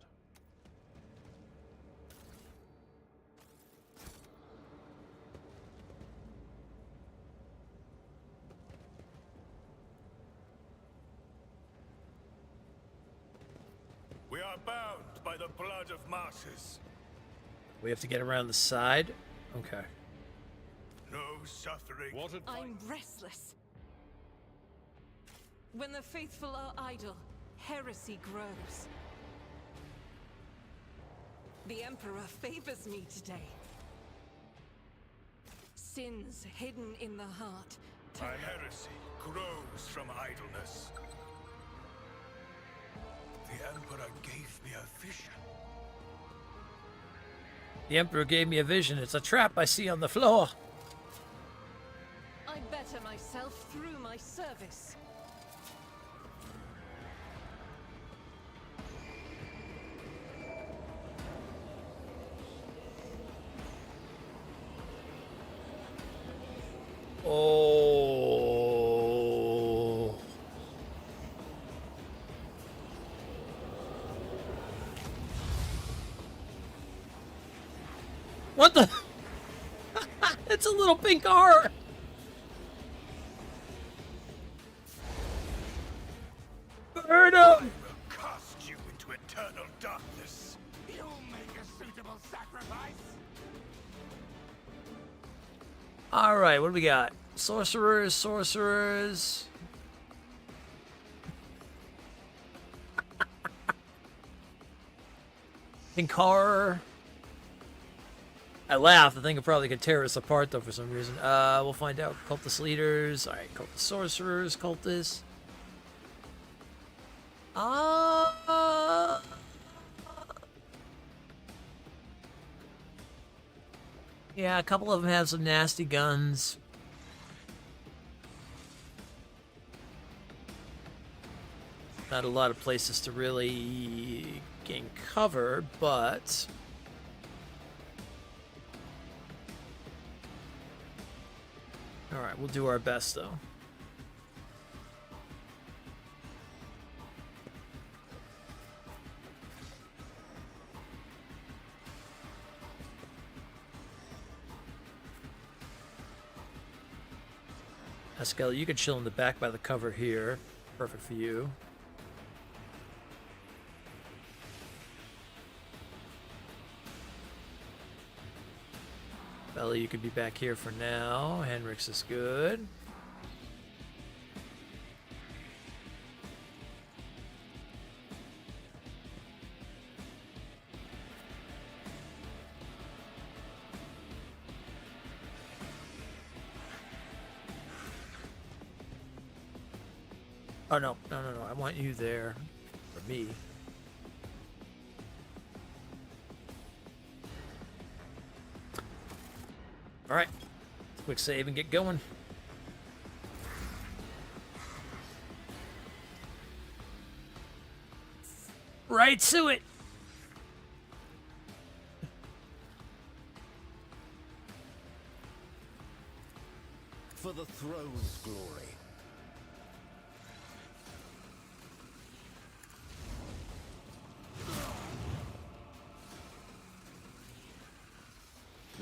We are bound by the blood of martyrs. We have to get around the side? Okay. No suffering. I'm restless. When the faithful are idle, heresy grows. The Emperor favors me today. Sins hidden in the heart. My heresy grows from idleness. The Emperor gave me a vision. The Emperor gave me a vision. It's a trap I see on the floor. I better myself through my service. Oh. What the? It's a little pink heart. Burn him! I will cast you into eternal darkness. You'll make a suitable sacrifice. All right, what do we got? Sorcerers, sorcerers. Pink horror. I laughed. I think it probably could tear us apart though for some reason. We'll find out. Cultist leaders. All right, cultist sorcerers, cultists. Yeah, a couple of them have some nasty guns. Not a lot of places to really gain cover, but all right, we'll do our best though. Haskell, you can chill in the back by the cover here. Perfect for you. Bella, you could be back here for now. Henrik's is good. Oh, no. No. I want you there for me. All right. Quick save and get going. Right to it. For the throne's glory.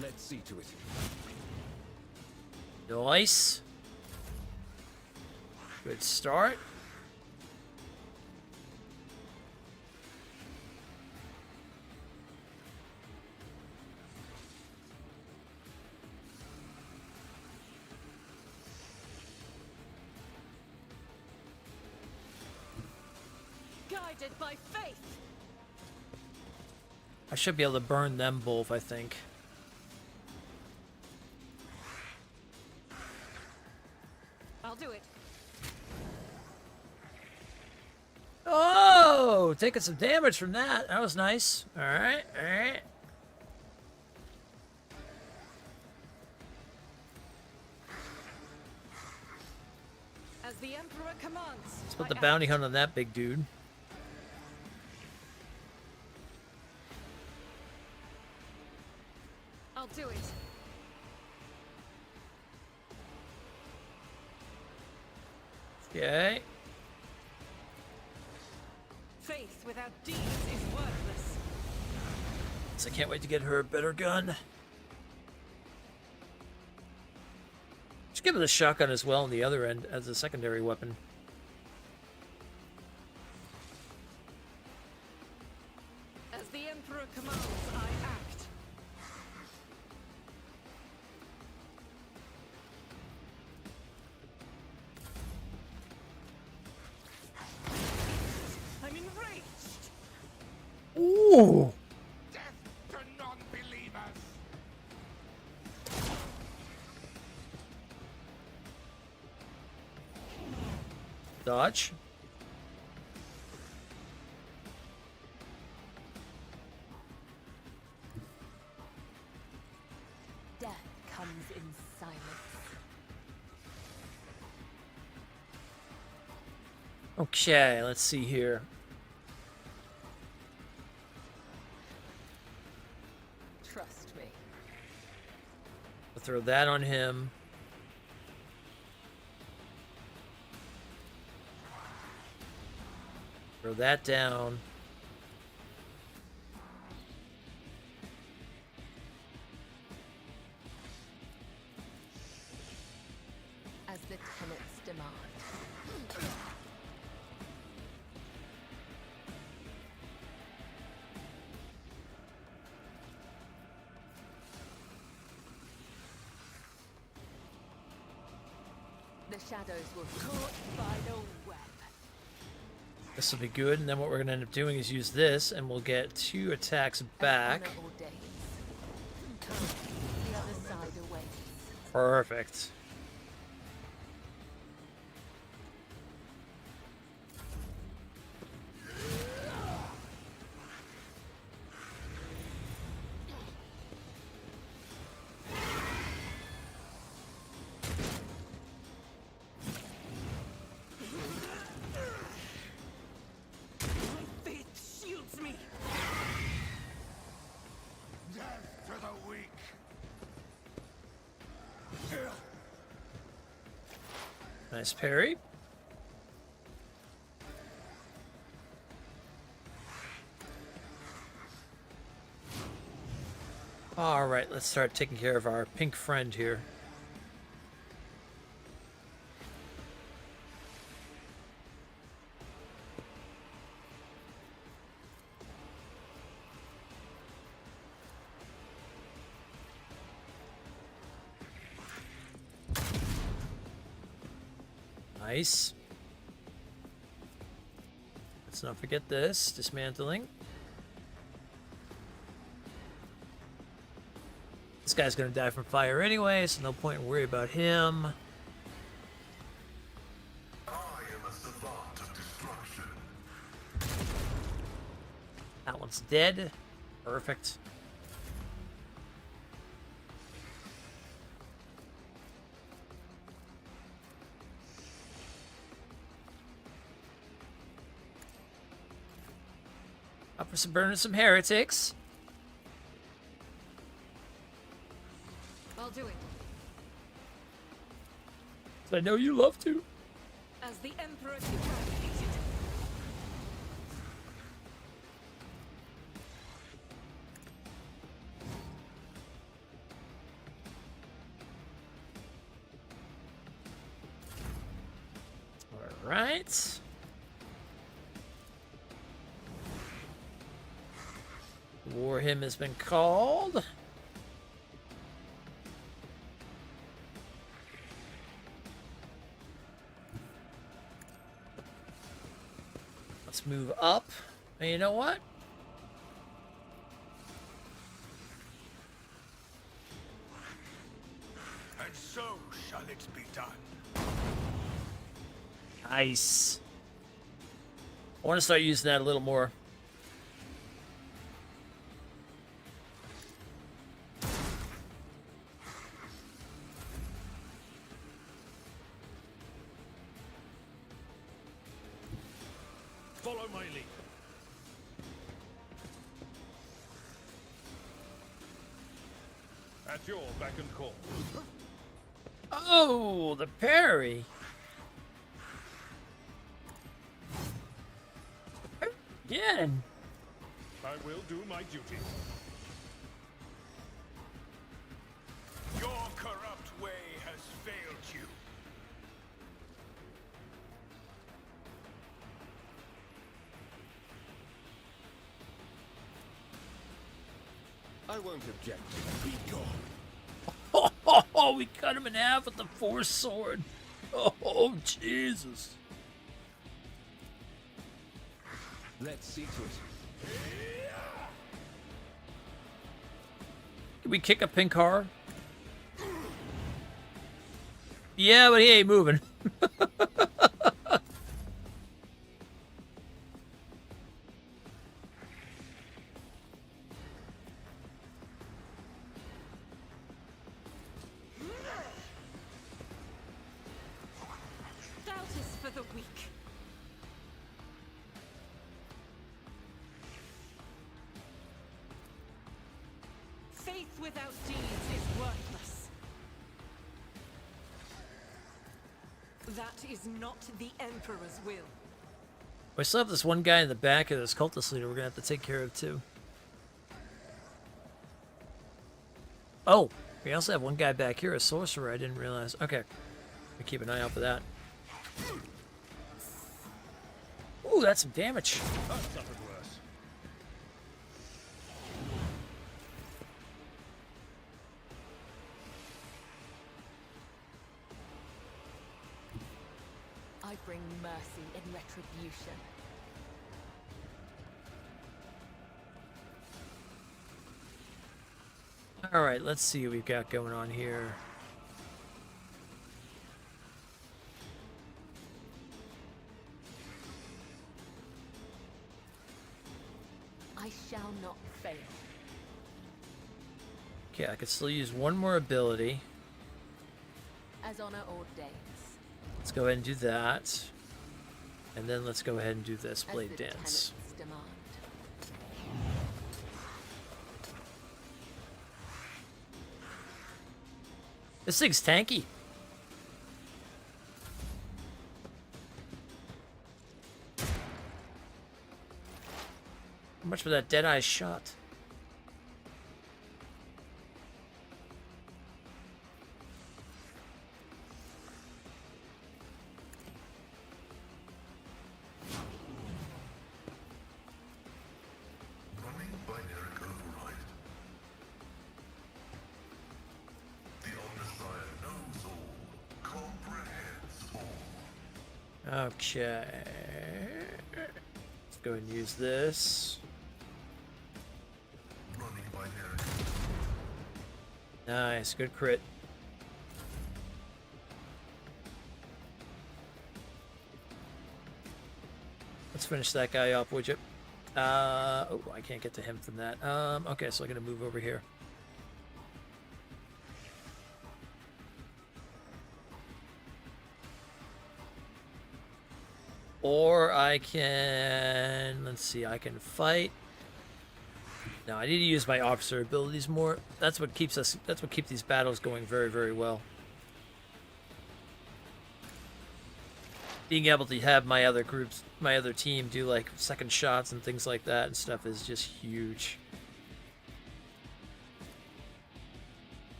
Let's see to it. Nice. Good start. Guided by faith. I should be able to burn them both, I think. I'll do it. Oh, taking some damage from that. That was nice. All right, all right. As the Emperor commands. Let's put the bounty hunt on that big dude. I'll do it. Okay. Faith without deeds is worthless. So I can't wait to get her a better gun. Just give it a shotgun as well on the other end as a secondary weapon. As the Emperor commands, I act. I'm enraged. Ooh. Death to non-believers! Dodge. Death comes in silence. Okay, let's see here. Trust me. I'll throw that on him. Throw that down. As the tenets demand. The shadows were caught by the web. This will be good, and then what we're going to end up doing is use this, and we'll get 2 attacks back. Honor ordains. The other side awaits. Perfect. Faith shields me. Death to the weak! Nice parry. All right, let's start taking care of our pink friend here. Nice. Let's not forget this. Dismantling. This guy's gonna die from fire anyway, so no point in worry about him. I am a savant of destruction. That one's dead. Perfect. Up for some burning some heretics. I'll do it. I know you love to. As the Emperor declared. All right. War hymn has been called. Let's move up. And you know what? And so shall it be done. Nice. I want to start using that a little more. Follow my lead. At your beck and call. Oh, the parry. Again. I will do my duty. Your corrupt way has failed you. I won't object. Be gone. Oh, we cut him in half with the force sword. Oh, Jesus. Let's see to it. Can we kick a pink car? Yeah, but he ain't moving. Doubt is for the weak. Faith without deeds is worthless. That is not the Emperor's will. We still have this one guy in the back of this cultist leader we're gonna have to take care of too. Oh, we also have one guy back here, a sorcerer. I didn't realize. Okay, we keep an eye out for that. Ooh, that's some damage. That suffered worse. I bring mercy in retribution. All right, let's see what we've got going on here. I shall not fail. Okay, I could still use one more ability. As honor ordains. Let's go ahead and do that. And then let's go ahead and do this blade dance. Demand. This thing's tanky. How much for that Deadeye shot? Running binary override. The Omnissiah knows all, comprehends all. Okay. Let's go ahead and use this. Running binary. Nice, good crit. Let's finish that guy up, would you? Oh, I can't get to him from that. Okay, so I'm gonna move over here. Or I can, let's see, I can fight. No, I need to use my officer abilities more. That's what keeps these battles going very, very well. Being able to have my other groups, my other team do like second shots and things like that and stuff is just huge.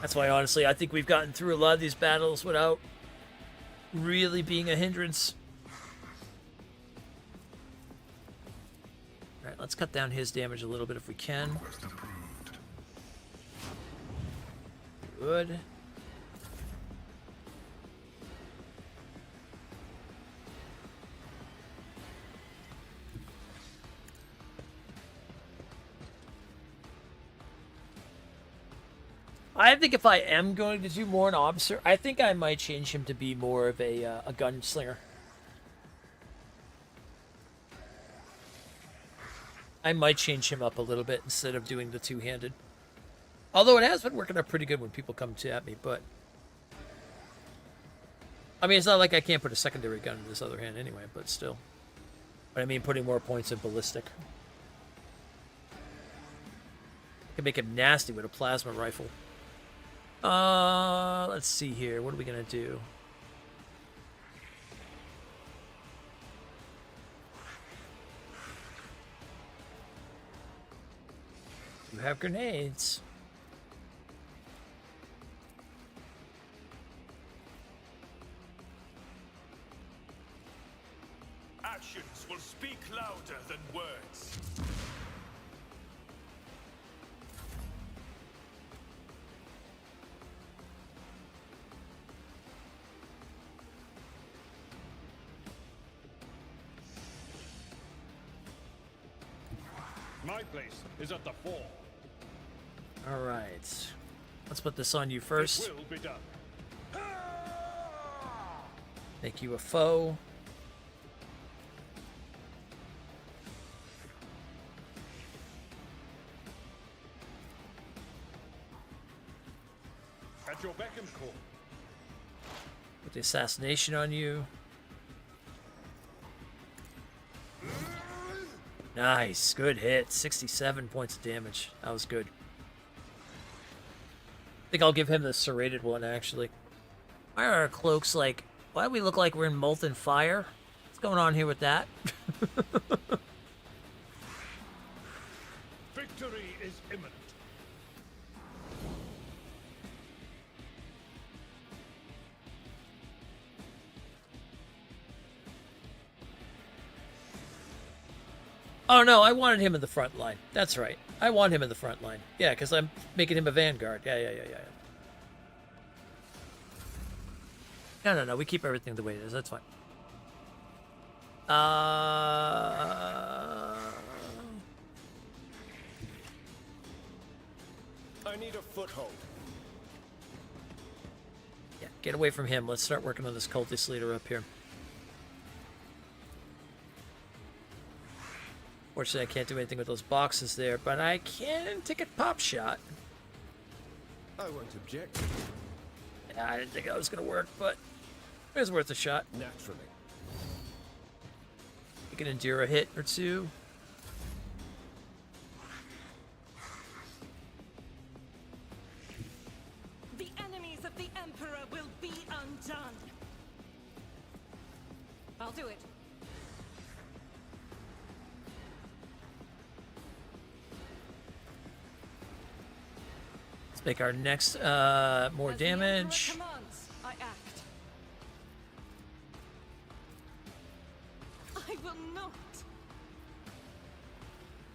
That's why, honestly, I think we've gotten through a lot of these battles without really being a hindrance. Alright, let's cut down his damage a little bit if we can. Good. I think if I am going to do more an officer, I think I might change him to be more of a gunslinger. I might change him up a little bit instead of doing the two-handed. Although it has been working out pretty good when people come at me, but... I mean, it's not like I can't put a secondary gun in this other hand anyway, but still. But I mean, putting more points in ballistic. I can make him nasty with a plasma rifle. Let's see here. What are we gonna do? You have grenades. Actions will speak louder than words. My place is at the fore. All right. Let's put this on you first. It will be done. Make you a foe. At your beck and call. Put the assassination on you. Nice, good hit. 67 points of damage. That was good. I think I'll give him the serrated one, actually. Why are our cloaks like... Why do we look like we're in molten fire? What's going on here with that? Victory is imminent. Oh, no, I wanted him in the front line. That's right. I want him in the front line. Yeah, because I'm making him a vanguard. Yeah. No. We keep everything the way it is. That's fine. I need a foothold. Yeah, get away from him. Let's start working on this cultist leader up here. Fortunately, I can't do anything with those boxes there, but I can take a pop shot. I won't object. Yeah, I didn't think that was going to work, but it was worth a shot. Naturally. You can endure a hit or two. The enemies of the Emperor will be undone. I'll do it. Let's make our next more damage. I act. I will not.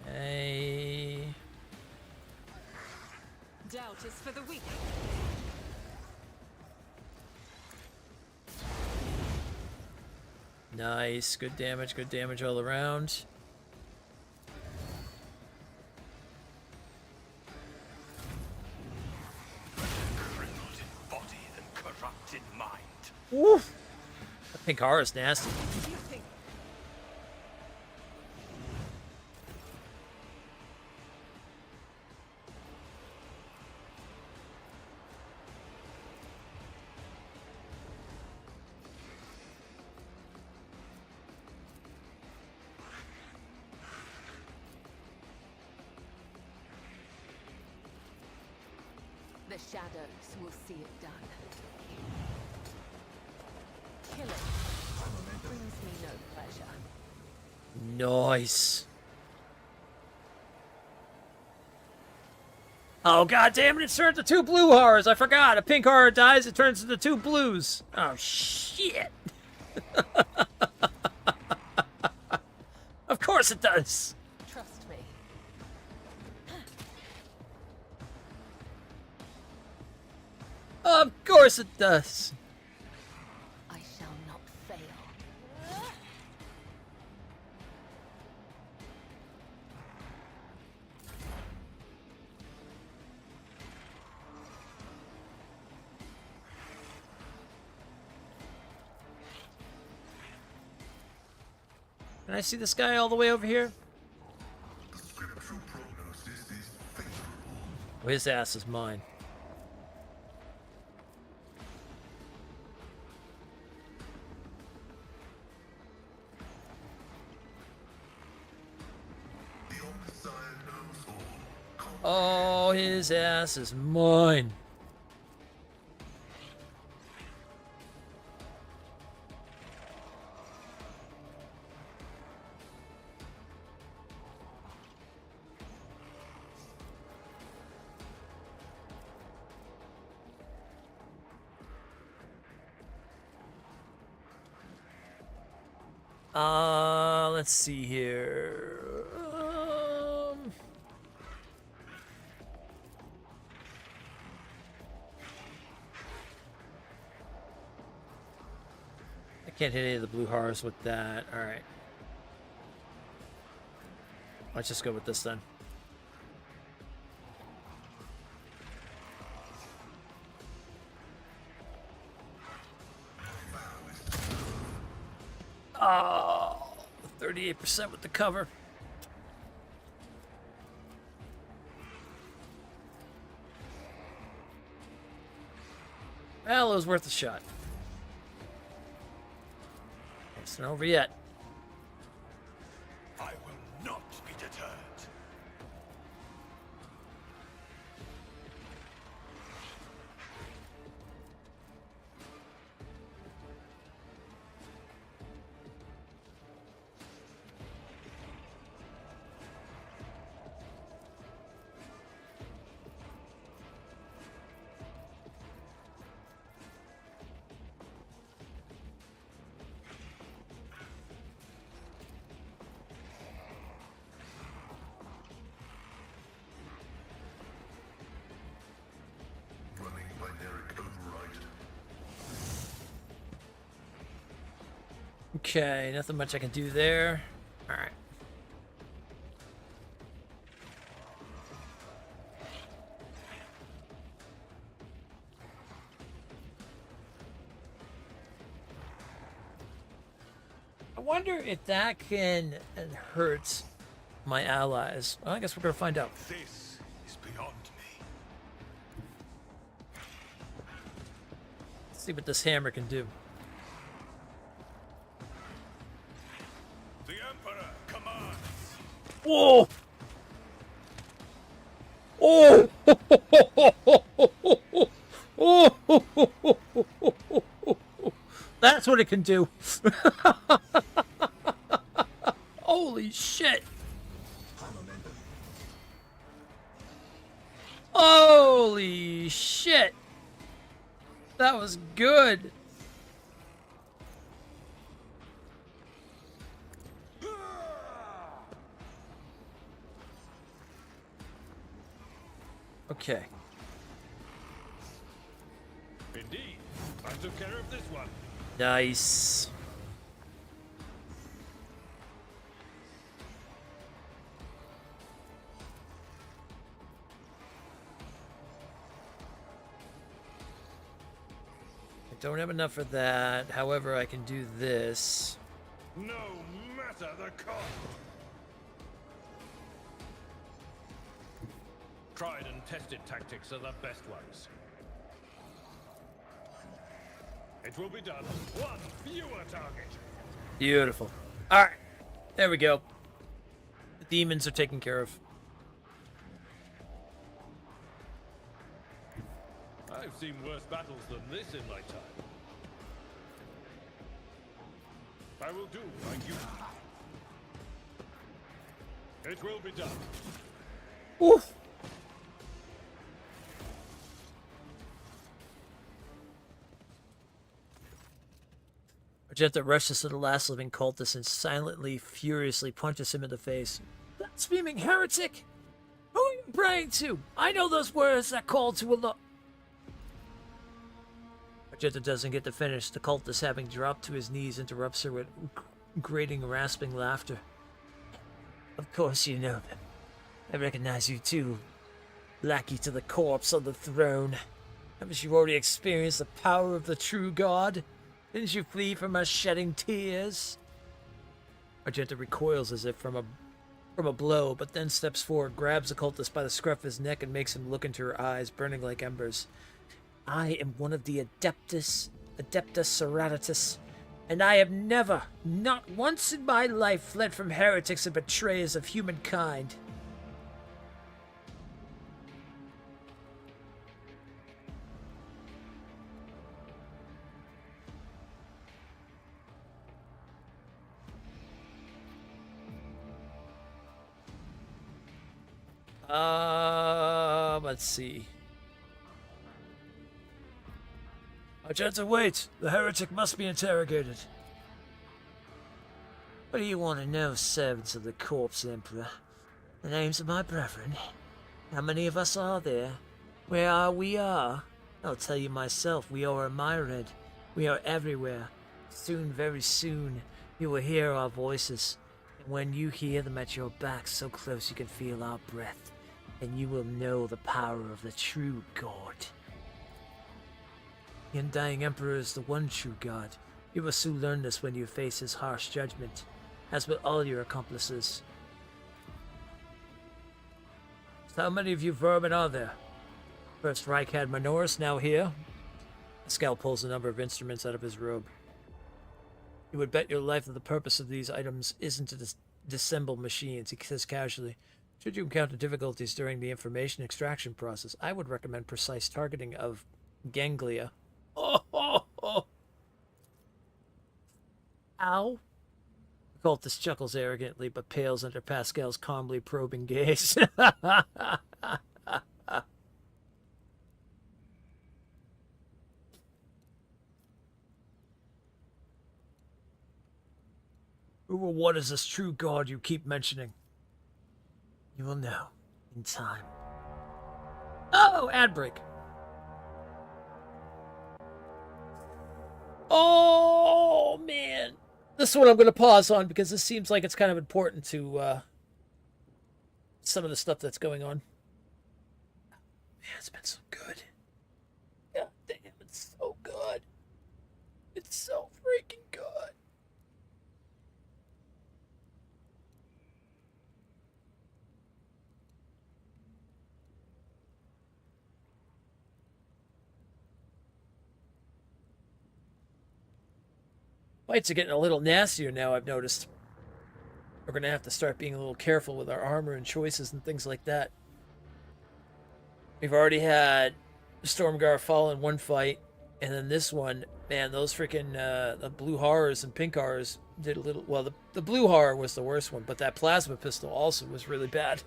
Hey. Doubt is for the weak. Nice. Good damage all around. Crippled in body and corrupt in mind. Woof! That pink horror is nasty. The shadows will see it done. Killing brings me no pleasure. Nice. Oh god damn it, it turned to 2 blue horrors. I forgot. A pink horror dies, it turns into 2 blues. Oh shit. Of course it does. Trust me. Of course it does. I shall not fail. Can I see this guy all the way over here? The scriptural prognosis is favorable. Oh, his ass is mine. The Omnissiah knows all. Oh, his ass is mine. Let's see here. I can't hit any of the blue horrors with that. All right. Let's just go with this then. Oh, 38% with the cover. Well, it was worth a shot. It's not over yet. I will not be deterred. Running binary override. Okay, nothing much I can do there. All right. I wonder if that can hurt my allies. Well, I guess we're gonna find out. This is beyond me. Let's see what this hammer can do. The Emperor commands. Whoa! Oh! Oh! That's what it can do. Holy shit! Holy shit! That was good. Okay. Indeed. I took care of this one. Nice. don't have enough for that. However, I can do this. No matter the cost. Tried and tested tactics are the best ones. It will be done. One fewer target. Beautiful. All right. There we go. The demons are taken care of. I've seen worse battles than this in my time. I will do like you. It will be done. Oof. Argenta rushes to the last living cultist and silently, furiously punches him in the face. Blaspheming heretic! Who are you praying to? I know those words that call to Allah. Argenta doesn't get to finish. The cultist, having dropped to his knees, interrupts her with grating, rasping laughter. Of course you know them. I recognize you too. Lackey to the corpse on the throne. Haven't you already experienced the power of the true God? Didn't you flee from us shedding tears? Argenta recoils as if from a blow, but then steps forward, grabs the cultist by the scruff of his neck, and makes him look into her eyes, burning like embers. I am one of the Adeptus Sororitas, and I have never, not once in my life, fled from heretics and betrayers of humankind. Let's see. Argenta, wait! The heretic must be interrogated. What do you want to know, servants of the corpse emperor? The names of my brethren? How many of us are there? Where are we are? I'll tell you myself, we are a myriad. We are everywhere. Soon, very soon, you will hear our voices. And when you hear them at your back, so close you can feel our breath, and you will know the power of the true God. The undying Emperor is the one true God. You will soon learn this when you face his harsh judgment, as will all your accomplices. So how many of you vermin are there? First Reich had Minoris, now here. Pascal pulls a number of instruments out of his robe. You would bet your life that the purpose of these items isn't to disassemble machines, he says casually. Should you encounter difficulties during the information extraction process, I would recommend precise targeting of ganglia. Oh. Ow. The cultist chuckles arrogantly, but pales under Pascal's calmly probing gaze. Who or what is this true God you keep mentioning? You will know in time. Oh, ad break. Oh, man. This one I'm going to pause on because this seems like it's kind of important to some of the stuff that's going on. Man, it's been so good. God damn, it's so good. It's so freaking good. Fights are getting a little nastier now, I've noticed. We're going to have to start being a little careful with our armor and choices and things like that. We've already had Stormgar fall in one fight, and then this one, man, those freaking the blue horrors and pink horrors did a little... Well, the blue horror was the worst one, but that plasma pistol also was really bad.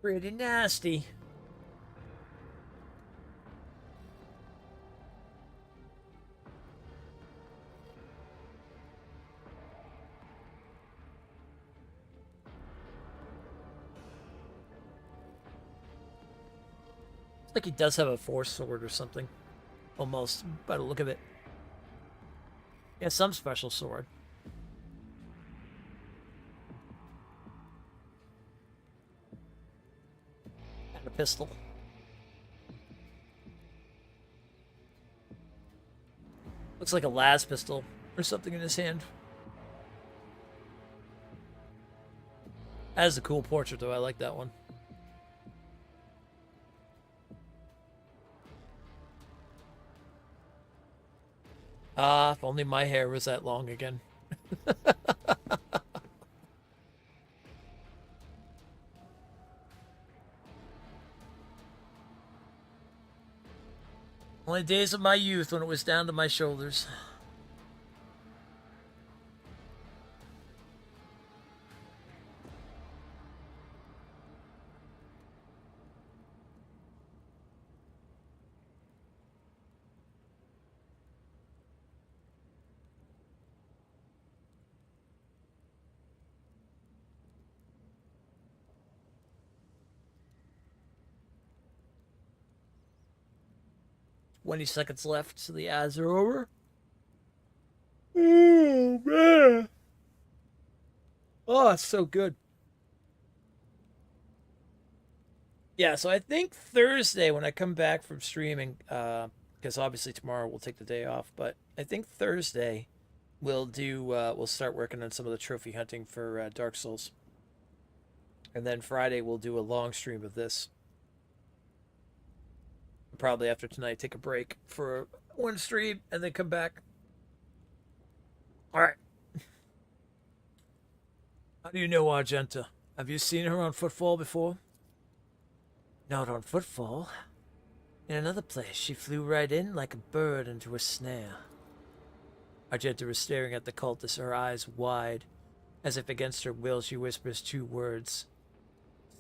Pretty nasty. Like he does have a force sword or something. Almost, by the look of it. Yeah, some special sword. And a pistol. Looks like a las pistol or something in his hand. That is a cool portrait, though. I like that one. Ah, if only my hair was that long again. Only days of my youth when it was down to my shoulders. "20 seconds left, so the ads are over." Oh, man. Oh, it's so good. Yeah, so I think Thursday when I come back from streaming, because obviously tomorrow we'll take the day off, but I think Thursday we'll start working on some of the trophy hunting for Dark Souls. And then Friday we'll do a long stream of this. Probably after tonight, take a break for one stream and then come back. All right. How do you know Argenta? Have you seen her on Footfall before? Not on Footfall. In another place, she flew right in like a bird into a snare. Argenta was staring at the cultist, her eyes wide. As if against her will, she whispers 2 words.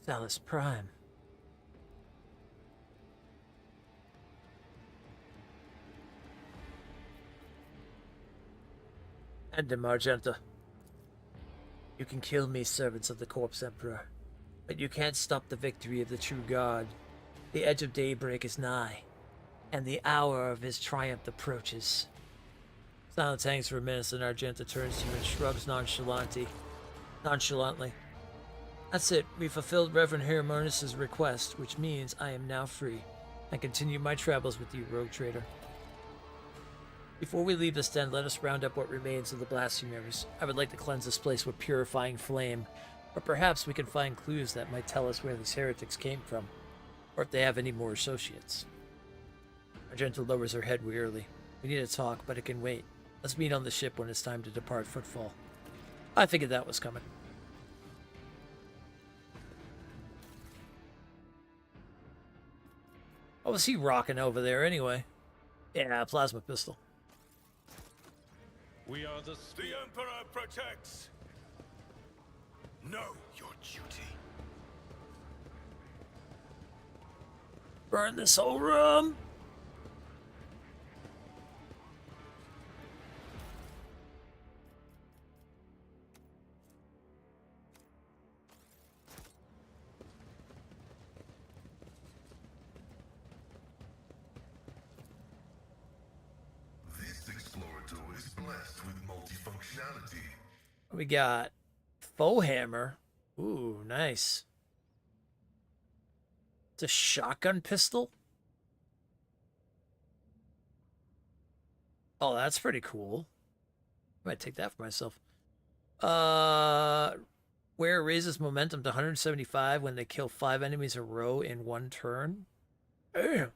Salus Prime. End him, Argenta. You can kill me, servants of the Corpse Emperor, but you can't stop the victory of the true God. The edge of daybreak is nigh, and the hour of his triumph approaches. Silence hangs for a minute, and Argenta turns to you and shrugs nonchalantly. That's it. We fulfilled Reverend Hieronymus' request, which means I am now free. I continue my travels with you, rogue trader. Before we leave this den, let us round up what remains of the blasphemers. I would like to cleanse this place with purifying flame, or perhaps we can find clues that might tell us where these heretics came from, or if they have any more associates. Argenta lowers her head wearily. We need to talk, but it can wait. Let's meet on the ship when it's time to depart Footfall. I figured that was coming. What was he rocking over there anyway? Yeah, plasma pistol. We are the Emperor protects. Know your duty. Burn this whole room. We got faux hammer. Ooh, nice. It's a shotgun pistol. Oh, that's pretty cool. I might take that for myself. Where it raises momentum to 175 when they kill 5 enemies in a row in 1 turn. Damn.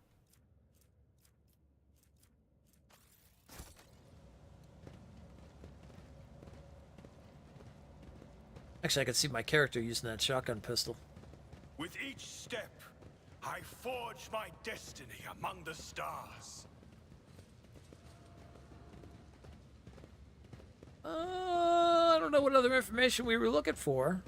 Actually, I could see my character using that shotgun pistol. With each step, I forge my destiny among the stars. I don't know what other information we were looking for.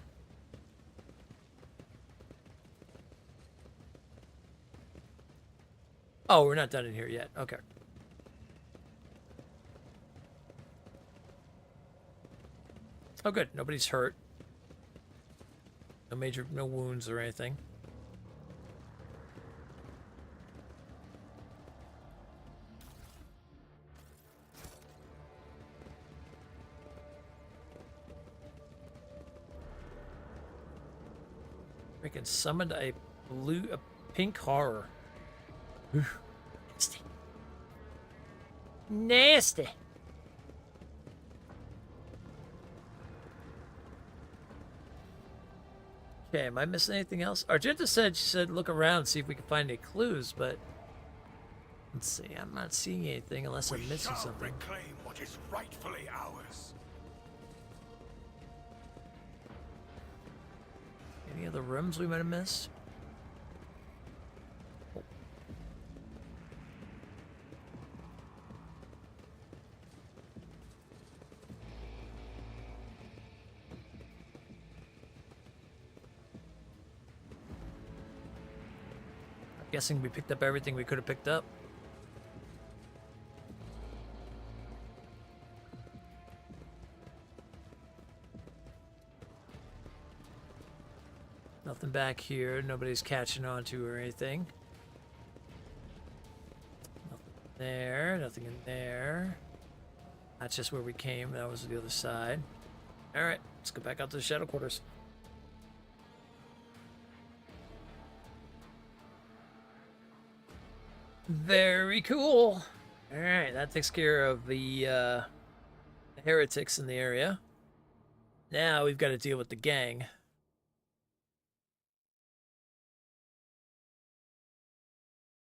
Oh, we're not done in here yet. Okay. Oh, good. Nobody's hurt. No wounds or anything. Freaking summoned a pink horror. Nasty. Okay, am I missing anything else? Argenta said she said look around, see if we can find any clues, but let's see. I'm not seeing anything unless I'm missing something. Reclaim what is rightfully ours. Any other rooms we might have missed? Oh. I'm guessing we picked up everything we could have picked up. Nothing back here. Nobody's catching on to or anything. Nothing there. Nothing in there. That's just where we came. That was the other side. Alright, let's go back out to the shadow quarters. Very cool. Alright, that takes care of the heretics in the area. Now we've got to deal with the gang.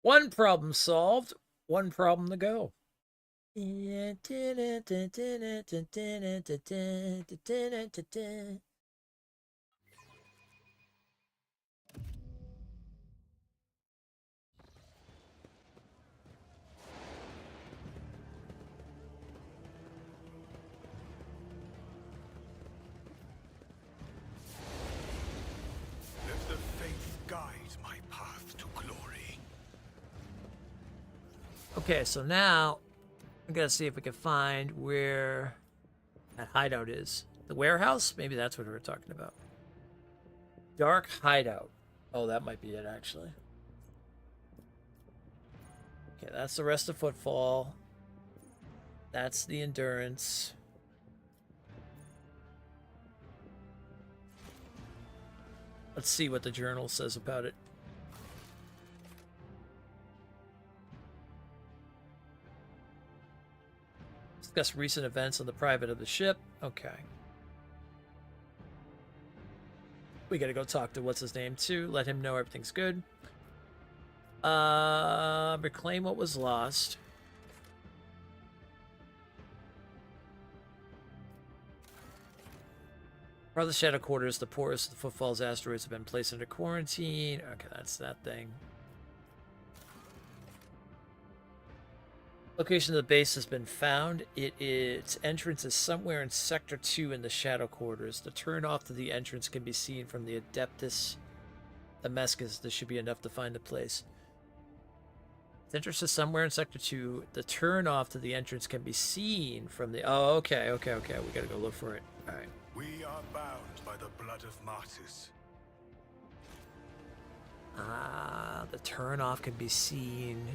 One problem solved, one problem to go. Let the faith guide my path to glory. Okay, so now we gotta see if we can find where that hideout is. The warehouse? Maybe that's what we were talking about. Dark hideout. Oh, that might be it, actually. Okay, that's the rest of Footfall. That's the Endurance. Let's see what the journal says about it. Discuss recent events on the private of the ship. Okay. We gotta go talk to what's his name too. Let him know everything's good. Reclaim what was lost. Part of the Shadow Quarters, the poorest of the Footfall's asteroids have been placed under quarantine. Okay, that's that thing. Location of the base has been found. Its entrance is somewhere in Sector 2 in the Shadow Quarters. The turn off to the entrance can be seen from the Adeptus Amescus. This should be enough to find the place. Its entrance is somewhere in Sector 2. The turn off to the entrance can be seen from the... Oh, okay. We gotta go look for it. Alright. We are bound by the blood of martyrs. The turn off can be seen...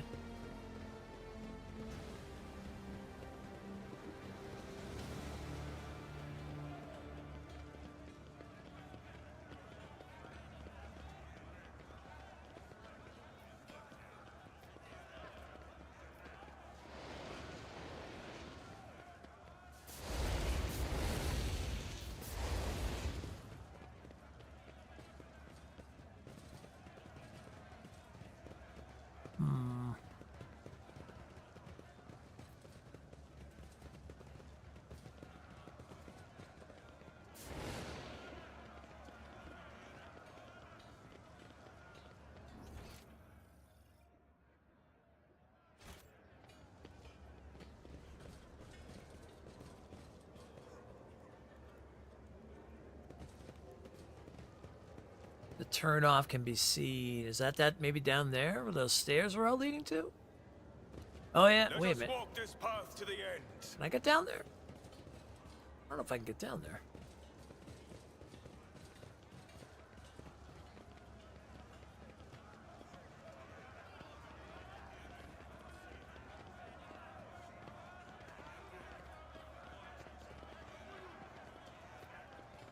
The turn off can be seen. Is that maybe down there where those stairs were all leading to? Oh yeah, wait a minute. Walk this path to the end. Can I get down there? I don't know if I can get down there.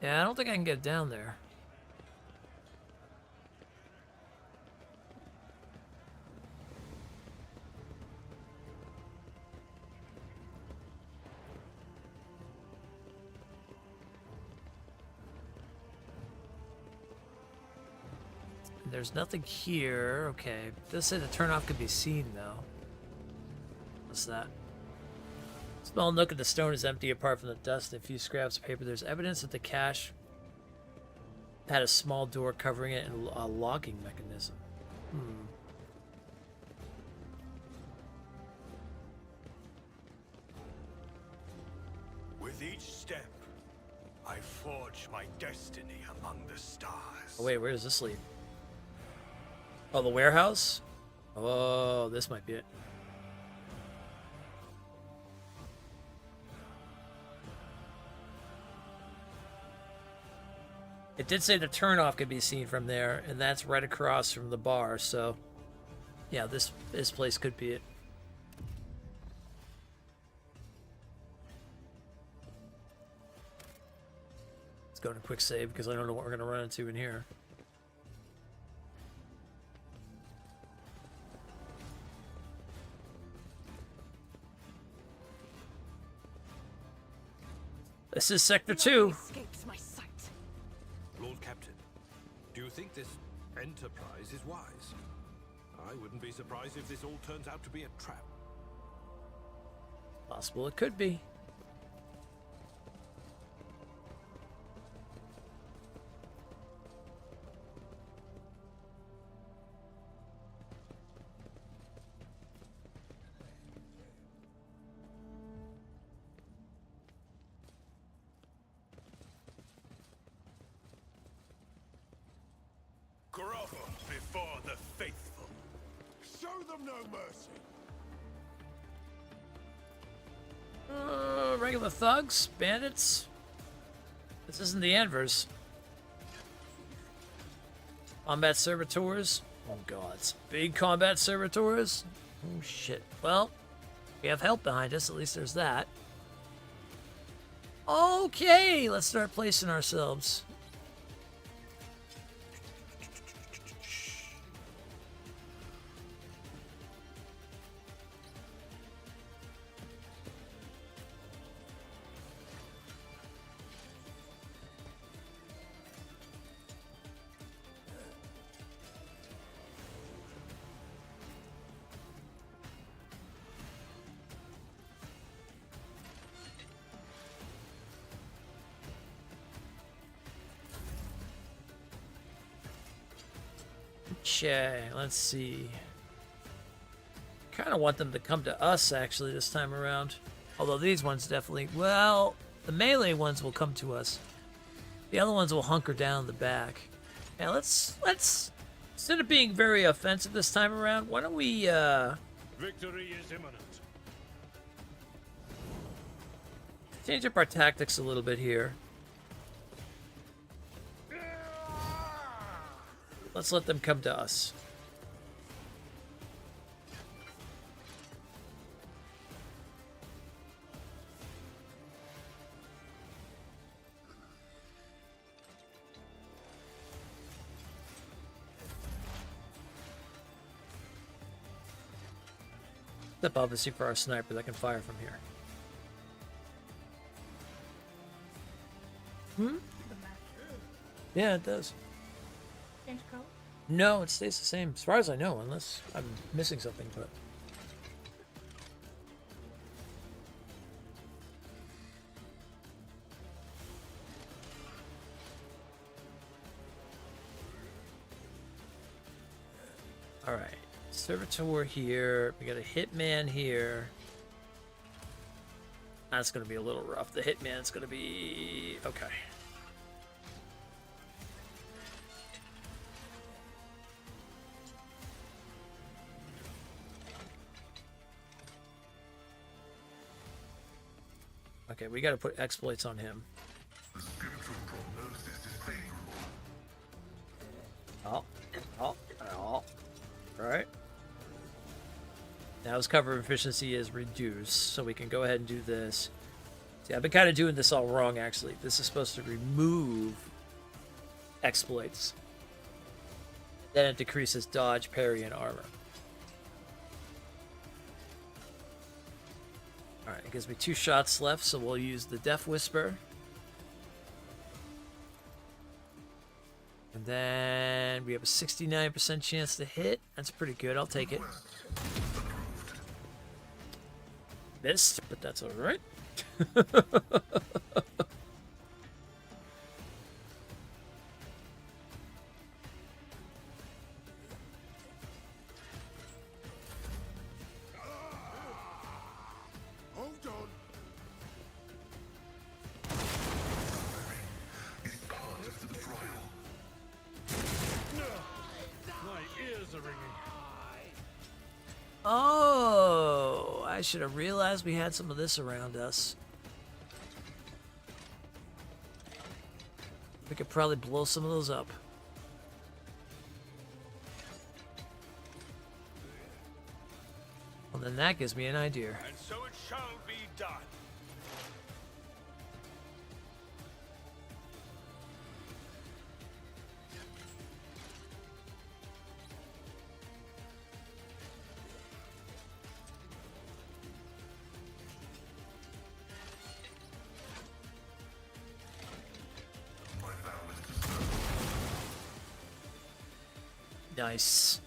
Yeah, I don't think I can get down there. there's nothing here. Okay. This say the turnoff could be seen, though. What's that? Small nook of the stone is empty apart from the dust and a few scraps of paper. There's evidence that the cache had a small door covering it and a locking mechanism. With each step, I forge my destiny among the stars. Oh, wait, where does this lead? Oh, the warehouse? Oh, this might be it. It did say the turnoff could be seen from there, and that's right across from the bar, so yeah, this place could be it. Let's go to quick save because I don't know what we're gonna run into in here. This is Sector 2. Escapes my sight. Lord Captain, do you think this enterprise is wise? I wouldn't be surprised if this all turns out to be a trap. Possible it could be. Grovel before the faithful. Show them no mercy. Regular thugs, bandits. This isn't the Anvers. Combat servitors. Oh god, it's big combat servitors. Oh shit. Well, we have help behind us. At least there's that. Okay, let's start placing ourselves. Okay, let's see. Kind of want them to come to us actually this time around. Although these ones definitely, well, the melee ones will come to us. The other ones will hunker down in the back. Yeah, let's instead of being very offensive this time around, why don't we Victory is imminent. change up our tactics a little bit here. Let's let them come to us. Except obviously for our sniper that can fire from here. Yeah, it does. Change color? No, it stays the same, as far as I know, unless I'm missing something, but... Alright, servitor here, we got a hitman here. That's gonna be a little rough. The hitman's gonna be... okay. Okay, we gotta put exploits on him. The spiritual prognosis is favorable. Oh. Alright. Now his cover efficiency is reduced, so we can go ahead and do this. See, I've been kind of doing this all wrong, actually. This is supposed to remove exploits. Then it decreases dodge, parry, and armor. Alright, it gives me 2 shots left, so we'll use the Death Whisper. And Then we have a 69% chance to hit. That's pretty good. I'll take it. Missed, but that's alright. Hold on. It's part of the trial. My ears are ringing. Oh, I should have realized we had some of this around us. We could probably blow some of those up. Well, then that gives me an idea. And so it shall be done. My vow is to serve. Nice.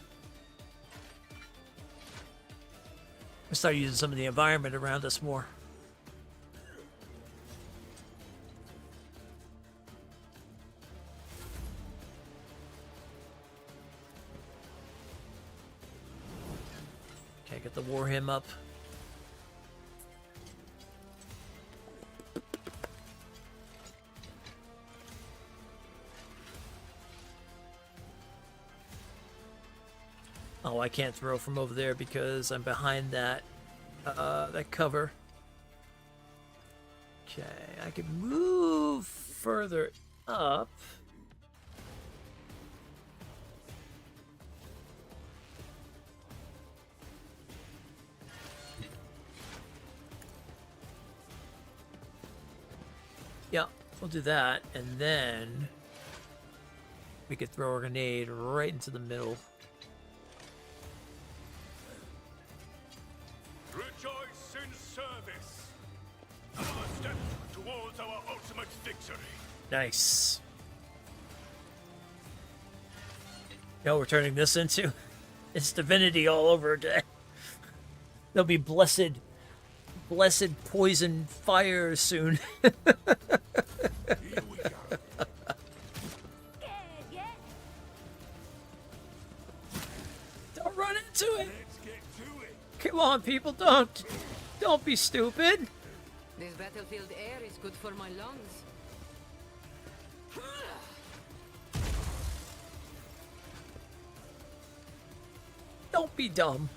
We start using some of the environment around us more. Okay, get the Warhammer up. Oh, I can't throw from over there because I'm behind that that cover. Okay, I can move further up. Yeah, we'll do that, and then we could throw a grenade right into the middle. Rejoice in service. Another step towards our ultimate victory. Nice. You know what we're turning this into? It's divinity all over again. There'll be blessed poison fire soon. Here we go. Don't run into it. Let's get to it. Come on, people, don't be stupid. This battlefield air is good for my lungs. Don't be dumb.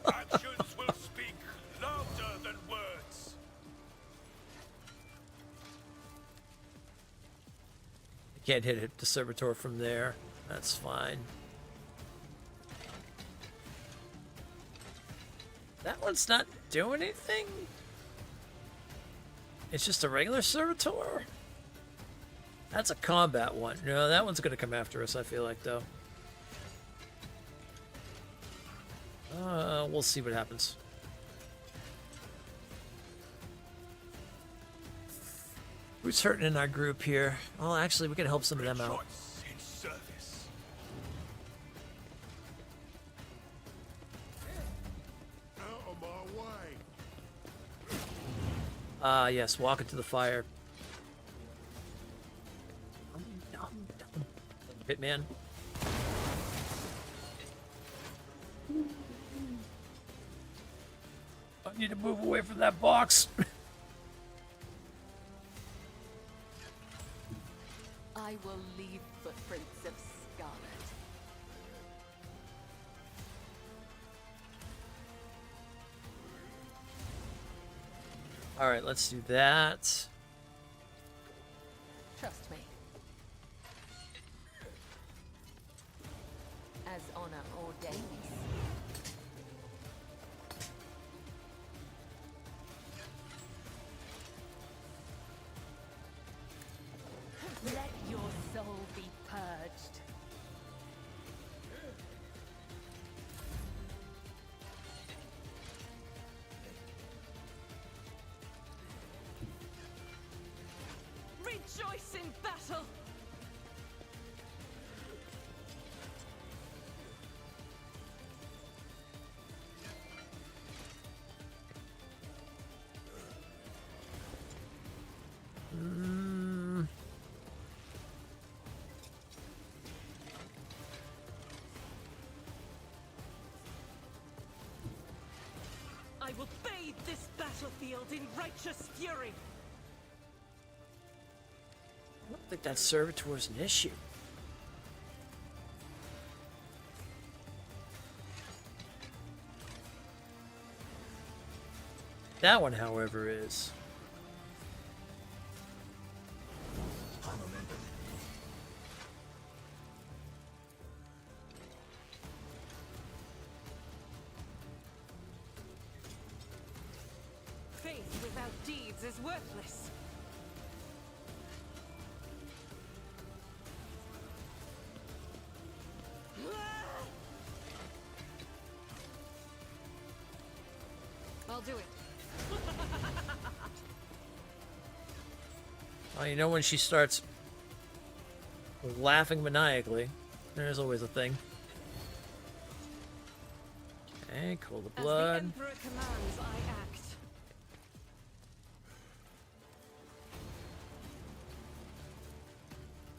Actions will speak louder than words. I can't hit the servitor from there. That's fine. That one's not doing anything? It's just a regular servitor? That's a combat one. No, that one's gonna come after us, I feel like, though. We'll see what happens. Who's hurting in our group here? Well, actually, we can help some of them out. Rejoice in service. Out of my way. Yes, walk into the fire. Hitman. I need to move away from that box. I will leave footprints of scarlet. All right, let's do that. Trust me. As honor ordains. Let your soul be purged. Rejoice in battle. I will bathe this battlefield in righteous fury. I don't think that servitor is an issue. That one, however, is. Faith without deeds is worthless. I'll do it. Well, you know when she starts laughing maniacally, there's always a thing. Okay, cool the blood. As the Emperor commands, I act.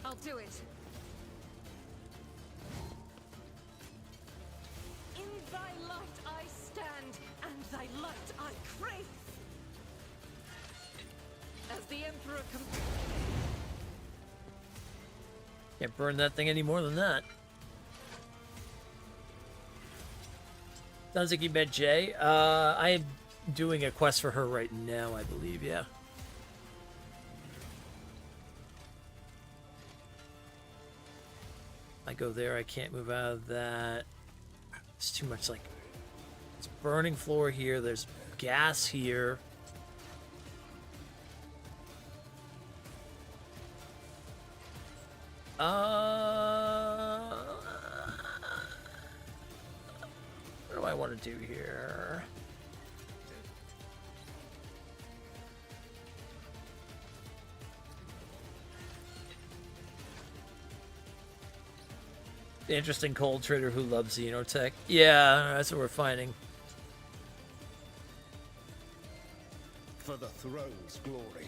I'll do it. In thy light I stand, and thy light I crave. As the Emperor Can't burn that thing any more than that. Sounds like you met Jay. I'm doing a quest for her right now, I believe, yeah. I go there, I can't move out of that. It's too much, like, it's burning floor here, there's gas here. What do I want to do here? The interesting cold trader who loves Xenotech. Yeah, that's what we're finding. For the throne's glory.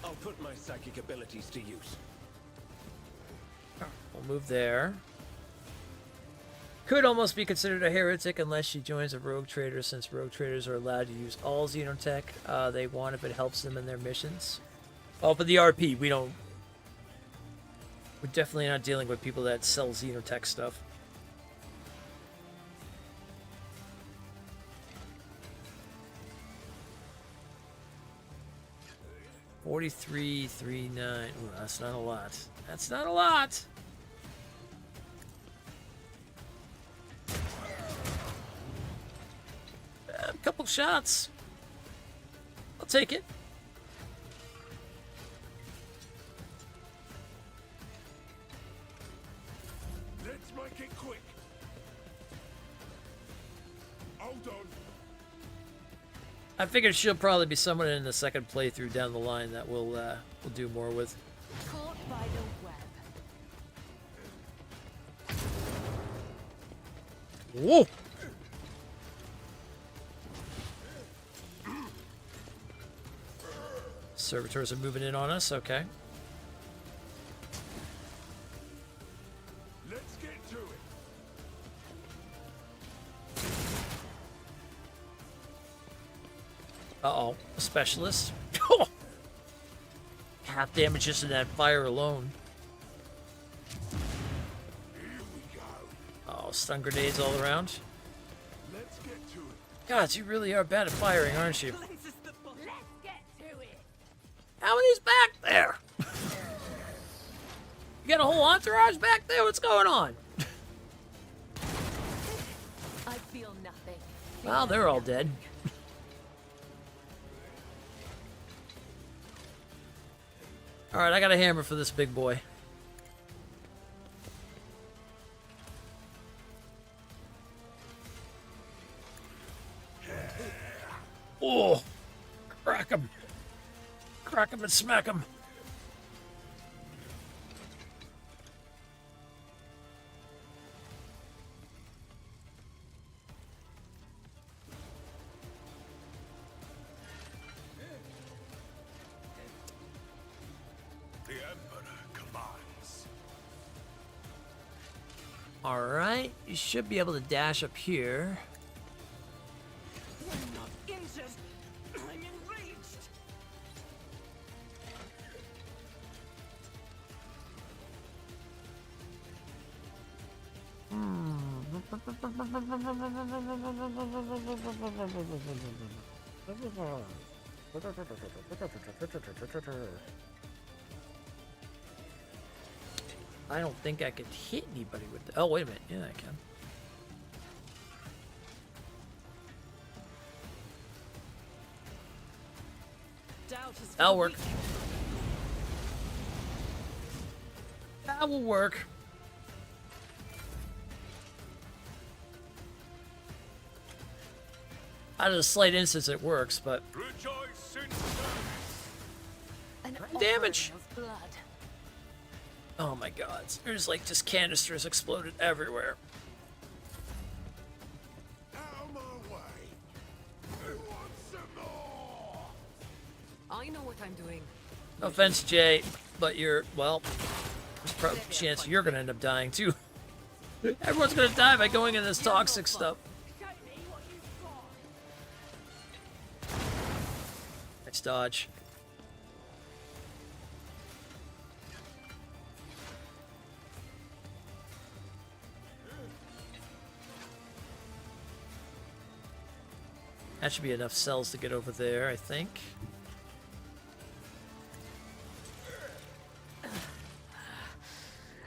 I'll put my psychic abilities to use. We'll move there. Could almost be considered a heretic unless she joins a rogue trader, since rogue traders are allowed to use all Xenotech they want if it helps them in their missions. Oh, but the RP, we don't... We're definitely not dealing with people that sell Xenotech stuff. $43.39. Ooh, that's not a lot. That's not a lot. A couple shots. I'll take it. Let's make it quick. Hold on. I figured she'll probably be someone in the second playthrough down the line that we'll do more with. Caught by the web. Whoa! Servitors are moving in on us, okay. Let's get to it. Uh-oh, a specialist. Half damage just in that fire alone. Here we go. Oh, stun grenades all around. Let's get to it. God, you really are bad at firing, aren't you? Let's get to it. How many's back there? You got a whole entourage back there? What's going on? I feel nothing. Well, they're all dead. Alright, I got a hammer for this big boy. Oh! Crack him! Crack him and smack him! Alright, you should be able to dash up here. You're not injured. I'm enraged. I don't think I could hit anybody with the... Oh, wait a minute. Yeah, I can. Doubt is That'll for work. weak. That will work. Out of the slight instance, it works, but... Rejoice in service. An damage. offering of blood. Oh my god. There's like just canisters exploded everywhere. Out my way. Who wants some more? I know what I'm doing. No offense, Jay, but you're... Well, there's probably a chance you're gonna end up dying, too. Everyone's gonna die by going in this toxic stuff. Show me what you've got. Nice dodge. That should be enough cells to get over there, I think.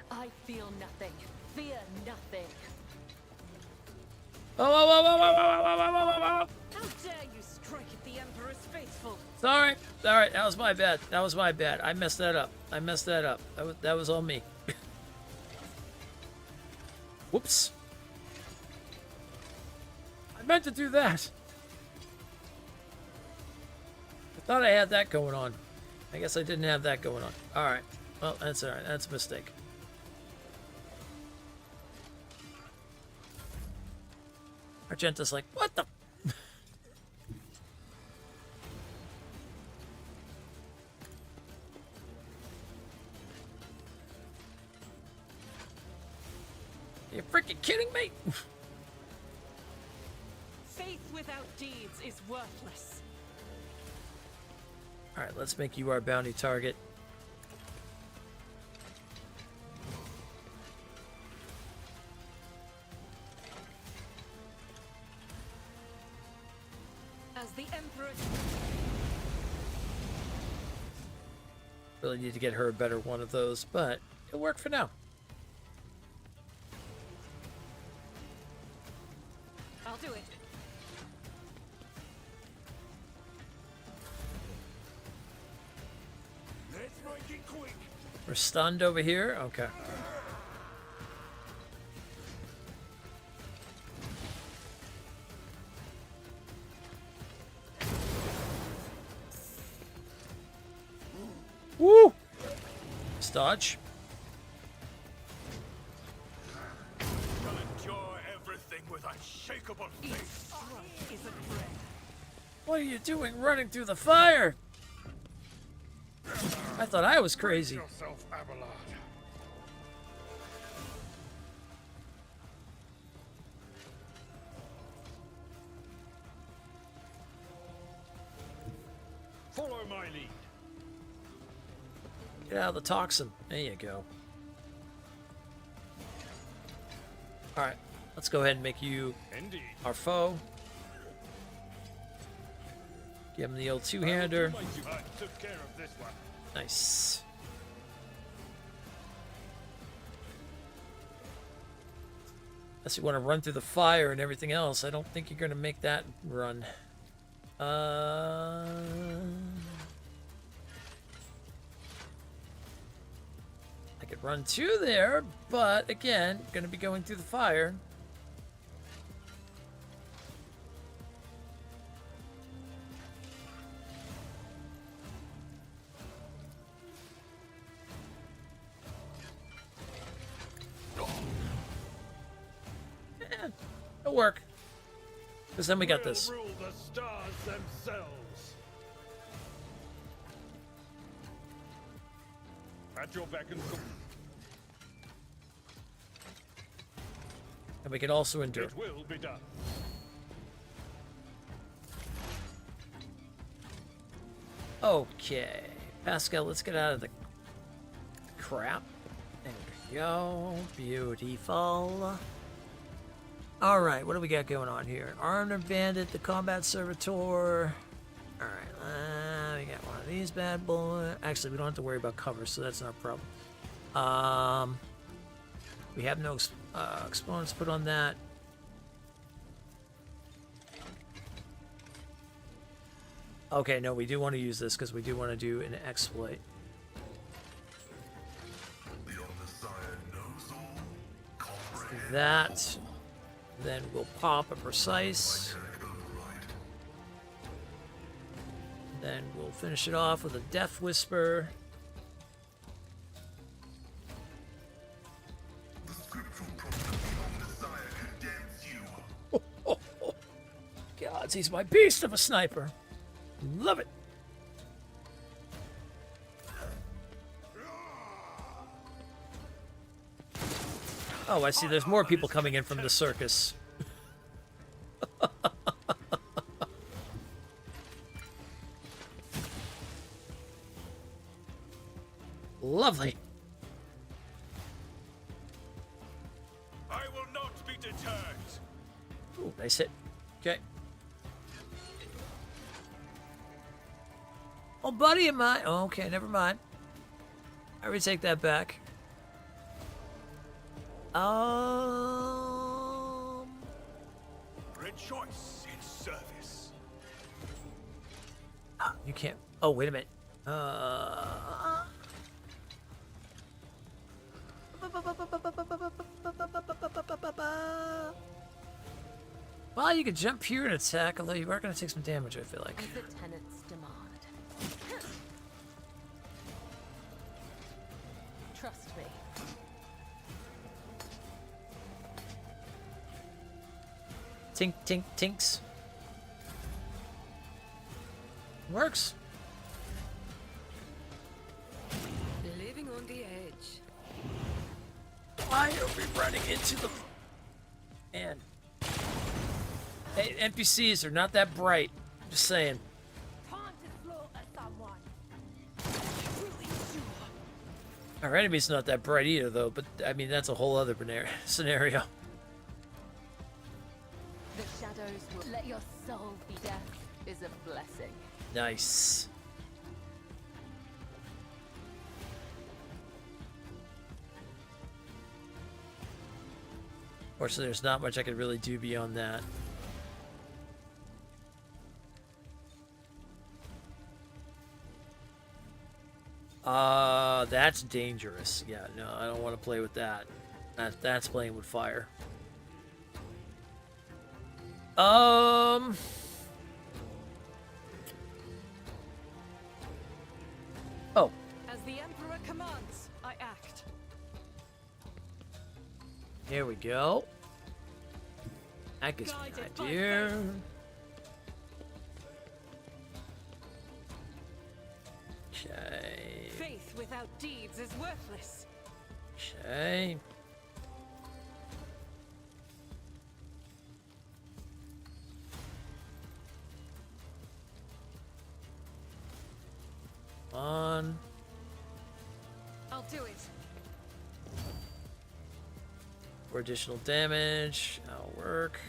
I feel nothing. Fear nothing. Oh, whoa, whoa, whoa, whoa, whoa, whoa, whoa, whoa, whoa. How dare you strike at the Emperor's faithful? Sorry. Alright, that was my bad. That was my bad. I messed that up. I messed that up. That was all me. Whoops. I meant to do that. I thought I had that going on. I guess I didn't have that going on. Alright. Well, that's alright. That's a mistake. Argenta's like, what the... You freaking kidding me? Faith without deeds is worthless. Alright, let's make you our bounty target. As the Emperor... Really need to get her a better one of those, but it'll work for now. I'll do it. Let's make it quick. We're stunned over here? Okay. Woo! Dodge. Shall endure everything with unshakable faith. Strike is a prayer. What are you doing running through the fire? I thought I was crazy. Yourself, Abelard. Follow my lead. Get out of the toxin. There you go. Alright, let's go ahead and make you Indeed. our foe. Give him the old two-hander. I took care of this one. Nice. Unless you want to run through the fire and everything else, I don't think you're going to make that run. I could run to there, but again, going to be going through the fire. Yeah, it'll work. Because then we got this. We'll rule the stars themselves. At your beck and call. And we can also endure. It will be done. Okay. Pascal, let's get out of the crap. There we go. Beautiful. Alright, what do we got going on here? Armed Bandit, the Combat Servitor. Alright, we got one of these bad boys. Actually, we don't have to worry about cover, so that's not a problem. We have no exponents put on that. Okay, no, we do want to use this because we do want to do an exploit. That. Then we'll pop a precise. Then we'll finish it off with a Death Whisper. Gods, he's my beast of a sniper. Love it. Oh, I see. There's more people coming in from the circus. Lovely. I will not be deterred. Ooh, nice hit. Okay. Oh, buddy of mine. Oh, okay, never mind. I retake that back. Rejoice in service. You can't. Oh, wait a minute. Well, you could jump here and attack, although you are going to take some damage, I feel like. As the tenants demand. Trust me. Tink, tink, tinks. Works. Living on the edge. Why are we running into the... Man. Hey, NPCs are not that bright. Just saying. Time to slaughter someone. Our enemy's not that bright either, though, but, I mean, that's a whole other scenario. The shadows will let your soul be death is a blessing. Nice. Fortunately, there's not much I could really do beyond that. That's dangerous. Yeah, no, I don't want to play with that. That's playing with fire. Oh. As the Emperor commands, I act. Here we go. That gives me an idea. Okay. Faith without deeds is worthless. Okay. On. I'll do it. For additional damage. That'll work.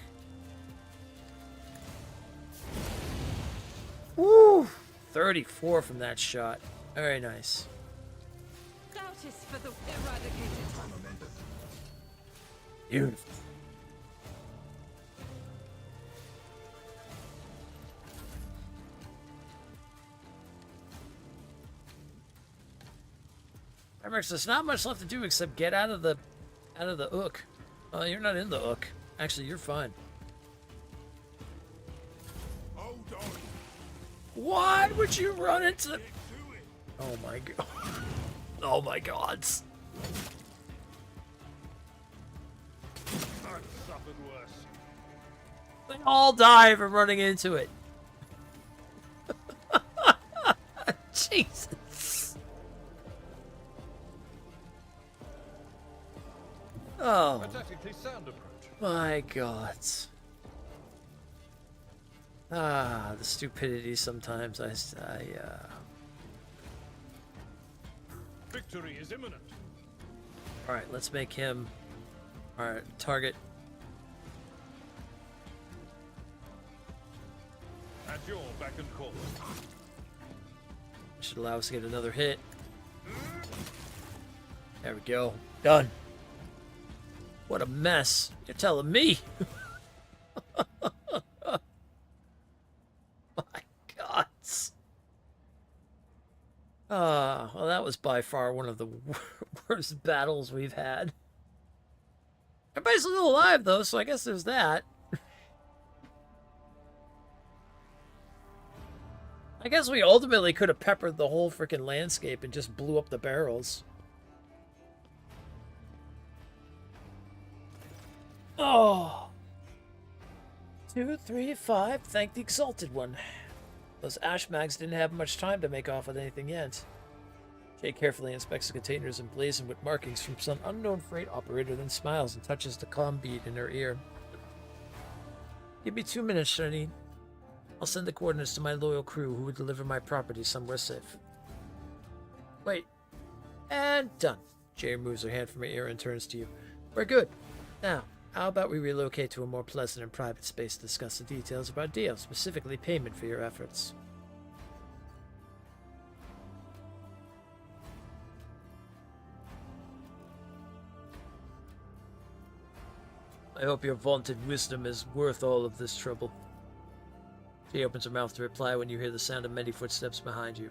Woo! 34 from that shot. Very nice. Doubt is for the eradicated. Beautiful. Remember, there's not much left to do except get out of the ook. Oh, you're not in the ook. Actually, you're fine. Hold on. Why would you run into the... Oh my god. Oh my gods. I've suffered worse. They all die from running into it. Jesus. Oh. A tactically sound approach. My God. Ah, the stupidity sometimes. Victory is imminent. All right, let's make him our target. At your beck and call. Should allow us to get another hit. There we go. Done. What a mess. You're telling me. My God. Well, that was by far one of the worst battles we've had. Everybody's still alive, though, so I guess there's that. I guess we ultimately could have peppered the whole freaking landscape and just blew up the barrels. Oh. 2, 3, 5. Thank the Exalted One. Those ash mags didn't have much time to make off with anything yet. Jay carefully inspects the containers emblazoned with markings from some unknown freight operator, then smiles and touches the comm bead in her ear. Give me 2 minutes, Shani. I'll send the coordinates to my loyal crew who would deliver my property somewhere safe. Wait. And done. Jay removes her hand from her ear and turns to you. We're good. Now, how about we relocate to a more pleasant and private space to discuss the details of our deal, specifically payment for your efforts. I hope your vaunted wisdom is worth all of this trouble. She opens her mouth to reply when you hear the sound of many footsteps behind you.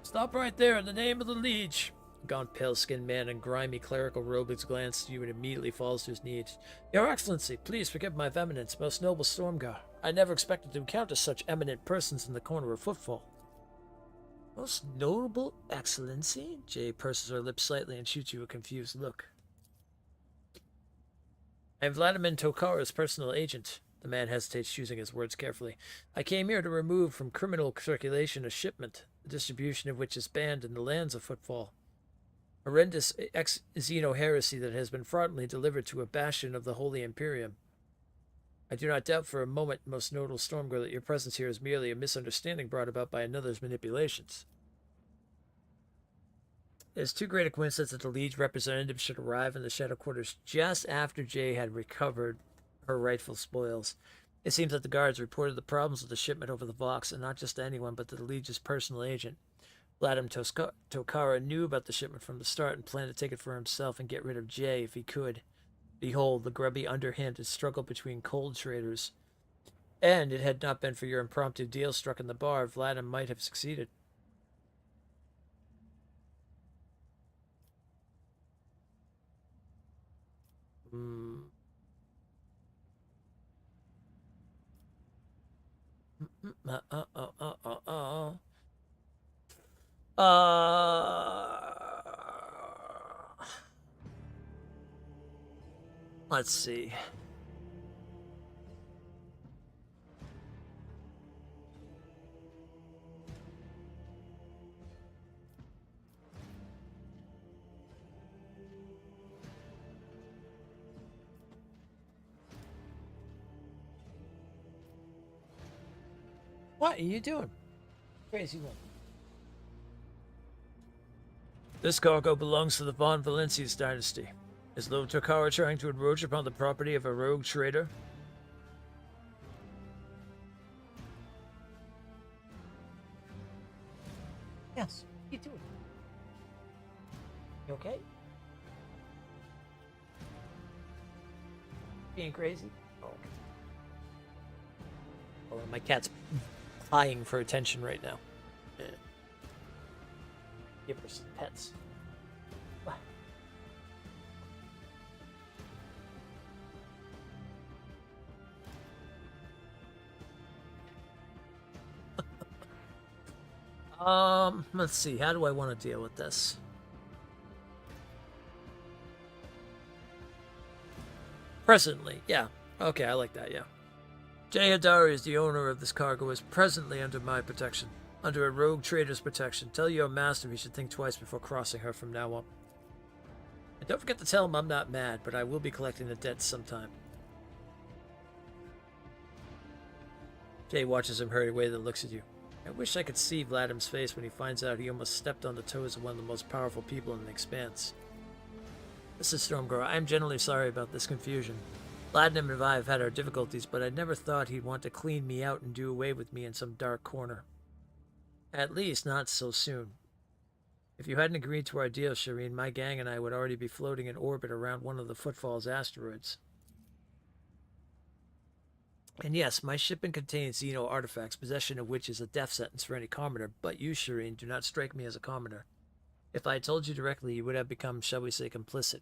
Stop right there in the name of the Liege. A gaunt, pale-skinned man in grimy clerical robes glances at you and immediately falls to his knees. Your Excellency, please forgive my vehemence, most noble Stormguard. I never expected to encounter such eminent persons in the corner of Footfall. Most notable Excellency? Jay purses her lips slightly and shoots you a confused look. I am Vladimir Tokara's personal agent. The man hesitates, choosing his words carefully. I came here to remove from criminal circulation a shipment, the distribution of which is banned in the lands of Footfall. Horrendous ex-Xeno heresy that has been fraudulently delivered to a bastion of the Holy Imperium. I do not doubt for a moment, most notable Stormguard, that your presence here is merely a misunderstanding brought about by another's manipulations. It is too great a coincidence that the Liege representative should arrive in the Shadow Quarters just after Jay had recovered her rightful spoils. It seems that the guards reported the problems with the shipment over the Vox, and not just to anyone, but to the Liege's personal agent. Vladimir Tokara knew about the shipment from the start and planned to take it for himself and get rid of Jay if he could. Behold, the grubby, underhanded struggle between cold traders. And it had not been for your impromptu deal struck in the bar, Vladimir might have succeeded. Let's see. What are you doing? Crazy one. This cargo belongs to the Von Valencius dynasty. Is Lord Tokara trying to encroach upon the property of a rogue trader? Yes. What are you doing? You okay? Being crazy? Oh, okay. Hold on, my cat's plying for attention right now. Yeah. Give her some pets. Let's see. How do I want to deal with this? Presently, yeah. Okay, I like that, yeah. Jay Hadari is the owner of this cargo, is presently under my protection. under a rogue trader's protection. Tell your master he should think twice before crossing her from now on. And don't forget to tell him I'm not mad, but I will be collecting the debt sometime. Jay watches him hurry away, then looks at you. I wish I could see Vladim's face when he finds out he almost stepped on the toes of one of the most powerful people in the Expanse. This is Stormgirl. I am genuinely sorry about this confusion. Vladimir and I have had our difficulties, but I never thought he'd want to clean me out and do away with me in some dark corner. At least, not so soon. If you hadn't agreed to our deal, Shireen, my gang and I would already be floating in orbit around one of the Footfall's asteroids. And yes, my shipment contains Xeno artifacts, possession of which is a death sentence for any commoner, but you, Shireen, do not strike me as a commoner. If I had told you directly, you would have become, shall we say, complicit.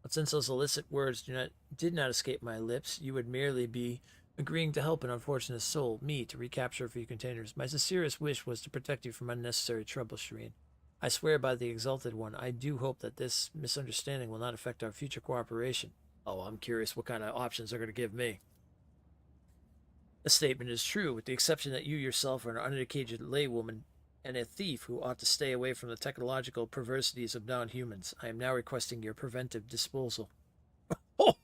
But since those illicit words did not escape my lips, you would merely be agreeing to help an unfortunate soul, me, to recapture a few containers. My sincerest wish was to protect you from unnecessary trouble, Shireen. I swear by the Exalted One, I do hope that this misunderstanding will not affect our future cooperation. Oh, I'm curious what kind of options they're going to give me. The statement is true, with the exception that you yourself are an uneducated laywoman and a thief who ought to stay away from the technological perversities of non-humans. I am now requesting your preventive disposal. Oh,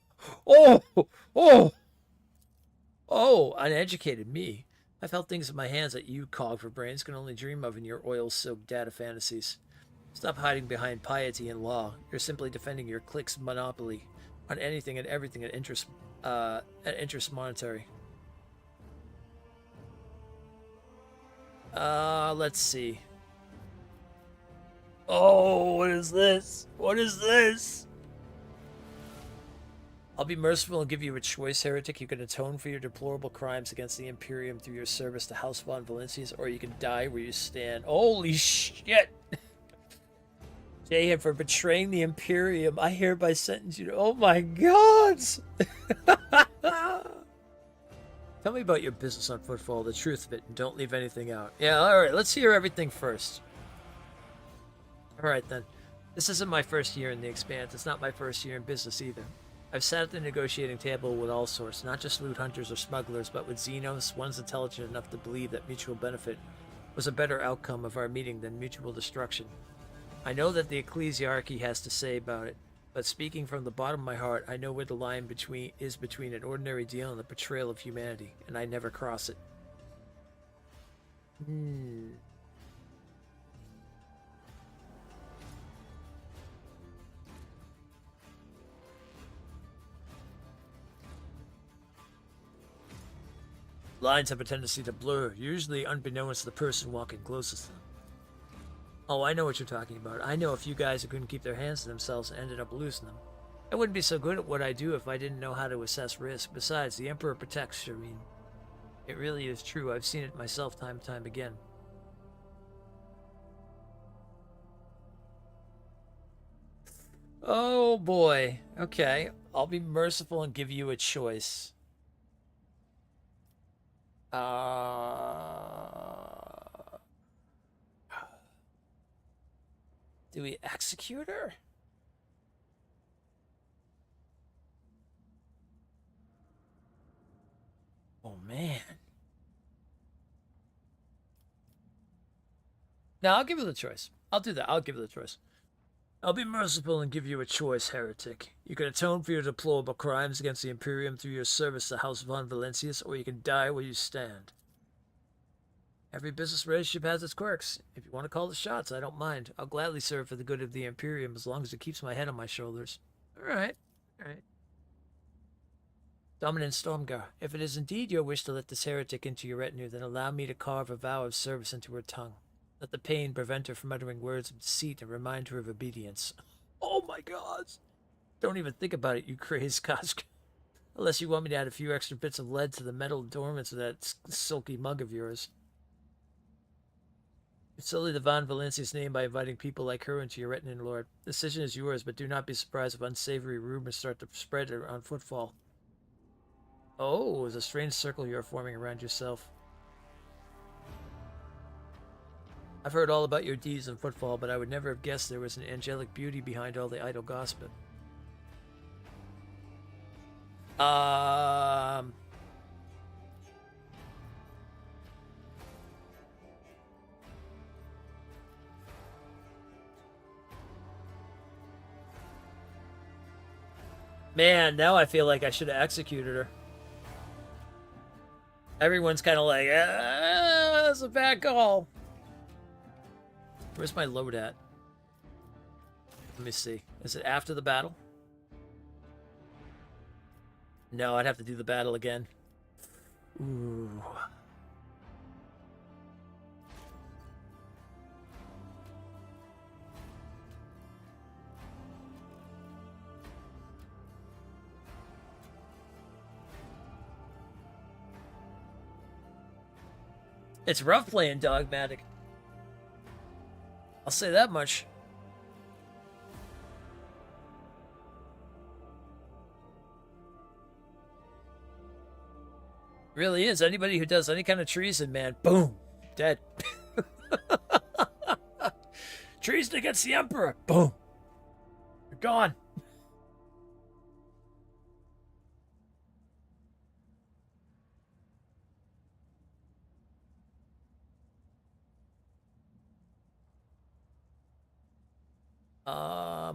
uneducated me. I've held things in my hands that you, cog for brains, can only dream of in your oil-soaked data fantasies. Stop hiding behind piety and law. You're simply defending your clique's monopoly on anything and everything at interest monetary. Let's see. Oh, what is this? What is this? I'll be merciful and give you a choice, heretic. You can atone for your deplorable crimes against the Imperium through your service to House von Valencius, or you can die where you stand. Holy shit! Jayham, for betraying the Imperium, I hereby sentence you to... Oh my god! Tell me about your business on Footfall, the truth of it, and don't leave anything out. Yeah, alright, let's hear everything first. Alright then. This isn't my first year in the Expanse. It's not my first year in business either. I've sat at the negotiating table with all sorts, not just loot hunters or smugglers, but with Xenos, ones intelligent enough to believe that mutual benefit was a better outcome of our meeting than mutual destruction. I know that the ecclesiarchy has to say about it, but speaking from the bottom of my heart, I know where the line is between an ordinary deal and the betrayal of humanity, and I never cross it. Lines have a tendency to blur, usually unbeknownst to the person walking closest to them. Oh, I know what you're talking about. I know a few guys who couldn't keep their hands to themselves and ended up losing them. I wouldn't be so good at what I do if I didn't know how to assess risk. Besides, the Emperor protects, Shireen. It really is true. I've seen it myself time and time again. Oh boy. Okay. I'll be merciful and give you a choice. Do we execute her? Oh man. Now I'll give her the choice. I'll do that. I'll give her the choice. I'll be merciful and give you a choice, heretic. You can atone for your deplorable crimes against the Imperium through your service to House von Valencius, or you can die where you stand. Every business relationship has its quirks. If you want to call the shots, I don't mind. I'll gladly serve for the good of the Imperium as long as it keeps my head on my shoulders. Alright. Dominant Stormgar, if it is indeed your wish to let this heretic into your retinue, then allow me to carve a vow of service into her tongue. Let the pain prevent her from uttering words of deceit and remind her of obedience. Oh my god! Don't even think about it, you crazed Kosk. Unless you want me to add a few extra bits of lead to the metal adornments of that silky mug of yours. Sully the Von Valencia's name by inviting people like her into your retinue, Lord. The decision is yours, but do not be surprised if unsavory rumors start to spread around Footfall. Oh, it's a strange circle you are forming around yourself. I've heard all about your deeds in Footfall, but I would never have guessed there was an angelic beauty behind all the idle gossip. Man, now I feel like I should have executed her. Everyone's kind of like, that's a bad call. Where's my load at? Let me see. Is it after the battle? No, I'd have to do the battle again. Ooh. It's rough playing Dogmatic. I'll say that much. Really is. Anybody who does any kind of treason, man, boom, dead. Treason against the Emperor, boom, you're gone.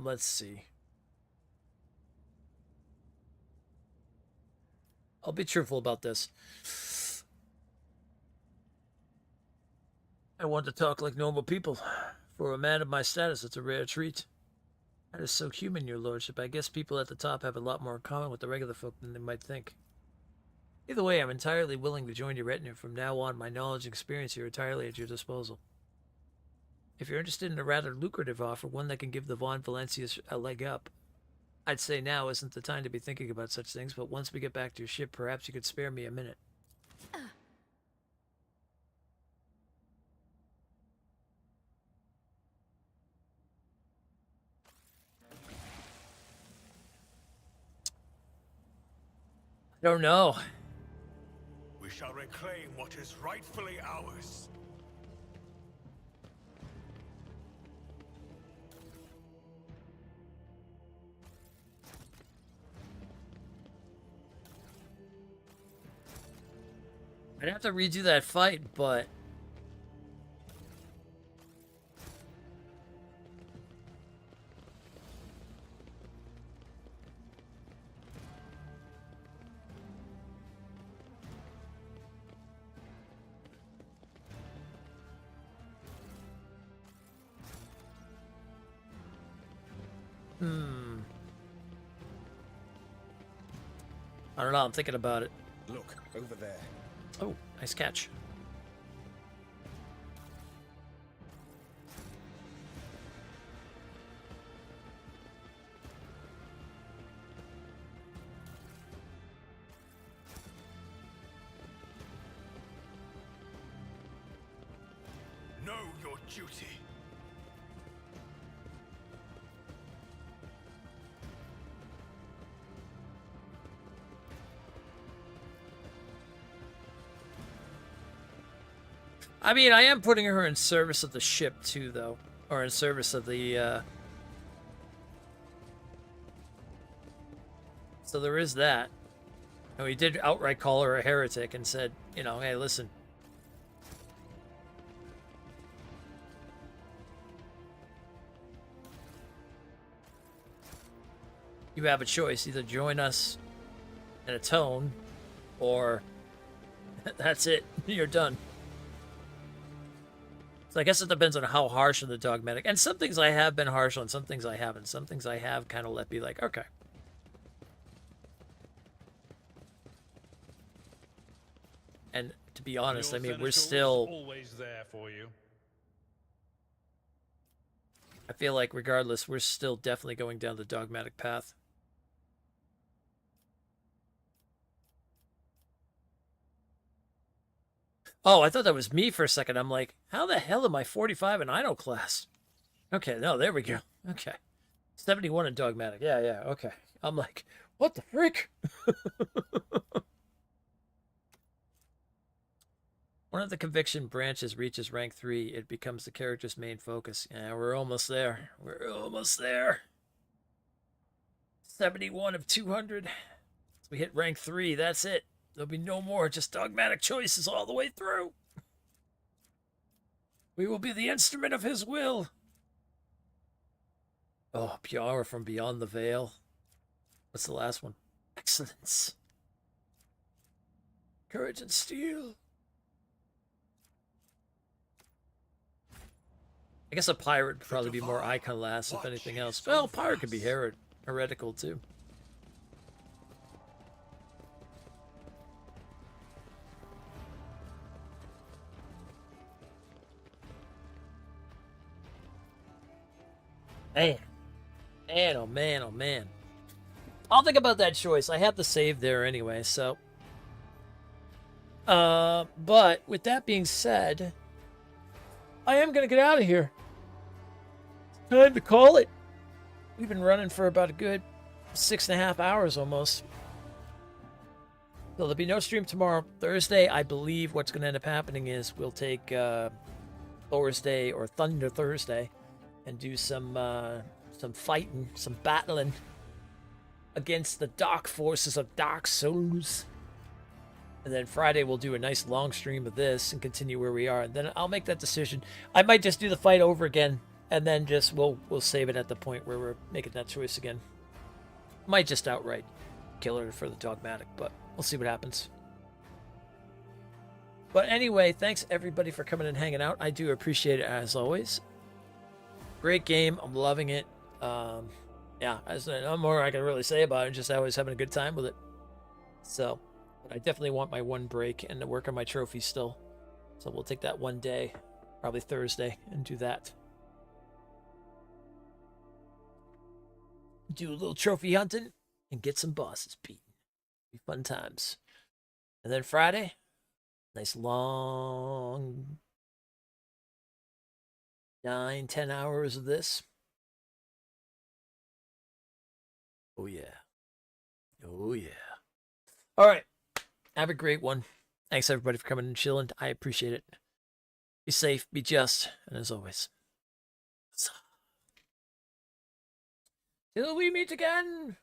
Let's see. I'll be truthful about this. I want to talk like normal people. For a man of my status, it's a rare treat. That is so human, your lordship. I guess people at the top have a lot more in common with the regular folk than they might think. Either way, I'm entirely willing to join your retinue. From now on, my knowledge and experience are entirely at your disposal. If you're interested in a rather lucrative offer, one that can give the Von Valencias a leg up, I'd say now isn't the time to be thinking about such things, but once we get back to your ship, perhaps you could spare me a minute. I don't know. We shall reclaim what is rightfully ours. I'd have to redo that fight, but... I don't know, I'm thinking about it. Look, over there. Oh, nice catch. Know your duty. I mean, I am putting her in service of the ship, too, though. Or in service of the, So there is that. And he did outright call her a heretic and said, you know, hey, listen. You have a choice. Either join us and atone, or that's it. You're done. So I guess it depends on how harsh on the dogmatic. And some things I have been harsh on, some things I haven't. Some things I have kind of let be like, okay. And to be honest, I mean, we're still always there for you. I feel like regardless, we're still definitely going down the dogmatic path. Oh, I thought that was me for a second. I'm like, how the hell am I 45 in Idol class? Okay, no, there we go. Okay. 71 in dogmatic. Yeah, okay. I'm like, what the frick? One of the conviction branches reaches rank 3. It becomes the character's main focus. Yeah, we're almost there. We're almost there. 71 of 200. So we hit rank 3. That's it. There'll be no more, just dogmatic choices all the way through. We will be the instrument of his will. Oh, Piara from Beyond the Veil. What's the last one? Excellence. Courage and steel. I guess a pirate would probably be more iconless if anything else. Well, pirate could be heretical too. Man. Man, oh man, oh man. I'll think about that choice. I have the save there anyway, so. But with that being said, I am gonna get out of here. Time to call it. We've been running for about a good 6.5 hours almost. So there'll be no stream tomorrow. Thursday, I believe what's going to end up happening is we'll take Thursday or Thunder Thursday and do some fighting, some battling against the dark forces of Dark Souls. And then Friday we'll do a nice long stream of this and continue where we are. And then I'll make that decision. I might just do the fight over again, and then just we'll save it at the point where we're making that choice again. Might just outright kill her for the dogmatic, but we'll see what happens. But anyway, thanks everybody for coming and hanging out. I do appreciate it as always. Great game. I'm loving it. Yeah, there's no more I can really say about it. Just always having a good time with it. So, but I definitely want my one break and to work on my trophy still. So we'll take that one day, probably Thursday, and do that. Do a little trophy hunting and get some bosses beaten. Be fun times. And then Friday, nice long 9-10 hours of this. Oh yeah. Oh yeah. All right. Have a great one. Thanks everybody for coming and chilling. I appreciate it. Be safe, be just, and as always, till we meet again.